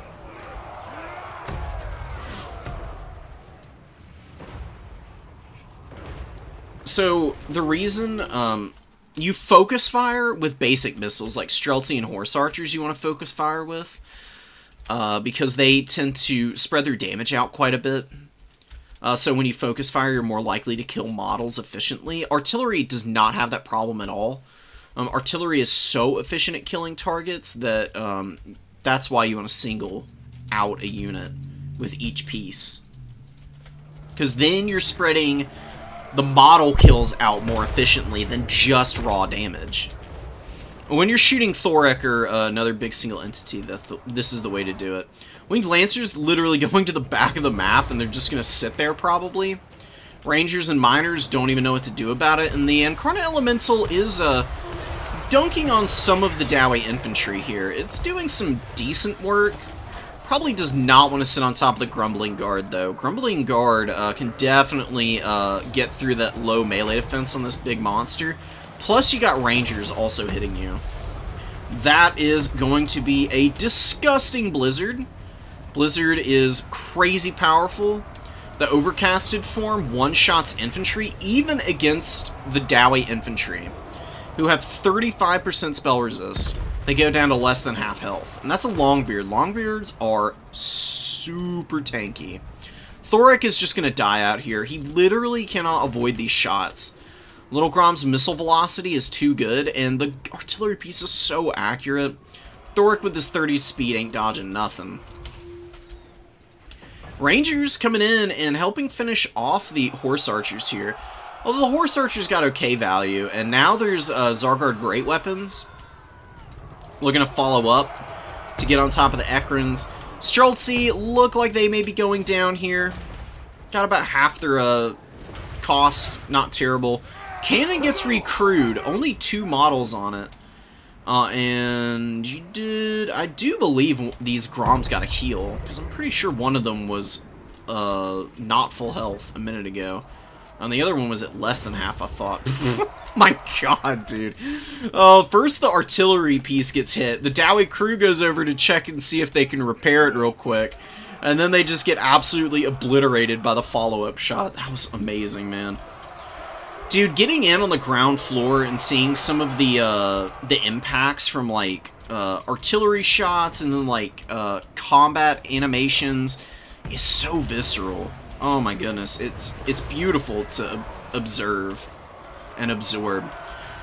So, the reason you focus fire with basic missiles, like Streltsy and Horse Archers you want to focus fire with, because they tend to spread their damage out quite a bit. So when you focus fire, you're more likely to kill models efficiently. Artillery does not have that problem at all. Artillery is so efficient at killing targets that that's why you want to single out a unit with each piece. Because then you're spreading the model kills out more efficiently than just raw damage. When you're shooting Thoric or another big single entity, this is the way to do it. Winged Lancers literally going to the back of the map, and they're just going to sit there probably. Rangers and Miners don't even know what to do about it, and the Incarnate Elemental is dunking on some of the Dowie infantry here. It's doing some decent work. Probably does not want to sit on top of the Grumbling Guard, though. Grumbling Guard can definitely get through that low melee defense on this big monster. Plus, you got Rangers also hitting you. That is going to be a disgusting Blizzard. Blizzard is crazy powerful. The Overcasted form one-shots infantry, even against the Dowie infantry, who have 35% spell resist. They go down to less than half health. And that's a Longbeard. Longbeards are super tanky. Thoric is just going to die out here. He literally cannot avoid these shots. Little Grom's missile velocity is too good, and the artillery piece is so accurate. Thoric with his 30 speed ain't dodging nothing. Rangers coming in and helping finish off the Horse Archers here. Although the Horse Archers got okay value, and now there's Zargard Great Weapons looking to follow up to get on top of the Ekrins. Streltsy look like they may be going down here. Got about half their cost, not terrible. Cannon gets recrewed, only 2 models on it. And I do believe these Groms got a heal, because I'm pretty sure one of them was not full health a minute ago. And the other one was at less than half, I thought. My god, dude. First the artillery piece gets hit. The Dowie crew goes over to check and see if they can repair it real quick. And then they just get absolutely obliterated by the follow-up shot. That was amazing, man. Dude, getting in on the ground floor and seeing some of the impacts from, like, artillery shots and then, like, combat animations is so visceral. Oh my goodness, it's beautiful to observe and absorb.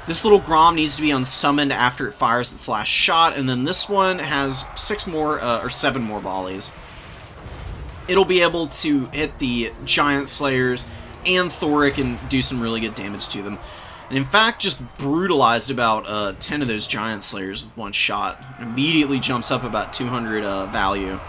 This little Grom needs to be unsummoned after it fires its last shot, and then this one has 6 more, or 7 more volleys. It'll be able to hit the Giant Slayers and Thoric and do some really good damage to them. And in fact, just brutalized about 10 of those Giant Slayers with one shot. Immediately jumps up about 200 value.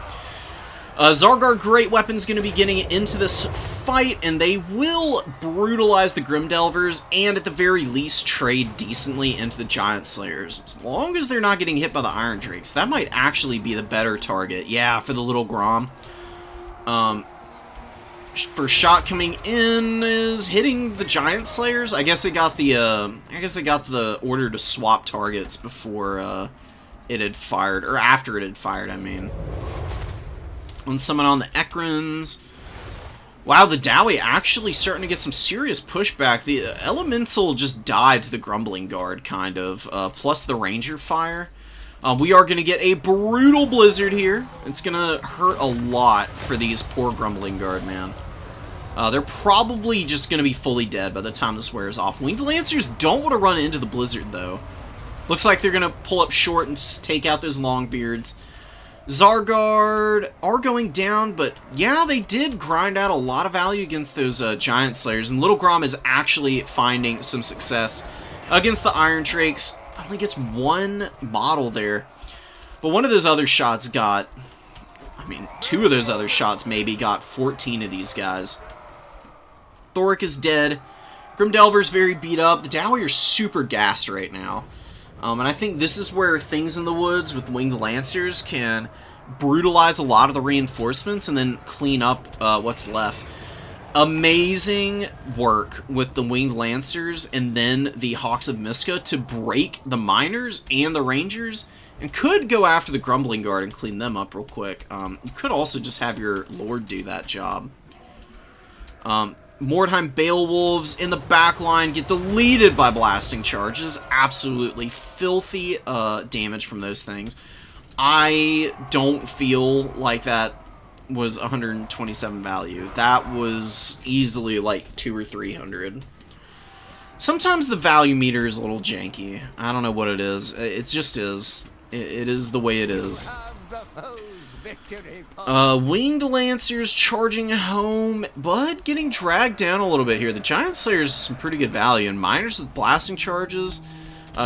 Zargard Great Weapon's going to be getting into this fight, and they will brutalize the Grimdelvers and at the very least trade decently into the Giant Slayers. As long as they're not getting hit by the Iron Drakes, that might actually be the better target. Yeah, for the little Grom. First shot coming in is hitting the Giant Slayers. I guess it got the order to swap targets before it had fired, or after it had fired, I mean. And someone on the Ekrins. Wow, the Dowie actually starting to get some serious pushback. The Elemental just died to the Grumbling Guard, kind of, plus the Ranger fire. We are going to get a brutal Blizzard here. It's going to hurt a lot for these poor Grumbling Guard, man. They're probably just going to be fully dead by the time this wears off. Winged Lancers don't want to run into the Blizzard, though. Looks like they're going to pull up short and just take out those Longbeards. Zargard are going down, but yeah, they did grind out a lot of value against those Giant Slayers, and Little Grom is actually finding some success against the Iron Drakes. Only gets 1 model there, but one of those other shots got, I mean, 2 of those other shots maybe got 14 of these guys. Thoric is dead. Grimdelver's very beat up. The Dowie are super gassed right now. And I think this is where Things in the Woods with Winged Lancers can brutalize a lot of the reinforcements and then clean up what's left. Amazing work with the Winged Lancers and then the Hawks of Miska to break the Miners and the Rangers, and could go after the Grumbling Guard and clean them up real quick. You could also just have your Lord do that job. Mordheim Beowulfs in the back line get deleted by blasting charges. Absolutely filthy damage from those things. I don't feel like that was 127 value. That was easily like 200 or 300. Sometimes the value meter is a little janky. I don't know what it is. It just is. It is the way it is. Winged Lancers charging home, but getting dragged down a little bit here. The Giant Slayers is some pretty good value, and Miners with blasting charges.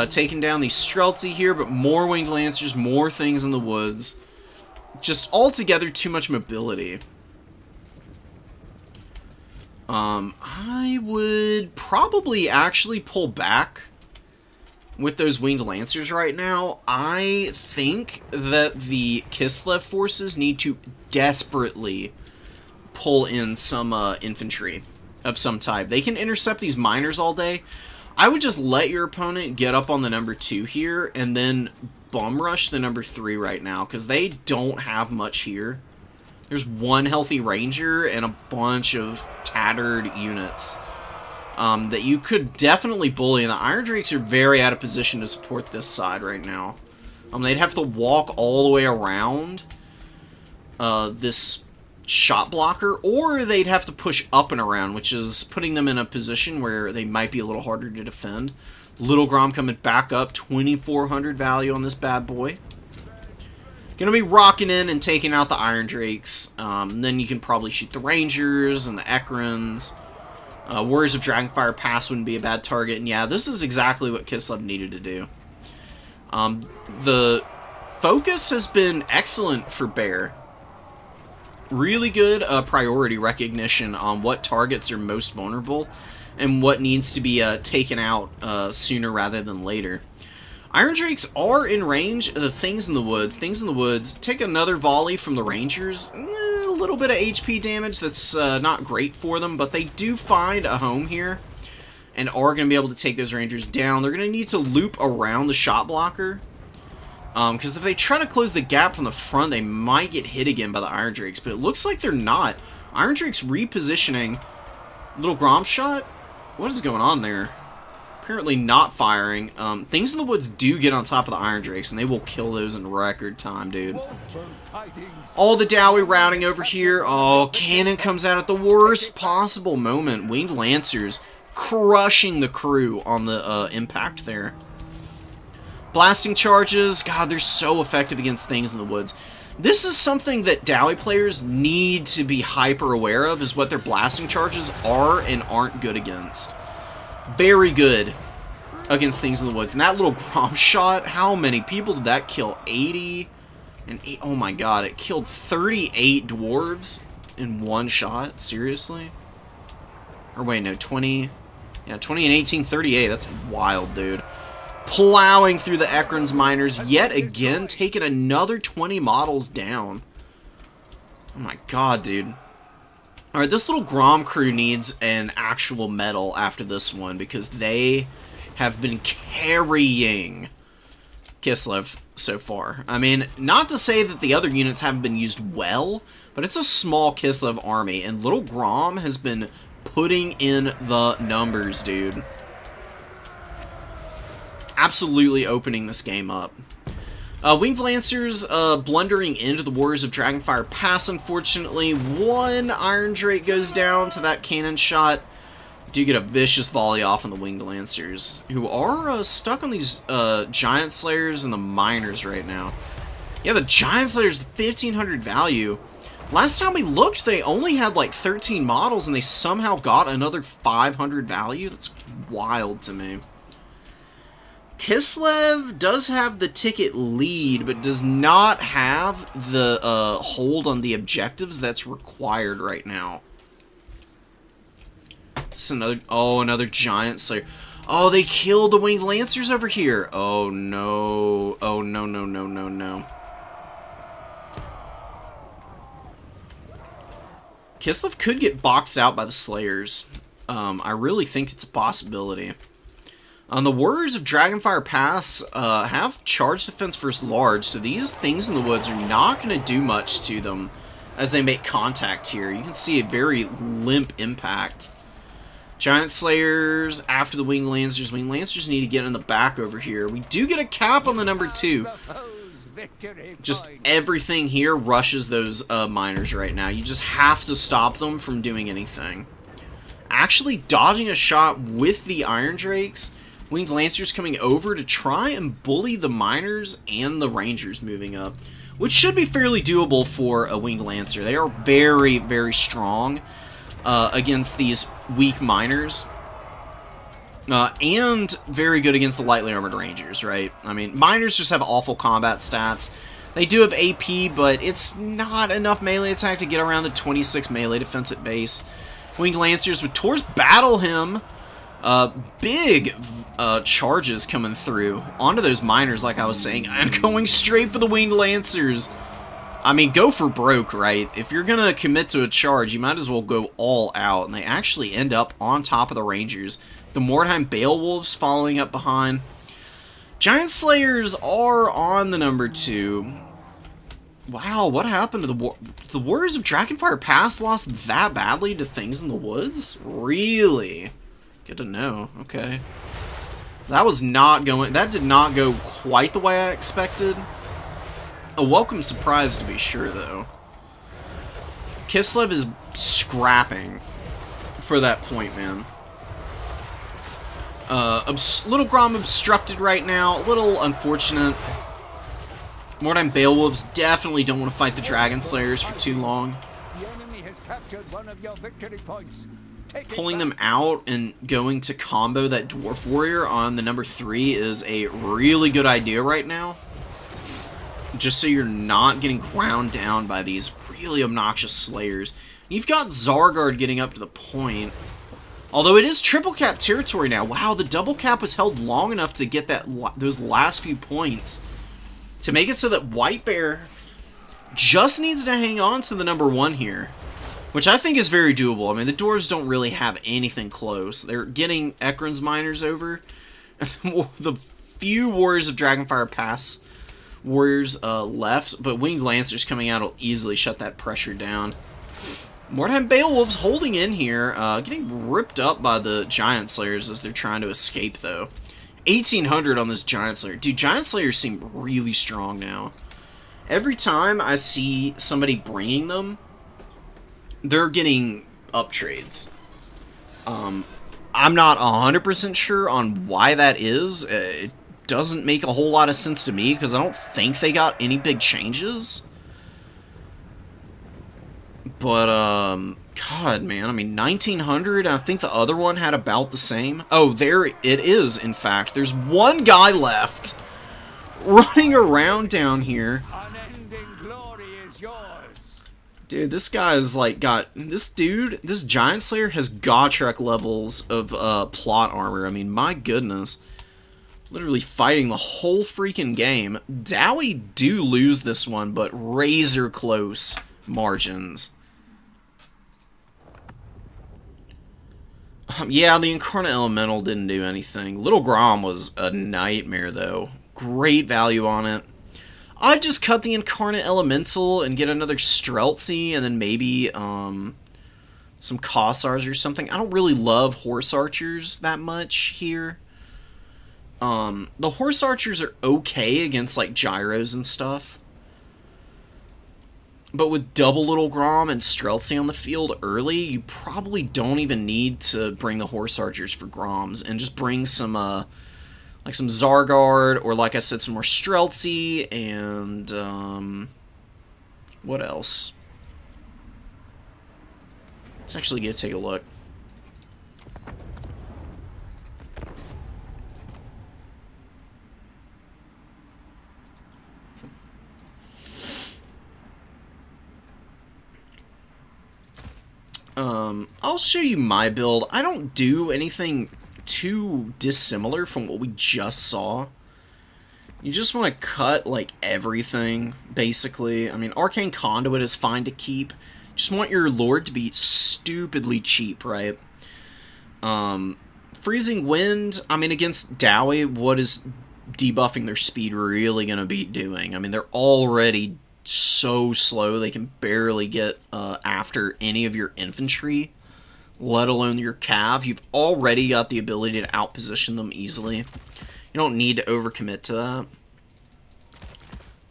Taking down the Streltsy here, but more Winged Lancers, more things in the woods. Just altogether too much mobility. I would probably actually pull back with those Winged Lancers right now. I think that the Kislev forces need to desperately pull in some infantry of some type. They can intercept these miners all day. I would just let your opponent get up on the number 2 here and then bum rush the number 3 right now, because they don't have much here. There's one healthy ranger and a bunch of tattered units that you could definitely bully, and the Iron Drakes are very out of position to support this side right now. They'd have to walk all the way around this shot blocker, or they'd have to push up and around, which is putting them in a position where they might be a little harder to defend. Little Grom coming back up, 2,400 value on this bad boy. Gonna be rocking in and taking out the Iron Drakes. Then you can probably shoot the Rangers and the Ekrans. Warriors of Dragonfire Pass wouldn't be a bad target. And yeah, this is exactly what Kislev needed to do. The focus has been excellent for Bear. Really good priority recognition on what targets are most vulnerable and what needs to be taken out sooner rather than later. Iron Drakes are in range of the Things in the Woods. Things in the Woods take another volley from the Rangers. A little bit of HP damage that's not great for them, but they do find a home here and are going to be able to take those Rangers down. They're going to need to loop around the shot blocker, because if they try to close the gap from the front, they might get hit again by the Iron Drakes, but it looks like they're not. Iron Drakes repositioning. Little Grom shot? What is going on there? Apparently not firing. Things in the Woods do get on top of the Iron Drakes, and they will kill those in record time, dude. All the Dowie routing over here. Oh, cannon comes out at the worst possible moment. Winged Lancers crushing the crew on the impact there. Blasting charges. God, they're so effective against Things in the Woods. This is something that Dowie players need to be hyper aware of, is what their blasting charges are and aren't good against. Very good against Things in the Woods. And that little Grom shot, how many people did that kill? 80 and 8. Oh my god, it killed 38 dwarves in one shot? Seriously? Or wait, no, 20. Yeah, 20 and 18, 38. That's wild, dude. Plowing through the Ekran's miners yet again, taking another 20 models down. Oh my god, dude. Alright, this little Grom crew needs an actual medal after this one, because they have been carrying Kislev so far. I mean, not to say that the other units haven't been used well, but it's a small Kislev army, and little Grom has been putting in the numbers, dude. Absolutely opening this game up. Winged Lancers blundering into the Warriors of Dragonfire Pass, unfortunately. One Iron Drake goes down to that cannon shot. Do get a vicious volley off on the Winged Lancers, who are stuck on these Giant Slayers and the Miners right now. Yeah, the Giant Slayers, 1,500 value. Last time we looked, they only had like 13 models, and they somehow got another 500 value. That's wild to me. Kislev does have the ticket lead, but does not have the hold on the objectives that's required right now. This is another Giant Slayer. Oh, they killed the Winged Lancers over here. Oh no. Oh no, no, no, no, no. Kislev could get boxed out by the Slayers. I really think it's a possibility. The Warriors of Dragonfire Pass have charge defense versus large, so these Things in the Woods are not going to do much to them as they make contact here. You can see a very limp impact. Giant Slayers after the Winged Lancers. Winged Lancers need to get in the back over here. We do get a cap on the number 2. Just everything here rushes those miners right now. You just have to stop them from doing anything. Actually dodging a shot with the Iron Drakes. Winged Lancers coming over to try and bully the Miners and the Rangers moving up, which should be fairly doable for a Winged Lancer. They are very, very strong against these weak Miners. And very good against the lightly armored rangers, right? I mean, miners just have awful combat stats. They do have AP, but it's not enough melee attack to get around the 26 melee defense at base. Winged Lancers with Tor's battle him. Big charges coming through onto those miners, like I was saying, and going straight for the Winged Lancers. I mean, go for broke, right? If you're gonna commit to a charge, you might as well go all out, and they actually end up on top of the Rangers. The Mordheim Beowulfs following up behind. Giant Slayers are on the number 2. Wow, what happened to the Warriors of Dragonfire Pass lost that badly to Things in the Woods? Really? Good to know. Okay. That did not go quite the way I expected. A welcome surprise to be sure, though. Kislev is scrapping for that point, man. Little Grom obstructed right now. A little unfortunate. Mordheim Beowulfs definitely don't want to fight the Dragon Slayers for too long.
The enemy has captured one of your victory points.
Pulling them out and going to combo that Dwarf Warrior on the number 3 is a really good idea right now. Just so you're not getting ground down by these really obnoxious Slayers. You've got Zargard getting up to the point. Although it is triple cap territory now. Wow, the double cap was held long enough to get those last few points. To make it so that White Bear just needs to hang on to the number 1 here. Which I think is very doable. I mean, the Dwarves don't really have anything close. They're getting Ekron's Miners over. The few Warriors of Dragonfire Pass warriors left, but Winged Lancers coming out will easily shut that pressure down. Mordheim Beowulf's holding in here, getting ripped up by the Giant Slayers as they're trying to escape, though. 1800 on this Giant Slayer. Dude, Giant Slayers seem really strong now. Every time I see somebody bringing them, they're getting up trades. I'm not 100% sure on why that is. It doesn't make a whole lot of sense to me, because I don't think they got any big changes. But, God, man, I mean, 1900, I think the other one had about the same. Oh, there it is, in fact. There's one guy left running around down here.
Unending glory is yours.
Dude, this guy's, like, this Giant Slayer has Gotrek levels of, plot armor. I mean, my goodness. Literally fighting the whole freaking game. Dowie do lose this one, but razor close margins. Yeah, the Incarnate Elemental didn't do anything. Little Grom was a nightmare, though. Great value on it. I'd just cut the Incarnate Elemental and get another Streltsy, and then maybe some Kossars or something. I don't really love Horse Archers that much here. The Horse Archers are okay against, like, gyros and stuff. But with double Little Grom and Streltsy on the field early, you probably don't even need to bring the Horse Archers for Groms, and just bring some, like some Zargard, or like I said, some more Streltsy, and, what else? Let's actually go take a look. I'll show you my build. I don't do anything too dissimilar from what we just saw. You just want to cut, like, everything, basically. I mean, Arcane Conduit is fine to keep. Just want your Lord to be stupidly cheap, right? Freezing Wind, I mean, against Dowie, what is debuffing their speed really going to be doing? I mean, they're already so slow, they can barely get after any of your infantry, let alone your cav. You've already got the ability to outposition them easily. You don't need to overcommit to that.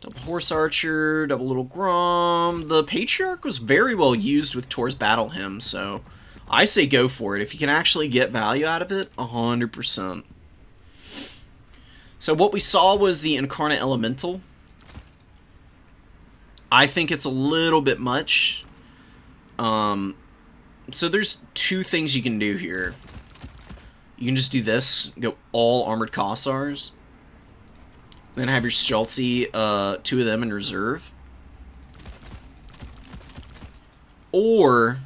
Double Horse Archer, double Little Grom. The Patriarch was very well used with Tor's Battle Hymn, so I say go for it. If you can actually get value out of it, 100%. So what we saw was the Incarnate Elemental. I think it's a little bit much. So there's two things you can do here. You can just do this, go all armored Kossars, then have your Streltsy, 2 of them in reserve. Or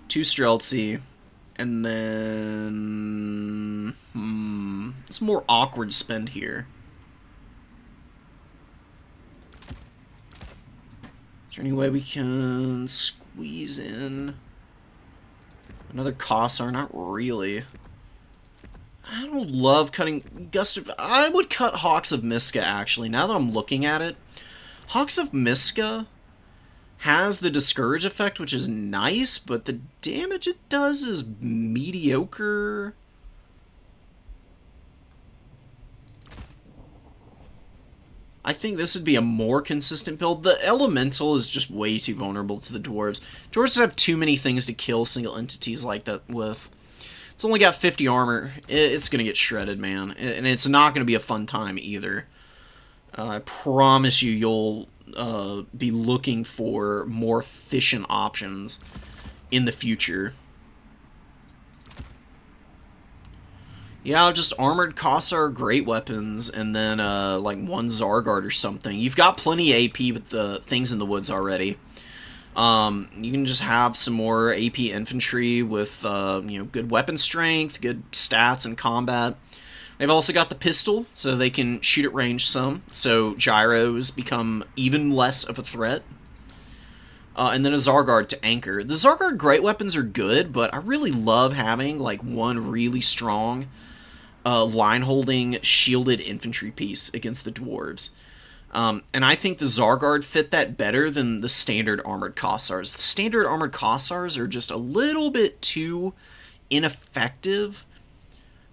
2 Streltsy, and then it's a more awkward spend here. Is there any way we can squeeze in another Kossar? Not really. I don't love cutting Gust of... I would cut Hawks of Miska, actually, now that I'm looking at it. Hawks of Miska has the Discourage effect, which is nice, but the damage it does is mediocre. I think this would be a more consistent build. The Elemental is just way too vulnerable to the Dwarves. Dwarves have too many things to kill single entities like that with. It's only got 50 armor. It's going to get shredded, man. And it's not going to be a fun time either. I promise you, you'll be looking for more efficient options in the future. Yeah, just armored Kossar great weapons, and then like 1 Zargard or something. You've got plenty of AP with the things in the woods already. You can just have some more AP infantry with you know, good weapon strength, good stats in combat. They've also got the pistol, so they can shoot at range some, so gyros become even less of a threat. And then a Zargard to anchor. The Zargard great weapons are good, but I really love having like 1 really strong line-holding shielded infantry piece against the dwarves. And I think the Zargard fit that better than the standard armored Kossars. The standard armored Kossars are just a little bit too ineffective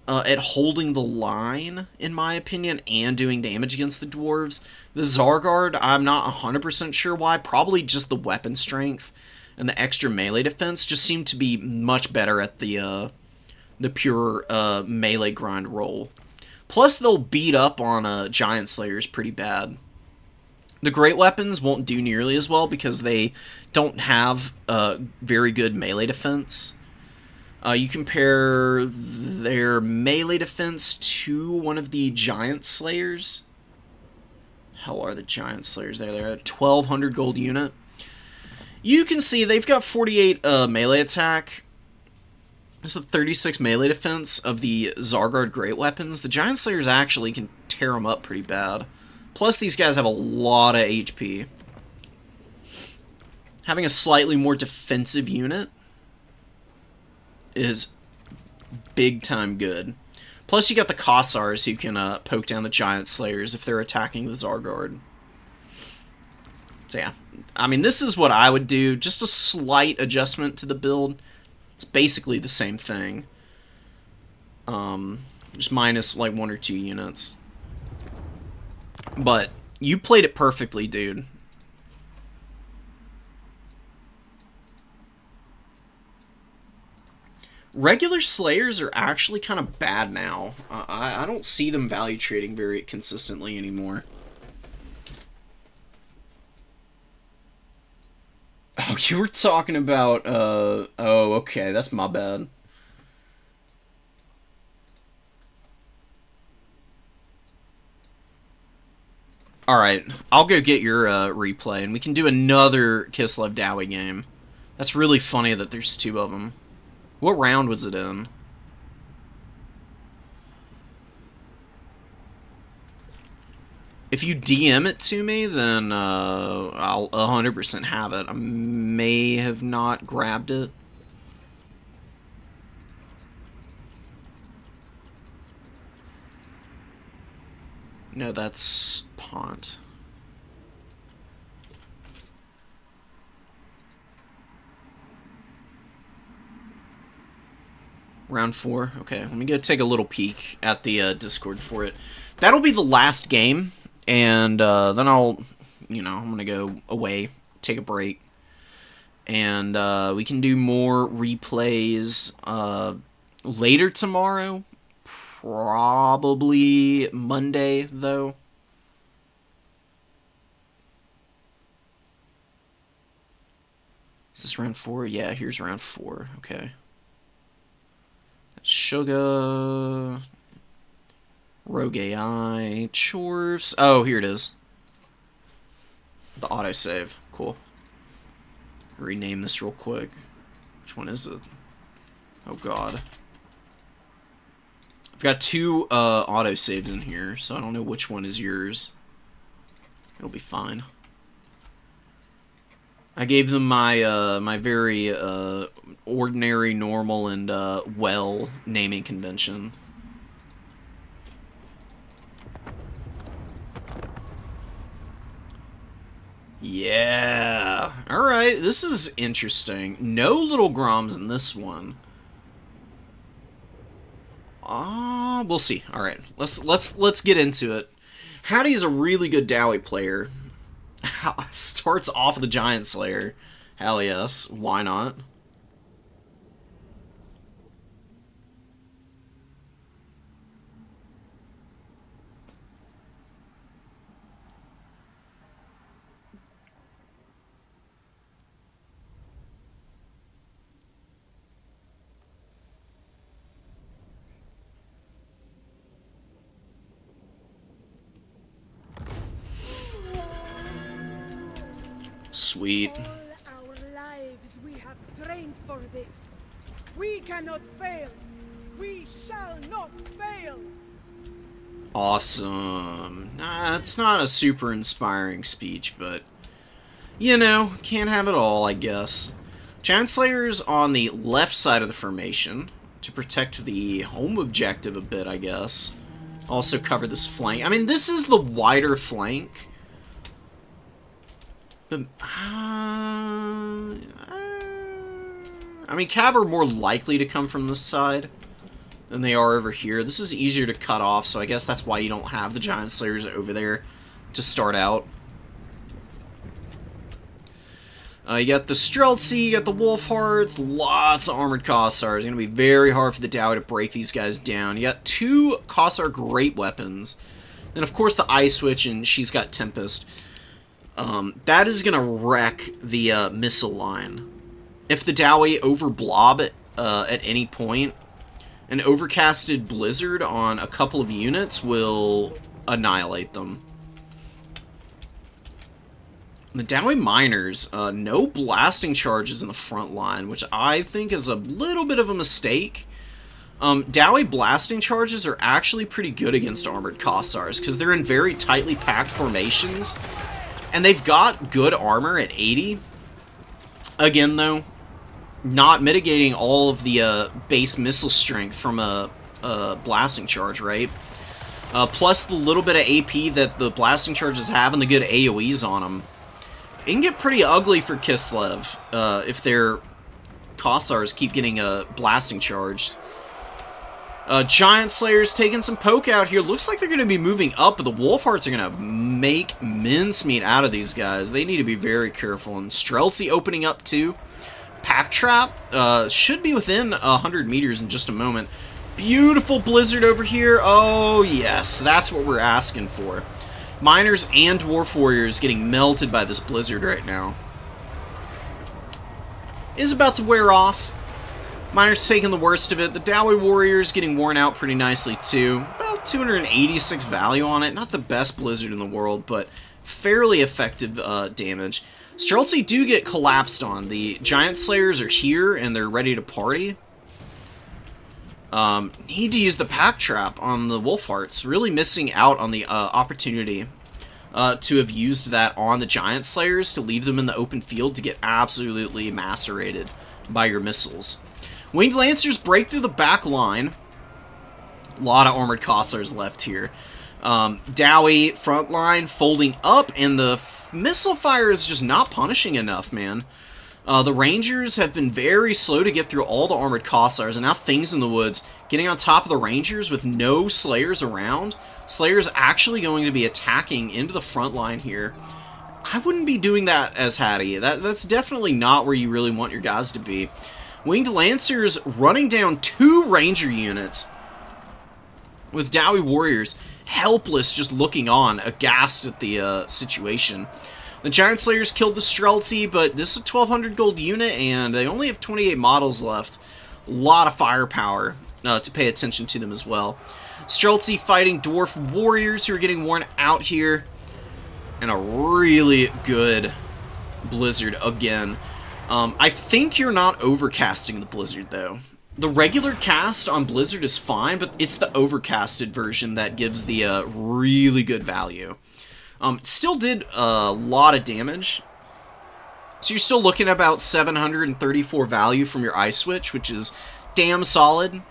at holding the line, in my opinion, and doing damage against the dwarves. The Zargard, I'm not 100% sure why. Probably just the weapon strength and the extra melee defense just seem to be much better at the pure melee grind roll. Plus, they'll beat up on Giant Slayers pretty bad. The great weapons won't do nearly as well because they don't have very good melee defense. You compare their melee defense to one of the Giant Slayers. Hell are the Giant Slayers there? They're at 1,200 gold unit. You can see they've got 48 melee attack. This is a 36 melee defense of the Zargard great weapons. The Giant Slayers actually can tear them up pretty bad. Plus, these guys have a lot of HP. Having a slightly more defensive unit is big time good. Plus, you got the Kossars who can poke down the Giant Slayers if they're attacking the Zargard. So yeah, I mean, this is what I would do. Just a slight adjustment to the build. It's basically the same thing. Just minus like 1 or 2 units. But you played it perfectly, dude. Regular Slayers are actually kind of bad now. I don't see them value trading very consistently anymore. Oh, you were talking about, oh, okay, that's my bad. Alright, I'll go get your replay, and we can do another Kislev Dowie game. That's really funny that there's 2 of them. What round was it in? If you DM it to me, then I'll 100% have it. I may have not grabbed it. No, that's Pont. Round 4. Okay, let me go take a little peek at the Discord for it. That'll be the last game, and then I'll, you know, I'm gonna go away, take a break, and we can do more replays later tomorrow. Probably Monday, though. Is this round 4? Yeah, here's round 4. Okay. That Sugar. Rogue AI. Chorfs. Oh, here it is. The autosave. Cool. Rename this real quick. Which one is it? Oh, God. I've got 2 autosaves in here, so I don't know which one is yours. It'll be fine. I gave them my my very ordinary, normal, and well naming convention. Yeah. All right. This is interesting. No little Groms in this one. We'll see. All right. Let's get into it. Hattie's a really good Dowie player. Starts off with the Giant Slayer. Hell yes. Why not? Sweet.
All our lives we have trained for this. We cannot fail. We shall not fail.
Awesome. Nah, it's not a super inspiring speech, but you know, can't have it all, I guess. Giant Slayer's on the left side of the formation to protect the home objective a bit, I guess. Also cover this flank. I mean, this is the wider flank. But, I mean, Cav are more likely to come from this side than they are over here. This is easier to cut off, so I guess that's why you don't have the Giant Slayers over there to start out. You got the Streltsy, you got the Wolfhearts, lots of Armored Kossars. It's going to be very hard for the Dowie to break these guys down. You got 2 Kossar great weapons. And of course the Ice Witch, and she's got Tempest. That is going to wreck the missile line. If the Dowie overblob at any point, an overcasted Blizzard on a couple of units will annihilate them. The Dowie Miners, no blasting charges in the front line, which I think is a little bit of a mistake. Dowie blasting charges are actually pretty good against Armored Kossars, because they're in very tightly packed formations, and they've got good armor at 80. Again, though, not mitigating all of the base missile strength from a blasting charge, right? Plus the little bit of AP that the blasting charges have and the good AoEs on them. It can get pretty ugly for Kislev if their Kossars keep getting blasting charged. Giant Slayer's taking some poke out here. Looks like they're going to be moving up, but the Wolfhearts are going to make mincemeat out of these guys. They need to be very careful. And Streltsy opening up too. Pack Trap should be within 100 meters in just a moment. Beautiful Blizzard over here. Oh, yes. That's what we're asking for. Miners and Dwarf Warriors getting melted by this Blizzard right now. Is about to wear off. Miners taking the worst of it. The Dowie Warriors getting worn out pretty nicely too. About 286 value on it. Not the best Blizzard in the world, but fairly effective damage. Streltsy do get collapsed on. The Giant Slayers are here and they're ready to party. Need to use the Pack Trap on the Wolfhearts. Really missing out on the opportunity to have used that on the Giant Slayers to leave them in the open field to get absolutely macerated by your missiles. Winged Lancers break through the back line. A lot of Armored Kossars left here. Dowie front line folding up, and the missile fire is just not punishing enough, man. The Rangers have been very slow to get through all the Armored Kossars, and now Things in the Woods getting on top of the Rangers with no Slayers around. Slayers actually going to be attacking into the front line here. I wouldn't be doing that as Hattie. That's definitely not where you really want your guys to be. Winged Lancers running down 2 Ranger units with Dowie Warriors helpless, just looking on, aghast at the situation. The Giant Slayers killed the Streltsy, but this is a 1200 gold unit, and they only have 28 models left. A lot of firepower to pay attention to them as well. Streltsy fighting Dwarf Warriors who are getting worn out here. And a really good Blizzard again. I think you're not overcasting the Blizzard, though. The regular cast on Blizzard is fine, but it's the overcasted version that gives the really good value. Still did a lot of damage. So you're still looking at about 734 value from your Ice Switch, which is damn solid.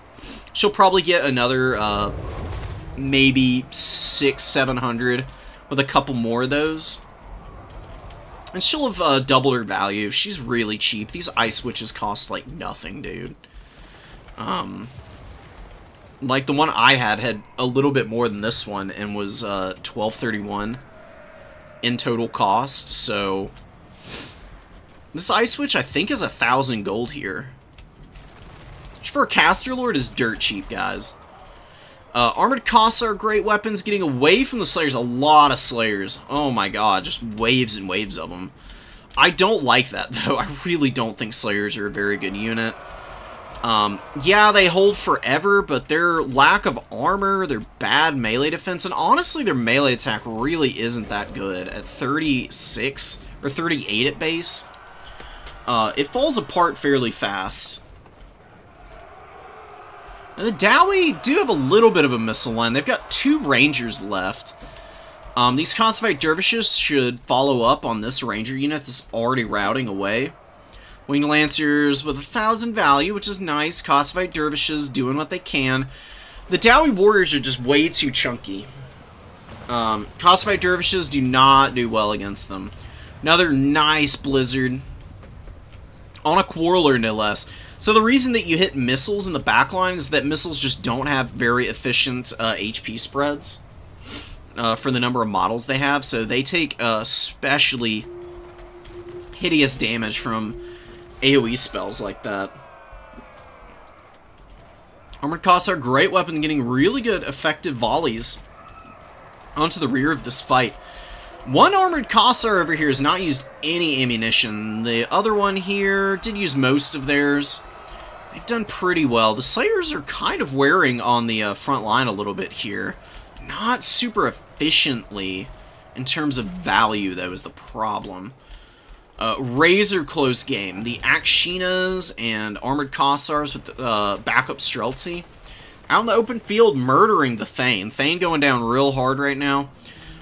She'll probably get another maybe 600-700 with a couple more of those. And she'll have doubled her value. She's really cheap. These Ice Switches cost like nothing, dude. Like the one I had a little bit more than this one and was 1231 in total cost. So this Ice Switch I think is 1,000 gold here, which for a Caster Lord is dirt cheap, guys. Armored Cossar are great weapons. Getting away from the Slayers, a lot of Slayers. Oh my god, just waves and waves of them. I don't like that though. I really don't think Slayers are a very good unit. Yeah, they hold forever, but their lack of armor, their bad melee defense, and honestly their melee attack really isn't that good. At 36 or 38 at base, it falls apart fairly fast. And the Dowie do have a little bit of a missile line. They've got 2 Rangers left. These Constified Dervishes should follow up on this Ranger unit that's already routing away. Winged Lancers with 1,000 value, which is nice. Constified Dervishes doing what they can. The Dowie Warriors are just way too chunky. Constified Dervishes do not do well against them. Another nice Blizzard. On a Quarreler, no less. So the reason that you hit missiles in the backline is that missiles just don't have very efficient HP spreads for the number of models they have. So they take especially hideous damage from AoE spells like that. Armored Cossar are a great weapon, getting really good effective volleys onto the rear of this fight. One Armored Cossar over here has not used any ammunition. The other one here did use most of theirs. They've done pretty well. The Slayers are kind of wearing on the front line a little bit here. Not super efficiently in terms of value, though, is the problem. Razor close game. The Akshinas and Armored Cossars with backup Streltsy out in the open field murdering the Thane. Thane going down real hard right now.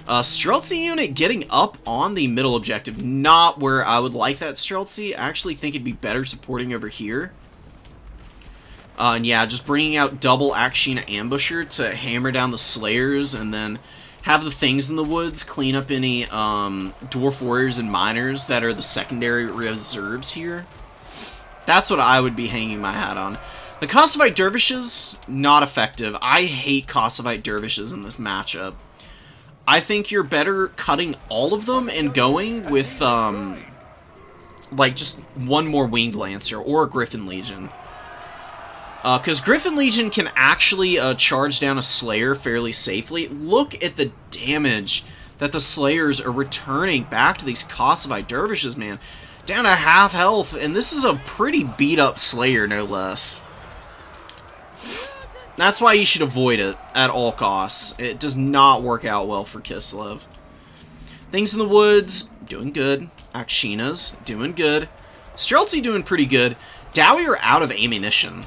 Streltsy unit getting up on the middle objective. Not where I would like that Streltsy. I actually think it'd be better supporting over here. And yeah, just bringing out double Akshina Ambusher to hammer down the Slayers and then have the things in the woods clean up any Dwarf Warriors and Miners that are the secondary reserves here. That's what I would be hanging my hat on. The Kossovite Dervishes, not effective. I hate Kossovite Dervishes in this matchup. I think you're better cutting all of them and going with, like, just one more Winged Lancer or a Griffin Legion. Because Griffin Legion can actually charge down a Slayer fairly safely. Look at the damage that the Slayers are returning back to these Kossovite Dervishes, man. Down to half health, and this is a pretty beat-up Slayer, no less. That's why you should avoid it at all costs. It does not work out well for Kislev. Things in the Woods, doing good. Akshinas, doing good. Streltsy doing pretty good. Dowie are out of ammunition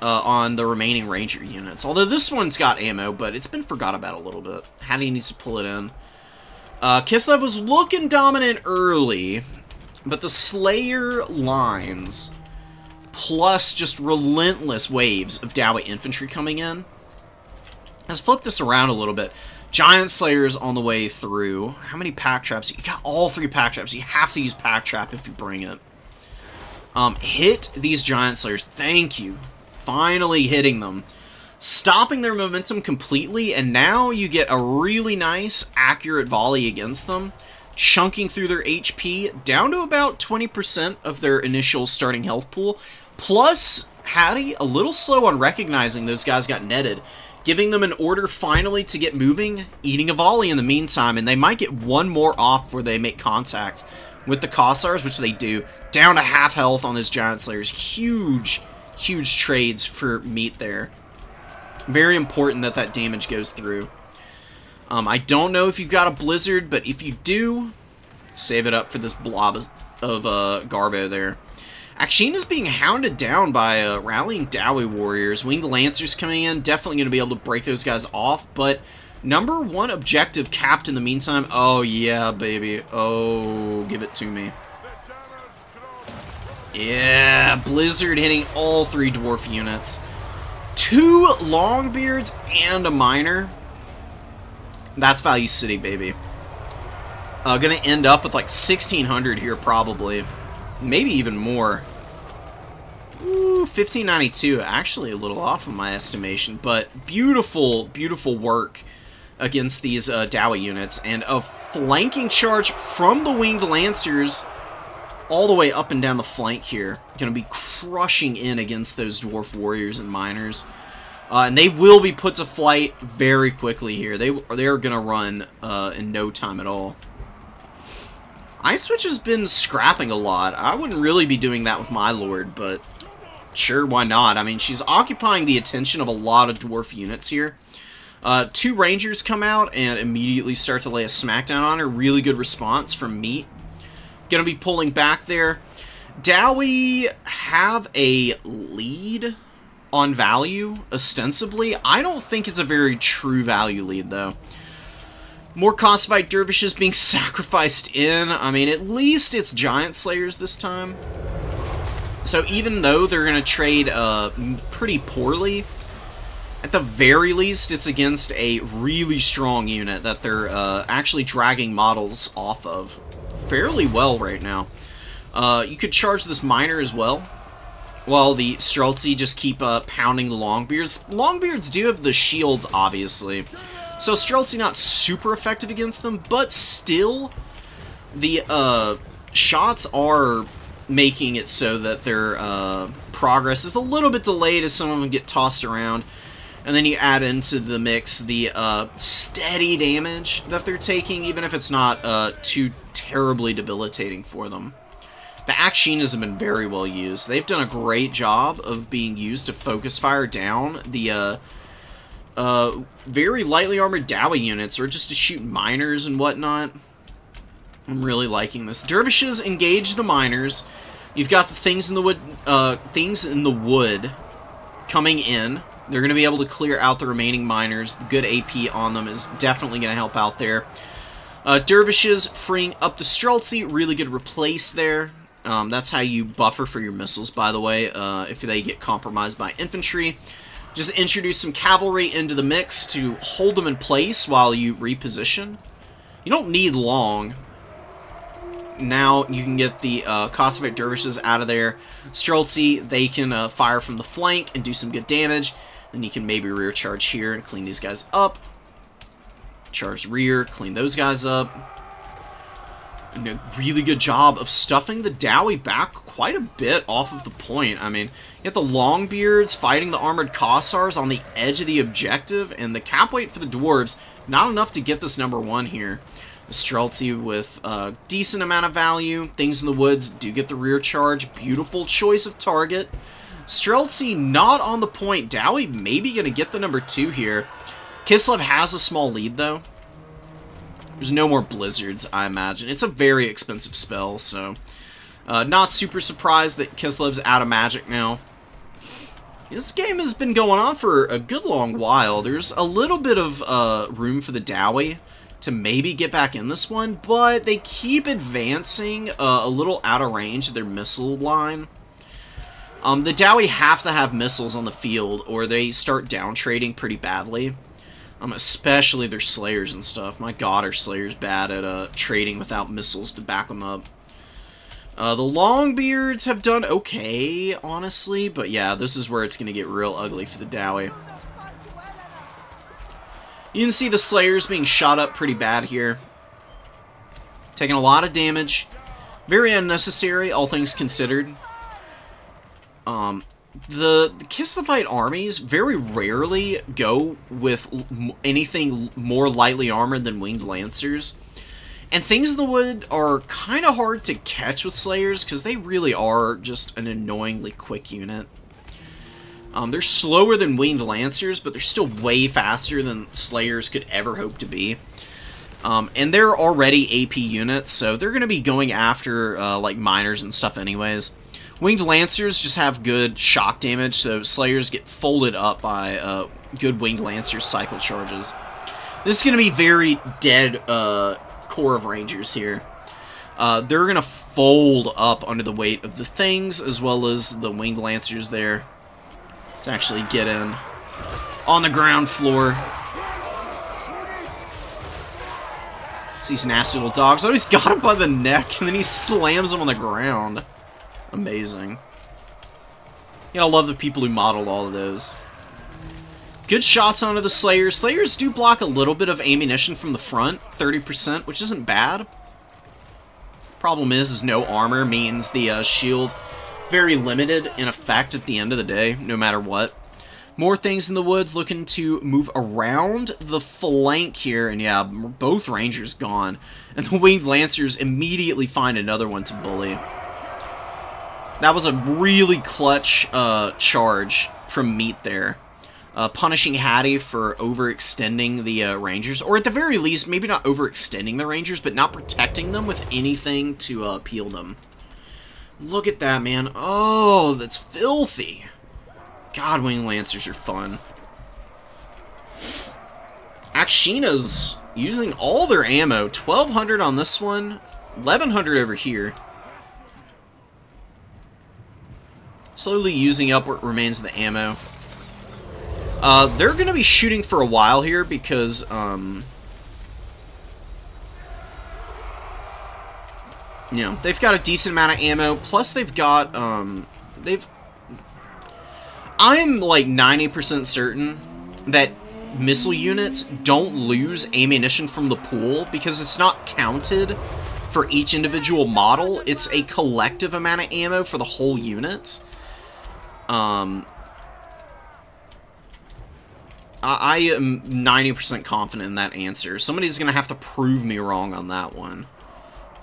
on the remaining Ranger units. Although this one's got ammo, but it's been forgot about a little bit. Hattie needs to pull it in. Kislev was looking dominant early, but the Slayer lines, plus just relentless waves of Dowie infantry coming in, has flipped this around a little bit. Giant Slayers on the way through. How many pack traps? You got all 3 pack traps. You have to use pack trap if you bring it. Hit these Giant Slayers. Thank you. Finally hitting them. Stopping their momentum completely, and now you get a really nice, accurate volley against them. Chunking through their HP down to about 20% of their initial starting health pool. Plus, Hattie, a little slow on recognizing those guys got netted. Giving them an order finally to get moving, eating a volley in the meantime, and they might get one more off before they make contact with the Kossars, which they do. Down to half health on those Giant Slayers. Huge, huge trades for meat there. Very important that that damage goes through. I don't know if you've got a Blizzard, but if you do, save it up for this blob of Garbo there. Akshin is being hounded down by rallying Dowie warriors. Winged Lancers coming in, definitely going to be able to break those guys off, but number one objective capped in the meantime. Oh, yeah, baby. Oh, give it to me. Yeah, Blizzard hitting all 3 dwarf units. 2 Longbeards and a Miner. That's Value City, baby. Gonna end up with like 1,600 here, probably. Maybe even more. Ooh, 1,592. Actually a little off of my estimation, but beautiful, beautiful work against these Dowie units. And a flanking charge from the Winged Lancers all the way up and down the flank here. Gonna be crushing in against those Dwarf Warriors and Miners. And they will be put to flight very quickly here. They are going to run in no time at all. Ice Witch has been scrapping a lot. I wouldn't really be doing that with my Lord, but sure, why not? I mean, she's occupying the attention of a lot of Dwarf units here. 2 Rangers come out and immediately start to lay a smackdown on her. Really good response from Meat. Going to be pulling back there. Dowie have a lead on value, ostensibly. I don't think it's a very true value lead, though. More Costified Dervishes being sacrificed in. I mean, at least it's Giant Slayers this time. So even though they're going to trade pretty poorly, at the very least, it's against a really strong unit that they're actually dragging models off of fairly well right now. You could charge this Miner as well, while the Streltsy just keep pounding the Longbeards. Longbeards do have the shields, obviously, so Streltsy not super effective against them, but still, the shots are making it so that their progress is a little bit delayed as some of them get tossed around. And then you add into the mix the steady damage that they're taking, even if it's not too terribly debilitating for them. The Akshinas have been very well used. They've done a great job of being used to focus fire down the very lightly armored Dowie units, or just to shoot Miners and whatnot. I'm really liking this. Dervishes engage the Miners. You've got the things in the wood coming in. They're going to be able to clear out the remaining Miners. The good AP on them is definitely going to help out there. Dervishes freeing up the Streltsy. Really good replace there. That's how you buffer for your missiles, by the way, if they get compromised by infantry. Just introduce some cavalry into the mix to hold them in place while you reposition. You don't need long. Now you can get the Costified Dervishes out of there. Streltsy, they can fire from the flank and do some good damage. Then you can maybe rear charge here and clean these guys up. Charge rear, clean those guys up. And a really good job of stuffing the Dowie back quite a bit off of the point. I mean, you have the Longbeards fighting the armored Kossars on the edge of the objective, and the cap weight for the Dwarves, not enough to get this number 1 here. The Streltsy with a decent amount of value. Things in the Woods do get the rear charge. Beautiful choice of target. Streltsy not on the point. Dowie maybe going to get the number 2 here. Kislev has a small lead, though. There's no more Blizzards, I imagine. It's a very expensive spell, so not super surprised that Kislev's out of magic now. This game has been going on for a good long while. There's a little bit of room for the Dowie to maybe get back in this one, but they keep advancing a little out of range of their missile line. The Dowie have to have missiles on the field, or they start down trading pretty badly. Especially their Slayers and stuff. My god, are Slayers bad at trading without missiles to back them up. The Longbeards have done okay, honestly, but yeah, this is where it's going to get real ugly for the Dowie. You can see the Slayers being shot up pretty bad here. Taking a lot of damage. Very unnecessary, all things considered. The Kislevite armies very rarely go with anything more lightly armored than Winged Lancers. And Things in the Wood are kind of hard to catch with Slayers, because they really are just an annoyingly quick unit. They're slower than Winged Lancers, but they're still way faster than Slayers could ever hope to be. And they're already AP units, so they're going to be going after, like, miners and stuff anyways. Winged Lancers just have good shock damage, so Slayers get folded up by good Winged Lancers cycle charges. This is going to be very dead core of Rangers here. They're going to fold up under the weight of the Things, as well as the Winged Lancers there, to actually get in on the ground floor. These nasty little dogs. Oh, he's got him by the neck, and then he slams him on the ground. Amazing. You know, I love the people who modeled all of those. Good shots onto the Slayers. Slayers do block a little bit of ammunition from the front, 30%, which isn't bad. Problem is no armor means the shield very limited in effect at the end of the day, no matter what. More Things in the Woods looking to move around the flank here, and yeah, both Rangers gone. And the Winged Lancers immediately find another one to bully. That was a really clutch charge from Meat there. Punishing Hattie for overextending the Rangers, or at the very least, maybe not overextending the Rangers, but not protecting them with anything to peel them. Look at that, man. Oh, that's filthy. God, Winged Lancers are fun. Akshina's using all their ammo. 1,200 on this one, 1,100 over here. Slowly using up what remains of the ammo. They're going to be shooting for a while here because, you know, they've got a decent amount of ammo, plus they've got, I'm like 90% certain that missile units don't lose ammunition from the pool because it's not counted for each individual model. It's a collective amount of ammo for the whole units. I am 90% confident in that answer. Somebody's going to have to prove me wrong on that one.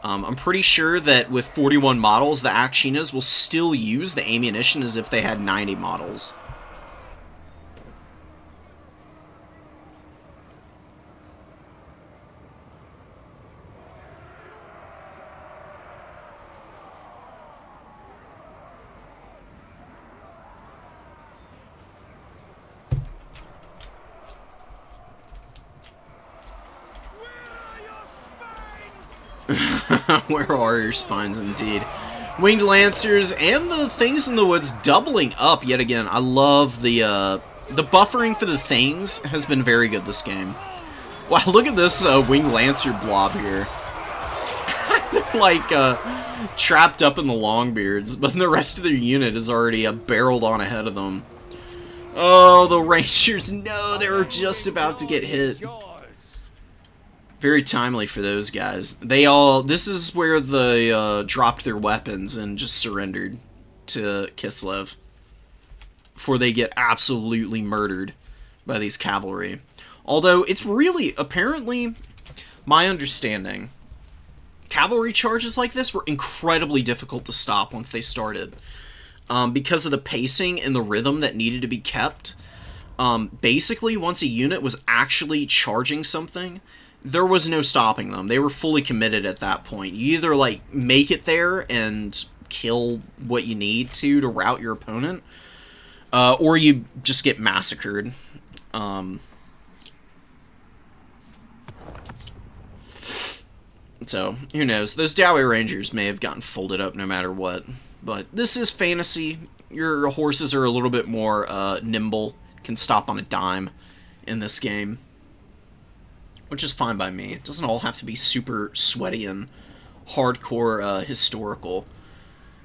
I'm pretty sure that with 41 models, the Akshinas will still use the ammunition as if they had 90 models. Where are your spines, indeed? Winged Lancers and the Things in the Woods doubling up yet again. I love the buffering for the Things has been very good this game. Wow, look at this Winged Lancer blob here. Like, trapped up in the Longbeards, but the rest of their unit is already barreled on ahead of them. Oh, the Rangers, no, they were just about to get hit. Very timely for those guys. This is where they dropped their weapons and just surrendered to Kislev before they get absolutely murdered by these cavalry. Although, it's really, apparently, my understanding, cavalry charges like this were incredibly difficult to stop once they started. Because of the pacing and the rhythm that needed to be kept. Basically, once a unit was actually charging something, there was no stopping them. They were fully committed at that point. You either, like, make it there and kill what you need to rout your opponent, or you just get massacred. So, who knows? Those Dowey Rangers may have gotten folded up no matter what. But this is fantasy. Your horses are a little bit more nimble, can stop on a dime in this game. Which is fine by me. It doesn't all have to be super sweaty and hardcore historical,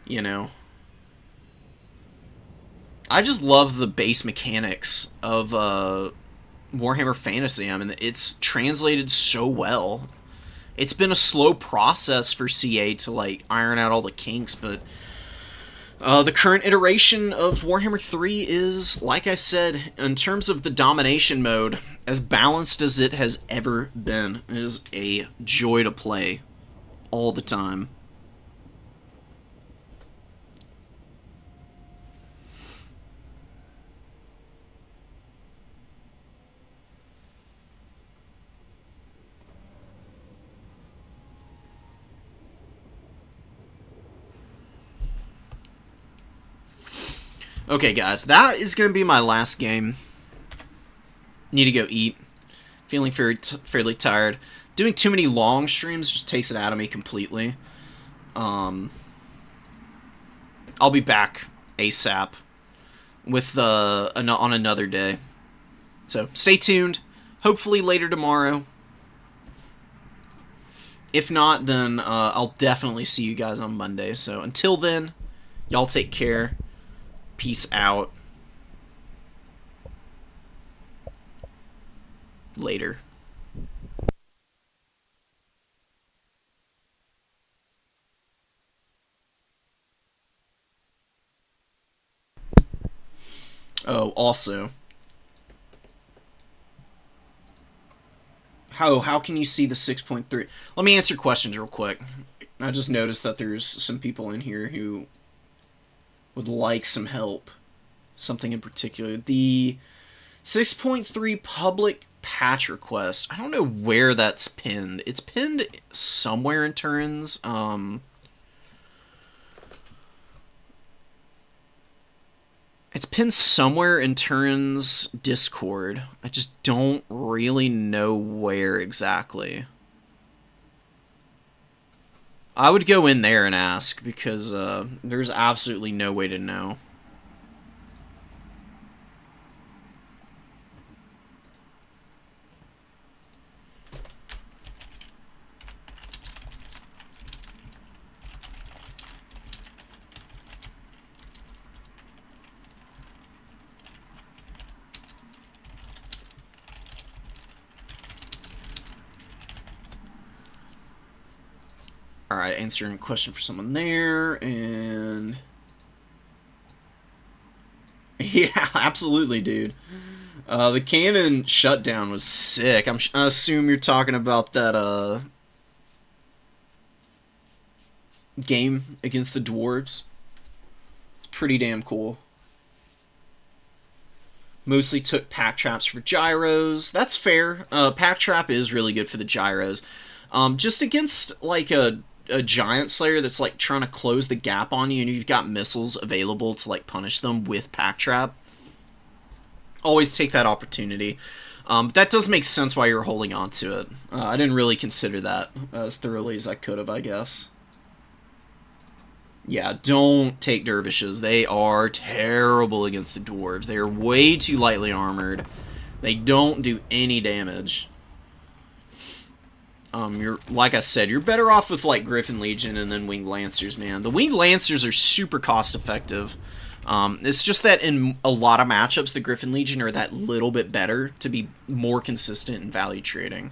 you know. I just love the base mechanics of Warhammer Fantasy. I mean, it's translated so well. It's been a slow process for CA to, like, iron out all the kinks, but the current iteration of Warhammer 3 is, like I said, in terms of the domination mode, as balanced as it has ever been. It is a joy to play all the time. Okay, guys, that is going to be my last game. Need to go eat. Feeling fairly tired. Doing too many long streams just takes it out of me completely. I'll be back ASAP with on another day. So stay tuned. Hopefully later tomorrow. If not, then I'll definitely see you guys on Monday. So until then, y'all take care. Peace out. Later. Oh, also, how can you see the 6.3? Let me answer questions real quick. I just noticed that there's some people in here who would like some help. Something in particular. The 6.3 public patch request. I don't know where that's pinned. It's pinned somewhere in Turin's. It's pinned somewhere in Turin's Discord. I just don't really know where exactly. I would go in there and ask, because there's absolutely no way to know. Alright, answering a question for someone there, and... Yeah, absolutely, dude. The cannon shutdown was sick. I assume you're talking about that, game against the dwarves. It's pretty damn cool. Mostly took pack traps for gyros. That's fair. Pack trap is really good for the gyros. Just against, like, a giant slayer that's like trying to close the gap on you and you've got missiles available to like punish them with pack trap, always take that opportunity. That does make sense why you're holding on to it. I didn't really consider that as thoroughly as I could have, I guess. Yeah, don't take dervishes. They are terrible against the dwarves. They are way too lightly armored. They don't do any damage. You're, like I said, you're better off with, like, Griffin Legion and then Winged Lancers, man. The Winged Lancers are super cost-effective. It's just that in a lot of matchups, the Griffin Legion are that little bit better to be more consistent in value trading.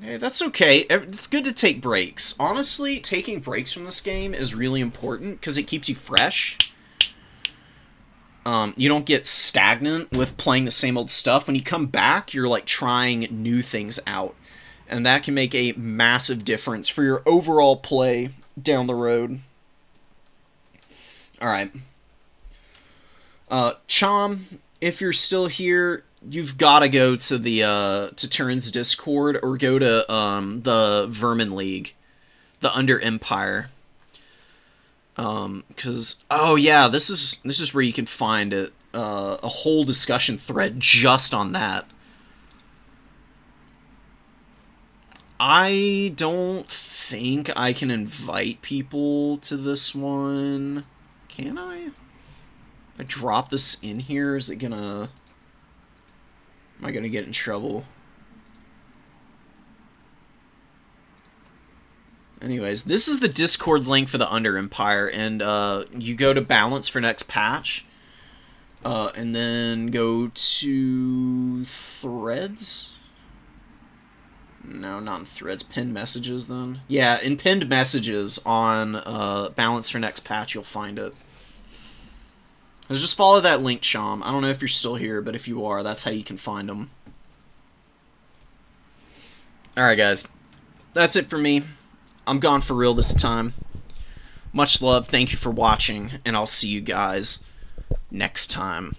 Hey, that's okay. It's good to take breaks. Honestly, taking breaks from this game is really important because it keeps you fresh. You don't get stagnant with playing the same old stuff. When you come back, you're like trying new things out. And that can make a massive difference for your overall play down the road. Alright. Chom, if you're still here, you've got to go to the to Turin's Discord or go to the Vermin League, the Under Empire. Because, oh yeah, this is where you can find it, a whole discussion thread just on that. I don't think I can invite people to this one. Can I? If I drop this in here, is it gonna... Am I gonna get in trouble? Anyways, this is the Discord link for the Under Empire, and you go to balance for next patch, and then go to threads. No, not in threads. Pinned messages, then. Yeah, in pinned messages on balance for next patch, you'll find it. Just follow that link, Sham. I don't know if you're still here, but if you are, that's how you can find them. Alright, guys. That's it for me. I'm gone for real this time. Much love, thank you for watching, and I'll see you guys next time.